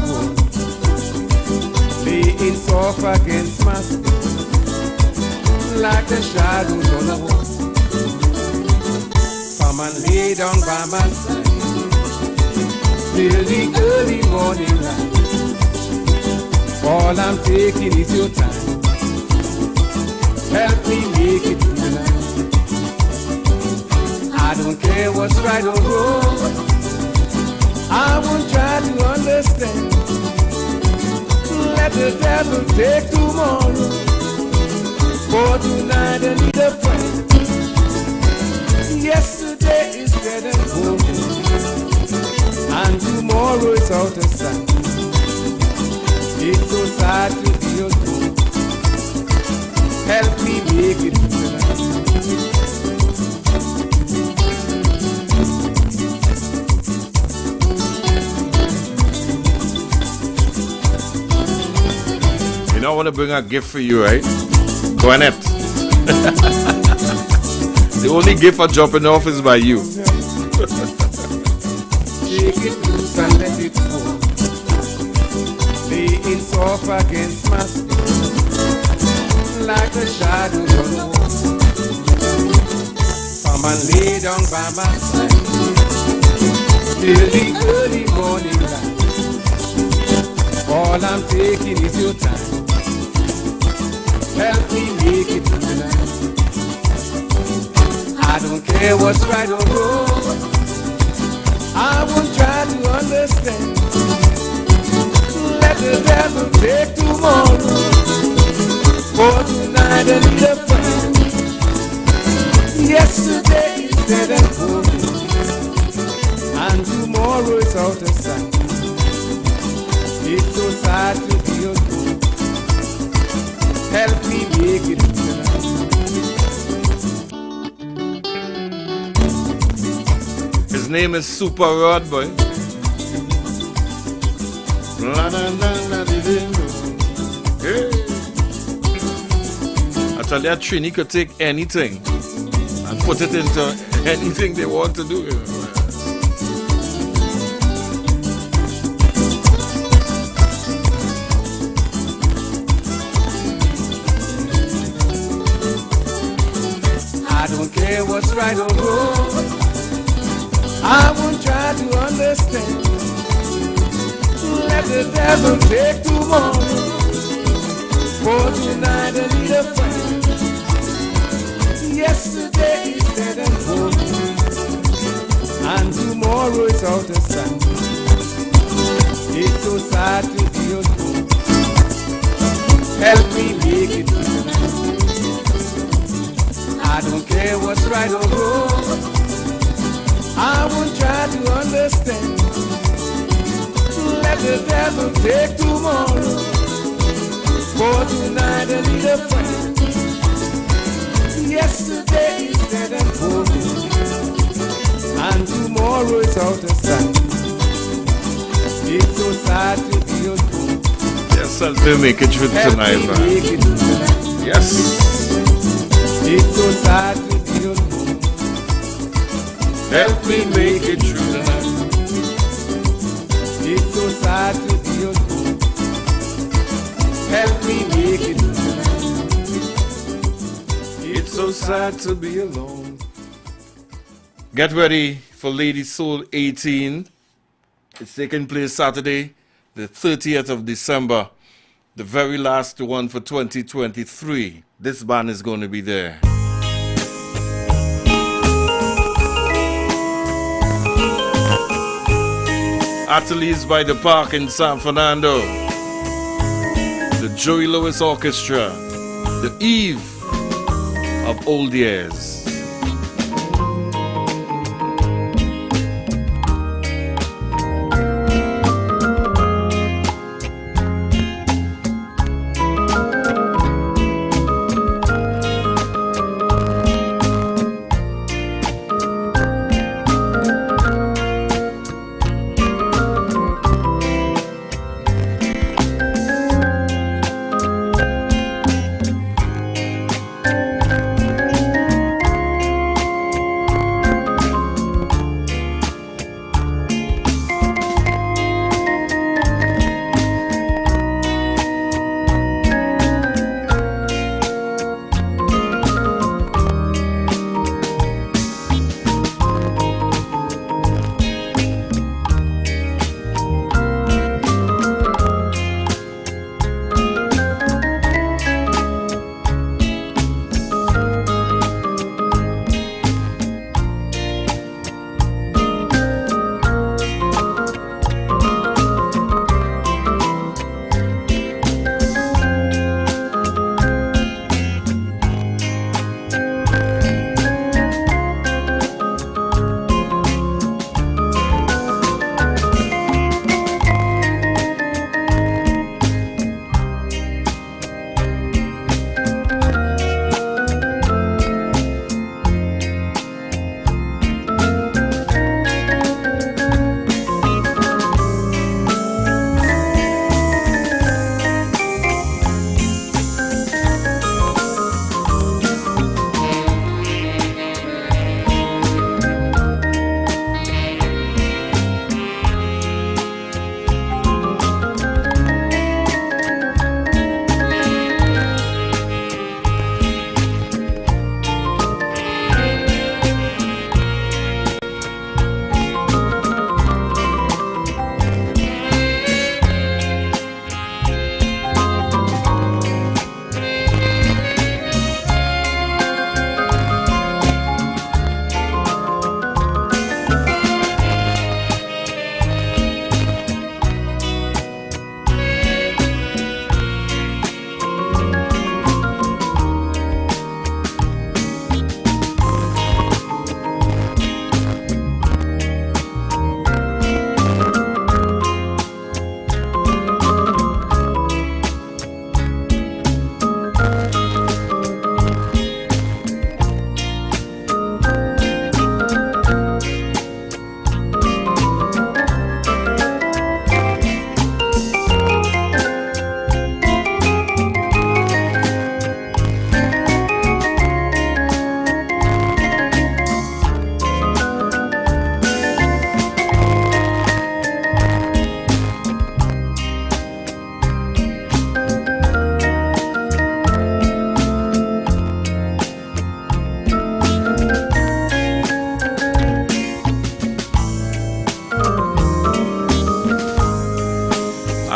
Lay it soft against my skin, like the shadows on the wall. Come and lay down by my side till the early morning light. All I'm taking is your time. Help me make it through life. I don't care what's right or wrong. I won't try to understand. Let the devil take tomorrow. For tonight I need a friend. Yesterday is dead and gone, and tomorrow is out of sight. It's so sad to be alone. Help me make it tonight. You know, I want to bring a gift for you, right? Go on it. The only gift for dropping off is by you. Take it loose and let it fall. Lay it soft against my skin, like a shadow on the wall. Come and lay down by my side till the early morning light. All I'm taking is your time. Help me make it tonight. I don't care what's right or wrong. I won't try to understand. Let the devil take tomorrow. For tonight I need a friend. Yesterday is dead and gone, and tomorrow is out of sight. It's so sad to be alone. Help me make it tonight. His name is Super Rod, boy. Hey. I tell you, Trini could take anything and put it into anything they want to do. I don't care what's right or wrong. I won't try to understand. Let the devil take tomorrow. For tonight I need a friend. Yesterday is dead and gone, and tomorrow is out of sight. It's so sad to be alone. Help me make it tonight. I don't care what's right or wrong. I won't try to understand. Let the devil take tomorrow. For tonight I need a friend. Yesterday is dead and gone, and tomorrow is out of sight. It's so sad to be alone. Yes, I'll make it through tonight, man. Yes. It's so sad to be alone. Help me make it through tonight. It's so sad to be alone. Help me make it tonight. It's so sad to be alone. Get ready for Lady Soul 18. It's taking place Saturday, the 30th of December. The very last one for 2023. This band is going to be there. Ateliers by the Park in San Fernando. The Joey Lewis Orchestra. The Eve of Old Years.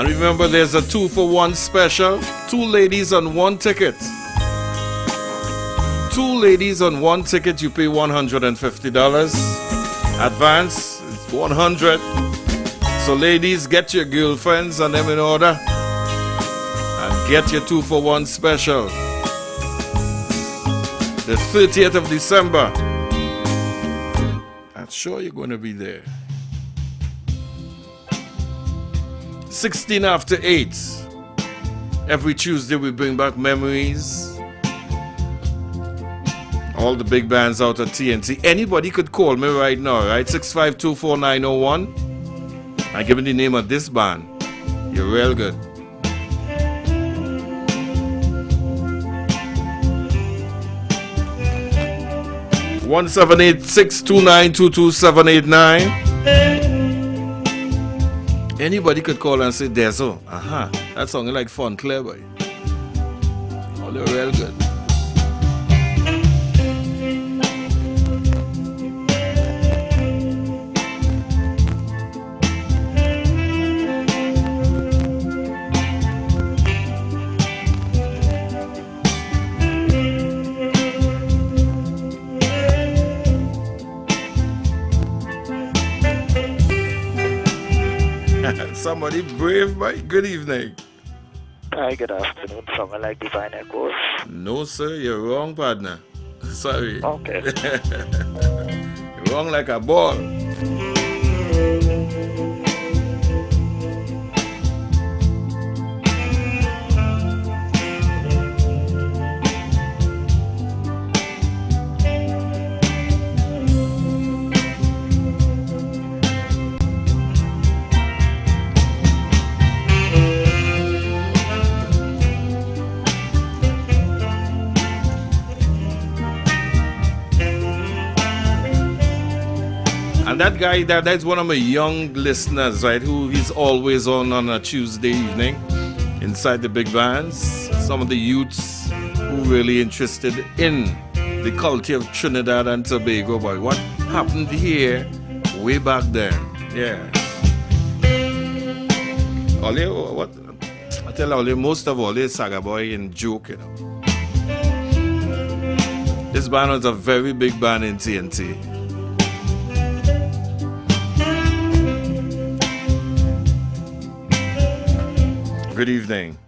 And remember, there's a 2-for-1 special. 2 ladies on 1 ticket. 2 ladies on 1 ticket, you pay $150. Advance, it's $100. So ladies, get your girlfriends and them in order. And get your 2-for-1 special. The 30th of December. I'm sure you're going to be there. 16 after 8. Every Tuesday we bring back memories. All the big bands out at TNT. Anybody could call me right now, right? 6524901. I give you the name of this band. You're real good. 1-786-292-2789. Anybody could call and say, Dezo, that song is like fun, clear boy. Oh, they're real good. Somebody brave, boy. Good evening. Hi, good afternoon. Someone like Divine Echoes. No, sir, you're wrong, partner. Sorry. Okay. You're wrong like a ball. And that guy, that's one of my young listeners, right, who is always on a Tuesday evening inside the big bands. Some of the youths who really interested in the culture of Trinidad and Tobago. But what happened here way back then? Yeah. What I tell you, most of all, this Saga Boy and joke, you know. This band was a very big band in TNT. Good evening.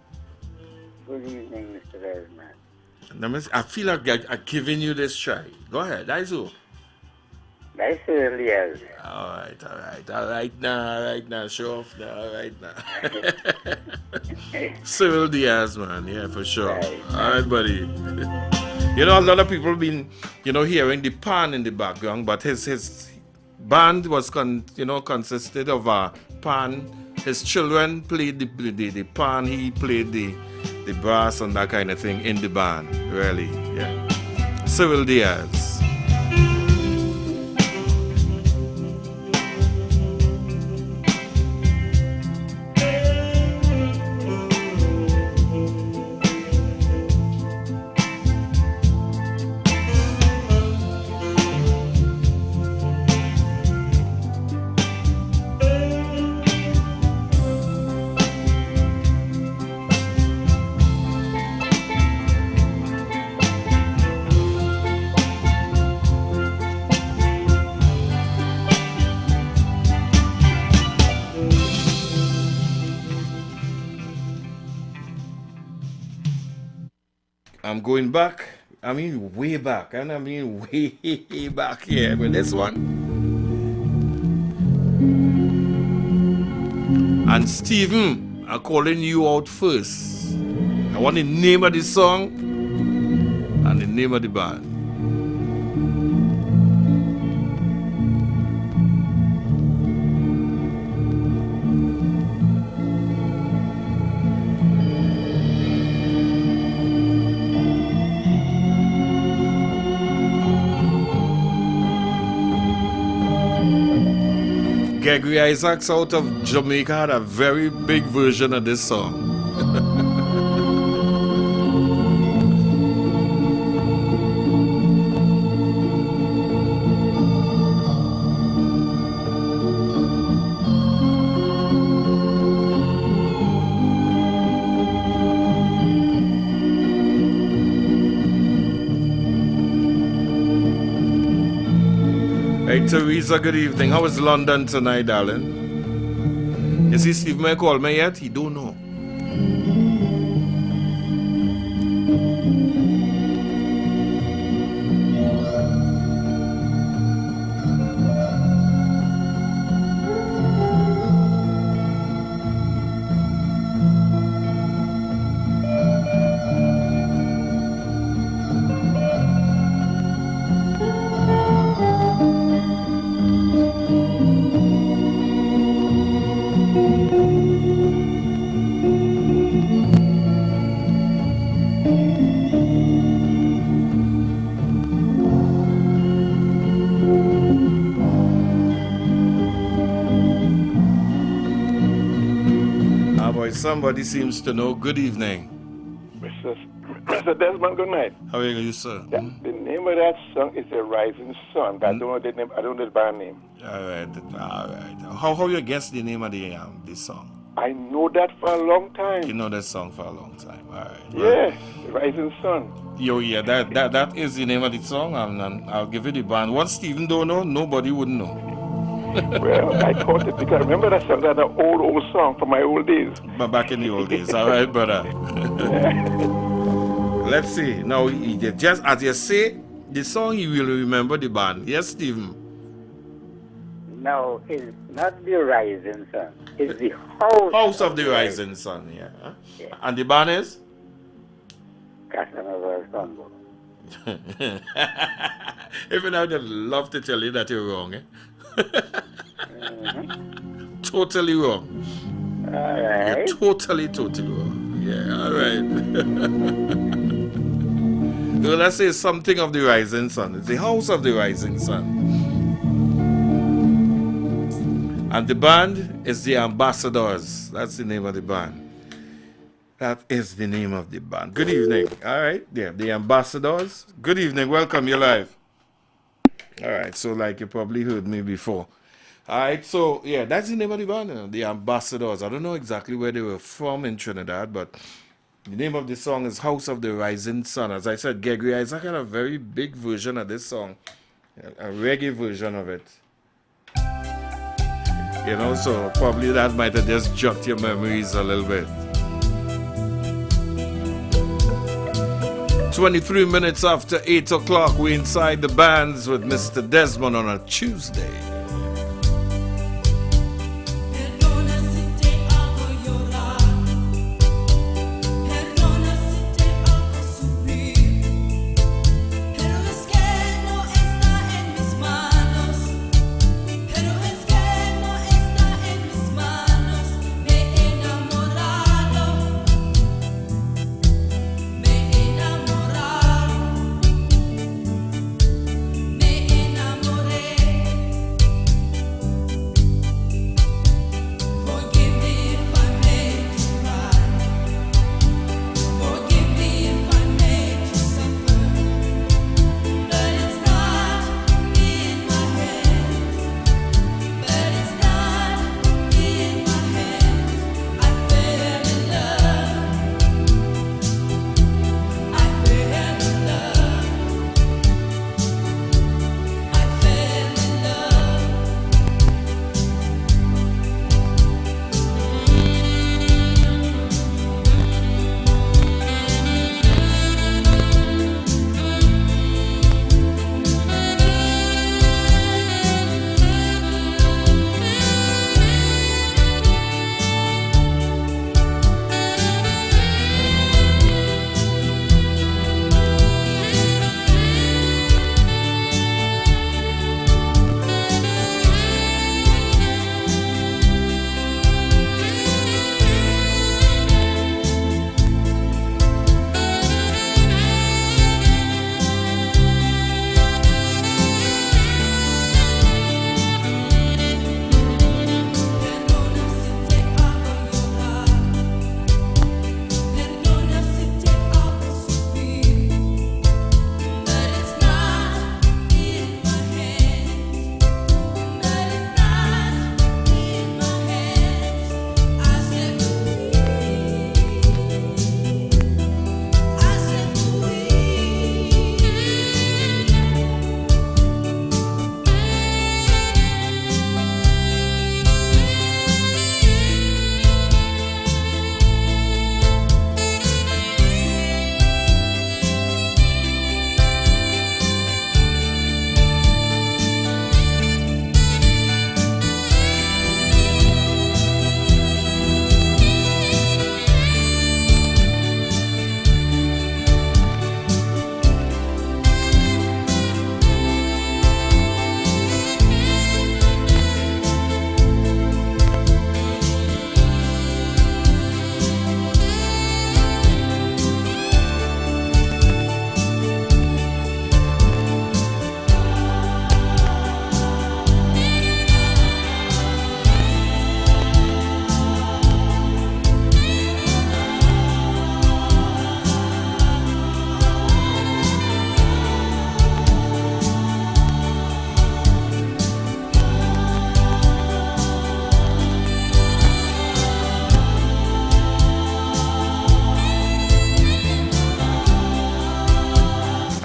Good evening, Mr. Desmond. I feel like I'm giving you this try. Go ahead, Daizu. Nice earlier. All right now, show off now, all right now. Cyril Diaz, man, yeah, for sure. Right. All right, buddy. You know, a lot of people been, hearing the pan in the background, but his band was, consisted of a pan. His children played the pan, he played the brass and that kind of thing in the band, really, yeah. Cyril Diaz. I'm going back, way back, and way back here with this one. And Stephen, I'm calling you out first. I want the name of the song and the name of the band. Gregory Isaacs out of Jamaica had a very big version of this song. Teresa, good evening. How is London tonight, darling? Is he Steve May call me yet? He don't know. Somebody seems to know. Good evening. Mr. Desmond, good night. How are you, sir? Yeah, the name of that song is A Rising Sun. I don't know the name. I don't know the band name. All right. How you guess the name of this song? I know that for a long time. You know that song for a long time. All right. Well, yeah, Rising Sun. Yeah, that is the name of the song, and I'll give you the band. What Stephen don't know, nobody would know. Well, I caught it because I remember that song, that old song from my old days. But back in the old days, all right, brother. Let's see. Now, just as you say the song, you will remember the band. Yes, Stephen? No, it's not the Rising Sun. It's the House of the Rising Sun, yeah. And the band is? Casanova Congo. Even I would love to tell you that you're wrong, eh? Totally wrong. All right. You're totally wrong. Yeah, all right. So let's say something of the Rising Sun. It's the House of the Rising Sun. And the band is the Ambassadors. That's the name of the band. That is the name of the band. Good evening. All right. Yeah, the Ambassadors. Good evening. Welcome. You're live. All right, so like you probably heard me before. All right, so yeah, that's the name of the band, the Ambassadors. I don't know exactly where they were from in Trinidad, but the name of the song is House of the Rising Sun. As I said, Gregory Isaac had a very big version of this song, a reggae version of it. You know, so probably that might have just jogged your memories a little bit. 23 minutes after 8 o'clock, we're inside the bands with Mr. Desmond on a Tuesday.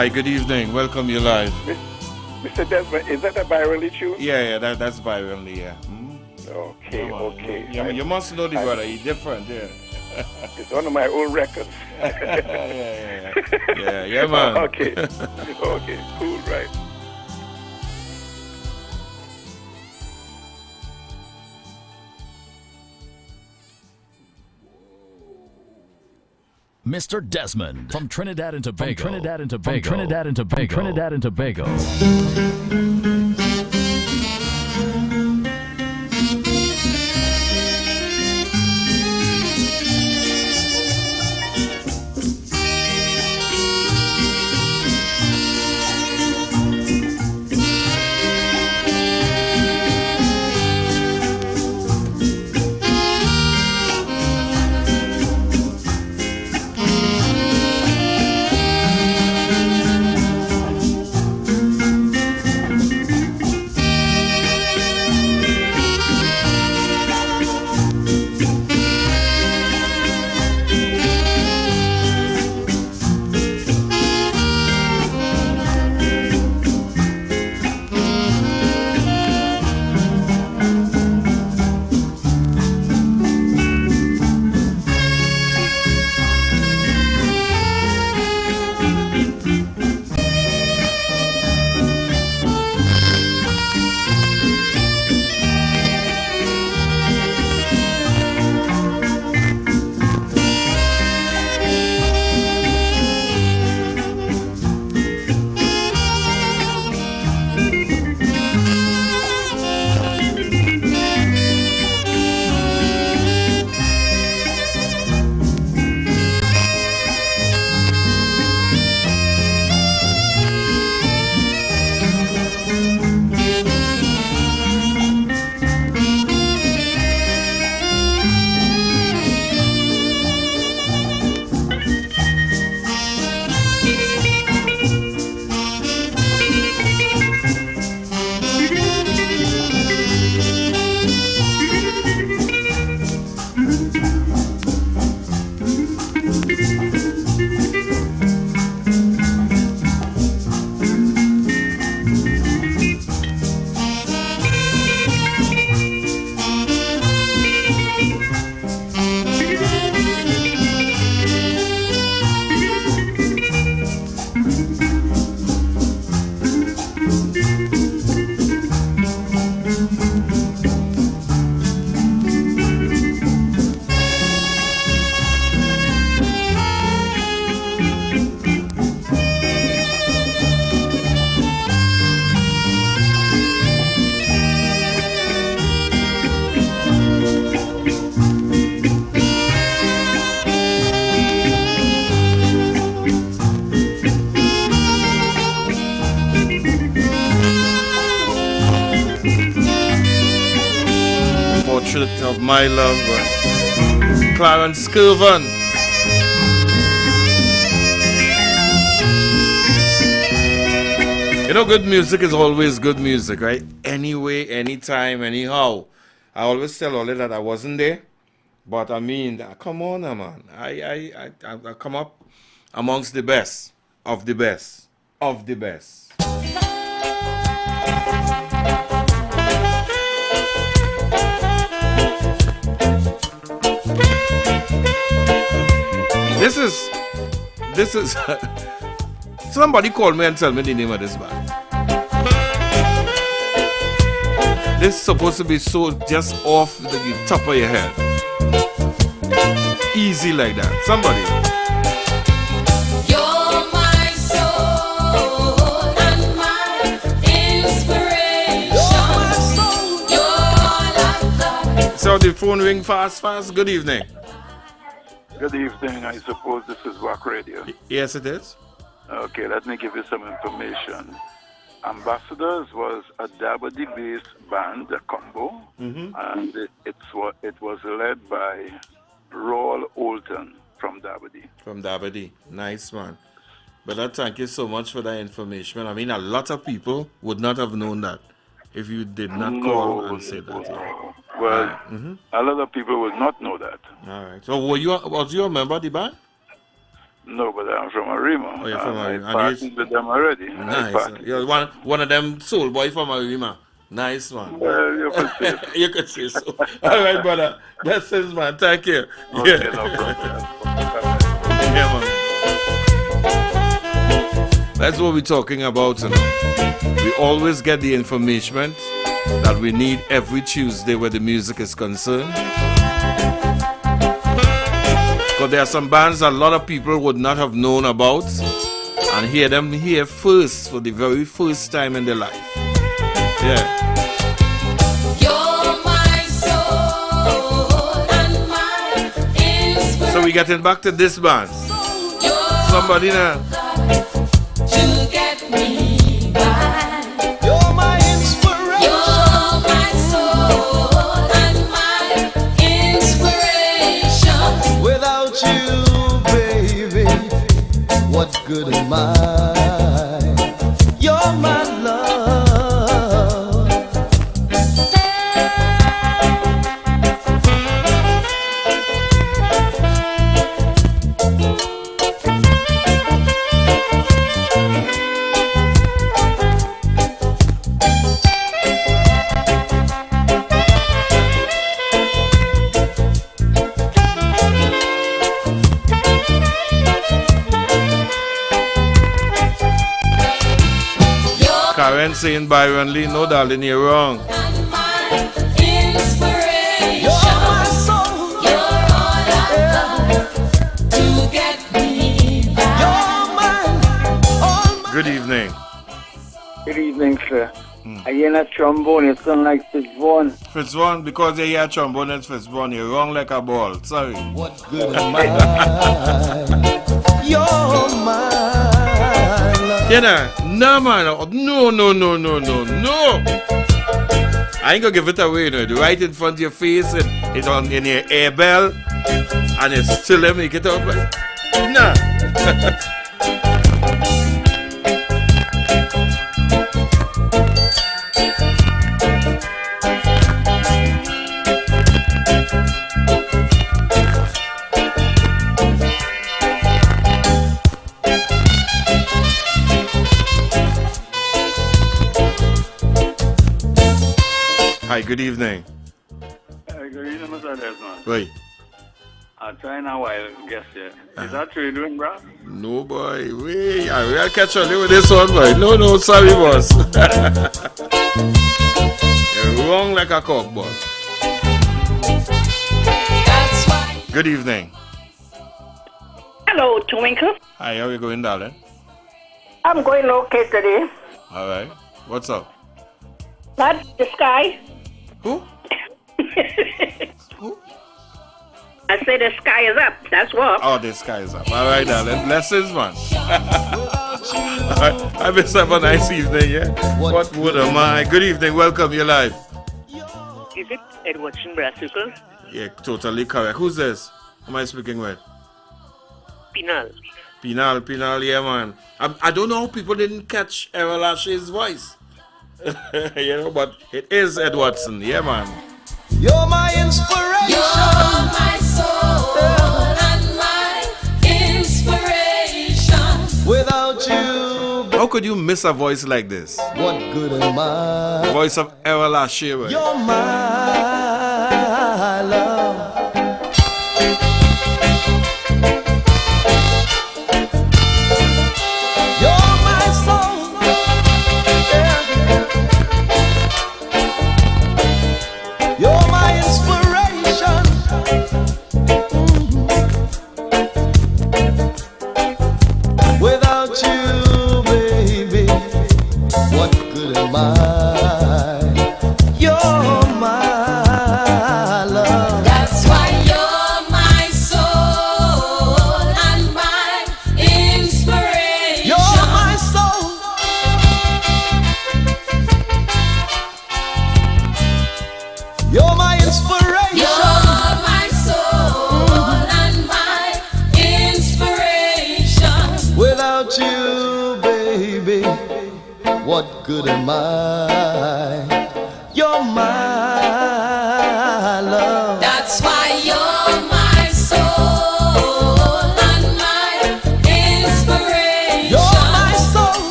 Hi, good evening. Welcome you live. Mr. Desmond, is that a virally tune? Yeah, that's virally, yeah. Okay, okay. You must know the brother. He's different, yeah. It's one of my old records. yeah, man. Okay, okay, cool, right. Mr. Desmond from Trinidad and Tobago. From Trinidad and Tobago. Portrait of my love, Clarence Skirvan. You know, good music is always good music, right? Anyway, anytime, anyhow. I always tell Ollie that I wasn't there, but I mean, come on, man. I come up amongst the best of the best of the best. This is somebody call me and tell me the name of this band. This is supposed to be so just off the top of your head. Easy like that. Somebody. You're my soul and my inspiration. You're all I've got. So the phone ring fast. Good evening. Good evening. I suppose this is Wack Radio. Yes, it is. Okay, let me give you some information. Ambassadors was a Dabadi-based band, a combo, and it was led by Roll Olton from Dabadi. From Dabadi. Nice, man. But thank you so much for that information. I mean, a lot of people would not have known that if you did not call and say that. Yeah. Well, a lot of people would not know that. All right. So was you a member of the band? No, but I'm from Arima. Oh, you're from Arima. I partied with them already. Nice. You're one of them soul boy from Arima. Nice one. Well, you could say so. You could say so. All right, brother. Blessings, man. Thank you. Okay, Yeah. no problem. Yeah, man. That's what we're talking about, you know. We always get the information that we need every Tuesday where the music is concerned. Because there are some bands that a lot of people would not have known about and hear them here first for the very first time in their life. Yeah. You're my soul and my inspiration. So we getting back to this band. Somebody now. To get me by. You're my inspiration. You're my soul and my inspiration. Without you, baby, what good am I? You're my love. Karen saying Byron Lee, no darling, you're wrong. Inspiration. You're my soul. You're all I've got to get me by. You're mine. Good evening. Good evening, sir. I hear that trombone, it sounds like Fitzvaughn. Fitzvaughn, because you hear trombone and Fitzvaughn, you're wrong like a ball. Sorry. What good am I? You're mine. You know, no man, no. I ain't gonna give it away, you know. Do right in front of your face, and it's on in your air bell, and you still let me make it up. Nah. Hi, good evening. Good evening, Mr. Desmond. Right. I'm trying a while, guess you. Is that what you're doing, bro? No, boy. Wait, I will catch on with this one, boy. No, sorry, boss. You're wrong like a cock, boss. Good evening. Hello, Twinkle. Hi, how are you going, darling? I'm going okay today. All right. What's up? Not the sky. Who? I say the sky is up. That's what. Oh, the sky is up. All right, darling. Blessings, man. All right. Have yourself a nice evening, yeah? What would am I? Good evening. Welcome. You're live. Is it Edwardson Brassicles? Yeah, totally correct. Who's this? Who am I speaking with? Pinal. Pinal, yeah, man. I don't know how people didn't catch Errol Lash's voice. You know, but it is Edwardson, yeah, man. You're my inspiration. You're my soul and my inspiration. Without you, How could you miss a voice like this? what good am I? Voice of Errol Lash, right? You're my love. You're my soul. You're my inspiration. Without you, baby, what good am I? You're my love. That's why you're my soul and my inspiration. You're my soul. You're my inspiration. You're my soul and my inspiration. Without you, baby, what good am I? You're my love. That's why you're my soul and my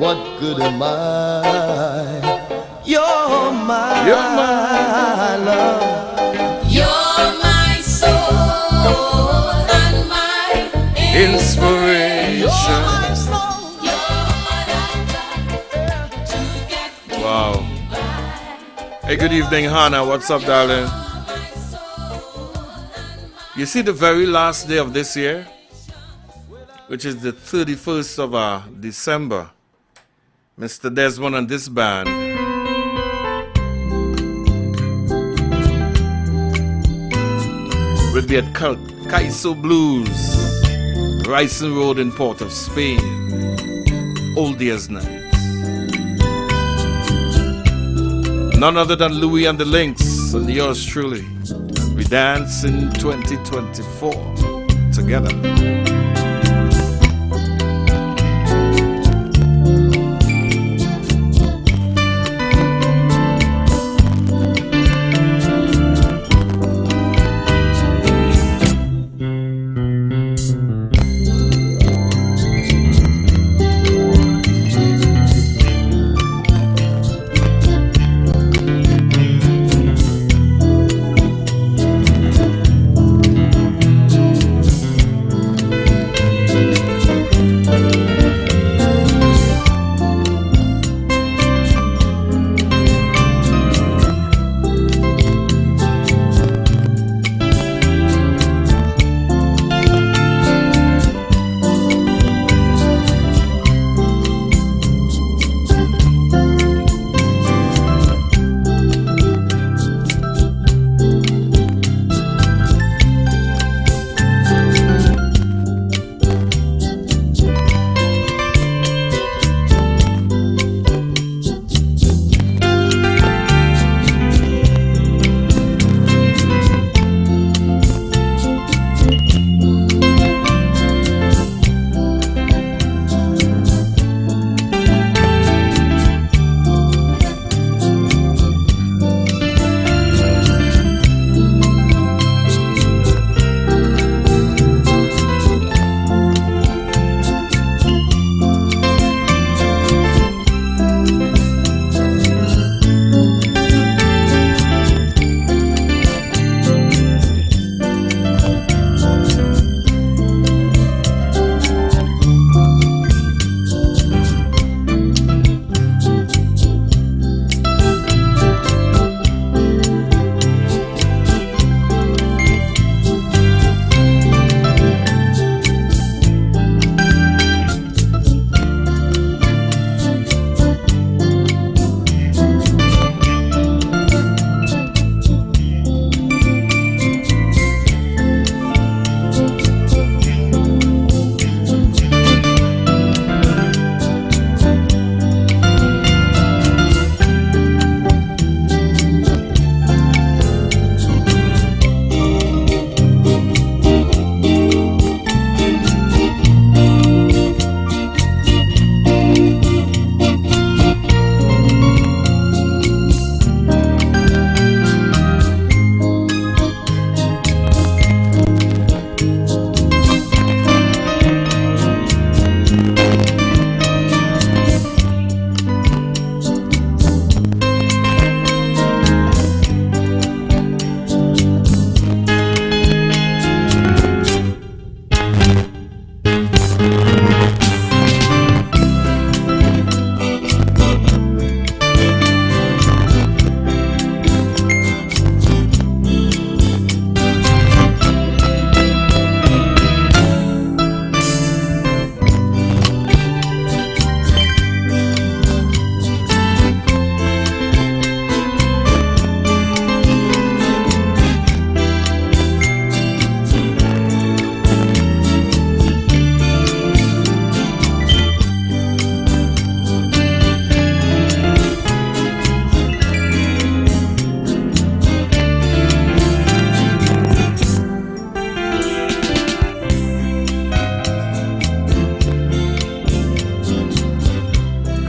what good am I? You're my love. You're my soul and my inspiration. Wow. Hey, good evening, Hannah. What's up, darling? You see, the very last day of this year, which is the 31st of December, Mr. Desmond and this band will be at Caiso Blues, Ryson Road in Port of Spain, Old Year's Night. None other than Louis and the Lynx and yours truly. We dance in 2024 together.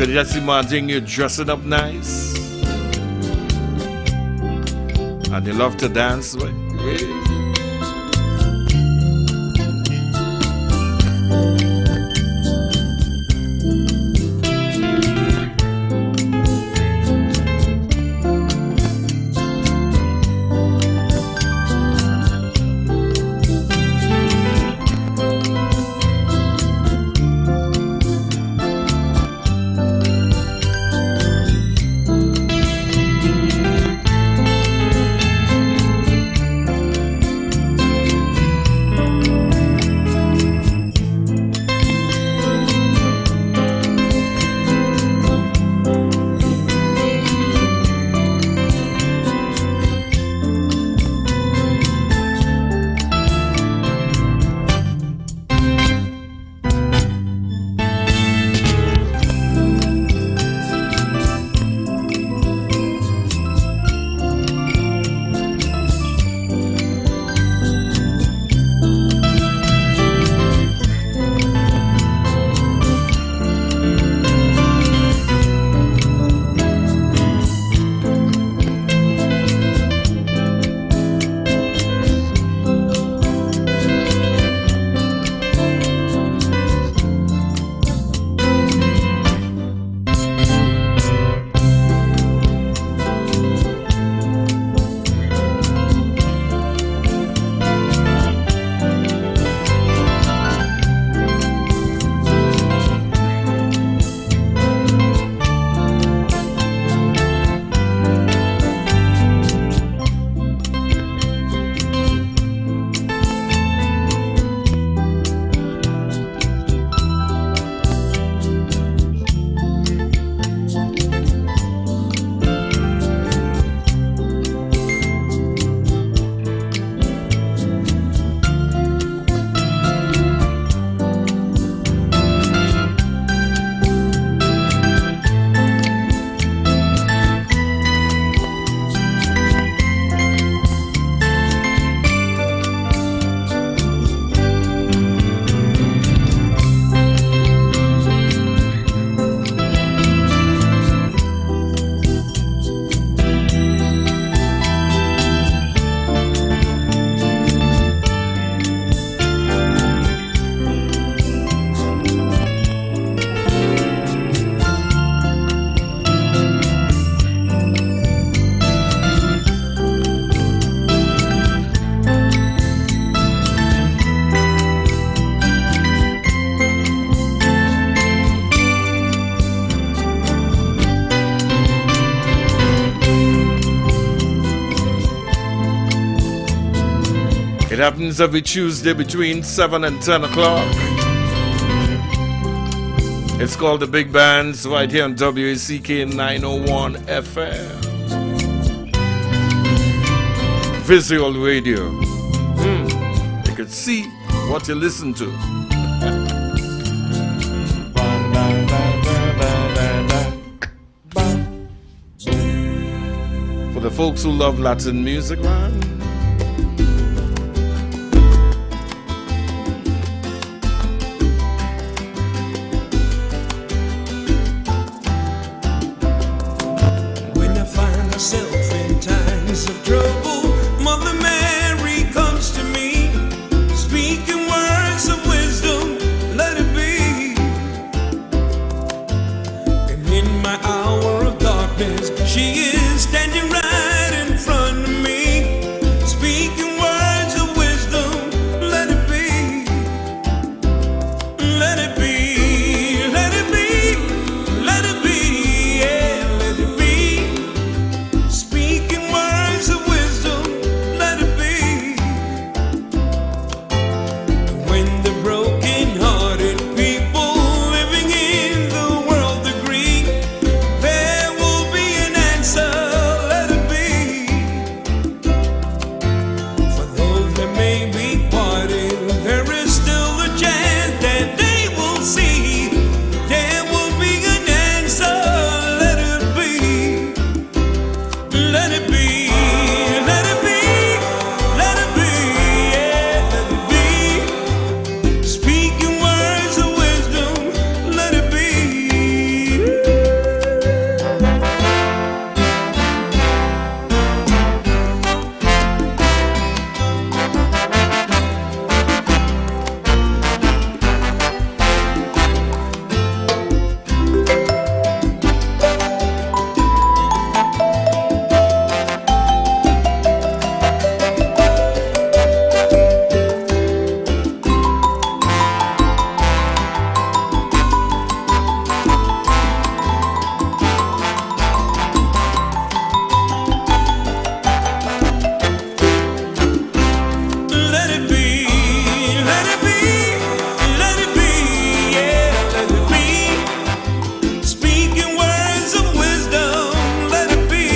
Could you just imagine you dressing up nice? And you love to dance with? Really? It happens every Tuesday between 7 and 10 o'clock. It's called The Big Bands right here on WACK 901 FM. Visual radio. You can see what you listen to. For the folks who love Latin music, man. When I find myself in times of trouble, Mother Mary comes to me, speaking words of wisdom, let it be. And in my hour of darkness, she is standing right in front of me, speaking words of wisdom, let it be. Let it be, let it be, let it be, yeah, let it be. Speaking words of wisdom, let it be. When the broken-hearted people living in the world agree, there will be an answer, let it be. For those that may be parted, there is still a chance that they will see. There will be an answer, let it be. Let it be, let it be, let it be, yeah, let it be. Speaking words of wisdom, let it be. Let it be, let it be, let it be, yeah, let it be. Speaking words of wisdom, let it be.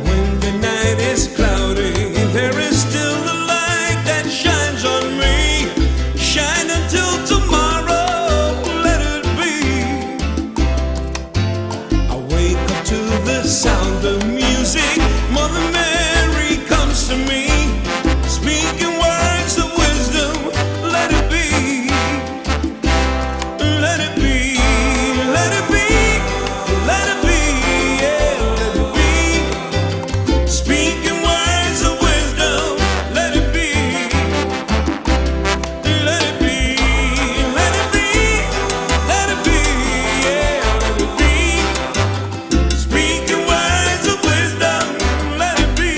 When the night is cloudy, there is still the light that shines on me. Shine until tomorrow, let it be. I wake up to the sound of music. Mother Mary comes to me, speaking words of wisdom, let it be. Let it be, let it be, let it be, yeah, let it be. Speaking words of wisdom, let it be. Let it be, let it be, let it be, yeah, let it be. Speaking words of wisdom, let it be.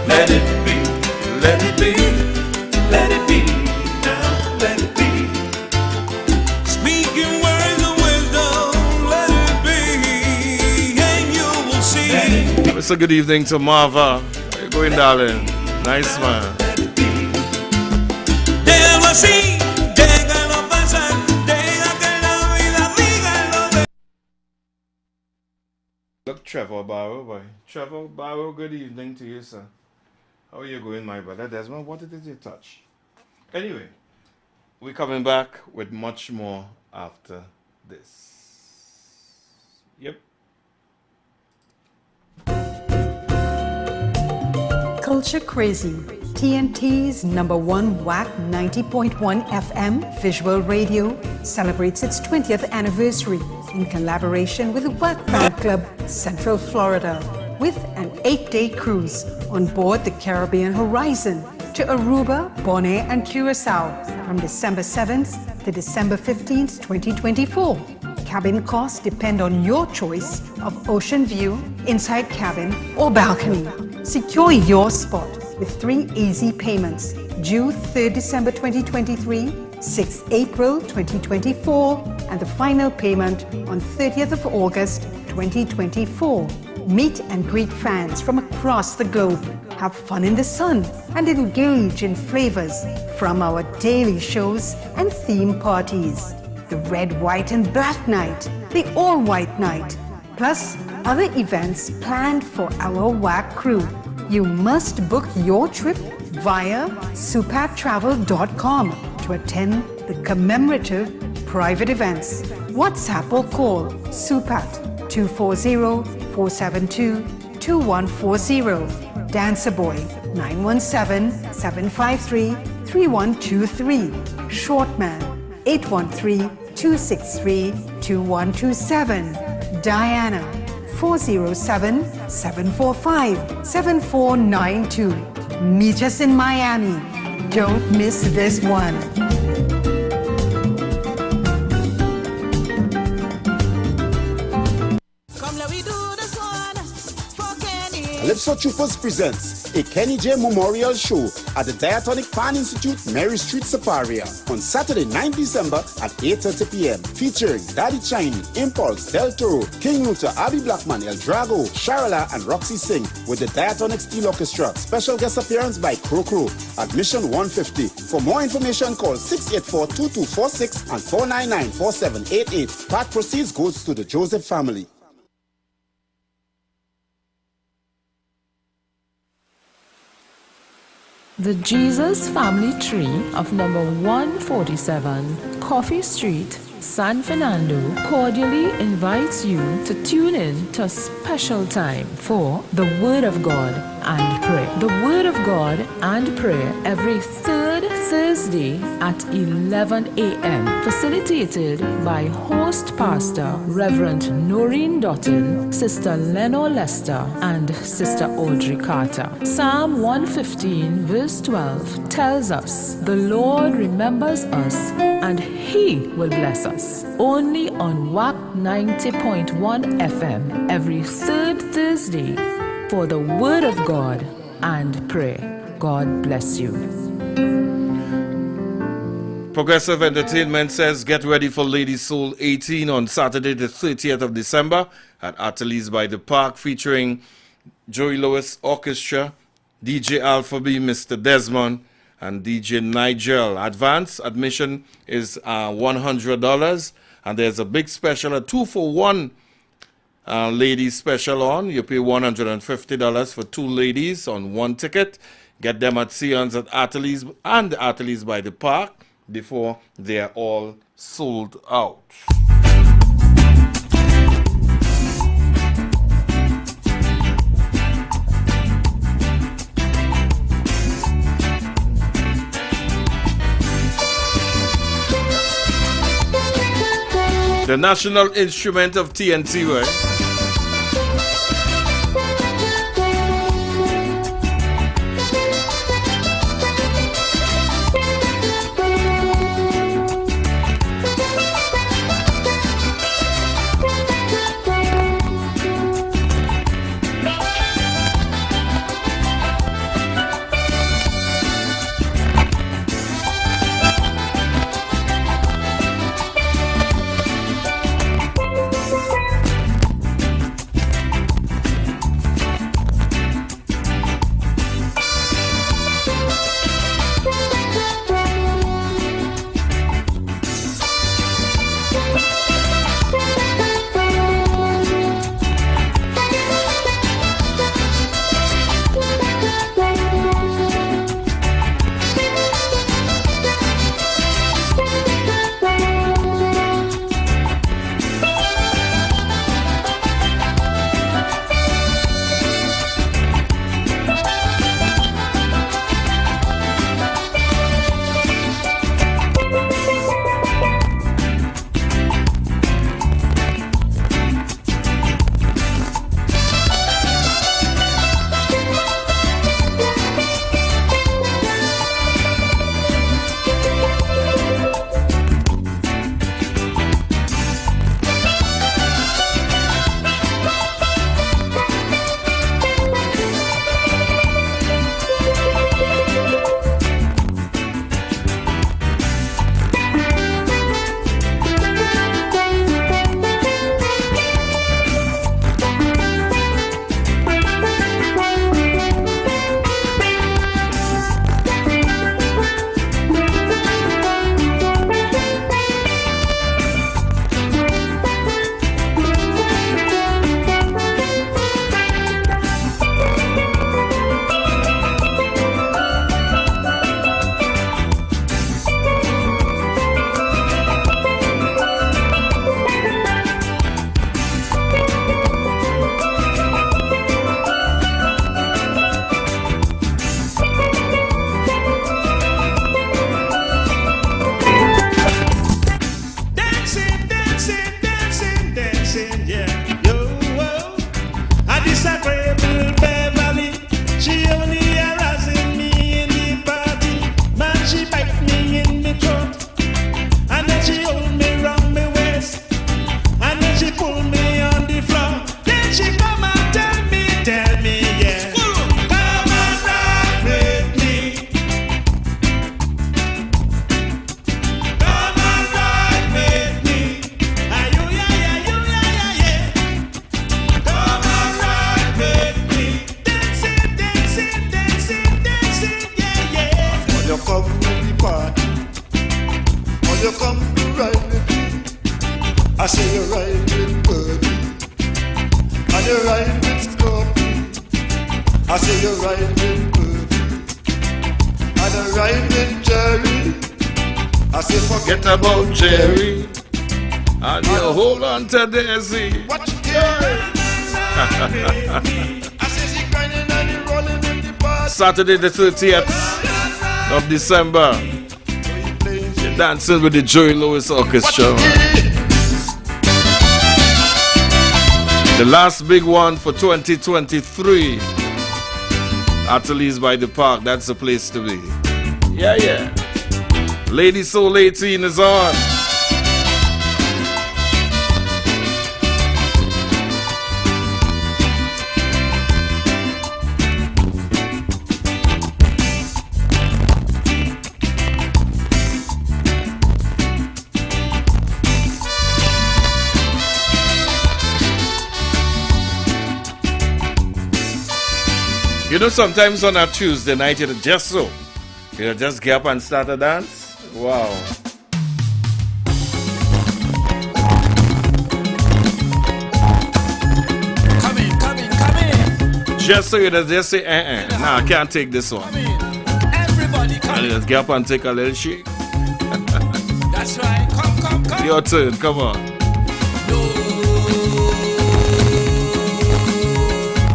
Let it be, let it be, let it be, now let it be. Speaking words of wisdom, let it be, and you will see. It's a good evening to Marva. How you going, darling? Nice man. Déjalo así, déjalo pasar, deja que la vida diga lo de. Look, Trevor Barrow, boy. Trevor Barrow, good evening to you, sir. How are you going, my brother Desmond? What did you touch? Anyway, we're coming back with much more after this. Yep. Culture Crazy, TNT's #1 Wack 90.1 FM visual radio, celebrates its 20th anniversary in collaboration with the Wack Fan Club, Central Florida, with an 8-day cruise on board the Caribbean Horizon to Aruba, Bonaire, and Curacao from December 7th to December 15th, 2024. Cabin costs depend on your choice of ocean view, inside cabin, or balcony. Secure your spot with 3 easy payments due 3rd December 2023, 6th April 2024, and the final payment on 30th of August 2024. Meet and greet fans from across the globe, have fun in the sun, and engage in flavors from our daily shows and theme parties. The Red, White, and Black Night, the All White Night, plus other events planned for our Wack crew. You must book your trip via supattravel.com to attend the commemorative private events. WhatsApp or call Supat 240-472-2140. Dancer Boy 917-753-3123. Shortman 813-263-2127. Diana 407-745-7492. Meet us in Miami. Don't miss this one. Calypso Troopers presents a Kenny J Memorial Show at the Diatonic Pan Institute, Mary Street, Superior on Saturday, 9 December at 8:30 p.m. featuring Daddy Chiney, Impulse, Del Toro, King Luther, Abby Blackman, El Drago, Sharala, and Roxy Singh with the Diatonic Steel Orchestra. Special guest appearance by Crow Crow. Admission $150. For more information, call 684-2246 and 499-4788. Part proceeds goes to the Joseph family. The Jesus Family Tree of number 147, Coffee Street, San Fernando, cordially invites you to tune in to a special time for the Word of God and Prayer. The Word of God and Prayer every third Thursday at 11 a.m. Facilitated by host pastor Reverend Noreen Dotton, Sister Lenore Lester, and Sister Audrey Carter. Psalm 115 verse 12 tells us, "The Lord remembers us and He will bless us." Only on Wack 90.1 FM every third Thursday for the Word of God and Prayer. God bless you. Progressive Entertainment says get ready for Lady Soul 18 on Saturday the 30th of December at Ateliers by the Park featuring Joey Lewis Orchestra, DJ Alpha B, Mr. Desmond, and DJ Nigel. Advance admission is $100, and there's a big special, a 2-for-1 ladies special on. You pay $150 for 2 ladies on 1 ticket. Get them at Sion's at Ateliers and the Ateliers by the Park before they're all sold out. The national instrument of TNT, right? say you ride with Birdie, and you ride with Scorpio. I say you ride with Birdie, and you ride with Jerry. I say forget about Jerry, and you hold on to Daisy. What you doing? I say she grinding and you rolling in the bar. Saturday the 30th of December, you're dancing with the Joey Lewis Orchestra. The last big one for 2023. Ateliers by the Park, that's the place to be. Yeah, yeah. Lady Soul 18 is on. You know, sometimes on a Tuesday night, you just get up and start a dance. Wow. Come in. Just so you just say, nah, I can't take this one. Everybody come And you just get up and take a little shake. That's right. Come. Your turn, come on.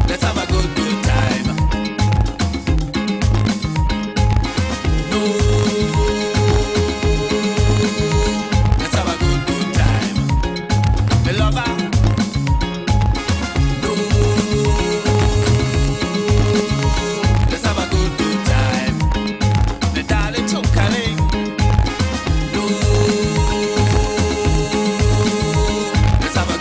Let's have a good time. No. Let's have a good time. My lover. No. Let's have a good time. My darling chocolate. No. Let's have a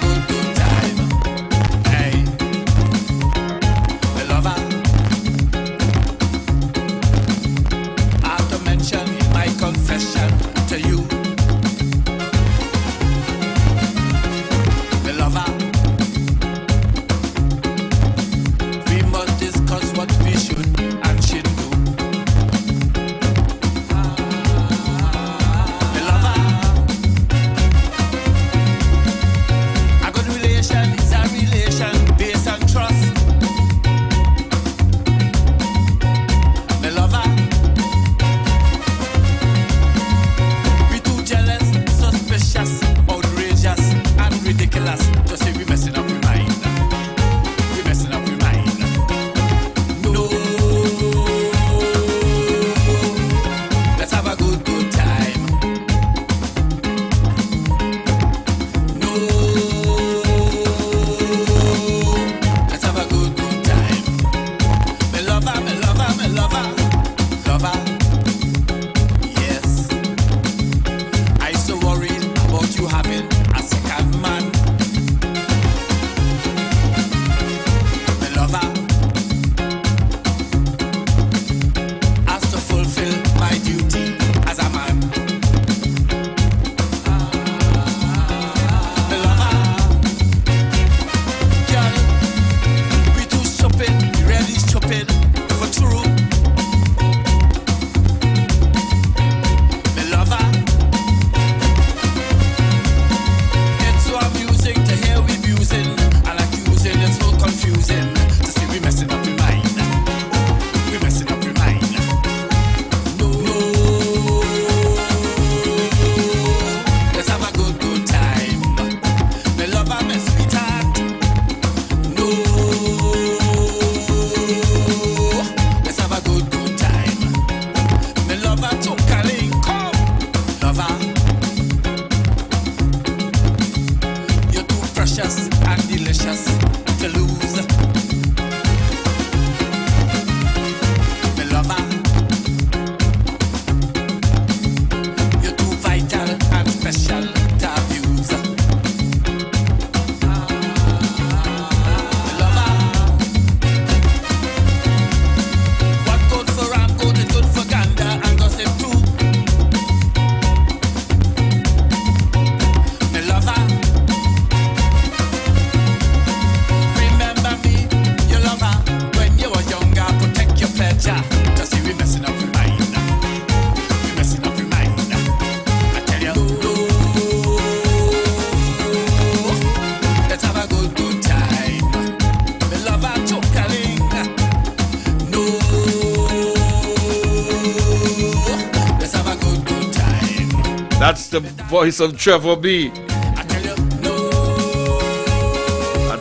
That's the voice of Trevor B. I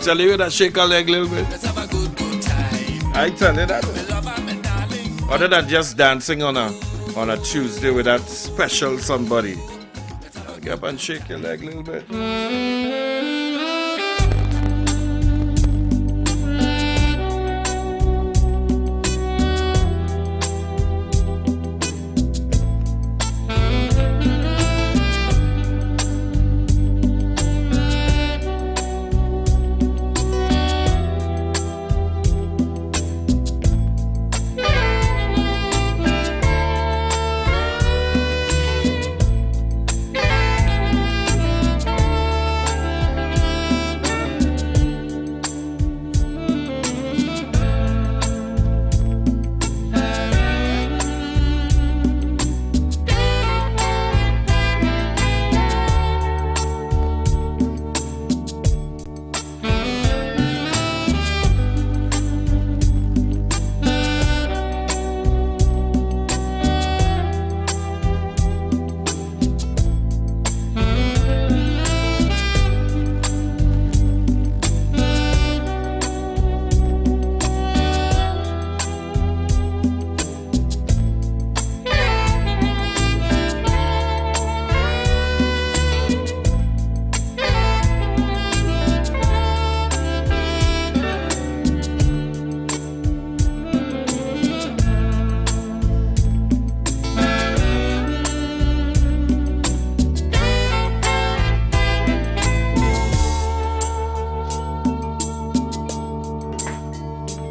tell you that shake a leg a little bit. I tell you that. Other than just dancing on a Tuesday with that special somebody. Get up and shake your leg a little bit.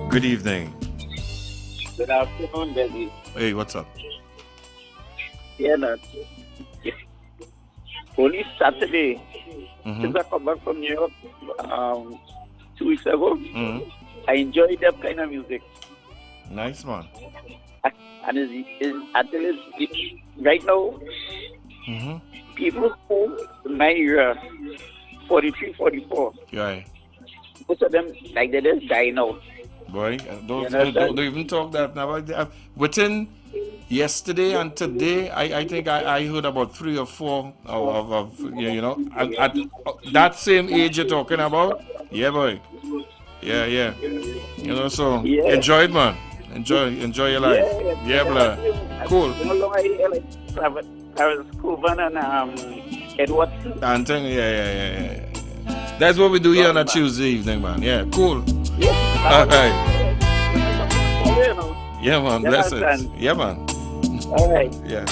Good evening. Good afternoon, baby. Hey, what's up? Yeah, no. Only Saturday, since I come back from New York 2 weeks ago, I enjoyed that kind of music. Nice, man. And right now, people who in my area, 43, 44, Yeah. most of them, like, they just dying out. Boy, don't even talk that now. Within yesterday and today, I think I heard about 3 or 4 of at that same age you're talking about. Yeah, boy. Yeah. So enjoy it, man. Enjoy your life. Yeah, blah. Cool. Coven and Edward. And yeah. That's what we do here on a Tuesday evening, man. Yeah, cool. All right. Yeah, man. Blessings. Yeah, man. All right. Yeah.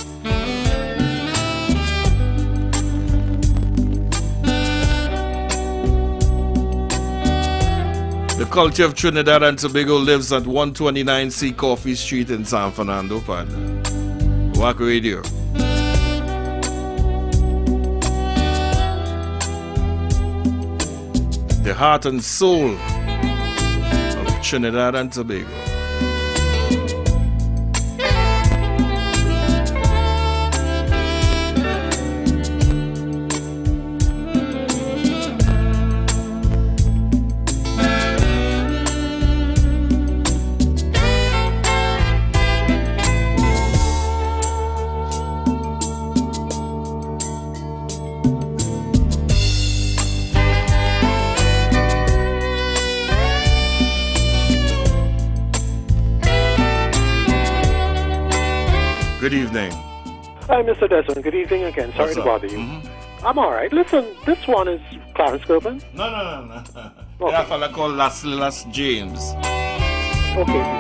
The culture of Trinidad and Tobago lives at 129C Coffee Street in San Fernando, partner. Wack Radio. The heart and soul of Trinidad and Tobago. Good evening. Hi, Mr. Desmond. Good evening again. Sorry to bother you. I'm all right. Listen, this one is Clarence Copeland. No. Okay. That fella called Las James. Okay.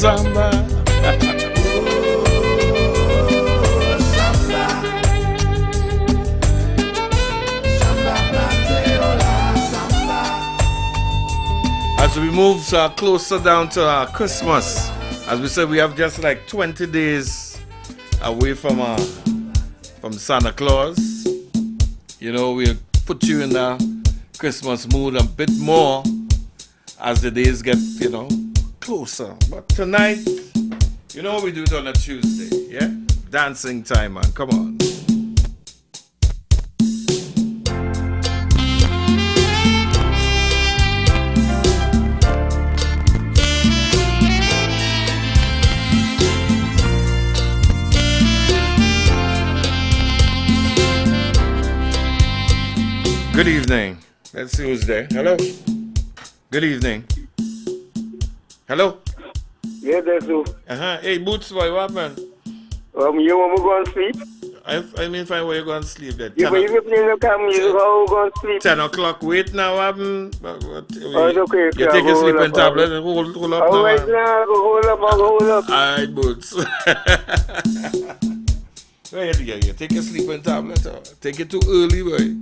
samba. As we move closer down to Christmas, as we said, we have just like 20 days away from Santa Claus. You know, we'll put you in the Christmas mood a bit more as the days get, closer. But tonight, you know we do it on a Tuesday, yeah? Dancing time, man. Come on. Good evening. Let's see who's there. Hello. Good evening. Hello. Yeah, that's who. Hey, Boots, boy, what man? You want to go and sleep? I mean, fine, where you going to sleep then? If you play the camera music, how you going to sleep? 10 o'clock. Wait now, what? It's okay. You take a sleeping tablet and hold up now. All right, now, hold up. All right, Boots. Wait, you take a sleeping tablet. Take it too early, boy.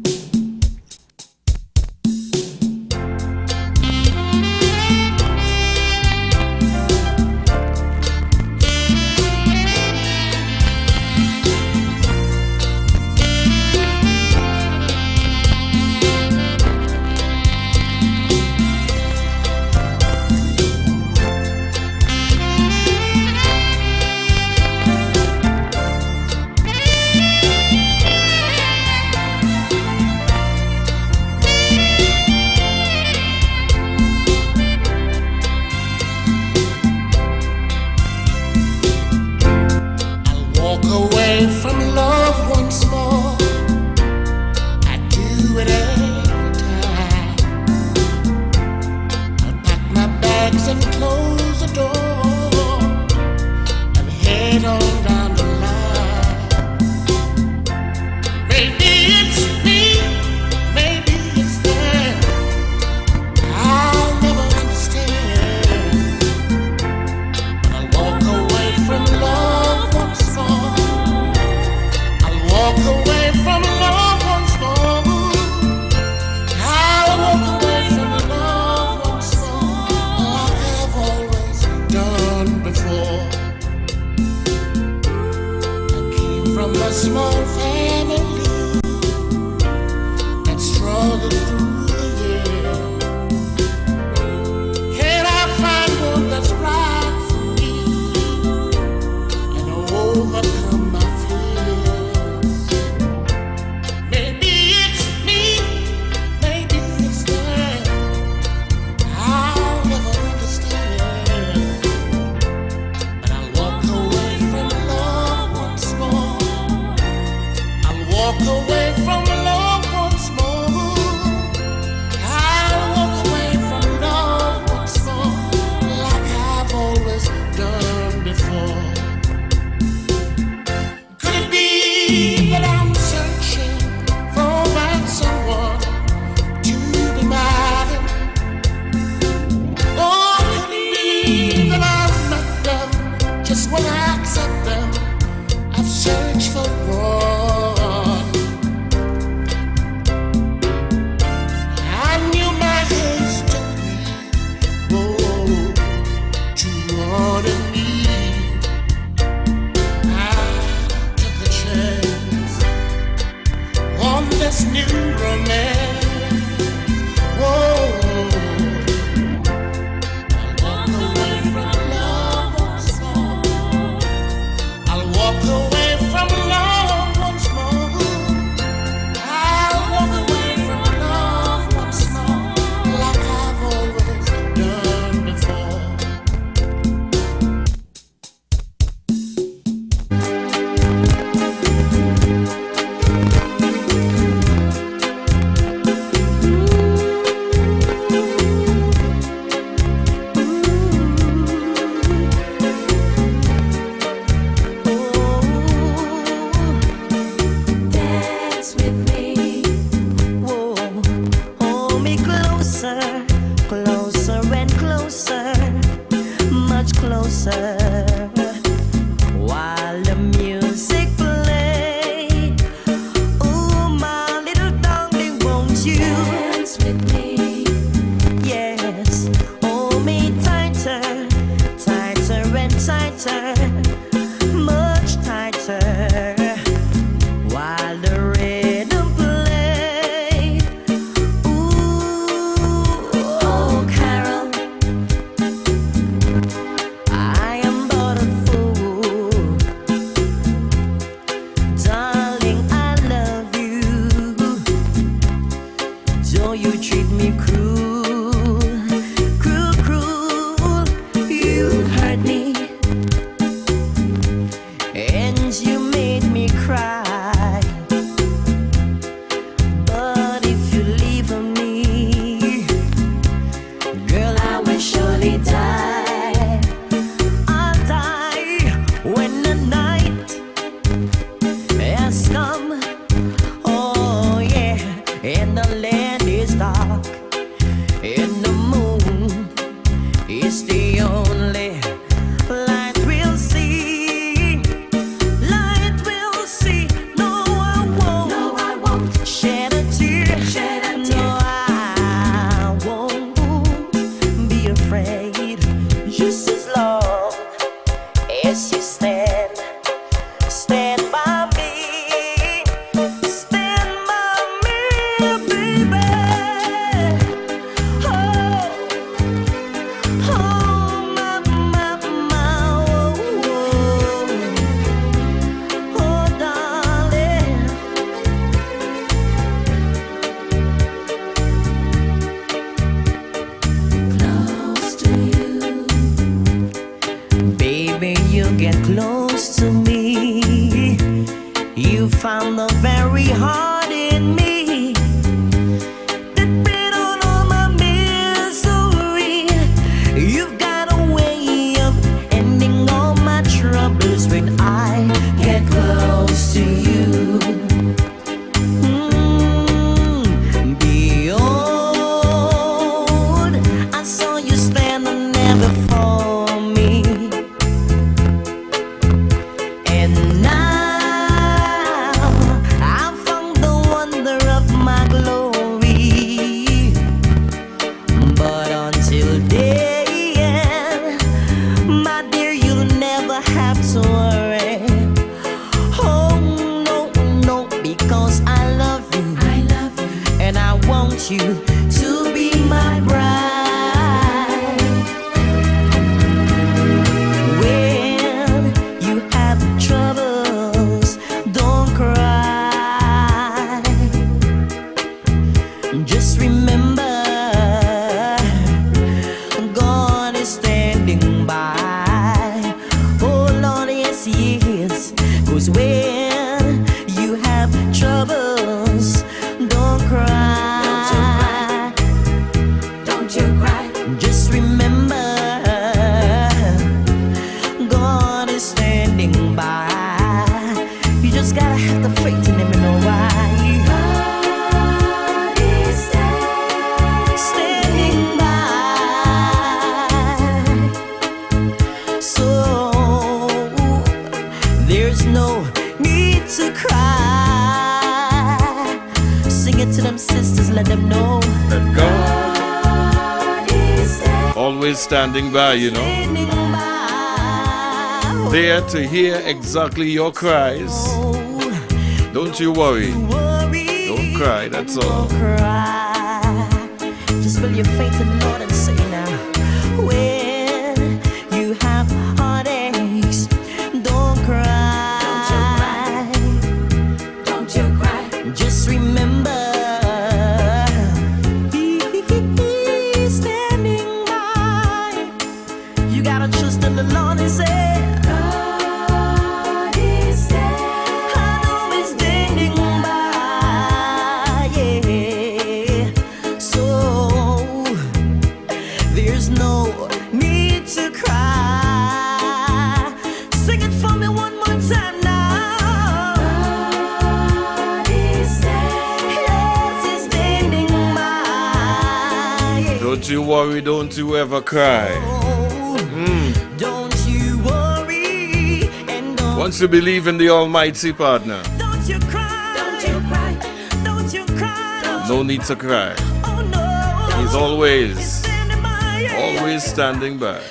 with me. Yes, hold me tighter, tighter and tighter, much tighter, while the rhythm play. Ooh, oh Carol, I am but a fool. Darling, I love you. Though you treat me cruel, cruel, cruel. You hurt me, and you made me cry. But if you leave me, girl, I will surely die. I'll die when the night has come. Oh yeah, and the land is dark, and the moon is the only light we'll see. Light we'll see. No, I won't shed a tear. No, I won't be afraid. Just as long as you stand by me, stand by me, baby. Oh, oh, darling. Close to you, baby, you get close to me. You found the very heart in me that fed on all my misery. You've got a way of ending all my troubles when I get close to you. Behold, I saw you standing there before me, and now I found the wonder of my glory. But until then, my dear, you'll never have to worry. Oh no, no, because I love you, and I want you to be my bride. When you have troubles, don't cry. Just remember, God is standing by. Oh Lord, yes He is. 'Cause when you have troubles, don't cry. Don't you cry. Just remember, God is standing by. You just gotta have the faith in Him, you know why. God is standing by. So there's no need to cry. Sing it to them sisters, let them know. That God is always standing by, you know. There to hear exactly your cries. Don't you worry. Don't cry, that's all. Cry. Just build your faith in the Lord and say now, when you have heartaches, don't cry. Don't you cry. Just remember, He's standing by. You gotta trust in the Lord and say, God is standing. I know He's standing by. Yeah. So there's no need to cry. Sing it for me one more time now. God is standing. Yes, He's standing by. Yeah. Don't you worry, don't you ever cry. Don't you worry and don't. Once you believe in the Almighty, partner, Don't you cry. Don't you cry. Don't you cry. no need to cry. Oh, He's always standing by.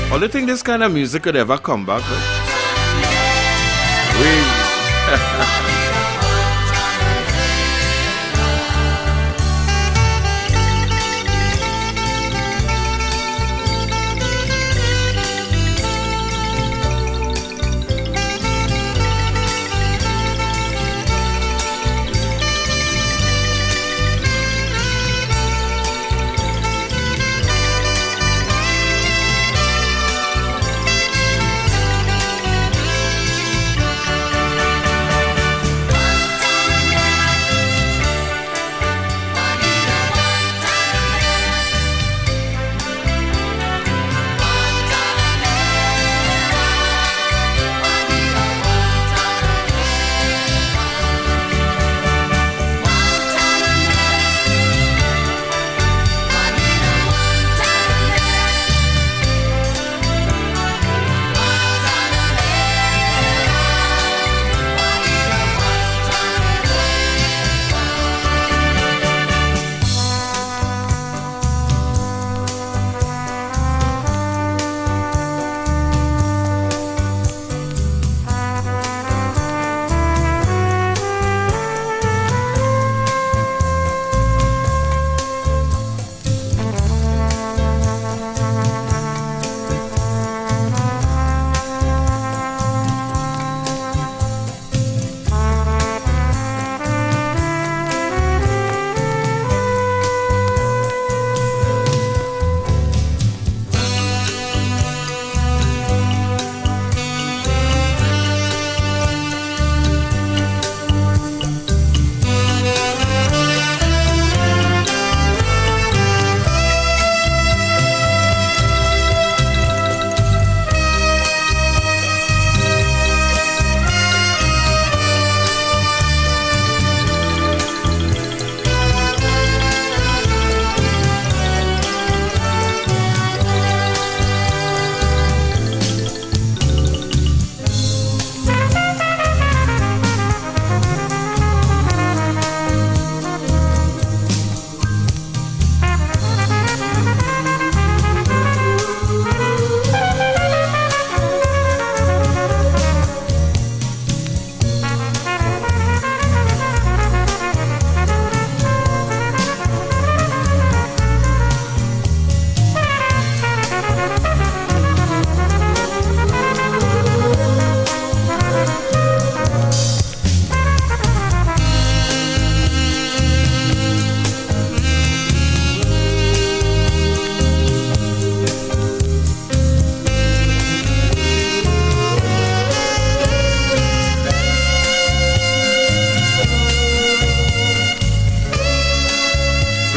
Well, do you think this kind of music could ever come back?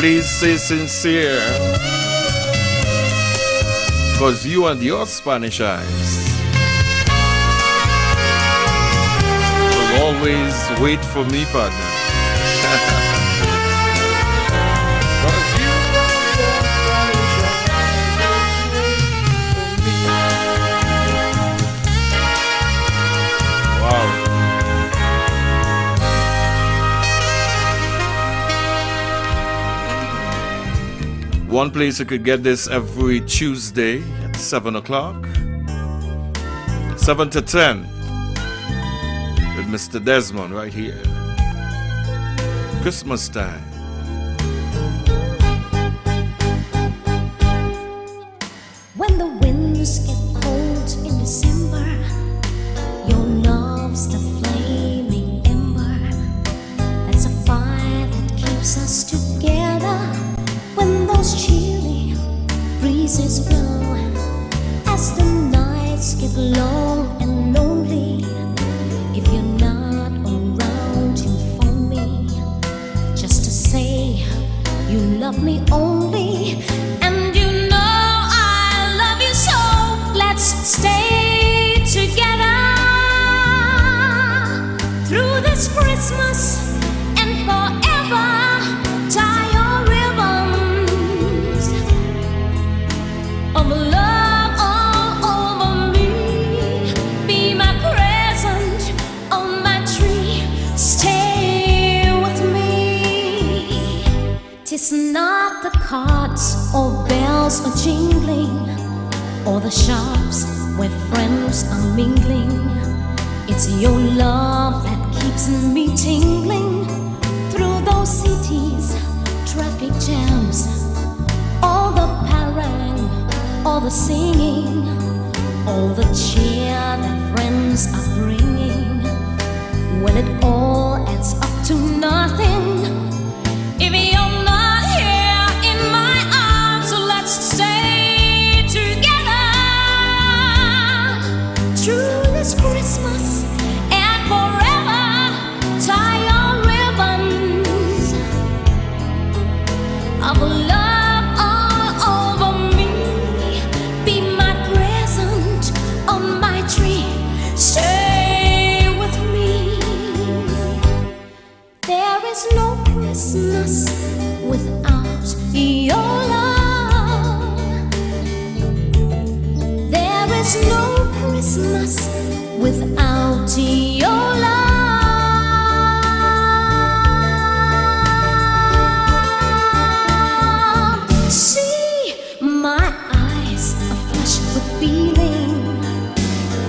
Please say sincere, because you and your Spanish eyes will always wait for me, partner. One place you could get this every Tuesday at 7 o'clock. 7 to 10 with Mr. Desmond right here. Christmas time. When the winds get cold in December, your love's the flaming ember. That's a fire that keeps us together. When those chilly breezes blow, as the nights get long and lonely, if you're not around, you phone me just to say you love me only. And you know I love you so. Let's stay together through this Christmas and forever. Tie your not the cards or bells are jingling, or the shops where friends are mingling. It's your love that keeps me tingling through those cities, traffic jams, all the parang, all the singing, all the cheer that friends are bringing. When it all adds up to nothing, if you're not here in my arms, so let's stay together through this Christmas and forever. Tie your ribbons of love all over me. Be my present on my tree. Stay with me. There is no Christmas without your love. There is no Christmas without your love. See, my eyes are flushed with feeling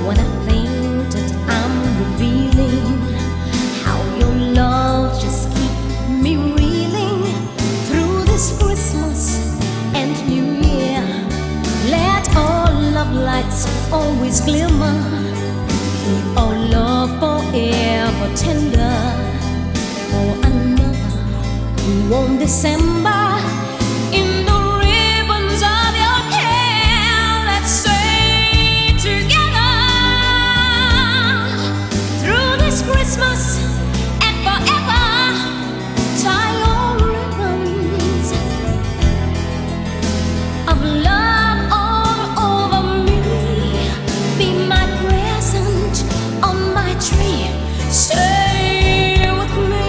when I think that I'm revealing how your love just keeps me reeling through this Christmas and New Year. Let all love lights always glimmer. Keep our love forever tender for another warm December. In the ribbons of your care, let's stay together through this Christmas and forever. Tie your ribbons of love all over me. Be my present on my tree. Stay with me.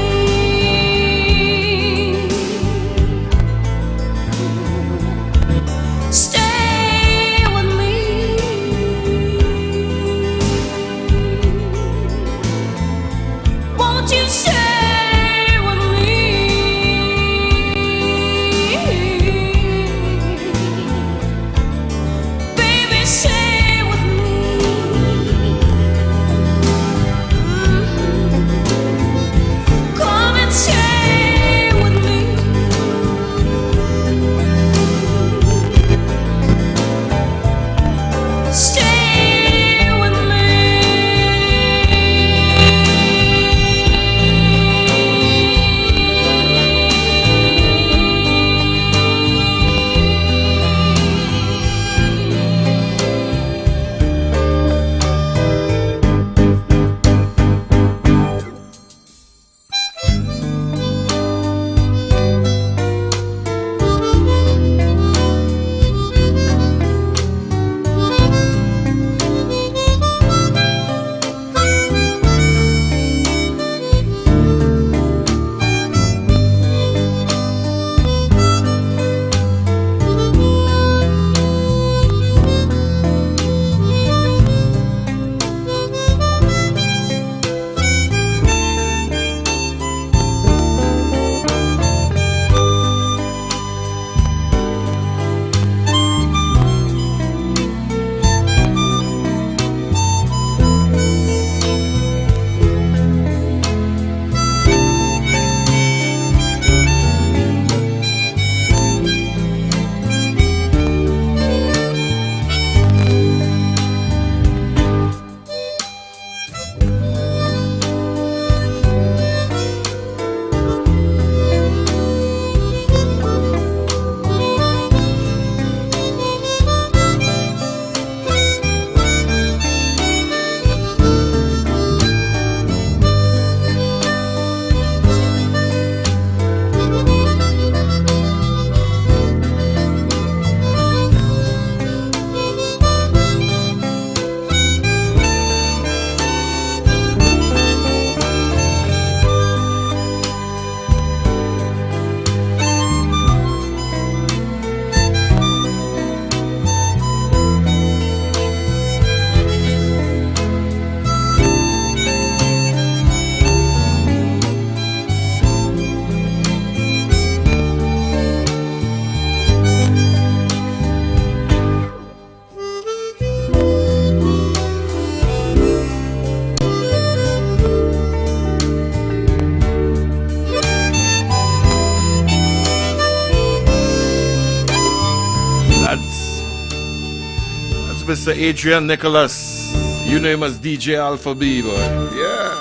Mr. Adrian Nicholas. You know him as DJ Alpha B, boy. Yeah.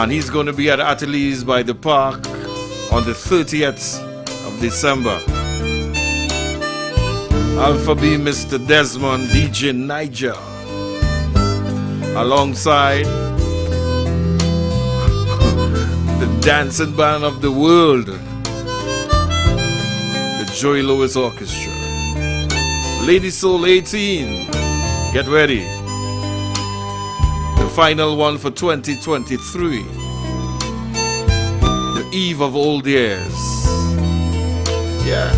And he's going to be at Ateliers by the Park on the 30th of December. Alpha B, Mr. Desmond, DJ Niger, alongside the dancing band of the world, the Joy Lewis Orchestra. Lady Soul 18, get ready. The final one for 2023. The eve of old years. Yeah.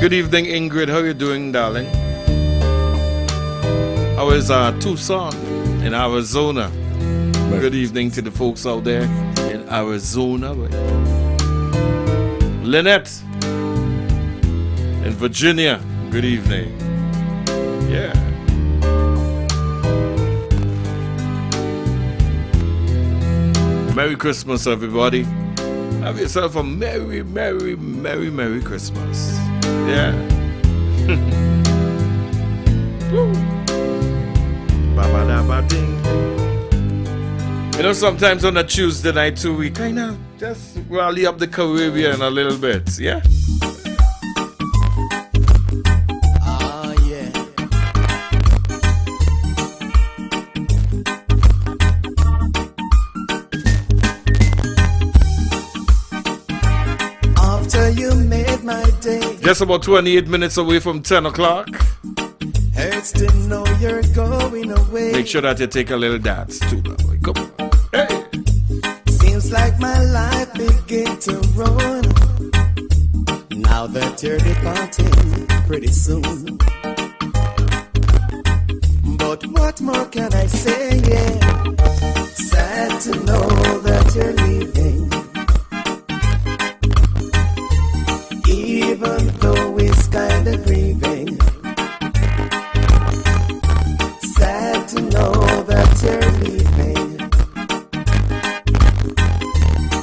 Good evening, Ingrid. How are you doing, darling? How is Tucson in Arizona? Right. Good evening to the folks out there in Arizona. Lynette in Virginia. Good evening. Yeah. Merry Christmas, everybody. Have yourself a merry, merry, merry, merry Christmas. Yeah. You know, sometimes on a Tuesday night too, we kind of just rally up the Caribbean a little bit. Yeah. Just about 28 minutes away from 10 o'clock. Hurts to know you're going away. Make sure that you take a little dance too. Come on. Hey. Seems like my life begin to run now that you're departing pretty soon. But what more can I say? Yeah, sad to know that you're leaving. Even though it's kind of grieving, sad to know that you're leaving.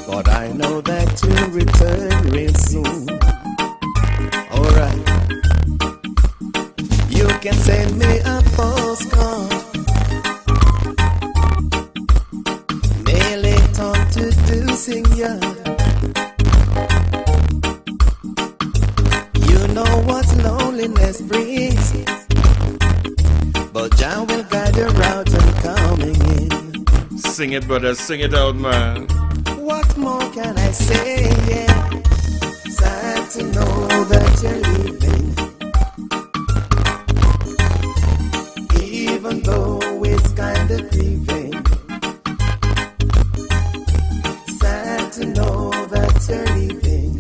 But I know that you'll return real soon. Alright, you can send me a postcard, mail it on to Deucing Yard. Know what loneliness brings, but Jah will guide your route and coming in. Sing it, brother, sing it out, man. What more can I say? Yeah, sad to know that you're leaving, even though it's kind of grieving. Sad to know that you're leaving,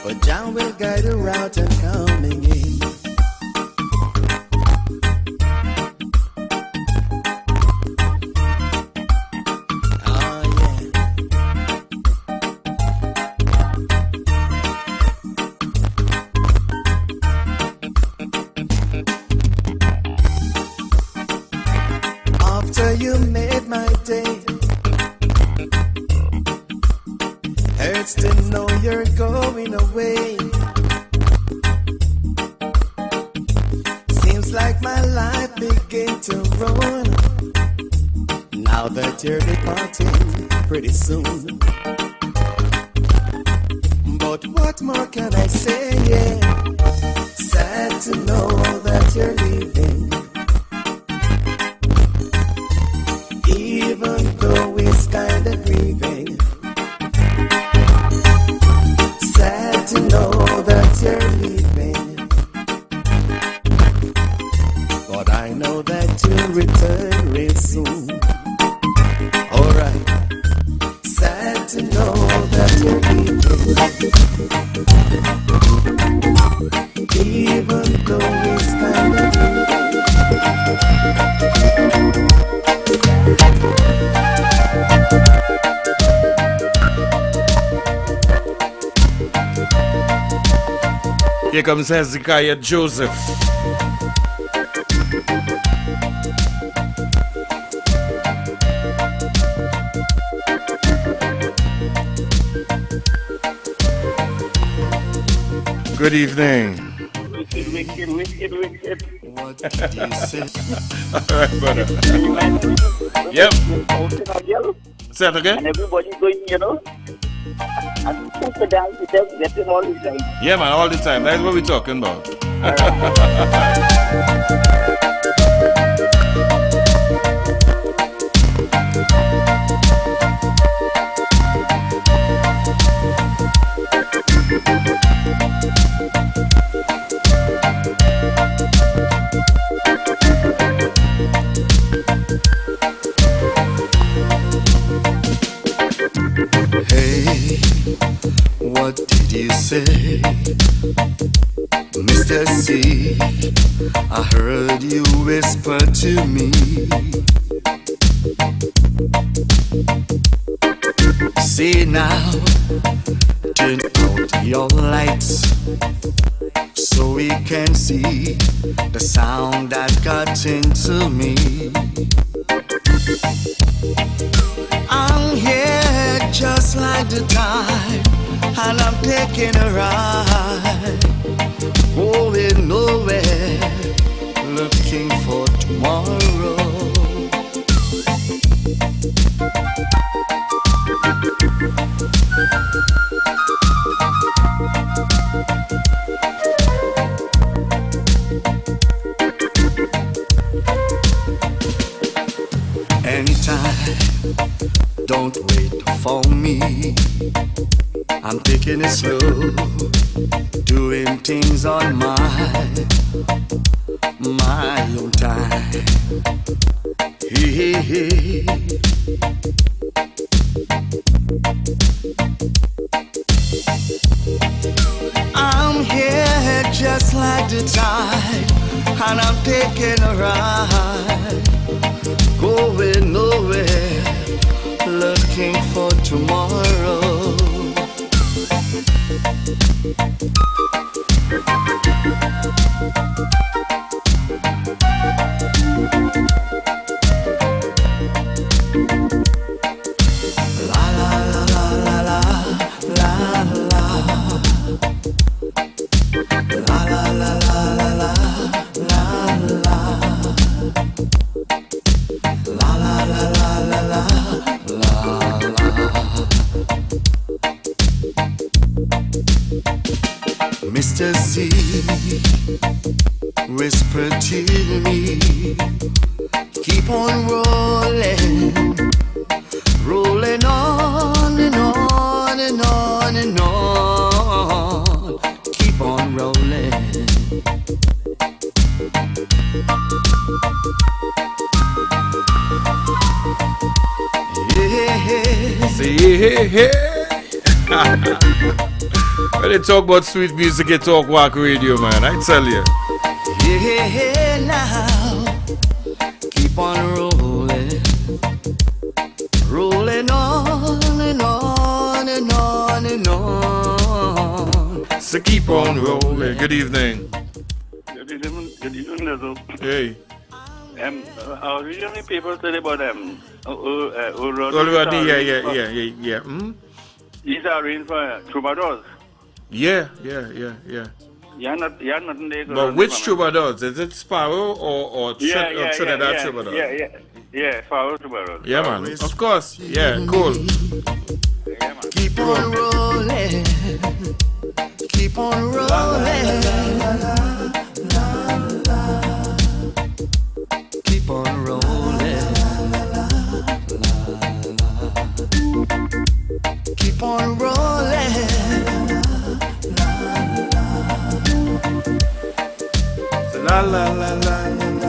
but Jah will guide her out and coming in. Oh yeah. it's to know you're going away. Seems like my life begin to ruin now that you're departing pretty soon. But what more can I say? Yeah, sad to know that you're leaving. Even though it's kind of grieving. Sad to know that you're leaving. But I know that you'll return real soon. Alright. Sad to know that you're leaving. Even though it's kind of Here comes Hezekiah Joseph. Good evening. Wicked. What did you say? All right, brother. Yep. Say it again. And everybody going, and people dance with them, getting all the time. Yeah, man, all the time. That's what we're talking about. Hey, what did you say? Mr. C, I heard you whisper to me. See now, turn out your lights so we can see the sound that got into me. I'm here just like the tide, and I'm taking a ride, going nowhere, looking for tomorrow. Anytime, don't wait for me. I'm taking it slow, doing things on my own time. Hey. I'm here just like the tide, and I'm taking a ride, going nowhere, looking for tomorrow. Mr. Z, whisper to me, keep on rolling, rolling on and on and on and on, keep on rolling. Yeah. See, hey. When they talk about sweet music, they talk Wack Radio, man. I tell you. Yeah, now keep on rolling, rolling on and on and on and on. So keep on rolling. Good evening. Good evening, Lizzo. Hey. I was reading the paper today about Oliver D, yeah. These are in for troubadours. Yeah. You're not in there. But which troubadours? Is it Sparrow or Trinidad troubadours? Yeah, Sparrow troubadours. Yeah, man. Of course. Yeah, cool. Keep on rolling. Keep on rolling. Keep on rolling. Keep on rolling. La la la la la.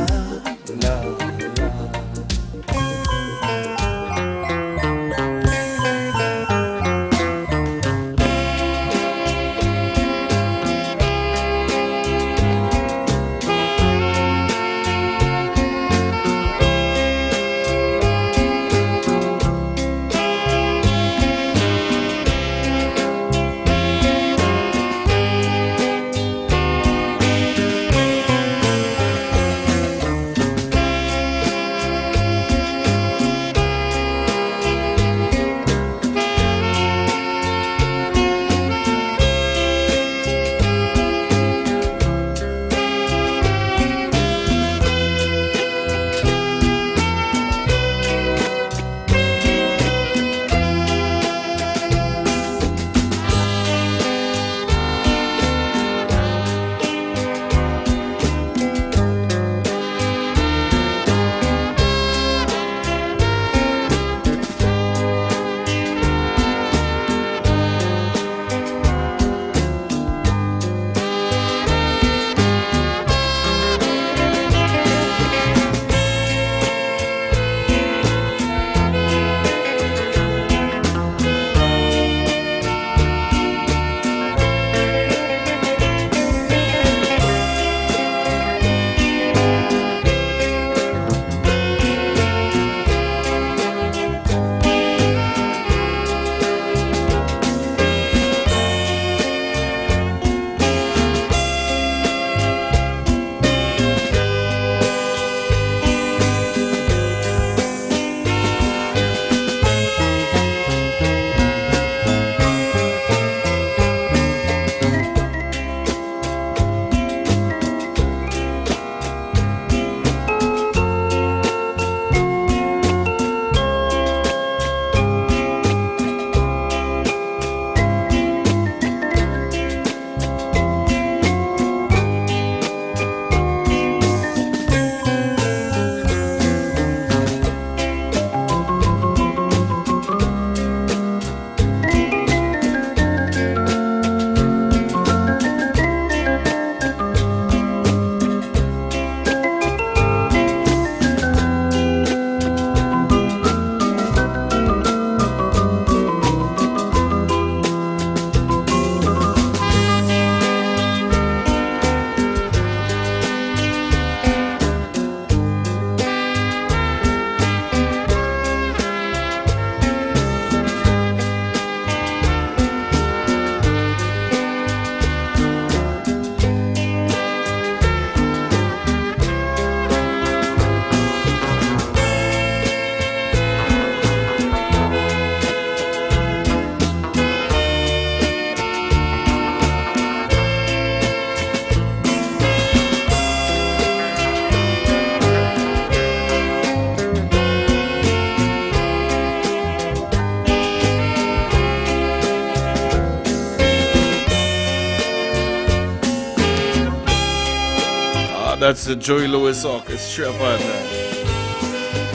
That's the Joey Lewis Orchestra partner.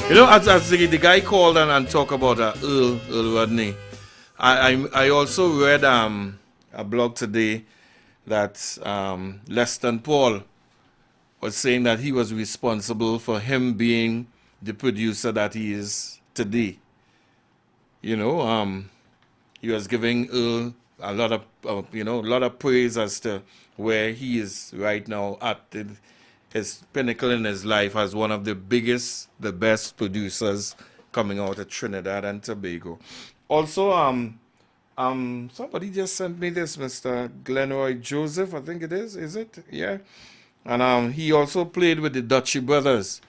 You know, as the guy called and talked about Earl Rodney, I also read a blog today that Leston Paul was saying that he was responsible for him being the producer that he is today. You know, he was giving Earl a lot of praise as to where he is right now at his pinnacle in his life as one of the biggest, the best producers coming out of Trinidad and Tobago. Also, somebody just sent me this, Mr. Glenroy Joseph, I think it is it? Yeah. And he also played with the Dutchy Brothers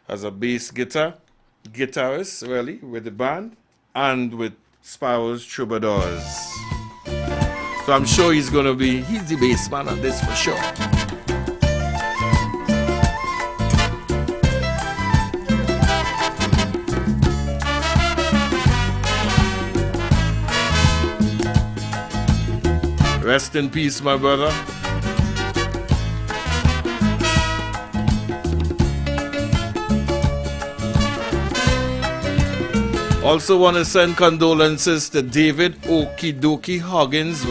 as a bass guitarist, really, with the band, and with Sparrows Troubadours. So I'm sure he's the bass man on this for sure. Rest in peace, my brother. Also want to send condolences to David Okidoki Huggins.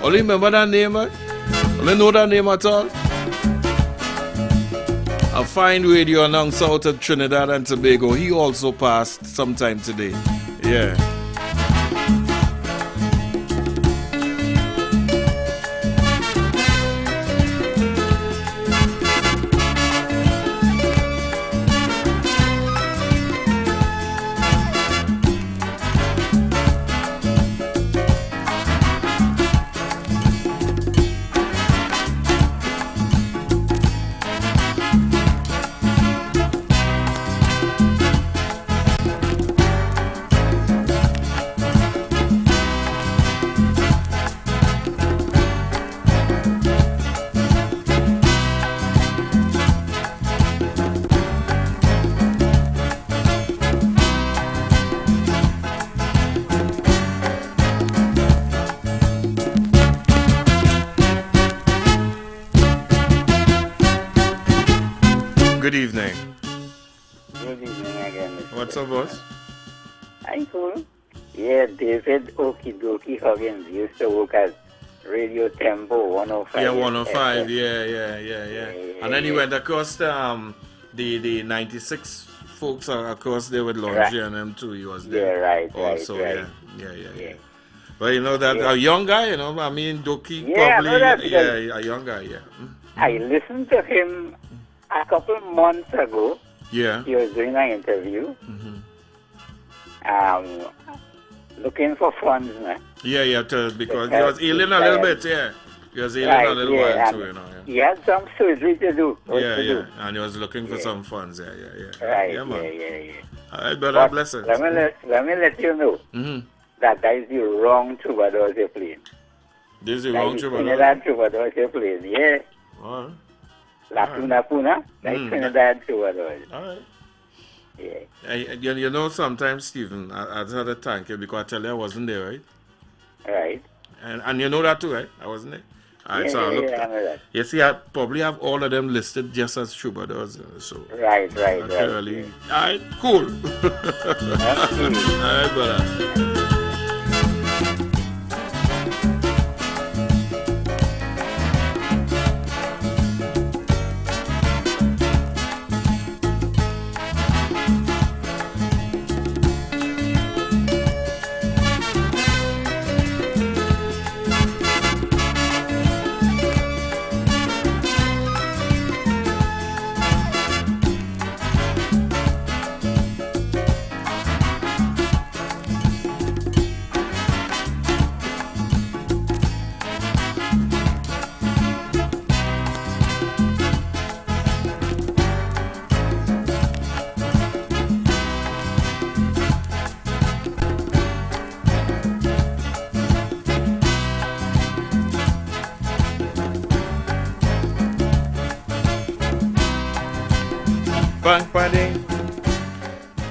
Only remember that name? Only know that name at all? A fine radio announcer out of Trinidad and Tobago. He also passed sometime today. Yeah. Good evening. Good evening again. What's up, boss? I'm cool. Yeah, David Okidoki Huggins used to work at Radio Tempo 105. Yeah, 105. Yeah. And then he went across the 96 folks across there with Laundry and them too. He was there. Yeah, right. Also, right. Yeah. But you know that a young guy, I mean, Doki Yeah, probably, a young guy, yeah. I listened to him a couple months ago. Yeah. He was doing an interview. Looking for funds, man. Yeah, because he was ailing a little bit, yeah. He was ailing a little while too, you know. Yeah. He had some surgery to do. Yeah. And he was looking for some funds, yeah. Right, yeah, man. yeah. All right, brother, bless it. Let me let you know that is the wrong troubadours you're playing. This is the wrong troubadour? Trinidad troubadours you're playing, yeah. All right. La Puna, like Trinidad troubadours. All right. Yeah. You know, sometimes, Stephen, I had to thank you because I tell you I wasn't there, right? Right. And you know that too, right? I wasn't there. All right, so I looked. I know that. You see, I probably have all of them listed just as troubadours. So. Right. Really. All right, cool. That's cool. All right, brother.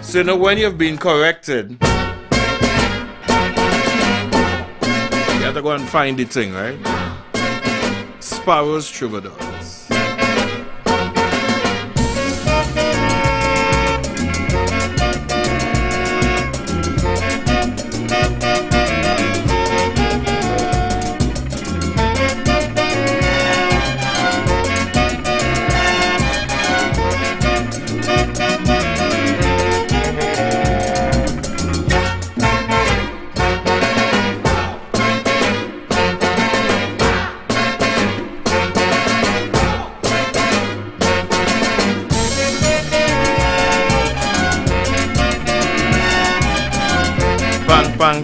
So you know when you've been corrected, you have to go and find the thing, right? Sparrows Troubadours.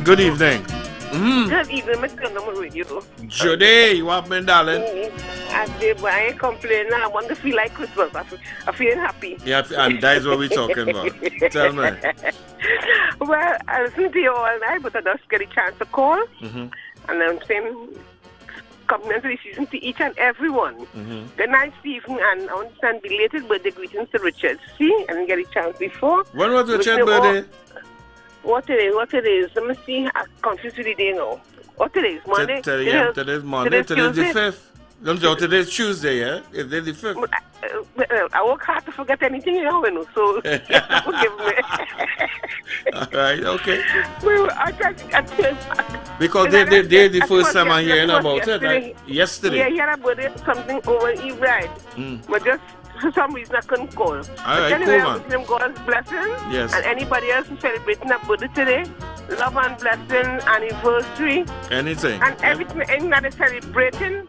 Good evening. Good evening, Mr. Number Radio. Judy, you have been, darling? I ain't complaining. I want to feel like Christmas. I'm feeling happy. Yeah, and that's what we're talking about. Tell me. Well, I listened to you all night, but I just get a chance to call. And I'm saying complimentary season to each and everyone. Good night, Stephen, and I want to send belated birthday greetings to Richard. See, I didn't get a chance before. When was Richard's birthday? What it is? Let me see. I'm confused with the day now. What it is? Monday? Today's Monday. Today's the 5th. No, today's Tuesday, yeah? It's the 5th. I work hard to forget anything, you know, so forgive me. All right, okay. Well, because they're the first time I'm hearing about it. Right? Yesterday. Yeah, I heard about it, something over Eve ride. But just for some reason I couldn't call. All right, anyway, cool, I wish them God's blessing. Yes. And anybody else who's celebrating a birthday today, love and blessing, anniversary. Anything. And everything that is celebrating.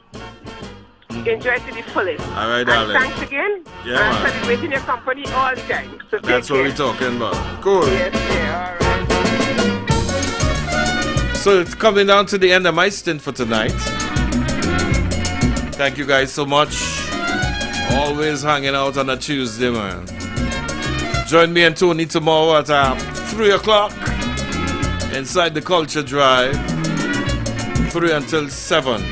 Enjoy it to the fullest. All right, darling. And thanks again. Yeah, I'm man. celebrating your company all the time. So that's what we're talking about. Cool. Yes, yeah, all right. So it's coming down to the end of my stint for tonight. Thank you guys so much. Always hanging out on a Tuesday, man. Join me and Tony tomorrow at 3 o'clock inside the Culture Drive. 3 until 7.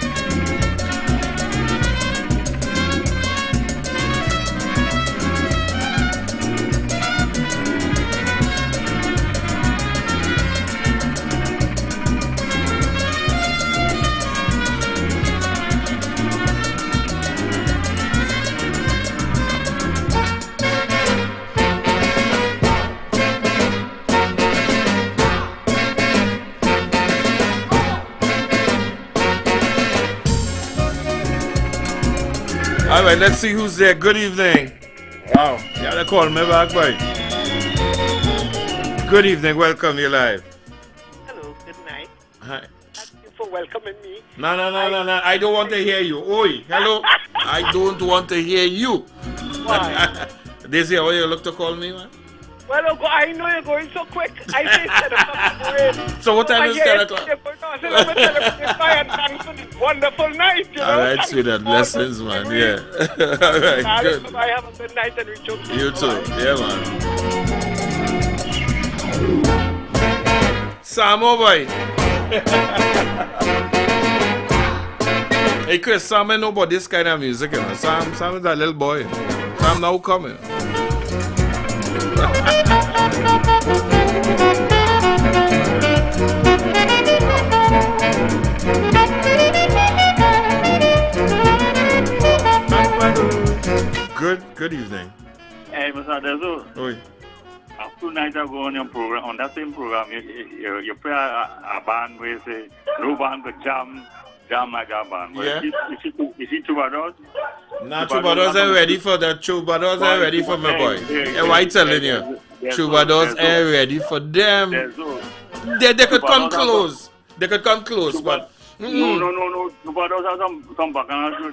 All right, let's see who's there. Good evening. Wow, you gotta call me back, boy. Good evening, welcome, you're live. Hello, good night. Hi. Thank you for welcoming me. No, I don't want to hear you. Oi, hello. I don't want to hear you. Why? This is how you look to call me, man? Well, I know you're going so quick. I say 10 o'clock. So what time is 10 o'clock? Thanks for this wonderful night, you know. All right, sweetheart. Blessings, man. Yeah. All right, good. I have a good night and we talk to you too. Yeah, man. Samo, boy. Hey, Chris, Sam, I know about this kind of music, you know. Sam is that little boy. Sam now coming. Good evening. Hey, Mr. Dezo. Oi. 2 nights ago on your program, on that same program, you play a band where you say, no band could jam like that band. Yeah. Is it Troubadours? Nah, Troubadours ain't ready for that. Troubadours ain't ready for my boy. Hey, why telling you? Troubadours ain't ready for them. They could come close. They could come close, but... No. Troubadours have some bacchanal.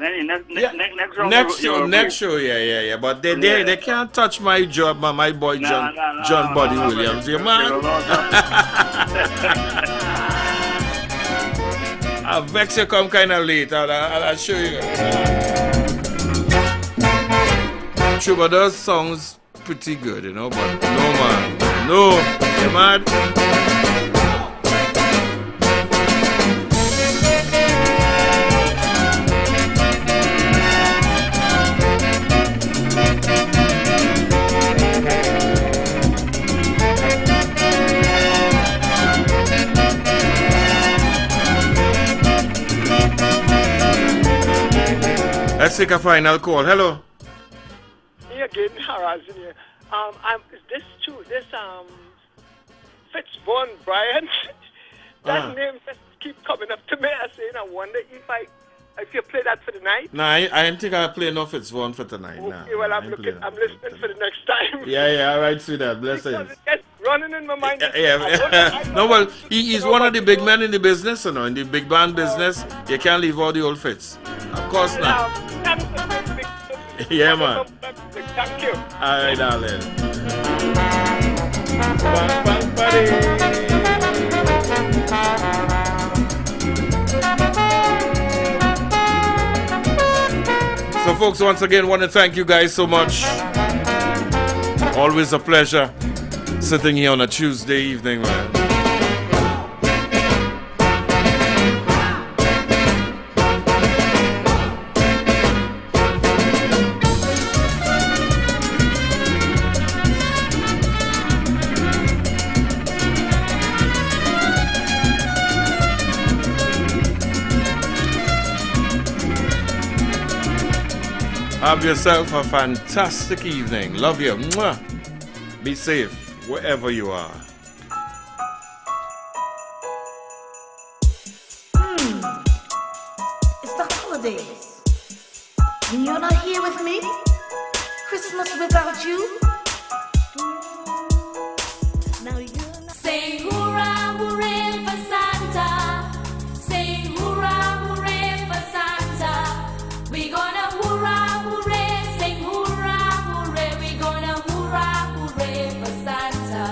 Next show, yeah. But they can't touch my job, my boy John Buddy Williams. You man. I'll vex you come kind of late. I'll show you. Troubadours sounds pretty good, you know, but no, man. No, you mad? Let's take a final call. Hello. Me again, harassing you. This Fitzborn Bryant. That name just keep coming up to me. I wonder if you play that for the night. Nah, I didn't think I'll play no Fitzborn for tonight. Okay, nah, well, I'm listening for the next time. Yeah, all right, sweetheart. Blessings. It's running in my mind. No, well, he's one of the big men in the business, you know, in the big band business. You can't leave all the old Fitz. Of course not. Yeah, man. Thank you. All right, darling. So, folks, once again, want to thank you guys so much. Always a pleasure sitting here on a Tuesday evening, man. Have yourself a fantastic evening. Love you. Mwah. Be safe wherever you are. It's the holidays. And you're not here with me? Christmas without you? Now you're not. Sing hurrah, hooray for Santa. Sing hurrah, hooray for Santa. We gonna hurrah, hooray, sing hurrah, hooray. We gonna hurrah, hooray for Santa.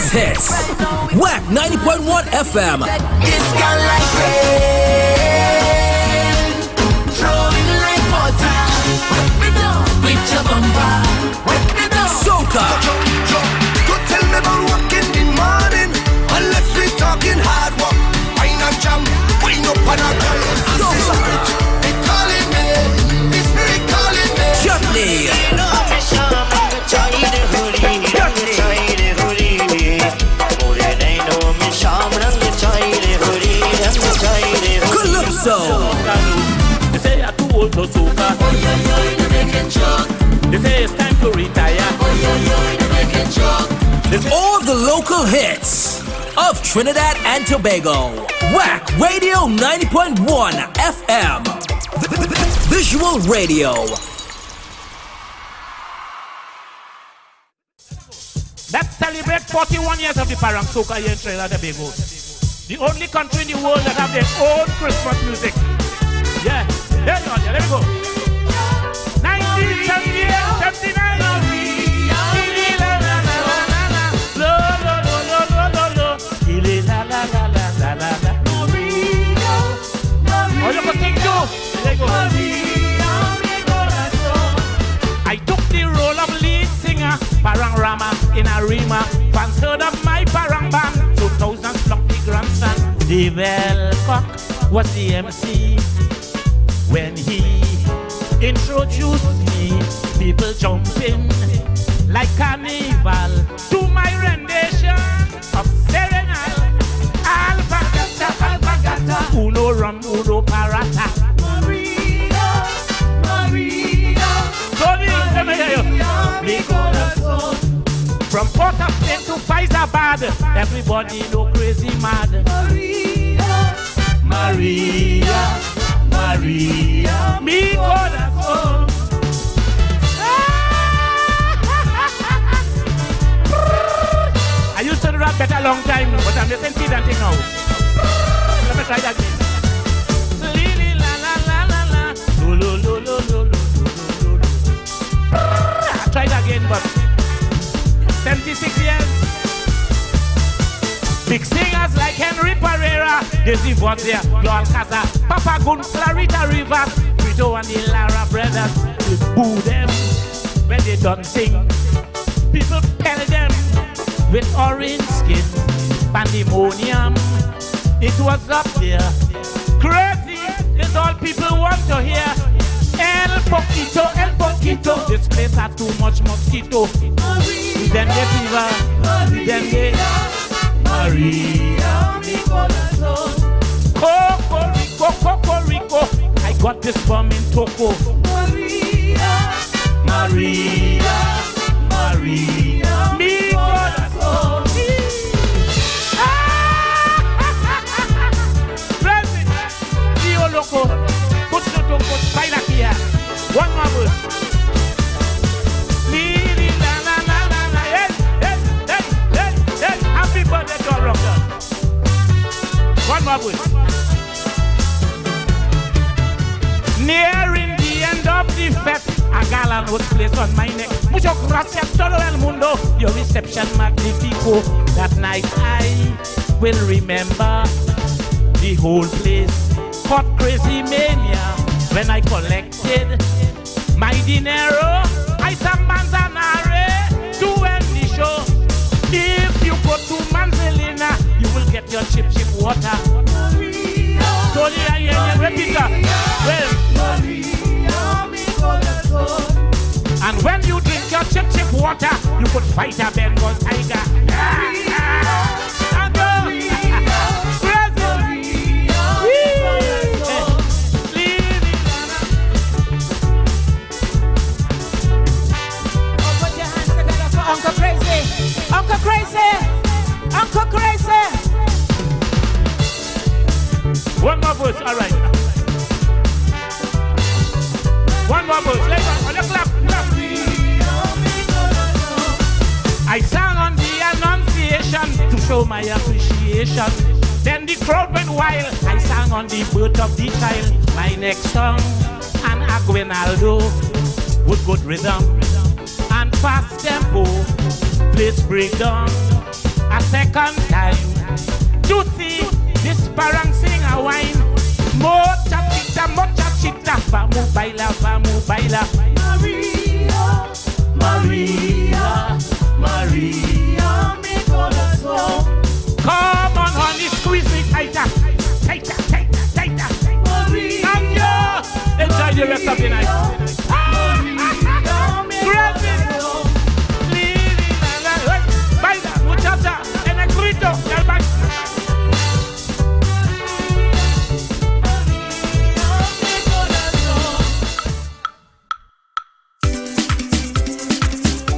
greatest hits. Wack 90.1 FM. It's gone like rain, flowing like water. With your bumper, soca. Don't tell me about work in the morning unless we talking hard work. Wine and jam, wine up on a girl. It calling me, the spirit calling me. Chutney. Calypso. They say you're too old to soca. They're making joke. They say it's time to retire. They're making joke. All the local hits of Trinidad and Tobago. Wack Radio 90.1 FM. Visual Radio. Let's celebrate 41 years of the Parang Soca here in Trinidad and Tobago. The only country in the world that have their own Christmas music. Yeah, there you are, there we go. 1978, 79. Oh, you can sing too. There you go. I took the role of lead singer, Parang Rama in a Rima. Fans heard of my Parang band. 2000 flock the grandson. The Cock was the MC. When he introduced me, people jumping like carnival to my rendition of Serenal. Alpagata, alpagata, uno rum, uno parata. Maria, Maria, from Port of Spain to Faizabad, everybody know crazy mad. Maria, Maria, Maria, mi corazón. I used to do that better a long time, but I'm just saying that thing now. Let me try that again. Lili la la la la la, lo lo lo lo lo lo lo lo. I tried again, but 76 years. Big singers like Henry Pereira, Daisy Votia, Gloal Casa, Papa Gun, Clarita Rivas, Brito and the Lara brothers. We boo them when they don't sing. People pell them with orange skin, pandemonium. It was up there. Crazy is all people want to hear. El Poquito, this place has too much mosquito. Then they fever, then they Maria, mi corazón. Coco Rico, I got this bomb in Toco. Maria, Maria, Maria, mi corazón. President, Rio Loco, put no to put Spina here. One more verse. Lili la la la la la, hey, happy birthday to our rocker. One more verse. Nearing the end of the fete, a gala was placed on my neck. Mucho gracias todo el mundo. Your reception magnifico. That night I will remember the whole place. Hot crazy mania when I collected my dinero. I some manzanare to end the show. If you go to Manzanilla, you will get your chip water. Tony, repeat that. And when you drink your chip water, you could fight a Bengal tiger. Uncle Crazy, Uncle Crazy, Uncle Crazy. One more verse, all right. One more verse, later on the clap. I sang on the Annunciation to show my appreciation. Then the crowd went wild. I sang on the birth of the child. My next song, an Aguinaldo with good rhythm and fast tempo. Place breakdown. A second time to see this parang sing a wine. Mocha chita, vamos baila, vamos baila. Maria, Maria, Maria, me corazón. Come on, honey, squeeze me tighter, tighter, tighter, tighter. Maria, and you enjoy the rest of the night. Grab it, baila, muchacha, en el grito del baile.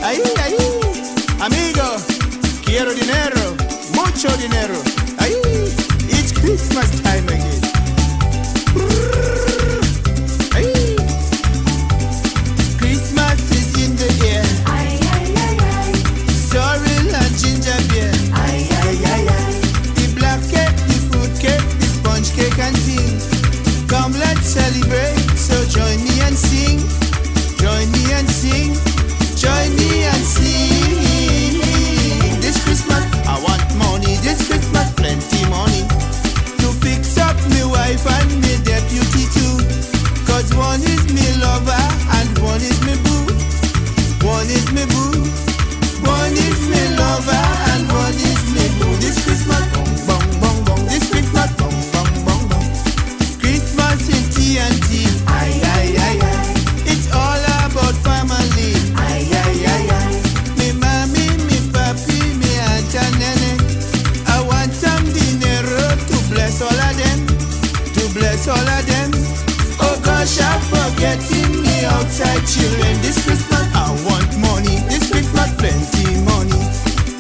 Ahí, ahí, amigo, quiero dinero, mucho dinero. Ahí, it's Christmas time again. Ahí, Christmas is in the air. Ay, ay, ay, ay. Sorrel and ginger beer. Ay, ay, ay, ay. The black cake, the fruit cake, the sponge cake and tea. Come, let's celebrate. So join me and sing. Join me and sing. Join me and sing. This Christmas I want money. This Christmas plenty money to fix up me wife and me deputy too. Cause one is me lover and one is me boo. One is me boo. One is me lover and one is me boo. This Christmas bong bong bong bong. This Christmas bong bong bong bong. Christmas in TNT. Ay ay ay ay. It's all about family. Ay ay ay ay. Me mommy, me papi, me aunt and nene. I want some dinero to bless all of them. To bless all of them. Oh gosh, I'm forgetting me outside children. This Christmas I want money. This Christmas plenty money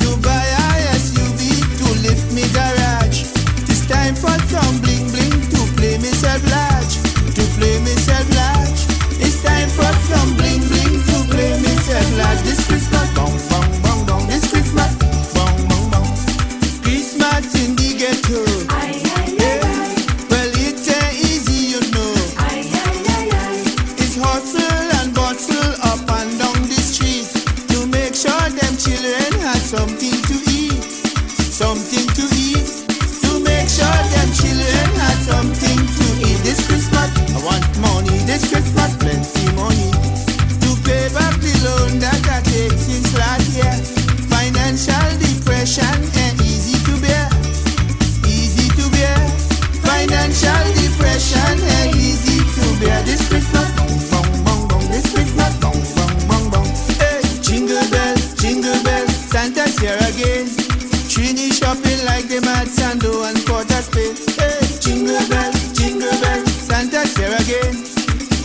to buy a SUV to lift me garage. This time for some bling bling to play myself large. To play myself large. It's time for some bling bling to play myself large. This Christmas bong bong bong bong. This Christmas bong bong bong. Christmas in the ghetto. Ay ay ay ay. Well it ain't easy, you know. Ay ay ay ay. It's hustle and bustle up and down the street to make sure them children have something to eat. Something to eat. To make sure them children have something to eat. This Christmas I want money. This Christmas plenty money to pay back the loan that I take since last year. Financial depression ain't easy to bear. Easy to bear. Financial depression ain't easy to bear. This Christmas bong bong bong bong. This Christmas bong bong bong bong. Hey, jingle bell, Santa's here again. Trini shopping like the mad Sando and Port of Spain. Hey, jingle bell, Santa's here again.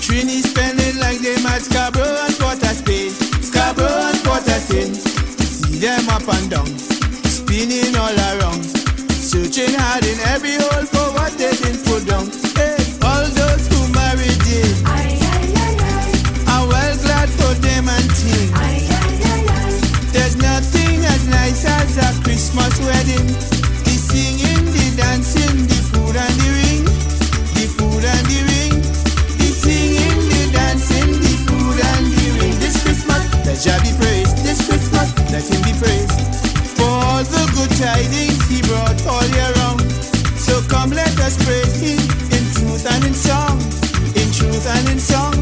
Trini spending like the mad Scarborough and Port of Spain. Scarborough and Port of Spain. See them up and down, spinning all around, searching hard in every hole for what they didn't put down. Hey, all those who married in, ay, ay, ay, ay. I'm well glad for them and team. Ay, ay, ay, ay. There's nothing as nice as a Christmas wedding. The singing, the dancing, the food and the ring. The food and the ring. The singing, the dancing, the food and the ring. This Christmas, let Jah be praised. This Christmas, let him be praised. For all the good tidings he brought all year round. So come let us praise him in truth and in song. In truth and in song.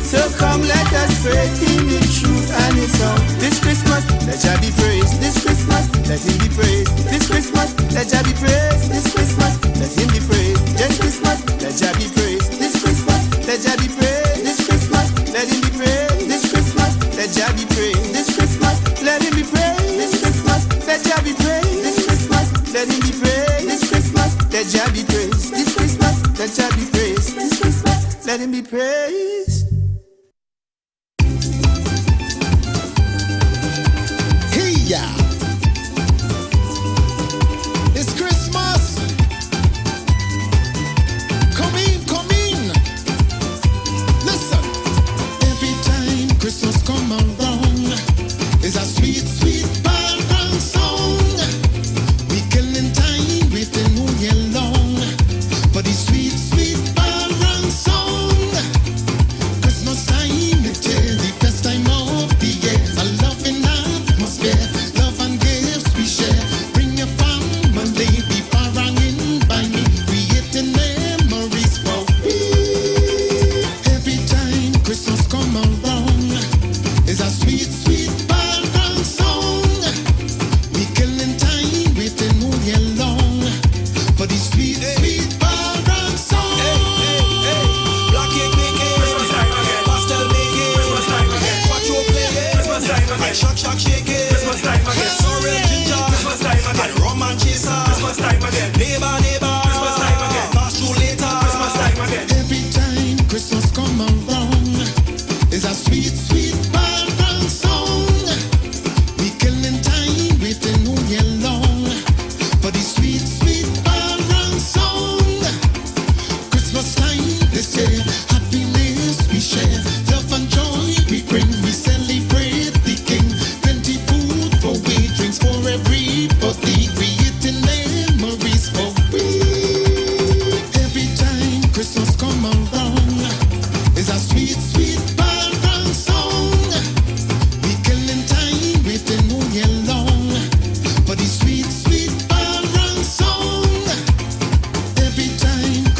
So come let us praise him in truth and in song. This Christmas, let Jah be praised. This Christmas, let him be praised. This Christmas, let Jah be praised. This Christmas, let him be praised. This Christmas, let Jah be praised. This Christmas, let Jah be praised. This Christmas, let him be praised. This Christmas, let Jah be praised. This Christmas, let him be praised. This Christmas, let Jah be praised. This Christmas, let him be praised. This Christmas, let Jah be praised. This Christmas, let Jah be praised. This Christmas, let him be praised. Yeah. It's Christmas. Come in, come in. Listen. Every time Christmas come around, it's a sweet, sweet background song. We killing time waiting all year long for the sweet, sweet background song. Christmas time, it's the best time of the year. A loving atmosphere. Love and gifts we share, bring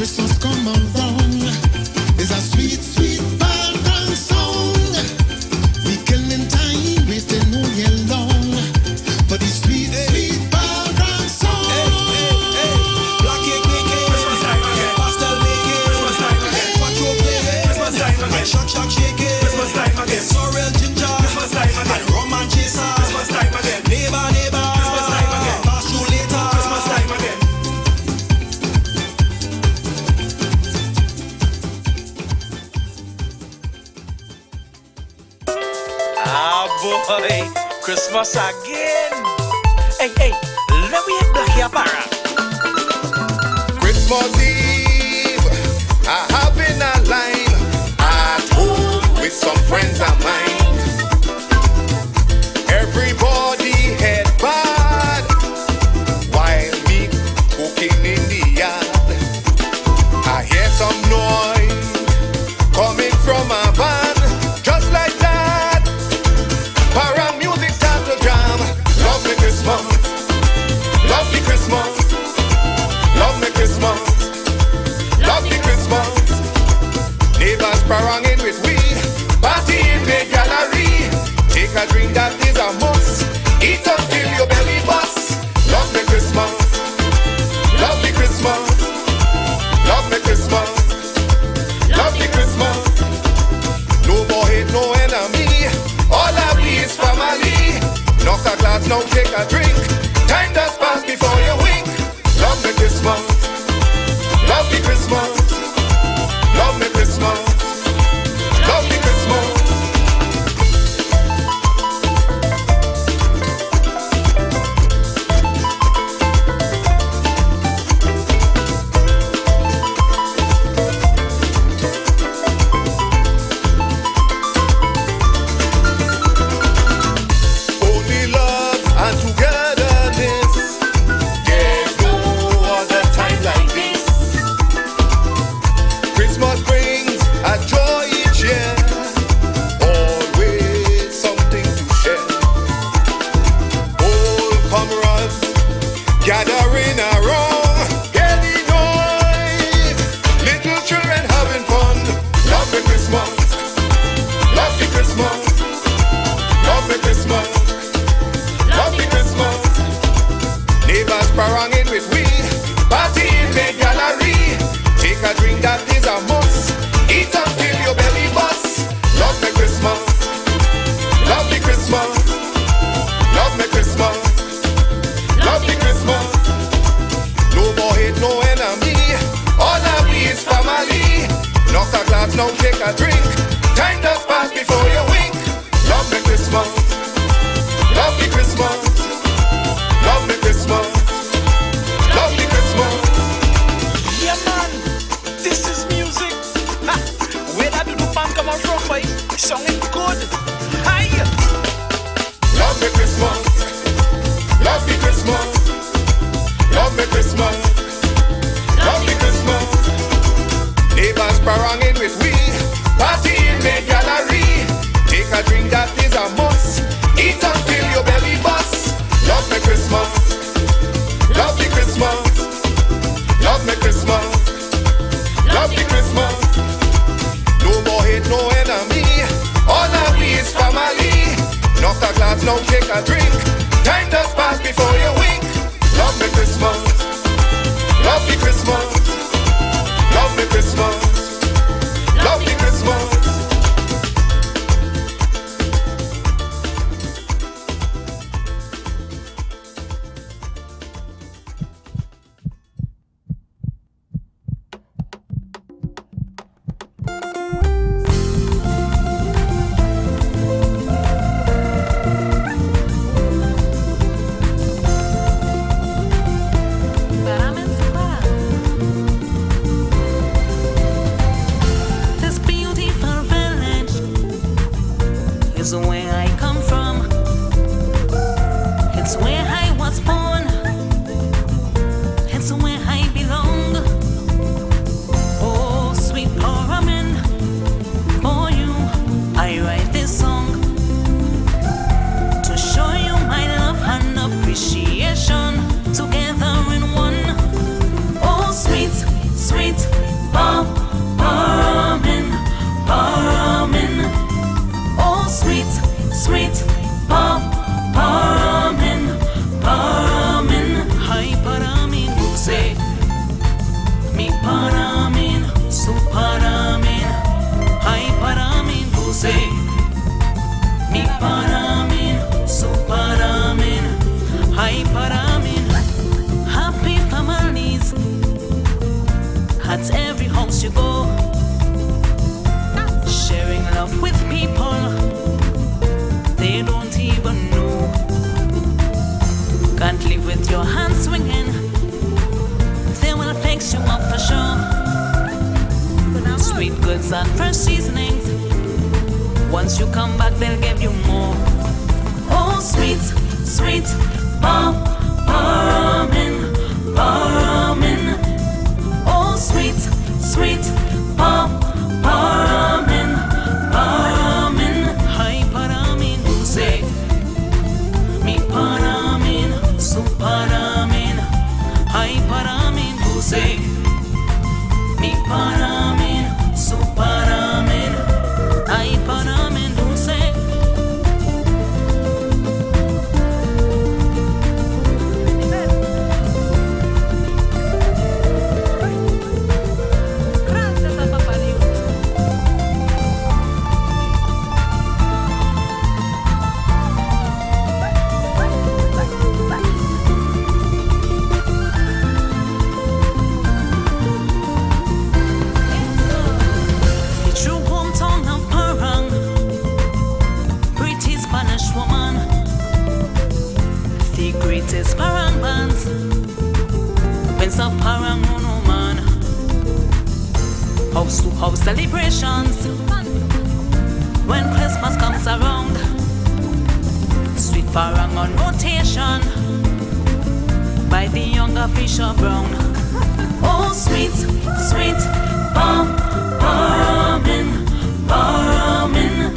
Christmas come around, it's a sweet, sweet background song. We killing time, waiting all year long for the sweet, sweet background song. Black cake making, pastel making, quattro playing, shock shaking, sorrel ginger, and rum and chaser. Neighbor, pass through later. Ah boy, Christmas again. Hey, let me hit Black here, para. Christmas Eve, I have been a line at home with some friends of mine. Everybody head bad while me cooking in the yard. I hear some noise coming from a van, just like that. Para music start to jam. Love me Christmas, love me Christmas, love me Christmas, love me Christmas. Neighbors paranging with we, party in the gallery. Take a drink, that is a must. Eat until your belly busts. Love me Christmas, love me Christmas, love me Christmas, love me Christmas. No more hate, no enemy. All I be is family. Knock a glass, now take a drink. Time does pass before you wink. Love me Christmas, love me Christmas, love me Christmas, love me Christmas. Only love and togetherness. There's no other time like this. Christmas brings a joy each year. Always something to share. Old comrades gathering around. Hear the noise. Little children having fun. Love me Christmas. Love me Christmas. Love me Christmas. Love me Christmas. Neighbors paranging with we, party in the gallery. Take a drink, that is a must. Eat until your belly busts. Love me Christmas, love me Christmas, love me Christmas, love me Christmas. No more hate, no enemy. All I be is family. Knock a glass, now take a drink. Time does pass before you wink. Love me Christmas, love me Christmas, love me Christmas, love me Christmas. Yeah man, this is music. Ha, where that do the pan come from, boy? Sounding good. Hi. Love me Christmas, love me Christmas, love me Christmas, love me Christmas. Neighbors paranging with we, party in the gallery. Take a drink, that is a must. Eat until your belly busts. Love me Christmas, love me Christmas, love me Christmas, love me Christmas. No more hate, no enemy. All I be is family. Knock a glass, now take a drink. Time does pass before you wink. Love me Christmas, love me Christmas, love me Christmas, love me Christmas. every house you go, sharing love with people they don't even know. Can't live with your hands swinging, they will fix you up for sure. Sweet goods and fresh seasonings, once you come back they'll give you more. Oh sweet, sweet Paramin, Paramin. Oh sweet, sweet Paramin, Paramin. Hi Paramin, who say me Paramin, so Paramin. Hi Paramin, who say me Paramin, so Paramin. Hi Paramin, who say greatest parang bands, when some parang no man, house to house celebrations, when Christmas comes around, sweet parang on rotation, by the younger Fisher Brown. Oh sweet, sweet Paramin, Paramin.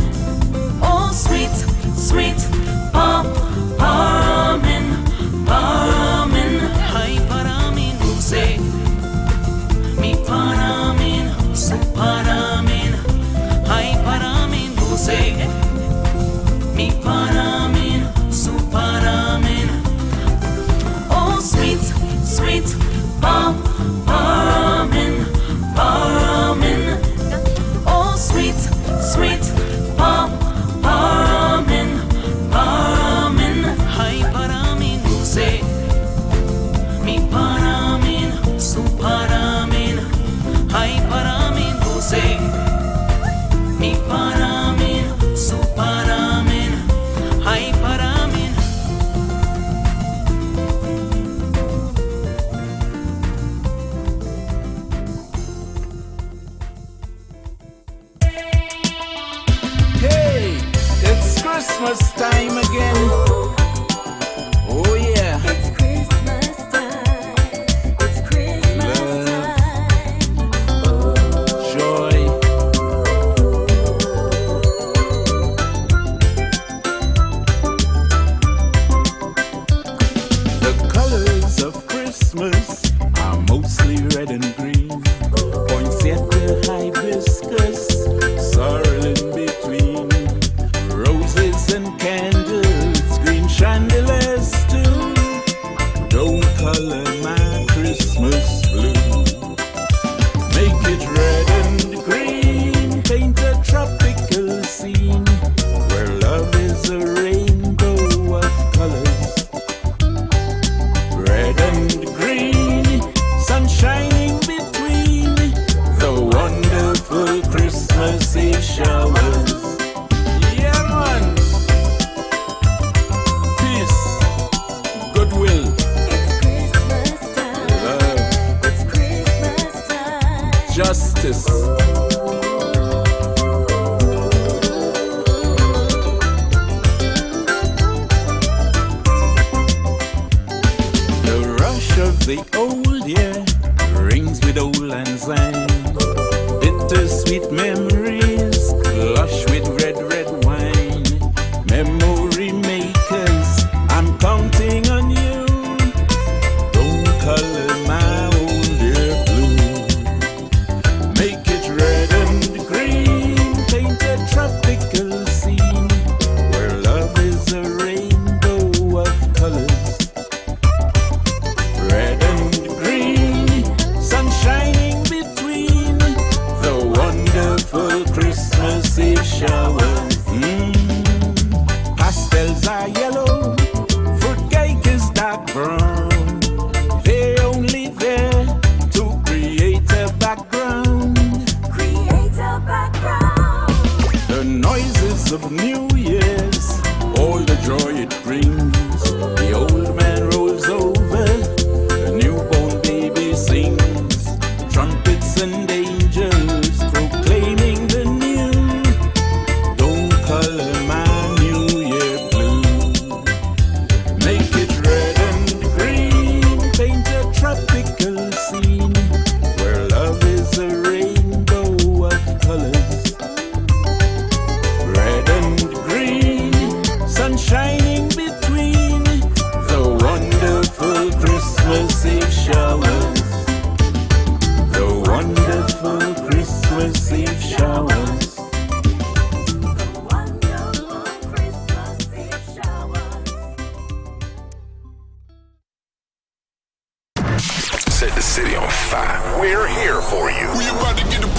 Oh sweet, sweet Paramin, Paramin. Hi Paramin, who say me Paramin, so Paramin. Hi Paramin, who say me Paramin, so Paramin. Oh sweet, sweet Paramin, Paramin. Oh sweet, sweet Paramin, Paramin. Hi Paramin, who say me Paramin, so Paramin. Hi Paramin, who say me Paramin, so Paramin. Hi Paramin. Hey, it's Christmas time again. Oh yeah. It's Christmas time. It's Christmas time. Joy. The colors of Christmas are mostly red and green. Poinsettia, hibiscus, sorrel in between. Roses and candles, green chandeliers too. Don't color my Christmas blue. Make it red and green, paint a tropical scene where love is a rainbow of colors. Red and green, sun shining between the wonderful Christmassy showers. Yeah, man. Peace, goodwill, love, justice. The rush of the old year rings with old lang syne. Bittersweet memories, flush with red, red wine. Memory makers, I'm counting on you. Don't color my old year blue. Make it red and green, paint a tropical scene where love is a rainbow of colors. Red and green, sun shining between the wonderful Christmassy showers.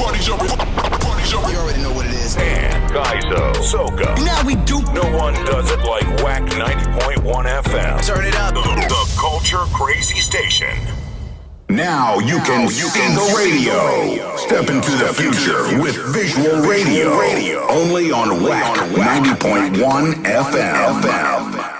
Party jumping. You already know what it is. And Kaizo, Soca. Now we do. No one does it like Wack 90.1 FM. Turn it up. The Culture Crazy Station. Now you can see the radio. Step into the future with visual radio. Only on Wack 90.1 FM.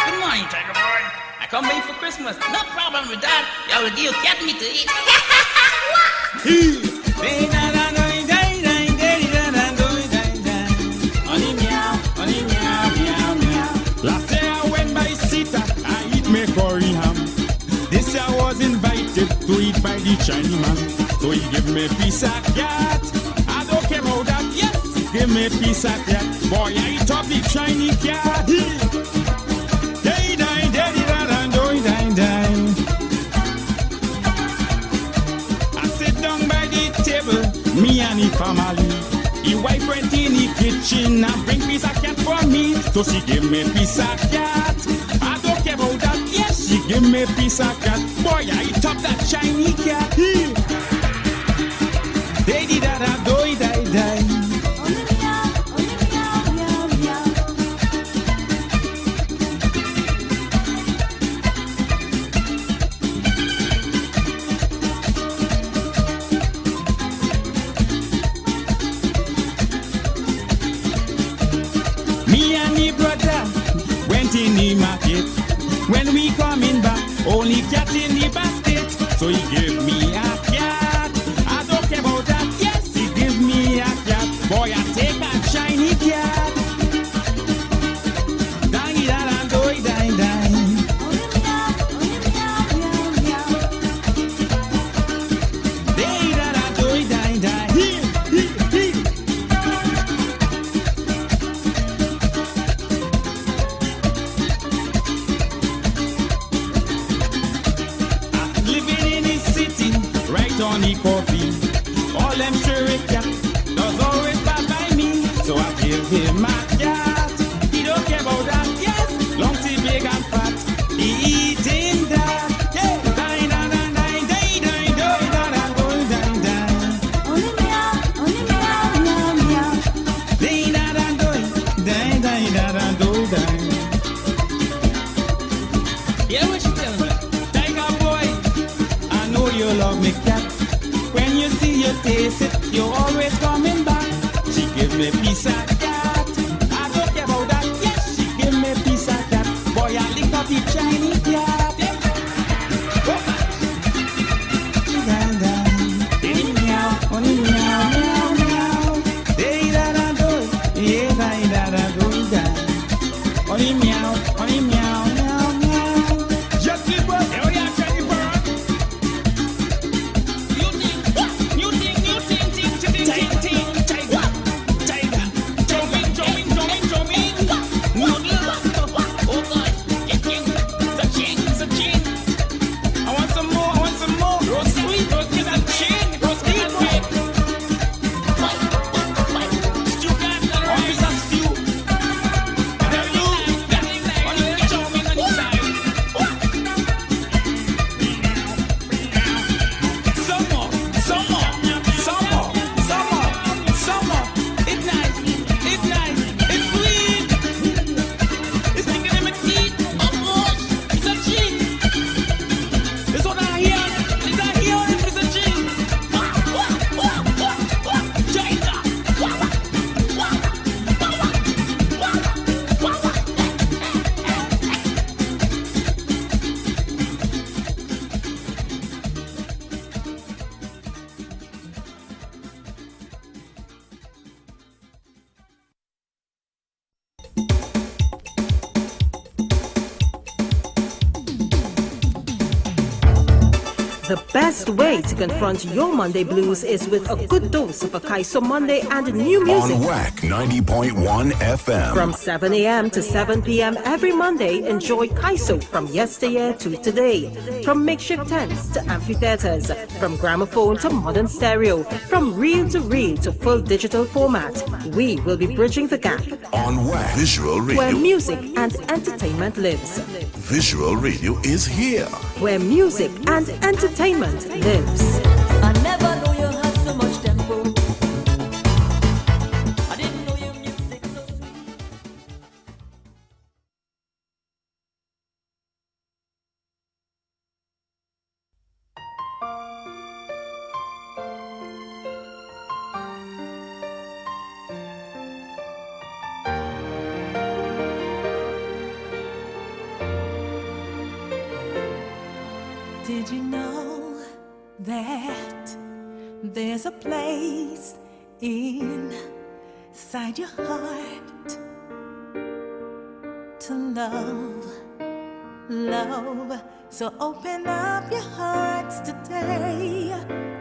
Good morning, Tiger Boy. I come in for Christmas. No problem with that. Y'all will give cat meat to eat. Last year I went by Sita, I eat me curry ham. This year I was invited to eat by the Chinese man. So he give me a piece of cat. I don't care about that, yes. Give me a piece of cat. Boy, I eat up the Chinese cat. Day, die, daddy, da, da, doy, die, die. I sit down by the table, me and the family. The wife went in the kitchen and bring piece of cat for me. So she give me a piece of cat. I don't care about that. Yes, she give me a piece of cat. Boy, I eat up that shiny cat. Daddy da da doy die die. Me and me brother went in the market. When we coming back, only cat in the basket. So he gave me a cat. I don't care about that. Yes, he give me a cat. Boy, I take a shiny cat. Dangy da da doy die die. Day da da doy die die. honey coffee. All them stray cat does always pass by me. So I give him my cat. He don't care about that, yes. Long see big and fat. He eating that. Yeah. Dine, dine, dine, dine, dine, dine, dine, dine, dine, dine, dine. Only meow, meow, meow. Dine, dine, dine, dine, dine, dine, dine, dine. Yeah, what you tell me? Tiger boy, I know you love me, cat. When you see you taste it, you're always coming back. She give me piece of cat. I don't care about that. Yes, she give me piece of cat. Boy, I lick up the Chinese cat. Yeah. Meow, only meow, meow, meow. Day da da do, yeah, da da do da. Only meow, meow, meow. Just keep on. Here we are, Chinese bird. You think. The best way to confront your Monday blues is with a good dose of Akaiso Monday and new music. On Wack 90.1 FM. From 7 a.m. to 7 p.m. every Monday, enjoy Kaiso from yesteryear to today. From makeshift tents to amphitheaters, from gramophone to modern stereo, from reel to full digital format, we will be bridging the gap. On Wack Visual Radio. Where music and entertainment lives. Visual Radio is here. Where music and entertainment lives. I never knew you had so much tempo. I didn't know your music so sweet. Did you know that there's a place inside your heart to love, love? So open up your hearts today.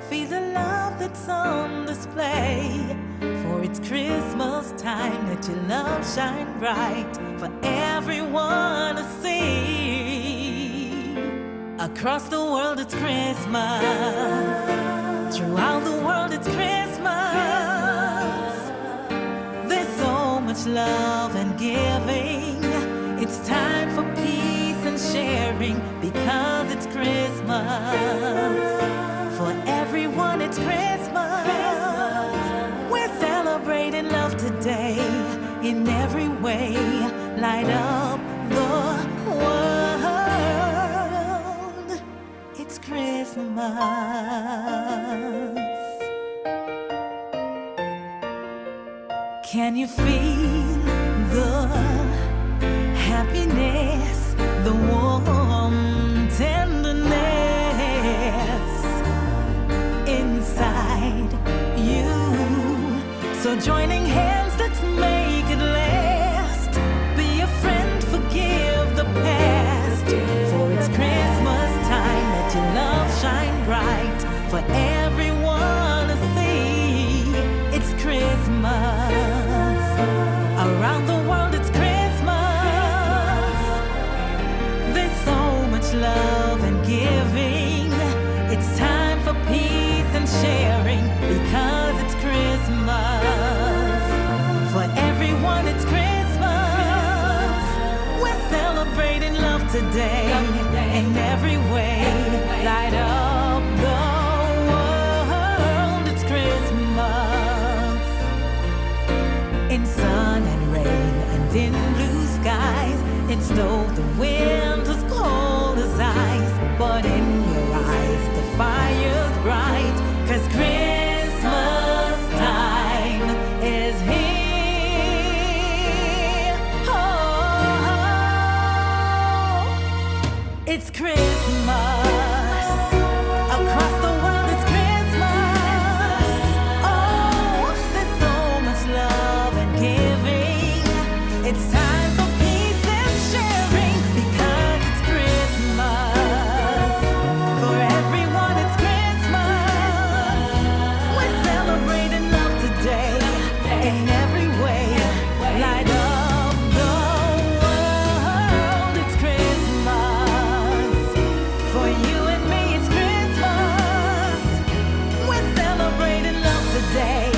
Feel the love that's on display. For it's Christmas time, let your love shine bright for everyone to see. Across the world it's Christmas. Throughout the world it's Christmas. There's so much love and giving. It's time for peace and sharing because it's Christmas. For everyone it's Christmas. We're celebrating love today in every way. Light up the world. It's Christmas. Can you feel the happiness, the warm tenderness inside you? So joining hands, let's make it last. Be a friend, forgive the past. For it's Christmas time, let your love shine bright for everyone to see. It's Christmas. Around the world it's Christmas. There's so much love and giving. It's time for peace and night in blue skies. It snowed, the wind was cold as ice. But in your eyes the fire's bright. 'Cause Christmas time is here. Oh, it's Christmas. Across the world it's Christmas. Oh, there's so much love and giving. It's time for peace and sharing because it's Christmas. For everyone it's Christmas. We're celebrating love today in every way. Light up the world, it's Christmas. For you and me it's Christmas. We're celebrating love today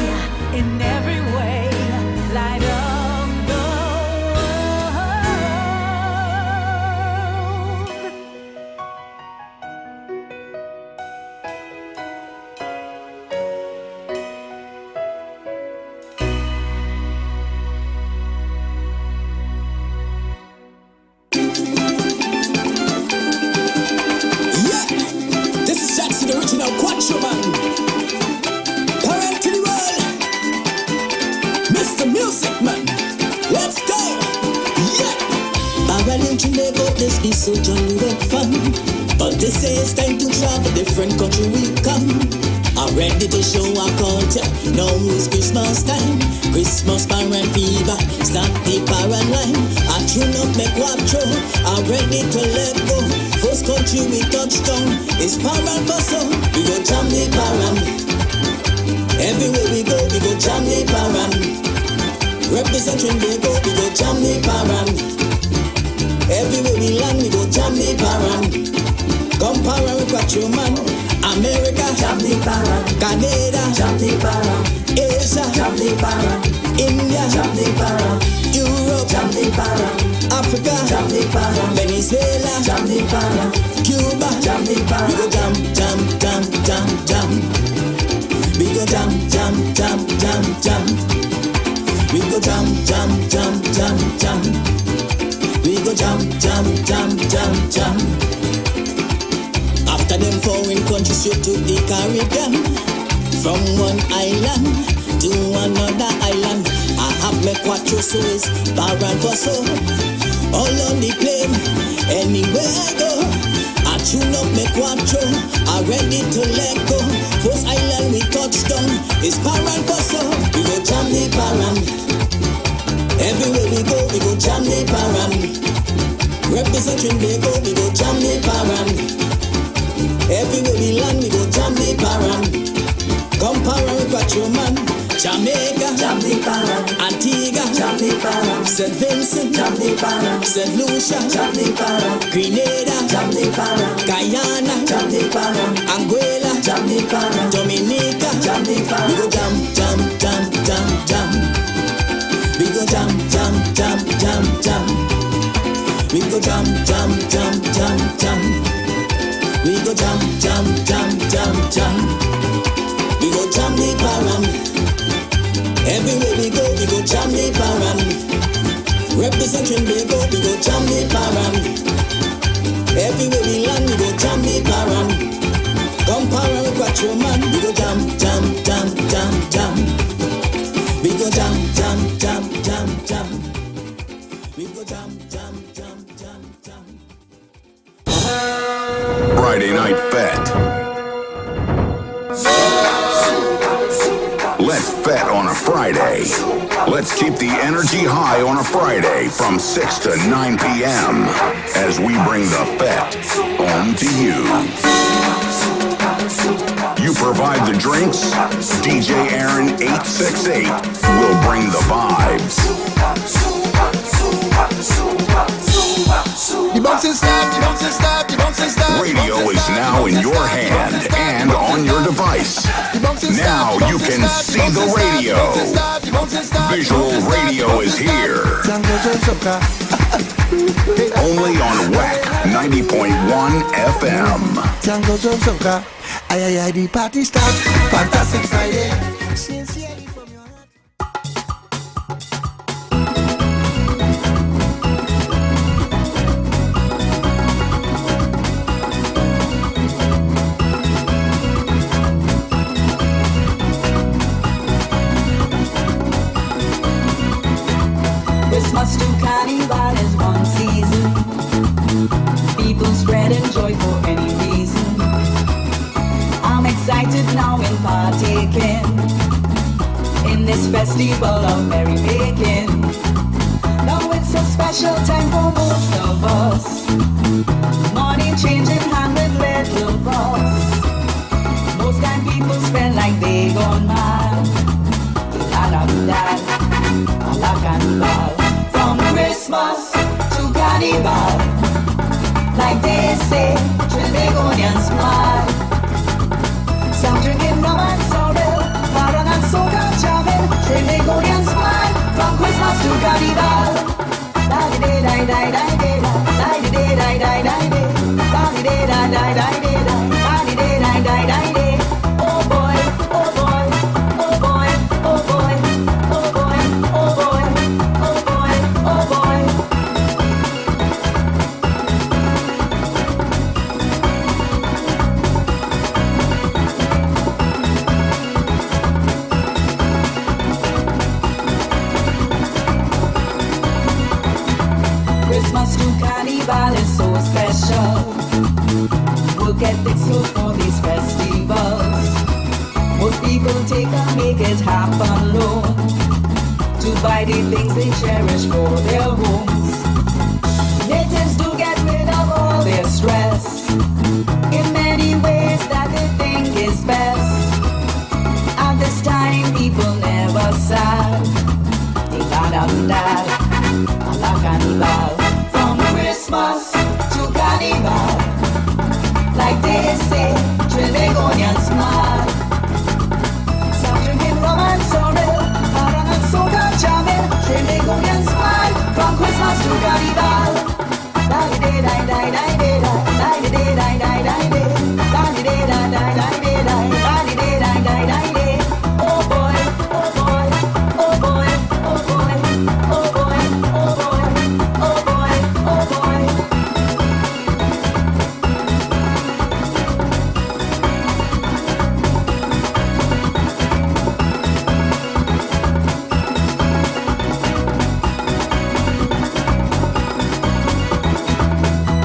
in every way. Light up the world. This is Jackson, the original Quattro man. Parent to the world, Mr. Music Man. Let's go. Yeah. Barrel in Trinidad, this be so jolly with fun. But they say it's time to travel, different country we come. I'm ready to show our culture. Now it's Christmas time. Christmas parent fever. Start the parent line. I tune up my quattro. I'm ready to let go. First country we touch down is parent for so. We go jam the parent. Everywhere we go jam the parent. Representing they go, we go jam the parent. Everywhere we land, we go jam the parent. Come parent with quattro man. America, jam the parent. Canada, jam the parent. Asia, jam the parent. India, jam the parent. Europe, jam the parent. Africa, jam the parent. Venezuela, jam the parent. Cuba, jam the parent. We go jam, jam, jam, jam, jam. We go jam, jam, jam, jam, jam. We go jam, jam, jam, jam, jam. We go jam, jam, jam, jam, jam. After them foreign countries straight to the Caribbean. From one island to another island. I have my quattro so it's barren for so. All on the plane, anywhere I go. I tune up my quattro, I'm ready to let go. First island we touch down is barren for so. We go jam the parent. Everywhere we go jam the parent. Representing they go, we go jam the parent. Everywhere we land, we go jam the parent. Come parent with quattro man. Jamaica, jam the parent. Antigua, jam the parent. St. Vincent, jam the parent. St. Lucia, jam the parent. Grenada, jam the parent. Guyana, jam the parent. Anguilla, jam the parent. Dominica, jam the parent. We go jam, jam, jam, jam, jam. We go jam, jam, jam, jam, jam. We go jam, jam, jam, jam, jam. We go jam, jam, jam, jam, jam. We go jam the parent. Everywhere we go jam the parent. Representing we go jam the parent. Everywhere we land, we go jam the parent. Come parent with quattro man. We go jam, jam, jam, jam, jam. We go jam, jam, jam, jam, jam. We go jam, jam, jam, jam, jam. Friday Night Fete. Let's fet on a Friday. Let's keep the energy high on a Friday from 6 to 9 p.m. as we bring the fet home to you. You provide the drinks, DJ Aaron 868 will bring the vibes. Radio is now in your hand and on your device. Now you can see the radio. Visual radio is here. Only on Wack 90.1 FM. Ay, ay, ay, the party starts. Fantastic Friday. Christmas to Carnival is one season. People spreading joy for any reason. I'm excited now in partaking in this festival of merrymaking. Now it's a special time for most of us. Money changing hand with little fuss. Most time people spend like they gone mad. A la carnival. From Christmas to Carnival, like they say, Trinbagonians mad. Some drinking rum and sorrel, parang and soca jamming, Trinbagonians mad. From Christmas to Carnival, da-di-day-day-day-day-day, da-di-day-day-day-day-day, da-di-day-day-day-day-day, da-di-day-day-day-day-day. Oh boy, oh boy, oh boy, oh boy, oh boy, oh boy, oh boy, oh boy. Christmas to Carnival is so special. Work ethics look for these festivals. Most people take and make it happen alone to buy the things they cherish for their homes. Natives do get rid of all their stress in many ways that they think is best. At this time people never sad. They found out that a la carnival. From Christmas to Carnival, like they say, Trinbagonians mad. Some drinking rum and sorrel, parang and soca jamming, Trinbagonians mad. From Christmas to Carnival, da-di-day-day-day-day-day, da-di-day-day-day-day-day, da-di-day-day-day-day-day, da-di-day-day-day-day-day. Oh boy, oh boy, oh boy, oh boy, oh boy, oh boy, oh boy, oh boy.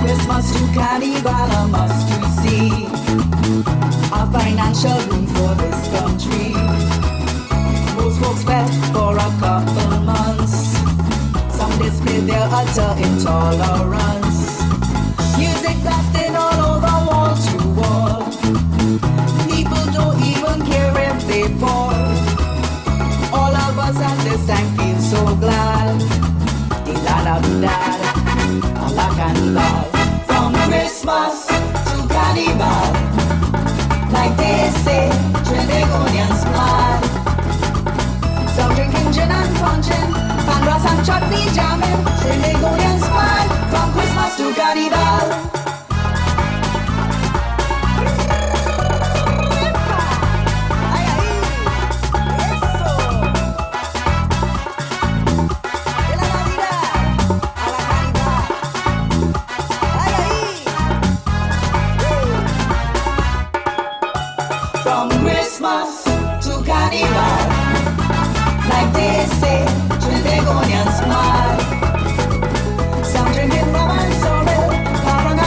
Christmas to Carnival, a must to see. A financial boom for this country. Most folks spend for a couple months. Some display their utter intolerance. Music blasting all over wall to wall. People don't even care if they fall. All of us at this time feel so glad. Di-da-da-da-da, a la carnival. From Christmas to Carnival, like they say, Trinbagonians mad. Some drinking gin and punching, panras and chutney jamming, Trinbagonians mad. From Christmas to Carnival. From Christmas to Carnival, like they say, Trinbagonians mad. Some drinking rum and sorrel, parang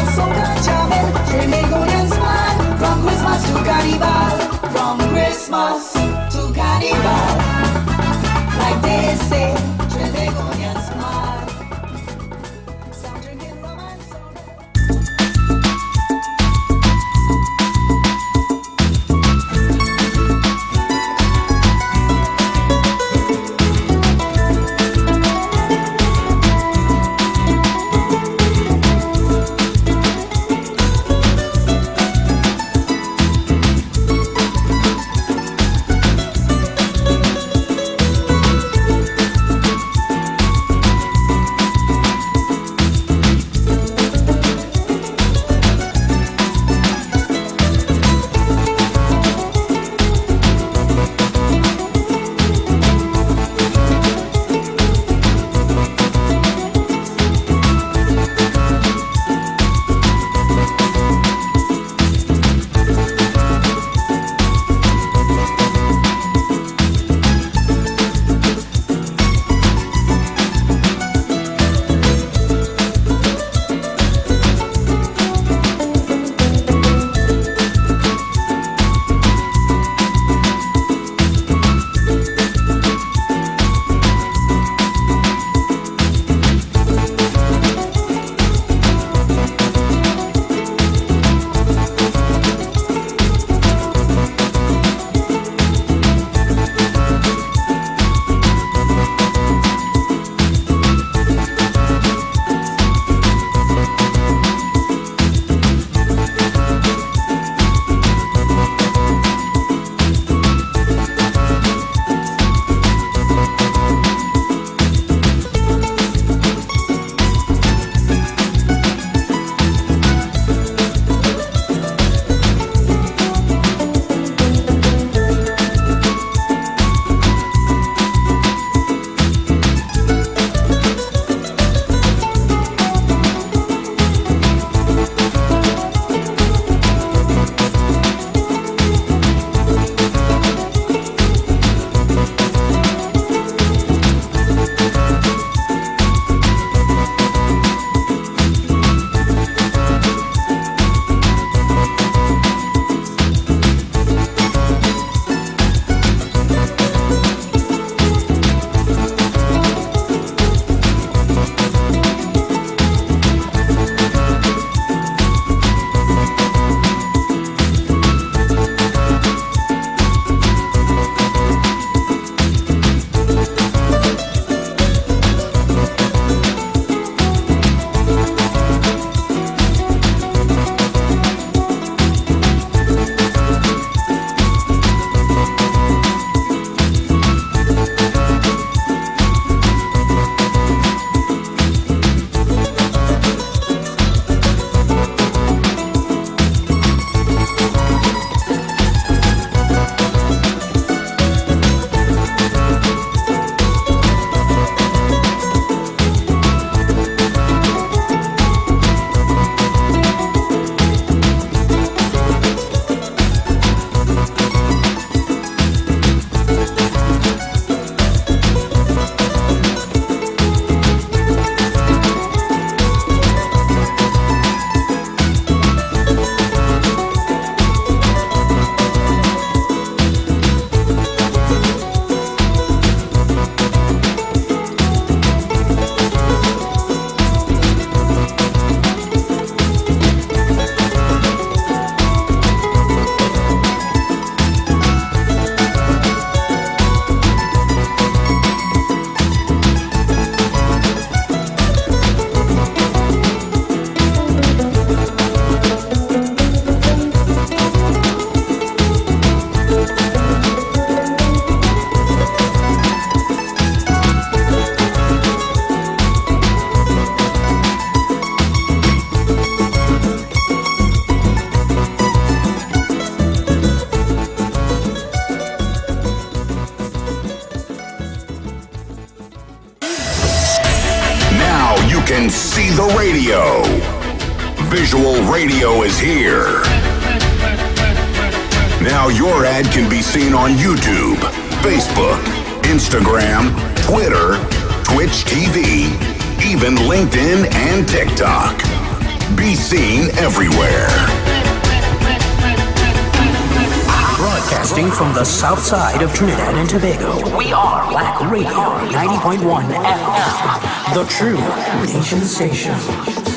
can see the radio. Visual radio is here. Now your ad can be seen on YouTube, Facebook, Instagram, Twitter, Twitch TV, even LinkedIn and TikTok. Be seen everywhere. Broadcasting from the south side of Trinidad and Tobago, we are Wack Radio 90.1 FM, the true nation station.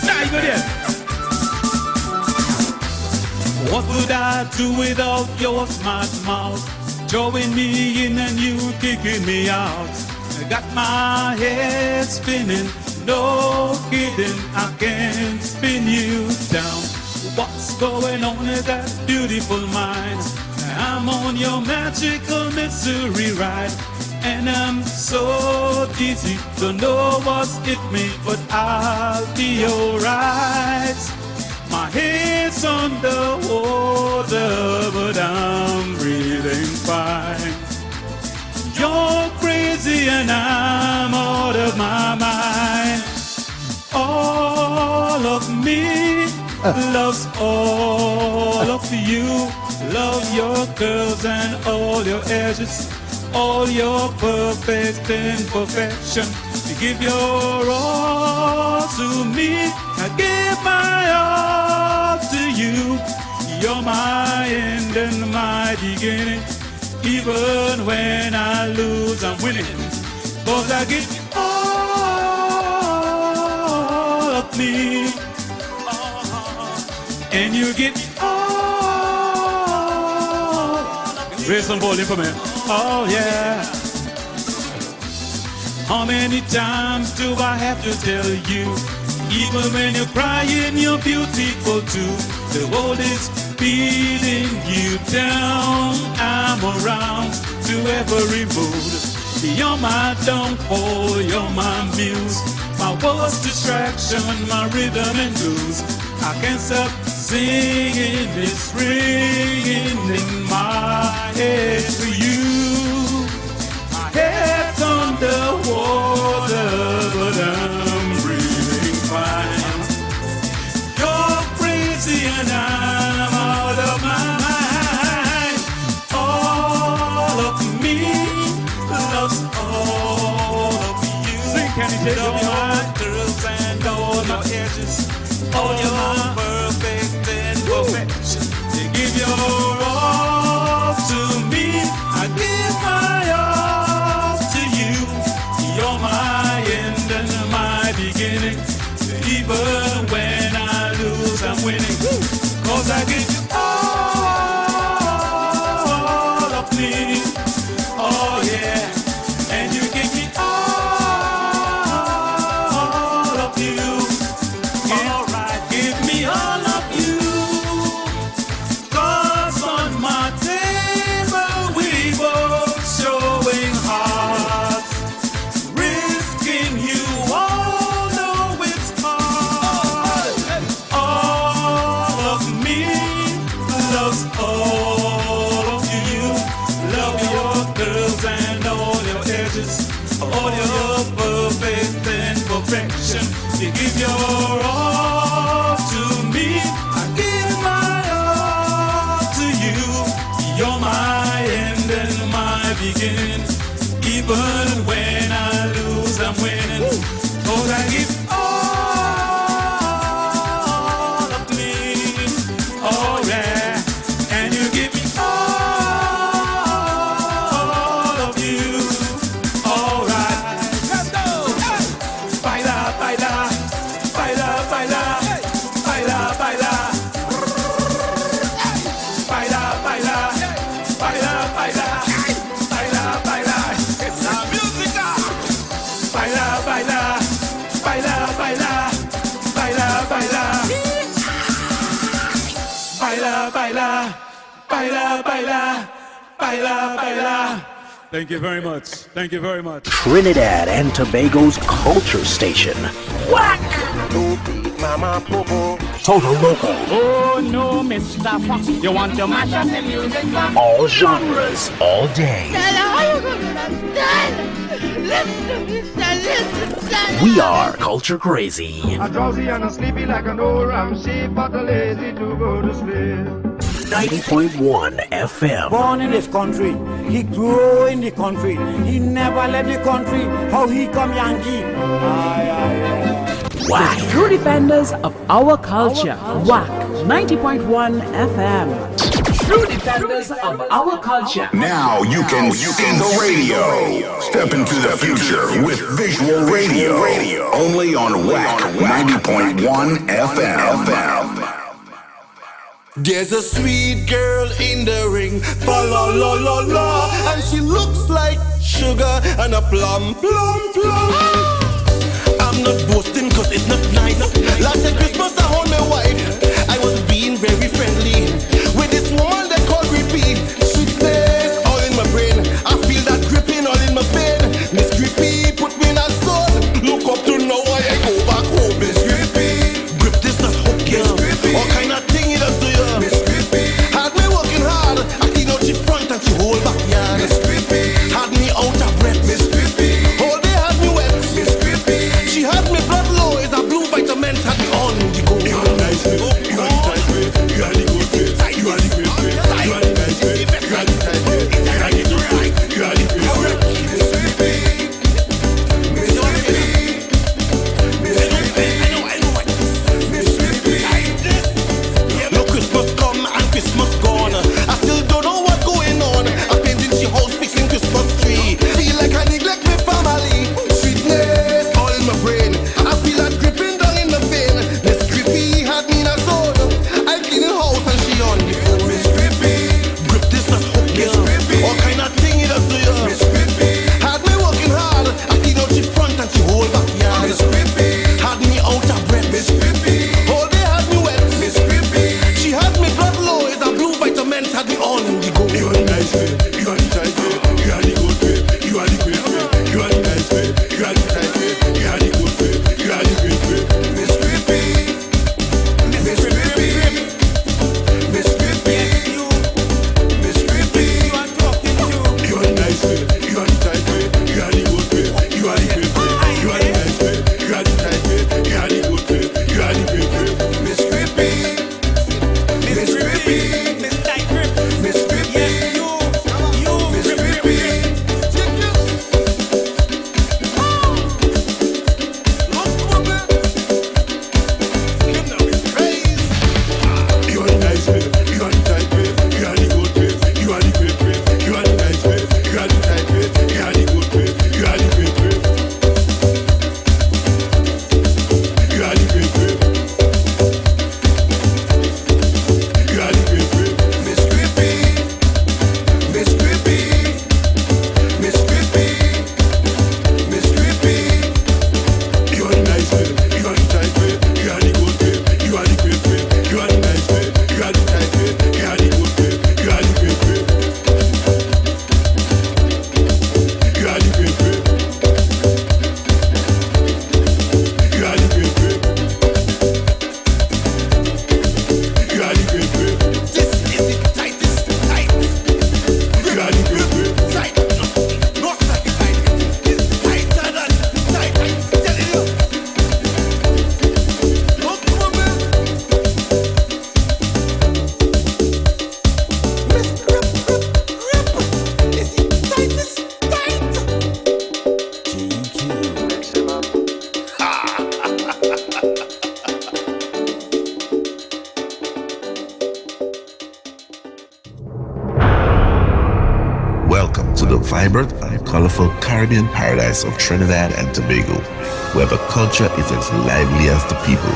Nah, you go there. What would I do without your smart mouth? Drawing me in and you kicking me out. I got my head spinning, no kidding, I can't spin you down. What's going on in that beautiful mind? I'm on your magical mystery ride, and I'm so dizzy, don't know what's hit me, but I'll be alright. My head's underwater, but I'm breathing fine. You're crazy and I'm out of my mind. All of me loves all of you. Love your curves and all your edges, all your perfect imperfection. You give your all to me, I give my all to you. You're my end and my beginning. Even when I lose, I'm winning. 'Cause I give all of me, and you give all. Raise some volume for me. Oh yeah. How many times do I have to tell you? Even when you're crying, you're beautiful too. The world is beating you down. I'm around to every mood. You're my downfall, you're my muse, my worst distraction, my rhythm and blues. I can't stop singing, it's ringing in my head for you. My head's underwater, but I'm breathing fine. You're crazy and I'm out of my mind. All of me loves all of you. Sing, can you take all my curves and all my edges, all your perfect imperfection. You give your all to me, I give my all to you. You're my end and my beginning. Even when I lose, I'm winning. 'Cause I give you all of me. Oh yeah. And you give me all of you. Alright, give me all of you. 'Cause on my table we both showing hearts. Risking you all know it's hard. All of me loves all of you. Love your curves and all your edges, all your perfect imperfection. You give your all to me, I give my all to you. You're my end and my beginning. Even when I lose, I'm winning. 'Cause I give all of me. Oh yeah. And you give me all of you. All right. Let's go. Baila, baila, baila, baila, baila, baila. Baila, baila, baila, baila, baila, baila. It's la música. Baila, baila, baila, baila, baila, baila. Baila, baila, baila, baila, baila, baila. Thank you very much. Thank you very much. Trinidad and Tobago's culture station. Wack! Mama Popo. Total local. Oh no, Mr. Fox, you want to mash up the music box? All genres, all day. We are culture crazy. I'm drowsy and I'm sleepy like an old ram sheep, but lazy to go to sleep. 90.1 FM. Born in this country, he grew in the country. He never left the country. How he come Yankee? Wack. True defenders of our culture. Wack 90.1 FM. true defenders of our culture. Now you can see the radio. Step into the future with visual radio. Only on Wack 90.1 FM. There's a sweet girl in the ring, fa la la la la, and she looks like sugar and a plum. I'm not boasting cause it's not nice. Last year Christmas I hold my wife. I was being very friendly with this woman they call Grippy. Sweetness all in my brain. I feel that gripping all in my vein. Miss Grippy put me in a zone. Look up to now I go back home. Miss Grippy, grip this as hook, yeah. All kind of thing it does to you. Miss Grippy had me working hard. I clean out she front and she hold back, yeah. Miss Grippy had me out of breath. Miss Grippy all day had me wet. Miss Grippy she had me blood low. Is a blue vitamins had me on the go. You are the nice way. You are the tight way. You are the good way. You are the great way. You are the nice way. You are the tight way. You are the good way. You are the great way. Miss Grippy, Miss Grippy, Miss Grippy. I know what. Miss Grippy. Look, Christmas come and Christmas gone. I still don't know what's going on. I'm painting she house, fixing Christmas tree. Feel like I neglect my family. Sweetness all in my brain. I feel that gripping down in the vein. Miss Grippy had me in a zone. I cleaning house and she on the phone. Miss Grippy, grip this as hook, yeah. All kind of thing it does to you. Miss Grippy had me working hard. I clean out she front and she hold back, yeah. Miss Grippy had me out of breath. Miss Grippy all day had me wet. Miss Grippy she had me blood low. Is a blue vitamins had me on the go. You are the nice way. You are the tight way. You are the good way. You are the great way. You are the nice way. You are the tight way. You are the good way. You are the great way. Miss Grippy, Miss Grippy, Miss Grippy, Miss Grippy, you are talking to. You are the nice way. You are the tight way. You are the good way. You are the great way. You are the nice way. You are the tight way. You are the good way. You are the great way. Miss Grippy, Miss Grippy, Miss Tight Grip, Miss Grippy, yes you, Miss Grippy. You are the nice way, you are the tight way, you are the good way, you are the great way, you are the nice way, you are the tight way, you are the good way, you are the great way, you are the great way, you are the great way. Miss Grippy, Miss Grippy, Miss Grippy, Miss Grippy. You are the nice way, you are the tight way, you are the good way, you are the great way, you are the nice way, you are the tight way, you are the good way, you are the great way, you are the great way, you are the great way, you are the great way. This is the tightest tight. You are the great way. Tight, not like it tight. It's tighter than tight. I'm telling you. Look for me. Miss Grip. It's the tightest tight. Mix him up. Welcome to the vibrant and colorful Caribbean paradise of Trinidad and Tobago, where the culture is as lively as the people.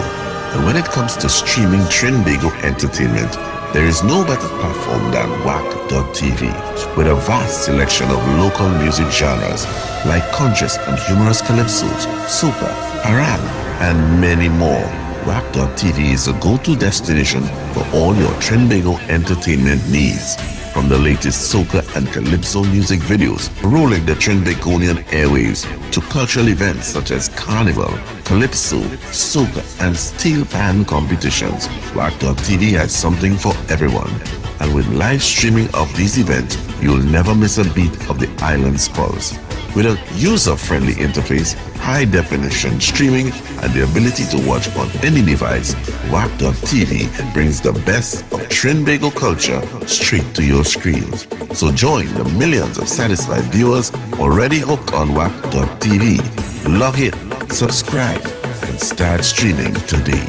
And when it comes to streaming Trinbago entertainment, there is no better platform than Wack.tv, with a vast selection of local music genres like conscious and humorous calypsos, soca, harang, and many more. Wack.tv is a go-to destination for all your Trinbago entertainment needs. From the latest soca and calypso music videos rolling the Trinbagonian airwaves to cultural events such as carnival, calypso, soca, and steel pan competitions, Wack.tv has something for everyone. And with live streaming of these events, you'll never miss a beat of the island's pulse. With a user-friendly interface, high-definition streaming, and the ability to watch on any device, Wack.tv brings the best of Trinbago culture straight to your screens. So join the millions of satisfied viewers already hooked on Wack.tv. Log in, subscribe, and start streaming today.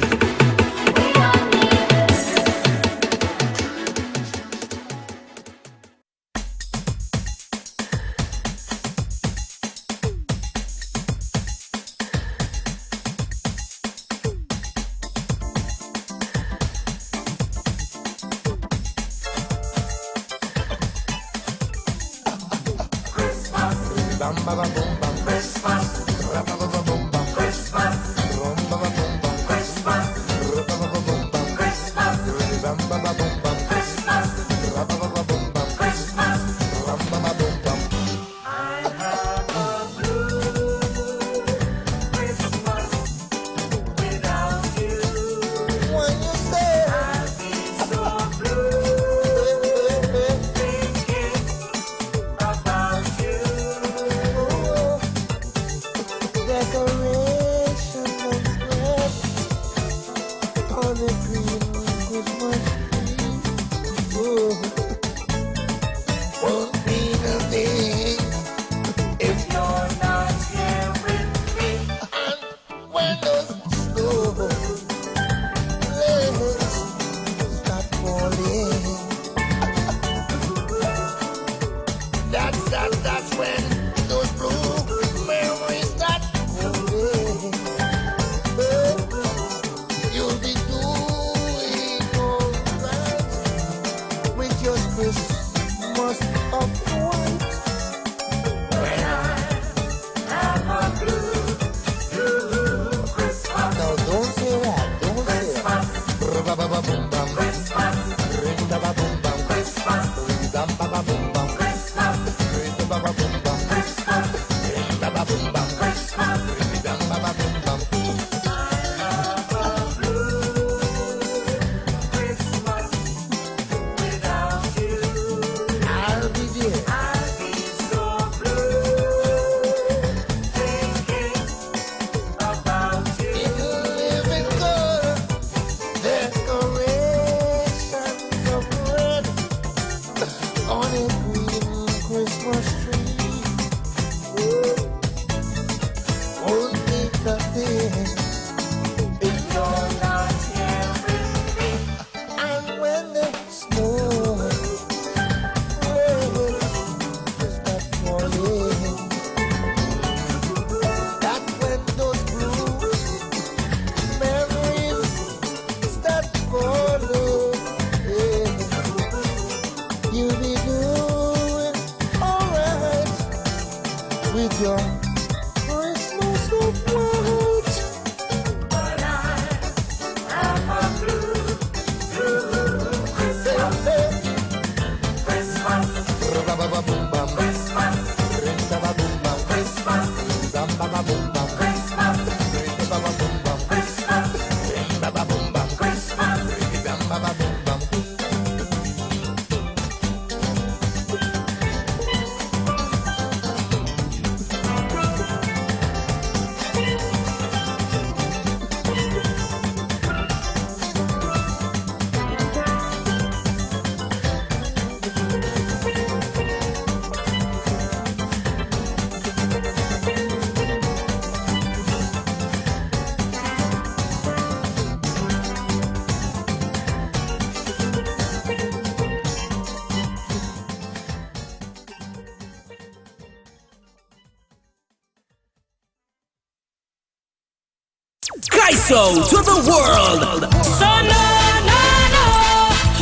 Kaiso to the world. So no,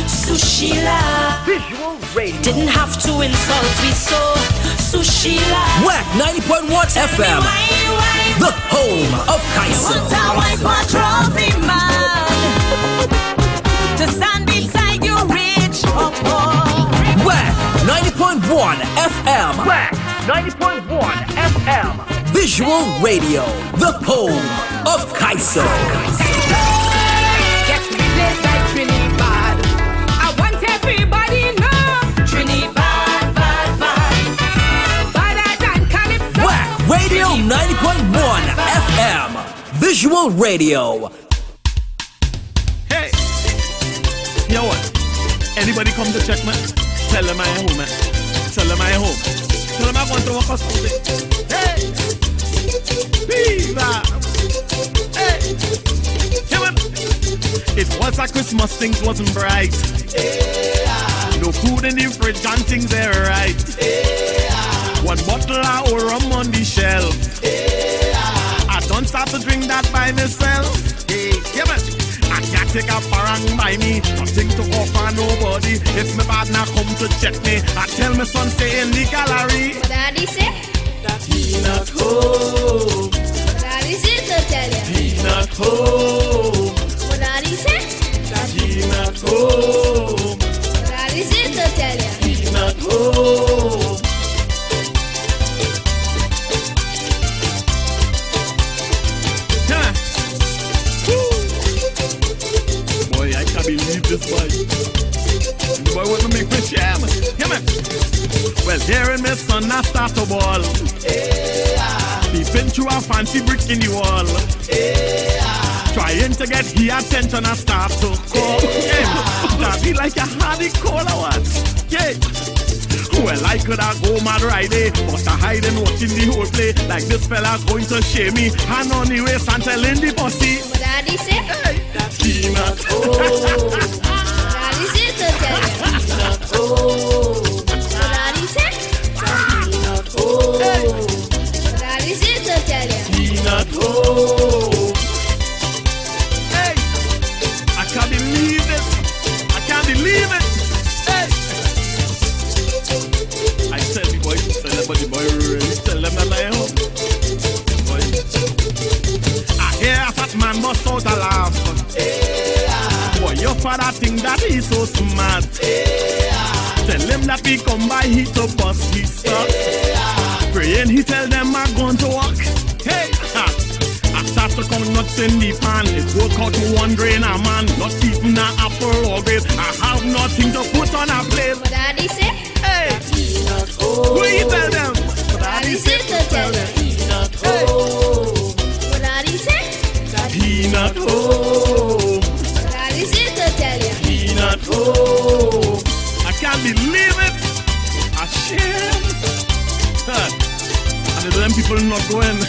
Sushila. Visual radio. Didn't have to insult me so, Sushila. Wack 90.1 FM. The home of Kaiso. What a wife, my trophy man. To stand beside you, rich or poor. Wack 90.1 FM. Wack 90.1 FM. Visual radio. The home of Kaiso. Get me place like Trinidad. I want everybody know Trinidad, better than Calypso. Wack Radio 90.1 FM. Visual radio. Hey, you know what? Anybody come to check me? Tell them I am home, man. Tell them I am home. Tell them I'm going to work us out. Hey, Viva. Hey, come on. It was a Christmas, things wasn't bright. Yeah. No food in the fridge and things ain't right. Yeah. One bottle of rum on the shelf. Yeah. I don't start to drink that by myself. Hey, come on. I can't take a parang by me, nothing to offer nobody. If my partner come to check me, I tell my son stay in the gallery. What daddy say? that he not home. Daddy said to tell you. He not home. What Daddy said? That he not home. Daddy said to tell you. He not home. Boy, I can't believe this boy. The boy want to make me sham. Come on. Well, here in my son, I start a ball. Peeping through a fancy brick in the wall. Trying to get his attention, I start to call him. That be like a hardy call or what? Yeah. Well, I could have go mad right there, but I hide and watching the whole play. Like this fella going to shame me. Hand on the waist and telling the pussy. What Daddy said? Hey, that he not home. Daddy said to tell you. He not home. What Daddy said? He not home. What Daddy said to tell you. He not home. Hey, I can't believe it. I can't believe it. Hey. I tell the boy, tell them, but the boy really tell them that I am home. Boy. I hear a fat man bust out a laugh. Boy, your father think that he's so smart. Tell him that we come by he to bust his stuff. Praying he tell them I'm going to walk. Hey, I start to come nuts in the pan. It work out to one grain a man. Not even an apple or grape. I have nothing to put on a plate. What Daddy said? Hey, who you tell them? What Daddy said to tell them. He not home. What Daddy said? That he not home. What Daddy said to tell you. He not home. I can't believe it. I shame. And if them people not going,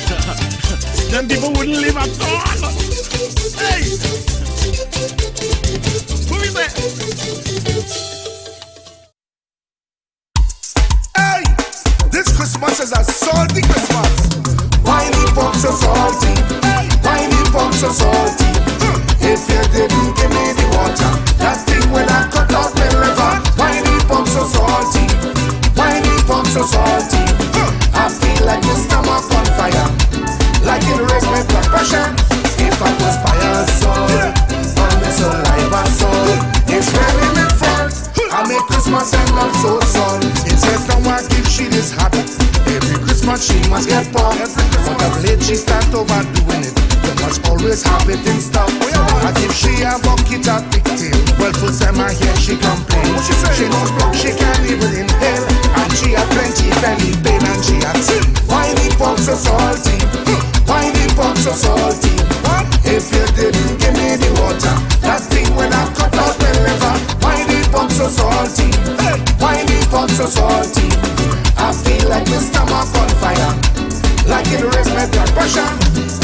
them people wouldn't live at all. Hey, who is that? Hey, this Christmas is a salty Christmas. Whiny pop so salty. Whiny pop so salty. If you didn't give me the water, that thing when I cut out my liver. Whiny pop so salty. Whiny pop so salty. I feel like my stomach on fire, like it raised my blood pressure. If I was by a soul, on the saliva soul, it's really my fault. I make Christmas and I'm so sorry. It says no one give she this habit. Every Christmas she must get poor. But of late she start overdoing it. You must always have it in stock. I give she a bucket of pigtail. Well, full time I hear she complain. She knows broke, she can't even inhale. And she had plenty belly pain. And she had seen whiny pop so salty. Whiny pop so salty. If you didn't give me the water, that thing when I cut out my liver. Whiny pop so salty. Whiny pop so salty. I feel like my stomach on fire, like it raised my blood pressure.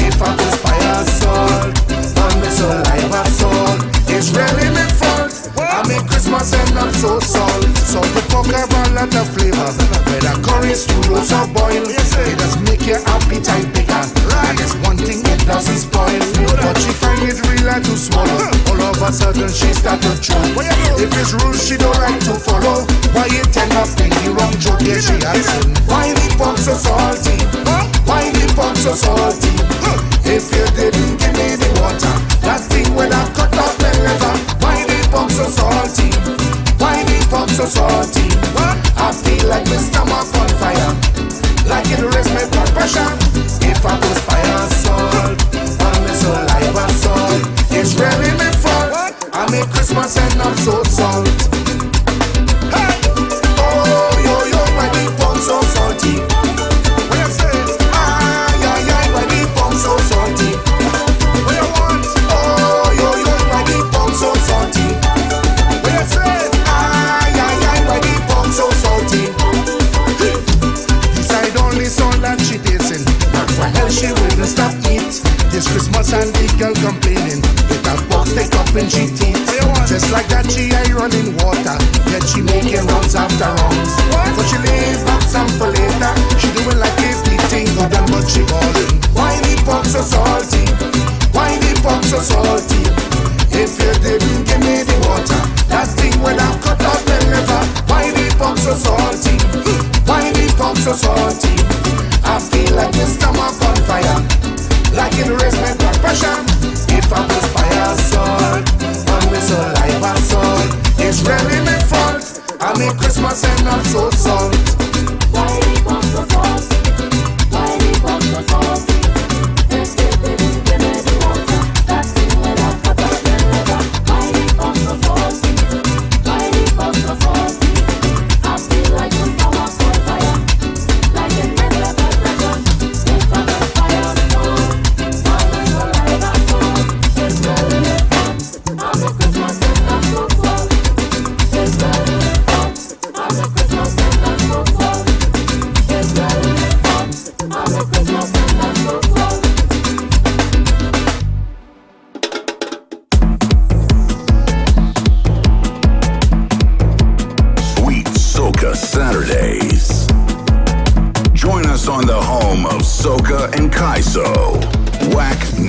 If I was by a soul, on the saliva soul, it's really my fault. I make Christmas and not so salt. Salt the pork have a lot of flavor. Whether curry, stew, roast or boil, it does make your appetite bigger. And it's one thing it doesn't spoil. But she find it real and too small. All of a sudden she start to chew. If it's rules she don't like to follow, why you tend up in the wrong joke? Yeah, she has seen. Why the pork so salty? Why the pork so salty? If you didn't give me the water, that thing when I cut out my liver. Why the pork so salty? Why the pork so salty? I feel like my stomach on fire, like it raised my blood pressure. If I was by a salt, on the saliva salt, it's really my fault. I make Christmas and not so salt. Hey, oh yo yo, why the pork so salty? What you say? Why the pork so salty? What you want? Oh yo yo, why the pork so salty? What you say? Why the pork so salty? Decide only salt that she tasting, but for hell she wouldn't stop eat. This Christmas and the girl complaining, with her box take up in she teeth. Just like that she ain't running water, yet she making rounds after rounds. But she leave back some for later. She doing like if eating good and but she balling. Why the pork so salty? Why the pork so salty? If you didn't give me the water, that thing when I cut out my liver. Why the pork so salty? Why the pork so salty?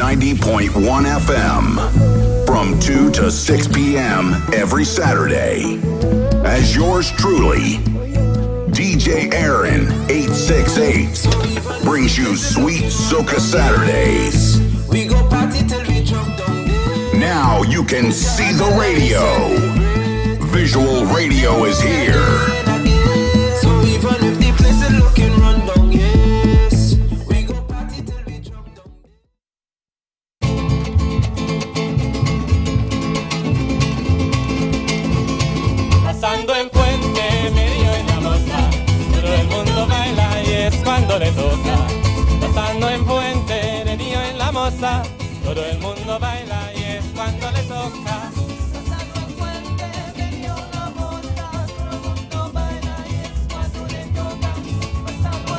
90.1 FM from 2 to 6 p.m. every Saturday. As yours truly, DJ Aaron 868 brings you sweet soca Saturdays. We go party till we drunk down. Now you can see the radio. Visual radio is here. So even if the place is looking run down, yes, we go party till we drunk down. Pasando en puente, medio en la moza, todo el mundo baila y es cuando le toca. Pasando en puente, de niño en la moza, todo el mundo baila y es cuando le toca. Pasando en puente, de niño en la moza, todo el mundo baila y es cuando le toca. Pasando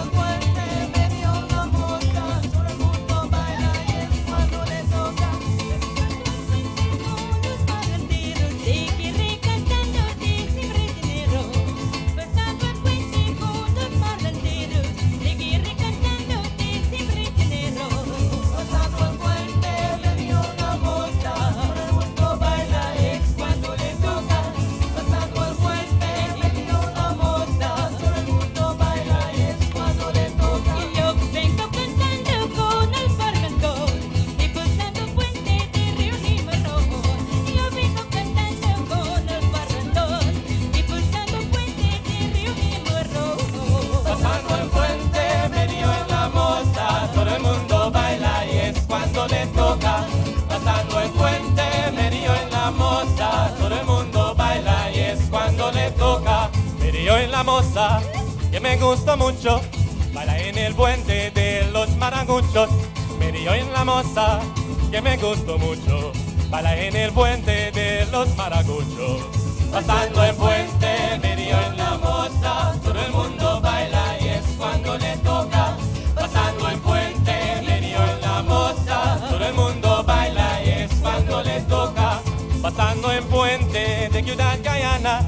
en puente, de niño en la moza, todo el mundo baila y es cuando le toca. Pasando el puente, medio en la moza, todo el mundo baila y es cuando le toca. Medio en la moza, que me gusta mucho, baila en el puente de los maraguchos. Medio en la moza, que me gustó mucho, baila en el puente de los maraguchos. Pasando el puente, medio en la moza, todo el mundo baila y es cuando le toca. Pasando el puente, medio en la moza, todo el mundo baila y es cuando le toca. Pasando en puente de Ciudad Guyana,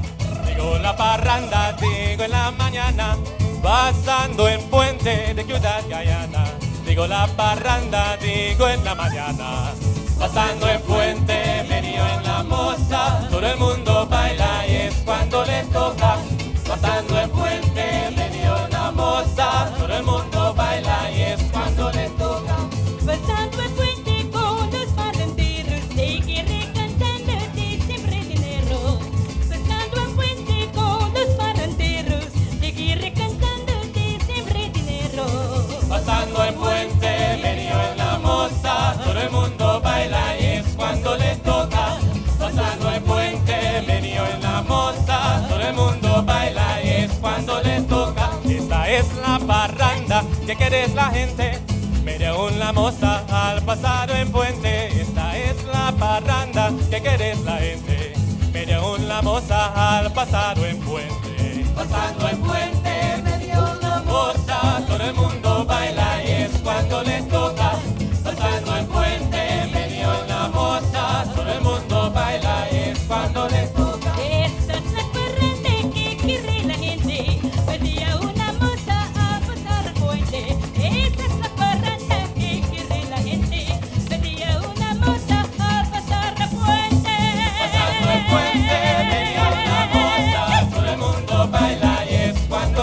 digo la parranda, digo en la mañana. Pasando en puente de Ciudad Guyana, digo la parranda, digo en la mañana. Pasando en puente, medio en la moza, todo el mundo baila y es cuando le toca. Pasando en puente, medio en la moza, todo el mundo baila y es cuando le toca. Pasando el puente con los parranderos, seguiré cantándote siempre dinero. Pasando el puente con los parranderos, seguiré cantándote siempre dinero. Pasando el puente, medio en la moza, todo el mundo baila y es cuando le toca. Pasando el puente, medio en la moza, todo el mundo baila y es cuando le toca. Esta es la parranda que querés la gente, medio en la moza al pasado en puente. Esta es la parranda que querés la gente, medio en la moza al pasado en puente. Pasando en puente, medio en la moza, todo el mundo baila y es cuando le toca. Pasando en puente, medio en la moza, todo el mundo baila y es cuando le toca. Esta es la parranda que quiere la gente, pedía una moza a pasar el puente. Esta es la parranda que quiere la gente, pedía una moza a pasar el puente. Pasando el puente, medio en la moza, todo el mundo baila y es cuando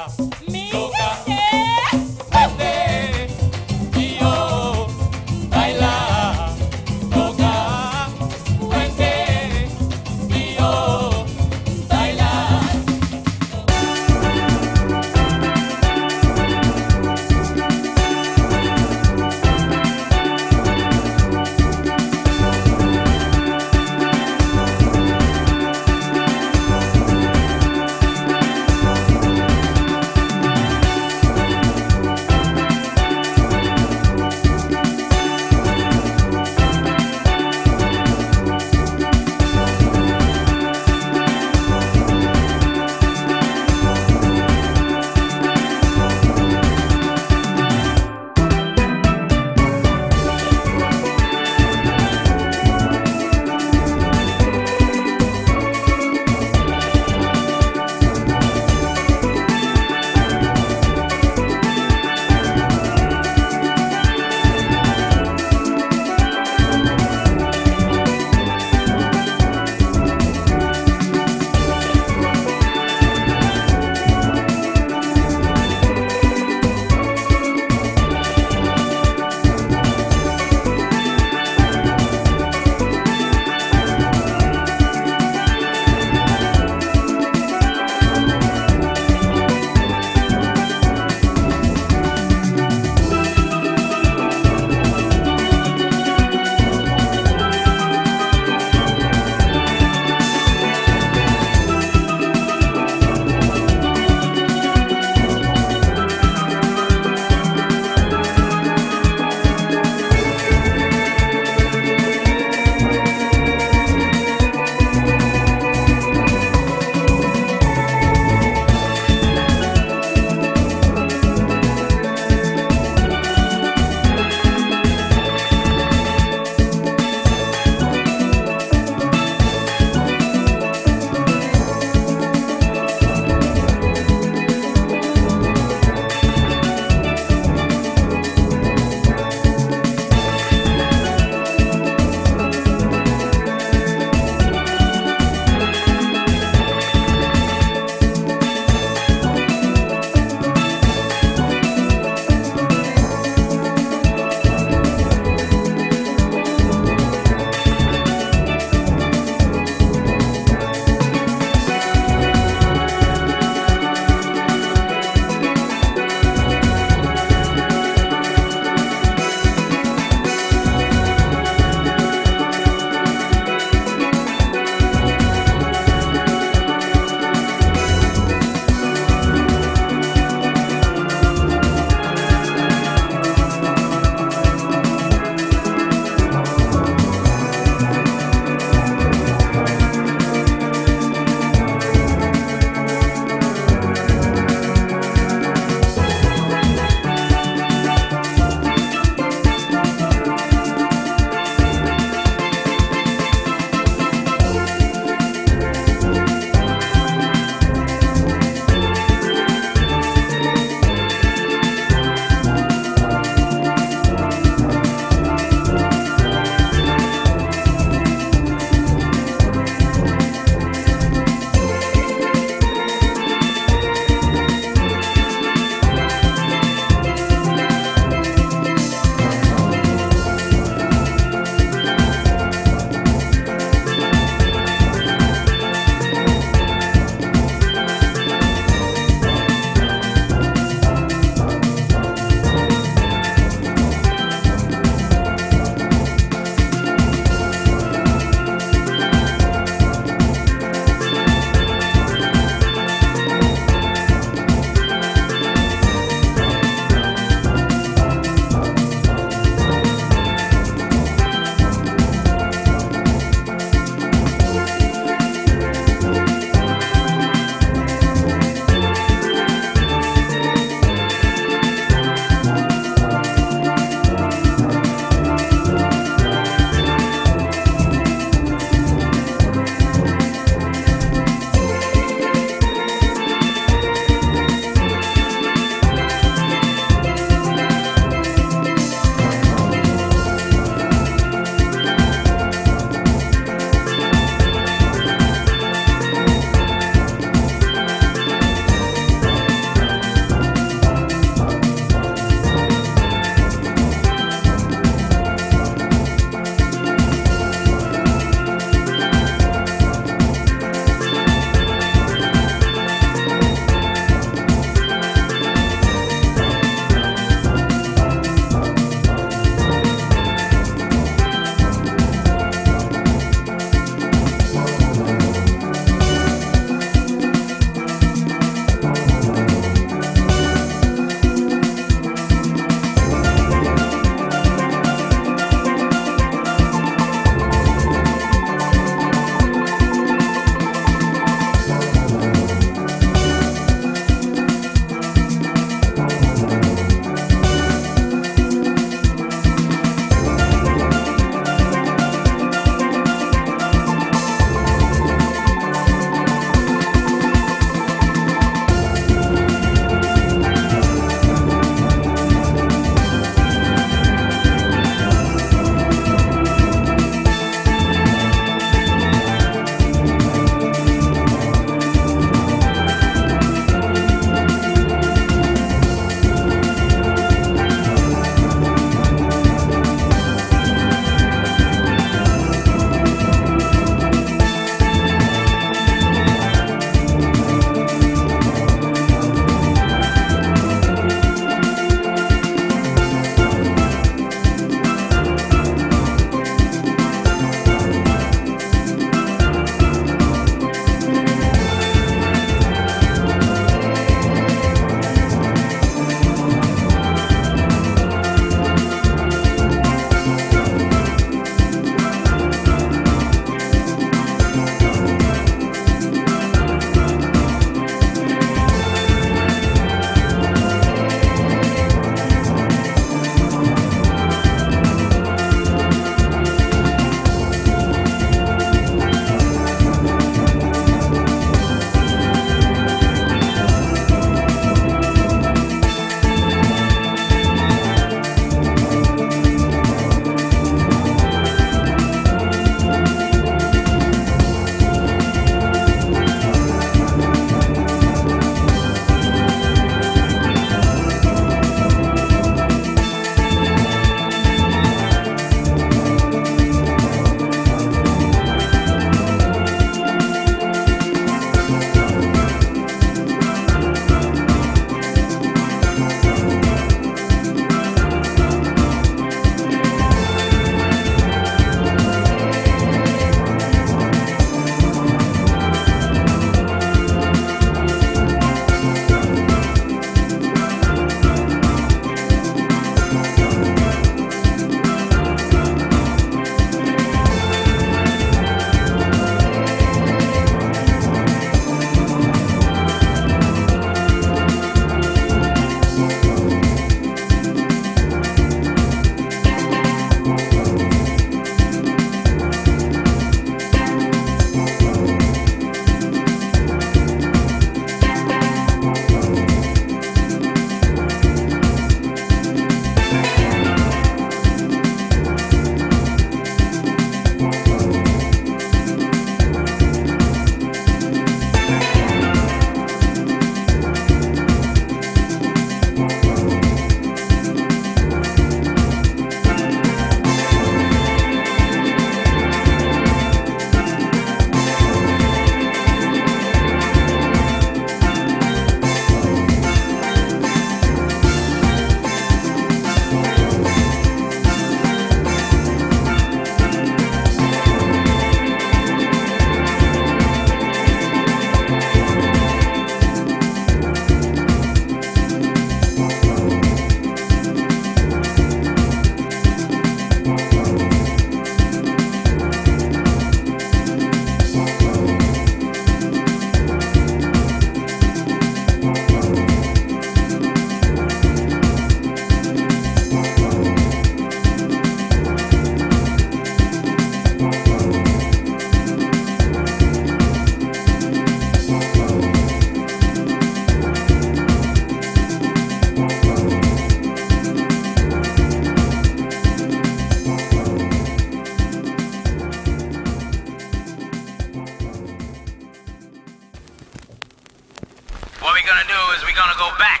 is we're gonna go back.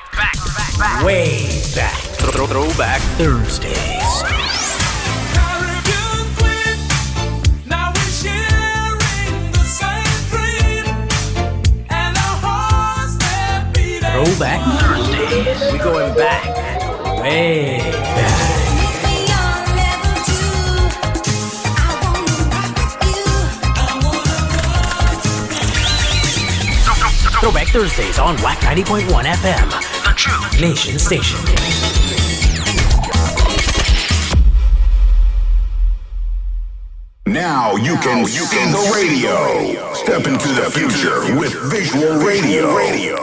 Way back. Throwback Thursdays. Now we're sharing the same dream, and our hearts that beat. Throwback Thursdays. We going back. Way back. Throwback Thursdays on Wack 90.1 FM, the True Nation Station. Now you can see the radio. Step into the future with visual radio.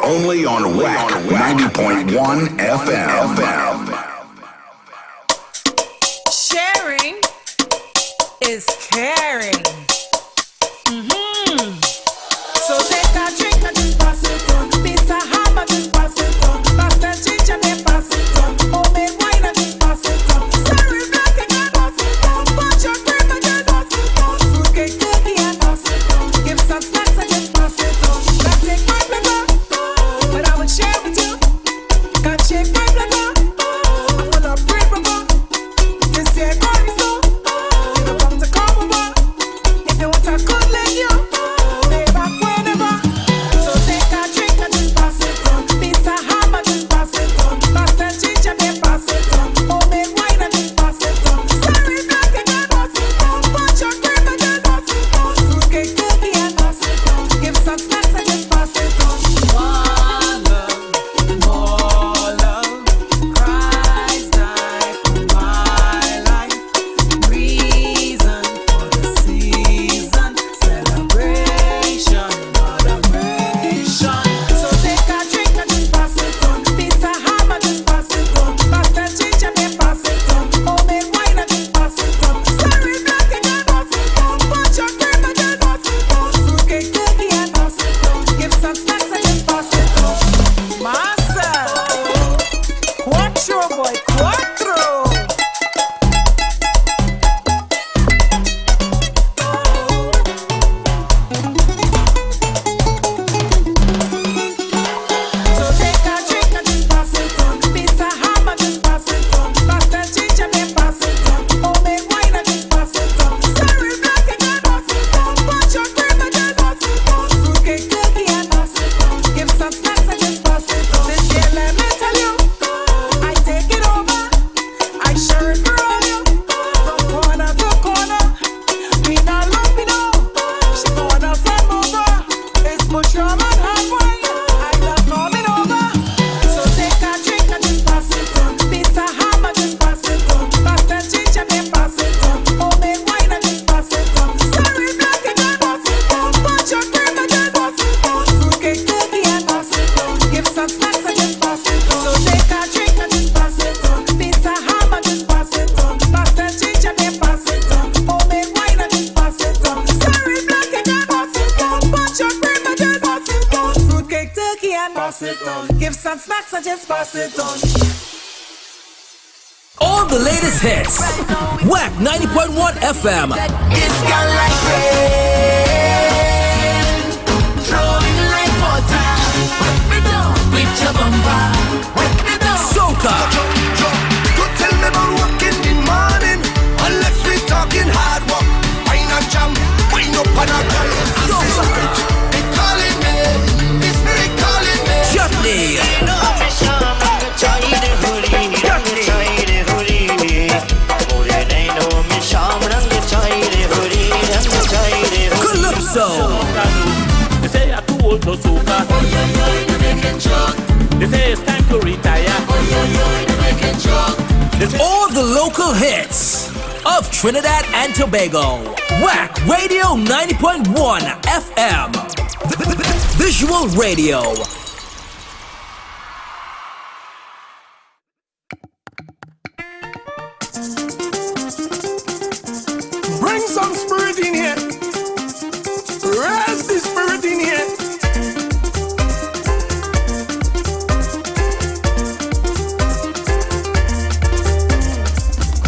Only on Wack 90.1 FM. Sharing is caring. So take a drink and just pass it on. Piece of ham and just pass it on. Pastel ginger and pass it on. Homemade wine and just pass it on. Sorry, black and just pass it on. Bunch of cream and just pass it on. Fruitcake turkey and pass it on. Give some snacks and just pass it on. Can't take my pleasure, but I will share with you. Can't shake my pleasure, I'm full of great rubber. This year God is low. You don't come to come over. If you want a good lay you. Give some snacks and just pass it on. All the latest hits. Wack 90.1 FM. It's got like rain, flowing like water. With your bumper, Soca. Don't tell me about work in the morning unless we talking hard work. Wine and jam, wine up on a girl. It's calling me, the spirit calling me. Chutney. Calypso. They say I'm too old to soca. They say it's time to retire. All the local hits of Trinidad and Tobago. Wack Radio 90.1 FM. Visual Radio. Bring some spirit in here. Raise the spirit in here.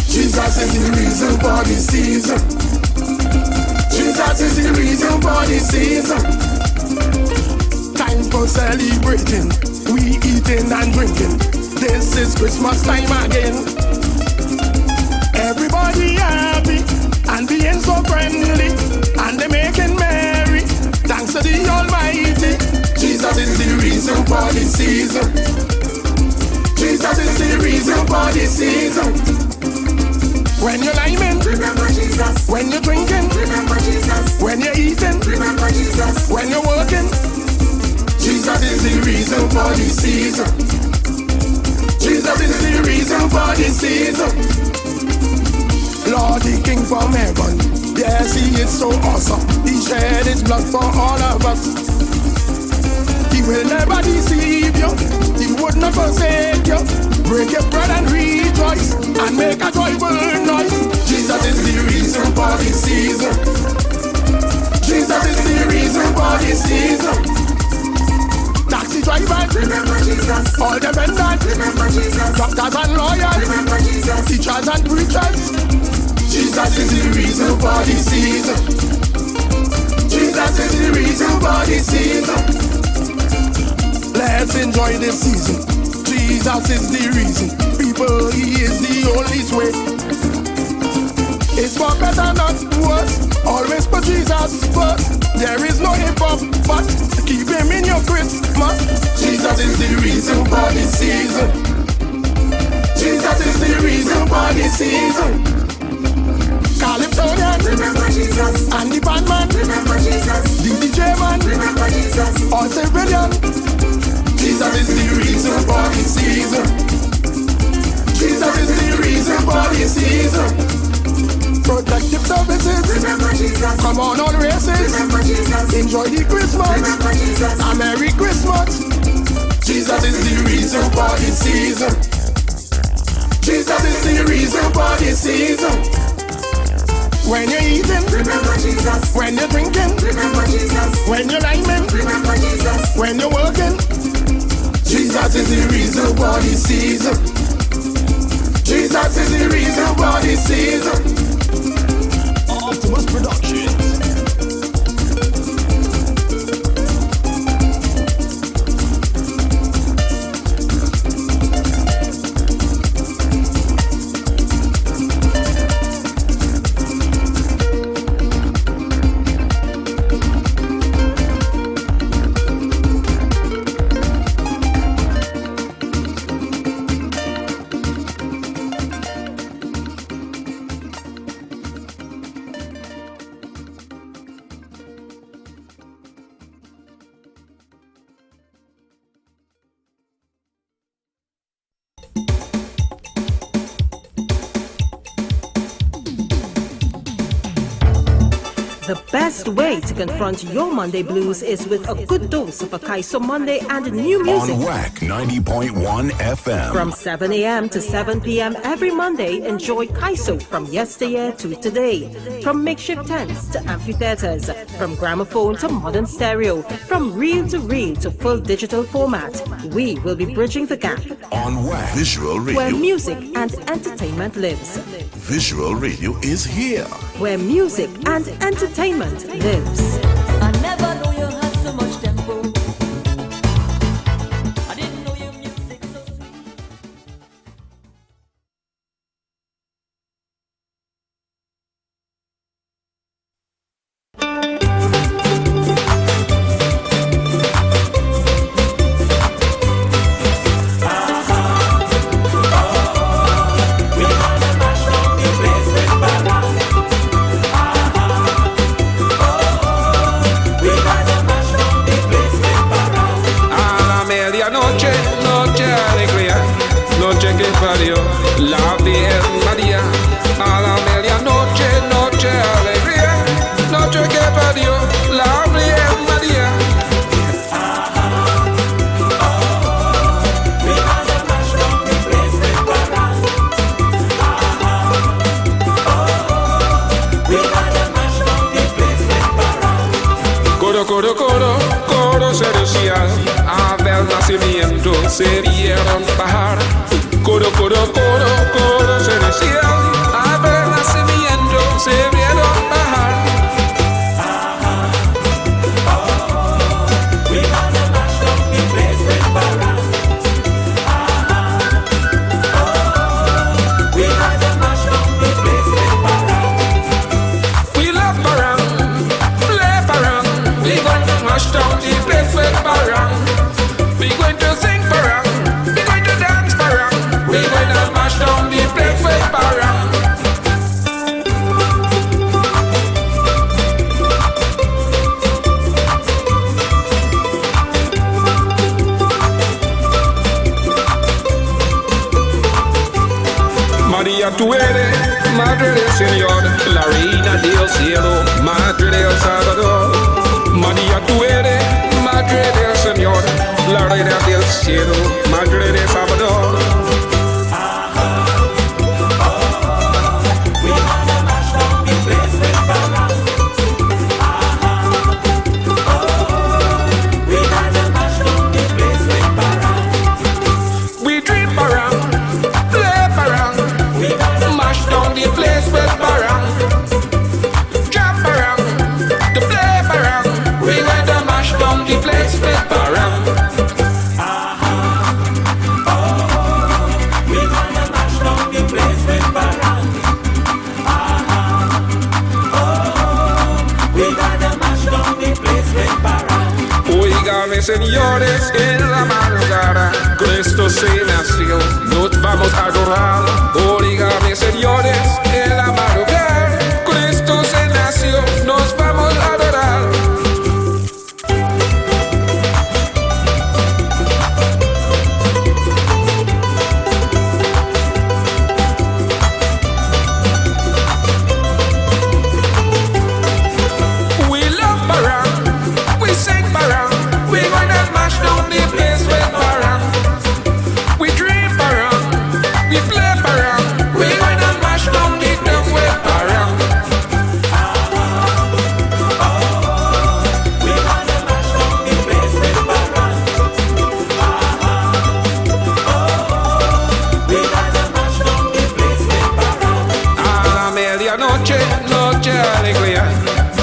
Jesus is the reason for the season. Jesus is the reason for the season. Time for celebrating. we eating and drinking. This is Christmas time again. Everybody happy and being so friendly, and they making merry, thanks to the Almighty. Jesus is the reason for the season. Jesus is the reason for the season. When you're liming, remember Jesus. When you're drinking, remember Jesus. When you're eating, remember Jesus. When you're working, Jesus is the reason for the season. Jesus is the reason for the season. Lord the King from heaven, yes, he is so awesome. He shed his blood for all of us. He will never deceive you, he would not forsake you. Break your bread and rejoice, and make a joyful noise. Jesus is the reason for the season. Jesus is the reason for the season. Taxi drivers, remember Jesus. All the vendors, remember Jesus. Doctors and lawyers, remember Jesus. Teachers and preachers, Jesus is the reason for the season. Jesus is the reason for the season. Let's enjoy this season. Jesus is the reason. People, he is the only way. It's for better, not worse. Always put Jesus first. There is no hip-hop, but keep him in your Christmas. Jesus is the reason for the season. Jesus is the reason for the season. Calypsonian, remember Jesus. And the bandman, remember Jesus. The DJ man, remember Jesus. All civilian, Jesus is the reason for the season. Jesus is the reason for the season. Protective services, remember Jesus. Come on races, remember Jesus. Enjoy the Christmas, remember Jesus. A Merry Christmas. Jesus is the reason for the season. Jesus is the reason for the season. When you're eating, remember Jesus. When you're drinking, remember Jesus. When you're liming, remember Jesus. When you're working, Jesus is the reason for the season. Jesus is the reason for the season. Optimus Productions. The best way to confront your Monday blues is with a good dose of Akaiso Monday and new music. On Wack 90.1 FM. From 7 a.m. to 7 p.m. every Monday, enjoy Kaiso from yesteryear to today. From makeshift tents to amphitheaters, from gramophone to modern stereo, from reel to full digital format, we will be bridging the gap. On Wack Visual Radio, where music and entertainment lives. Visual Radio is here. Where music and entertainment lives. I never knew you had so much tempo. I didn't know your music so sweet. La Virgen María, a la medianoche, noche alegría, noche que parió la Virgen María. Coro, coro, coro, coro celestial, a ver nacimiento se vieron bajar. Coro, coro, coro, coro celestial, a ver nacimiento se vieron bajar. We gonna mash up the place with Baran. tú eres, madre del Señor, la reina del cielo, madre del Salvador. María, tú eres, madre del Señor, la reina del cielo, madre del Salvador. Señores, en la madrugada Cristo se nació, nos vamos a adorar. Oígame, señores, en la madrugada Cristo se nació, nos vamos a adorar. We love Barang, we sing Barang.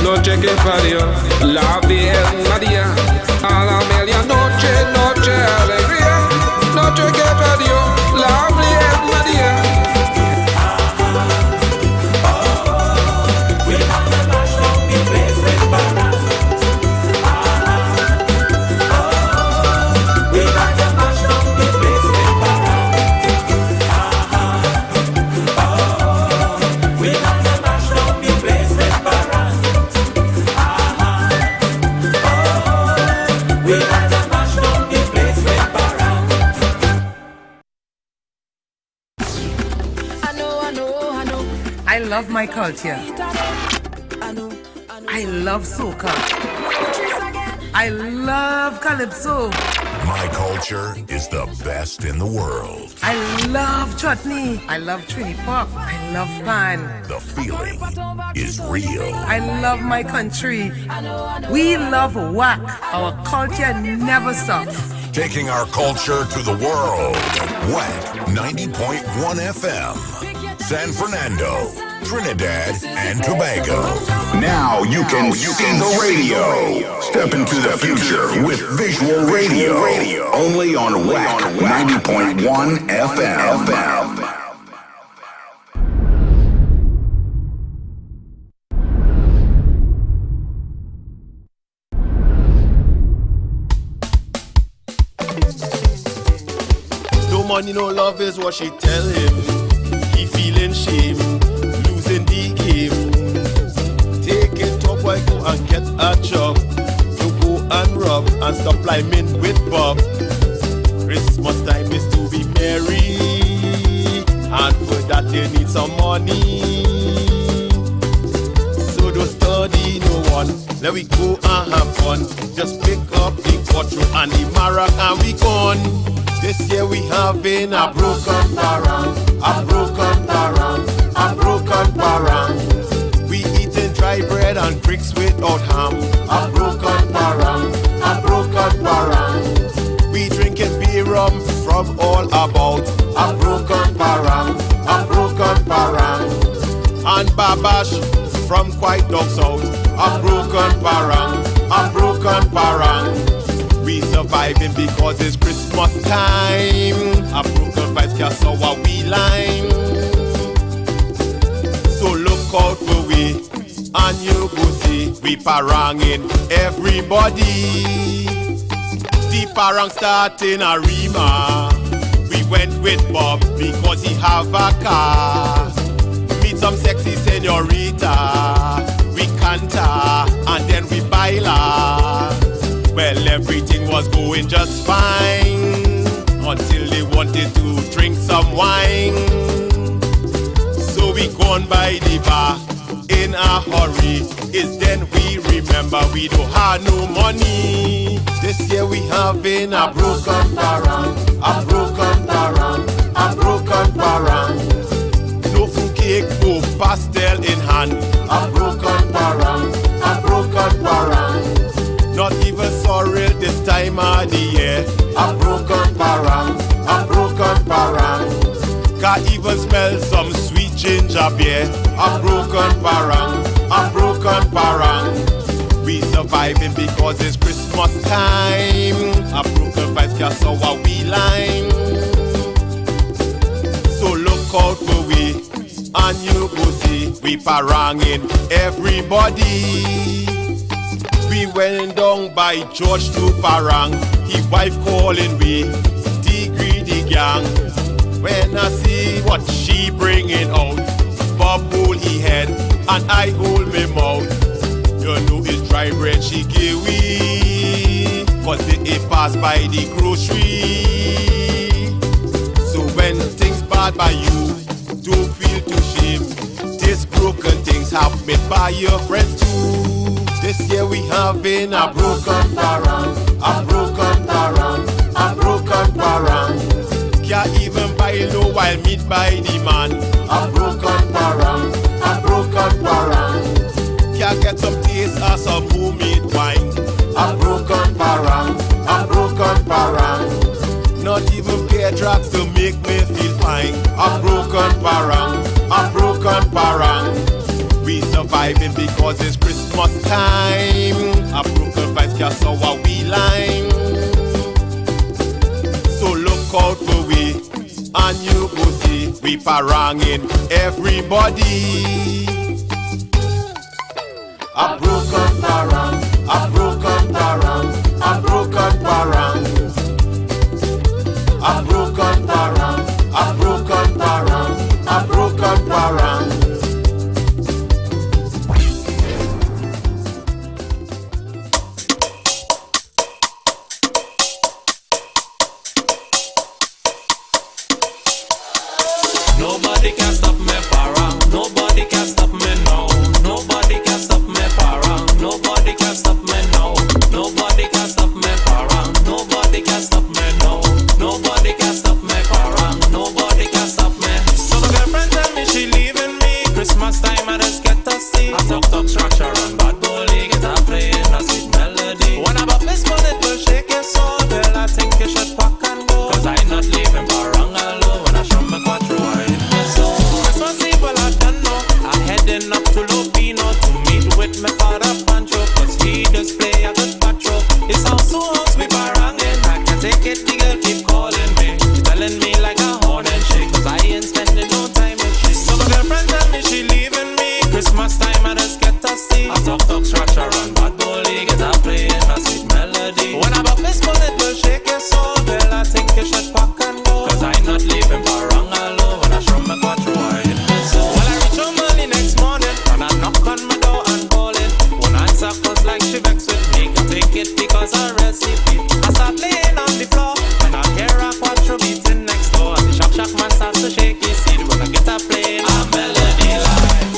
Noche que parió la Virgen María, a la medianoche, noche alegría, noche que parió la Virgen María. I love my culture. I love soca. I love calypso. My culture is the best in the world. I love chutney. I love trini pop. I love pan. The feeling is real. I love my country. We love Wack. Our culture never stops. Taking our culture to the world. Wack 90.1 FM. San Fernando, Trinidad and Tobago. Now you can see the radio. Step into the future with visual radio. Only on Wack 90.1 FM. No money, no love is what she tell him. He feeling shame, losing the game. Take it up, why go and get a job? To go and rob and stop climbing with Bob. Christmas time is to be merry, and for that they need some money. So don't study no one, let we go and have fun. Just pick up the quattro and the marac and we gone. This year we having a broken barang, a broken barang, a broken barang. We eating dry bread and bricks without ham. A broken barang, a broken barang. We drinking beer rum from all about. A broken barang, a broken barang. And Babash from quite down south. A broken barang, a broken barang. We surviving because it's Christmas time. A broken vibes can't sour we lime. So look out for we, and you go see we paranging everybody. The parang starting a Rima. We went with Bob because he have a car. Meet some sexy señorita. We canta and then we baila. Well, everything was going just fine until they wanted to drink some wine. down by the bar in a hurry. It's then we remember we don't have no money. This year we having a broken parang, a broken parang, a broken parang. No food cake, no pastel in hand. A broken parang, a broken parang. Not even sorrel this time of the year. A broken parang, a broken parang. Can't even smell some sweet ginger beer. A broken parang, a broken parang. We surviving because it's Christmas time. A broken vibes just so what we line. So look out for we, and you go see we paranging everybody. We went down by George to parang. His wife calling we the greedy gang. When I see what she bringing out, Bob hold he head and I hold me mouth. You know it's dry bread she give we, cause it pass by the grocery. So when things bad by you, don't feel too shame. This broken things happen by your friends too. This year we having a broken parang, a broken parang, a broken parang. Can't even buy no wild meat by the man. A broken parang, a broken parang. Can't get some taste of some homemade wine. A broken parang, a broken parang. Not even pay drugs to make me feel fine. A broken parang, a broken parang. We surviving because it's Christmas time. A broken vibes just so what we line. So look out for we, and you go see we paranging everybody. A broken parang, a broken parang, a broken parang. A broken parang, a broken parang, a broken parang. Nobody can stop me parang. Nobody can stop me now. Nobody can stop me parang. Nobody can stop me now. Nobody can stop me parang. Nobody can stop me now. Nobody can stop me parang. Nobody can stop me. So my girlfriend tell me she leaving me. Christmas time I just get thirsty. I talk structure and bad bully. Get her playing a sweet melody. When I bop this one it will shake your soul. Girl I think you should pack and go. Cause I not leaving parang alone. When I show my quattro Christmas Eve, well I done know. I'm heading up to Lupino to meet with my father Pancho. Cause he does play a good patrol. It's house to house we parangin'. I can't take it, the girl keep calling me. She telling me like a horn and shake. Cause I ain't spending no time with she. So my girlfriend tell me she leaving me. Christmas time I just get thirsty. I talk structure and bad bully. Get her playing a sweet melody. When I bop this one it will shake your soul. Girl I think you should pack and go. Cause I not leaving parang alone. When I show my quattro on my door and calling. One answer cause like she vex with me. Can't take it because I recipe. I start laying on the floor and I hear a quattro beating next door. And the shock man starts to shake his seed when I get a playing a melody line.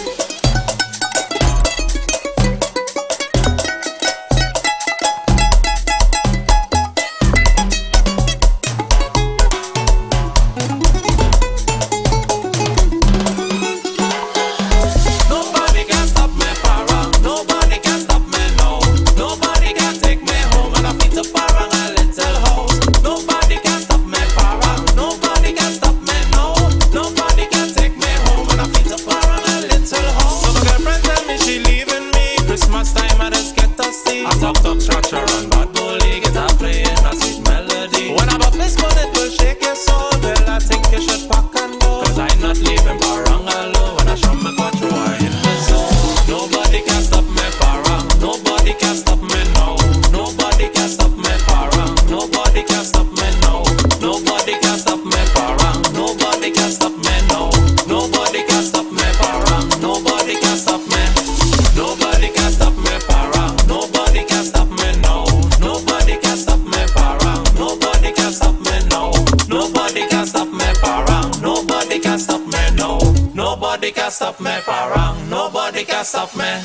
stop me, parang. Nobody can stop me.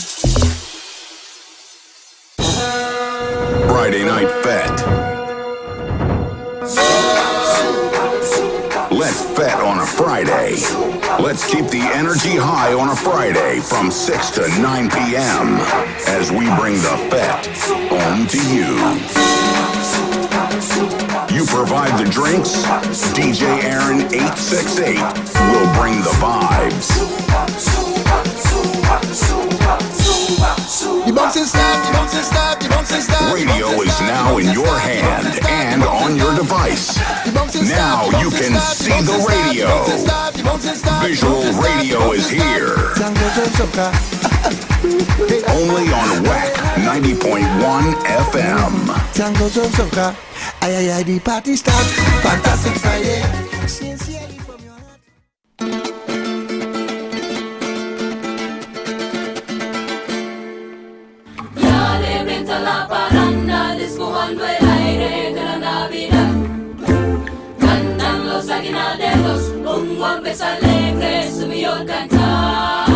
Friday Night Fete. Let's fete on a Friday. Let's keep the energy high on a Friday from 6 to 9 p.m. as we bring the fete home to you. You provide the drinks, DJ Aaron 868 will bring the vibes. Radio is now in your hand and on your device. Now you can see the radio. Visual radio is here. Only on Wack 90.1 FM. Ay, ay, ay, the party starts. Fantastic Friday. Sincerely from your heart. Ya le venta la paranda, descubando el aire de la Navidad. Cantan los aguinalderos con golpes alegres, su mejor cantar.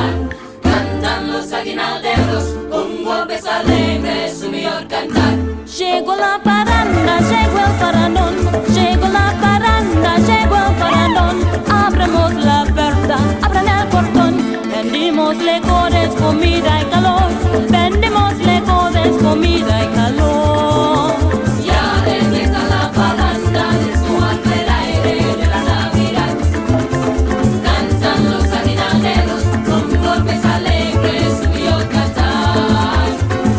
Cantan los aguinalderos con golpes alegres, su mejor cantar. Llegó la paranda, llegó el parandón. Llegó la paranda, llegó el parandón. Abramos la puerta, abran el portón. Vendimos licores, comida y calor. Vendimos licores, comida y calor. Ya regresa la paranda, descubando el aire de la Navidad. Cantan los aguinalderos con golpes alegres, su mejor cantar.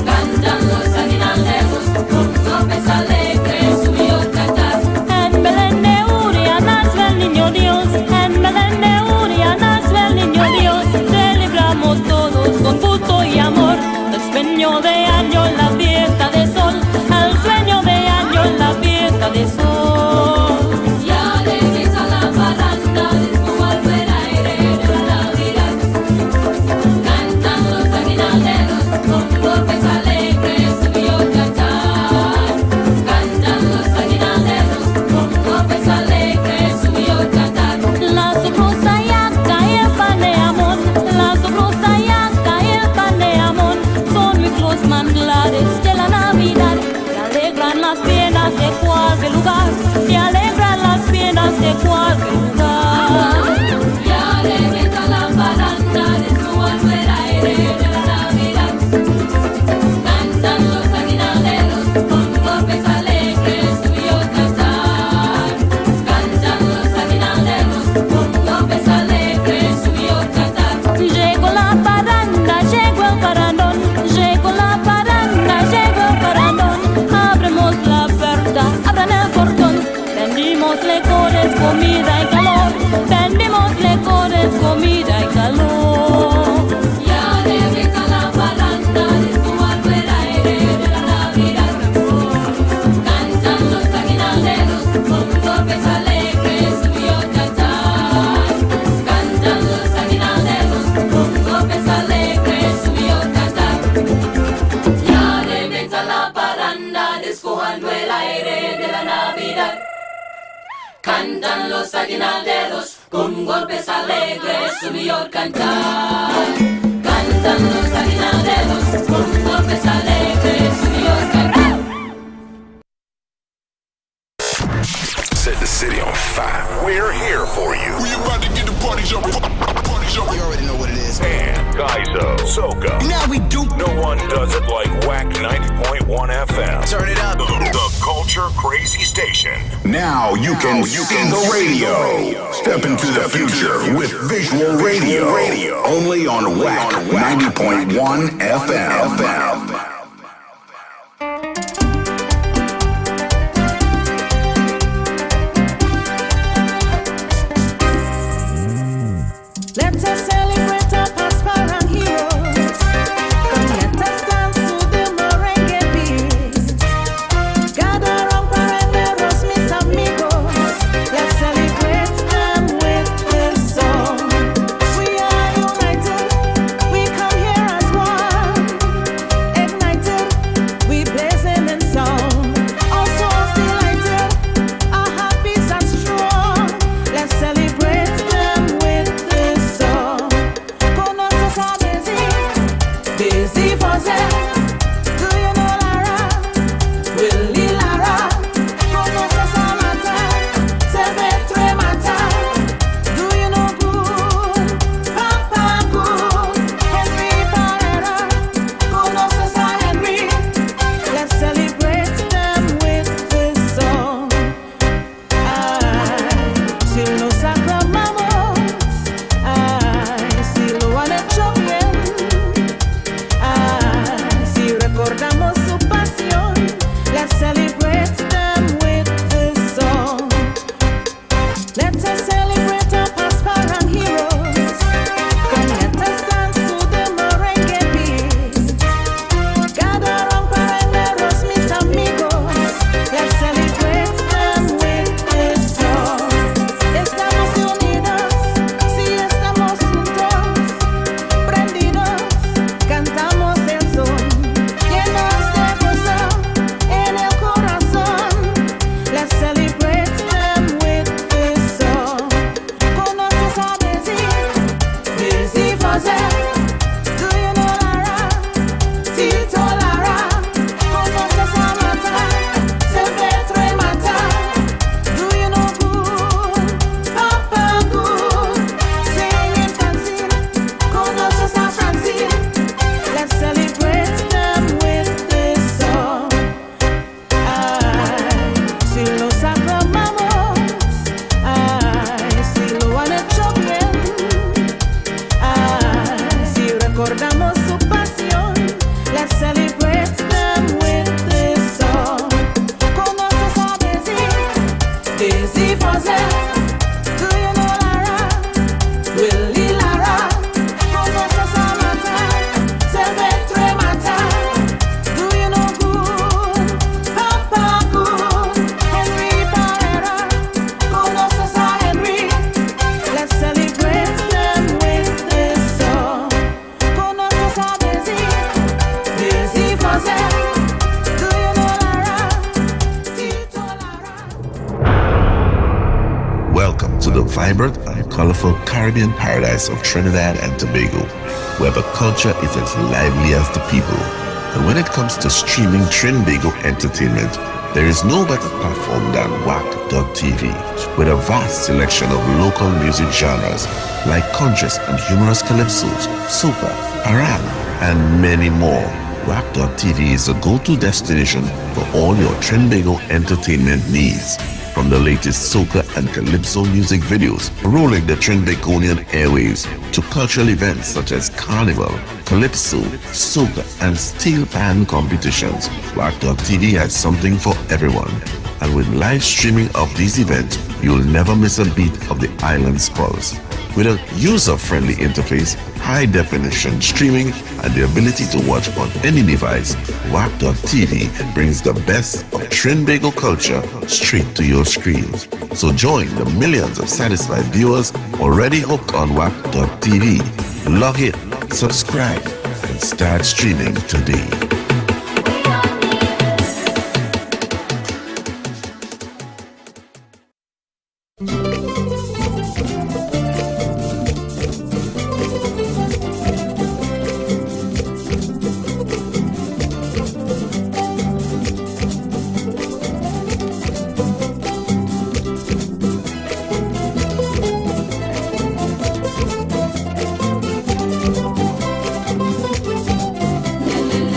Cantan los aguinalderos con golpes alegres, su mejor cantar. En Belén de Uria nació el niño Dios. En Belén de Uria nació el niño Dios. Celebramos todos con gusto y amor. El sueño de año en la fiesta de sol. El sueño de año en la fiesta de sol. Ya regresa la paranda, descubando el aire de la Navidad. Cantan los aguinalderos con golpes alegres, su mejor cantar. Cantan los aguinalderos con golpes alegres, su mejor cantar. La sobrosa yaca y el pan de amor. La sobrosa yaca y el pan de amor son los manglares de la Navidad. Te alegran las penas de cualquier lugar. Te alegran las penas de cualquier lugar. Ya regresa la paranda, descubando el aire de la Navidad. Cantan los aguinalderos con golpes alegres, su mejor cantar. Cantan los aguinalderos con golpes alegres, su mejor cantar. Llegó la paranda, llegó el parandón. Llegó la paranda, llegó el parandón. Abremos la puerta, abran el portón. Vendimos licores, comida y calor. Vendimos licores, comida y calor. Ya regresa la paranda, descubando el aire de la Navidad. Cantan los aguinalderos con golpes alegres, su mejor cantar. Cantan los aguinalderos con golpes alegres, su mejor cantar. Ya regresa la paranda, descubando el aire de la Navidad. Cantan los aguinalderos con golpes alegres, su mejor cantar. Cantan los aguinalderos con golpes alegres, su mejor cantar. Set the city on fire. We're here for you. We about to get the party jumping. Party jumping. You already know what it is. And Kaizo, Soka. Now we do. No one does it like Wack 90.1 FM. Turn it up. The Culture Crazy Station. Now you can see the radio. Step into the future with visual radio. Only on Wack 90.1 FM. Let us celebrate our Pasparan heroes. Come, let us dance to the merengue beat. Gather round parenderos, mis amigos. Let's celebrate them with this song. We are united, we come here as one. vibrant and colorful Caribbean paradise of Trinidad and Tobago, where the culture is as lively as the people. And when it comes to streaming Trinbago entertainment, there is no better platform than Wack.tv, with a vast selection of local music genres like conscious and humorous calypsos, soca, parang, and many more. Wack.tv is a go-to destination for all your Trinbago entertainment needs. From the latest soca and calypso music videos rolling the Trinbagonian airwaves to cultural events such as carnival, calypso, soca, and steel pan competitions, Wack.tv has something for everyone. And with live streaming of these events, you'll never miss a beat of the island's pulse. With a user-friendly interface, high-definition streaming, and the ability to watch on any device, Wack.tv brings the best of Trinbago culture straight to your screens. So join the millions of satisfied viewers already hooked on Wack.tv. Log in, subscribe, and start streaming today.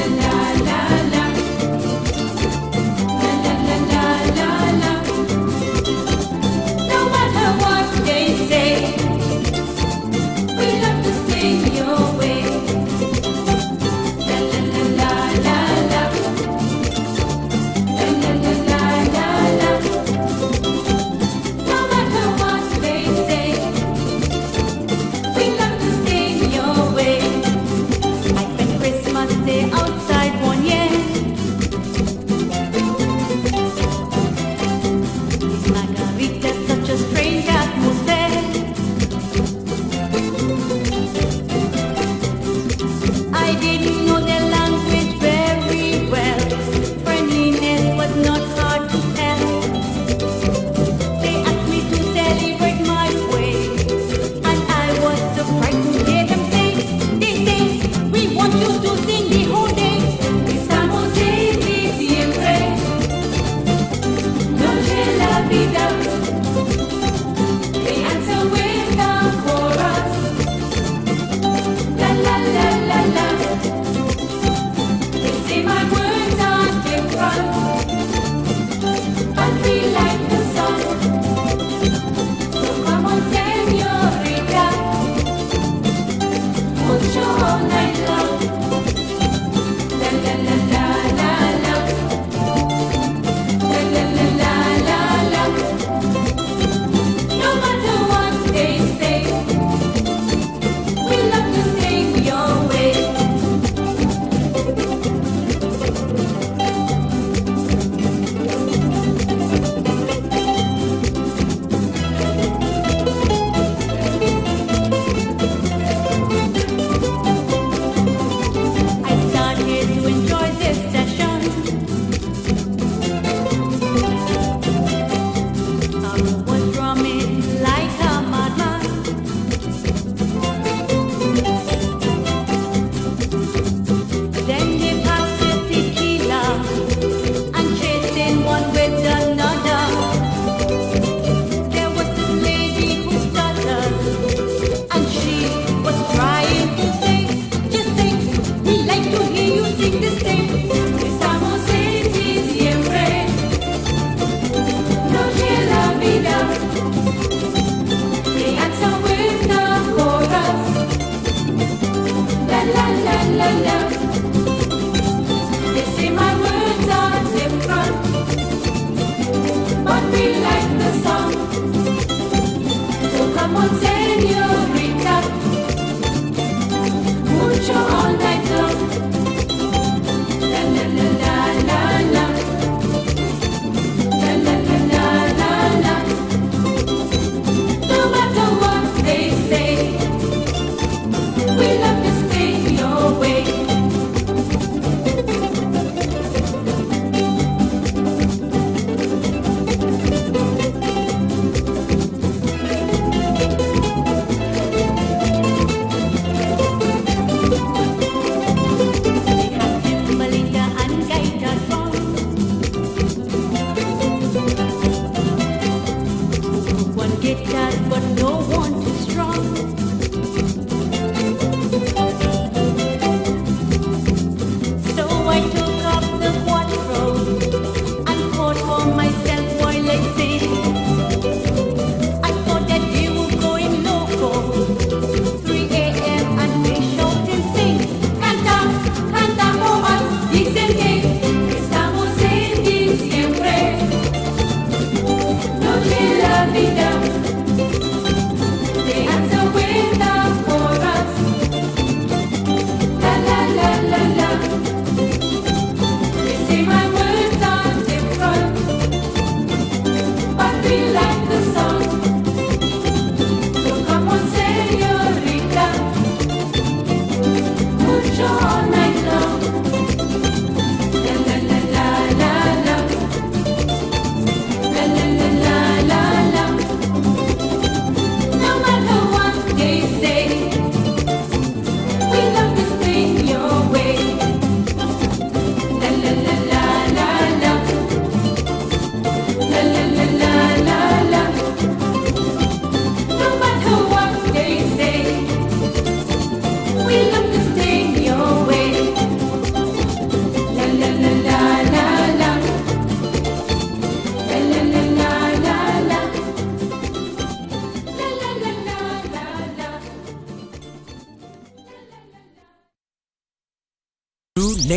La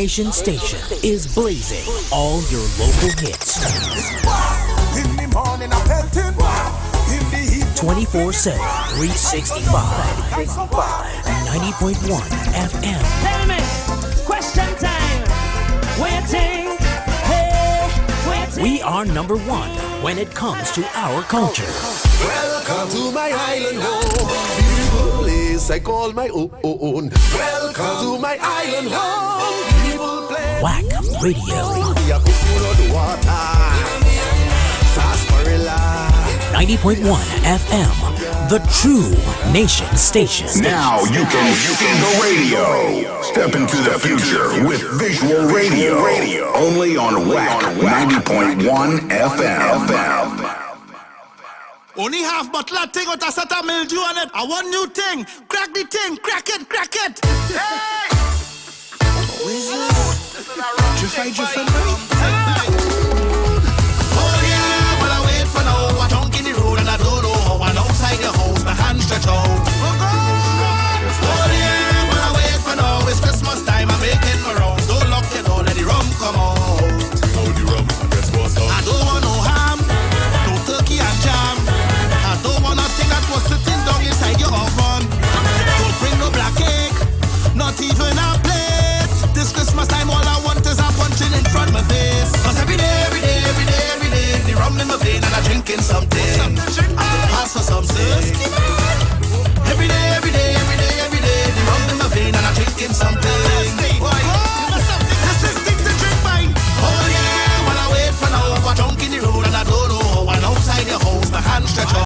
Nation Station is blazing all your local hits. In the morning, I'm pelting. In the evening, 24/7, 365. 90.1 FM. Tell me, question time. Waiting, hey, waiting. We are number one when it comes to our culture. welcome to my island home. Beautiful place I call my own. Welcome to my island home. People play. Wack Radio. 90.1 FM, the true Nation Station. Now you can see the radio. Step into the future with visual radio. Only on Wack 90.1 FM. Only half bottle of thing with a set of mildew on it. I want new thing. Crack the thing. Crack it. Hey! Who is this? Jiffy, oh yeah, but I wait for now. I don't get the road and I don't know how. I'm outside the house, my hands stretch out. Oh yeah, but I wait for now. It's Christmas time, I'm making my rounds. Don't lock your door, let the rum come out. Oh, the rum, guess what's up? I don't want no ham, no turkey and jam. I don't want nothing that was sitting down inside your oven. Don't bring no black cake, not even a plate. This Christmas time, all I want is a punching in front of my face. Cause every day, the rum in my vein and I'm drinking something. I pass for something.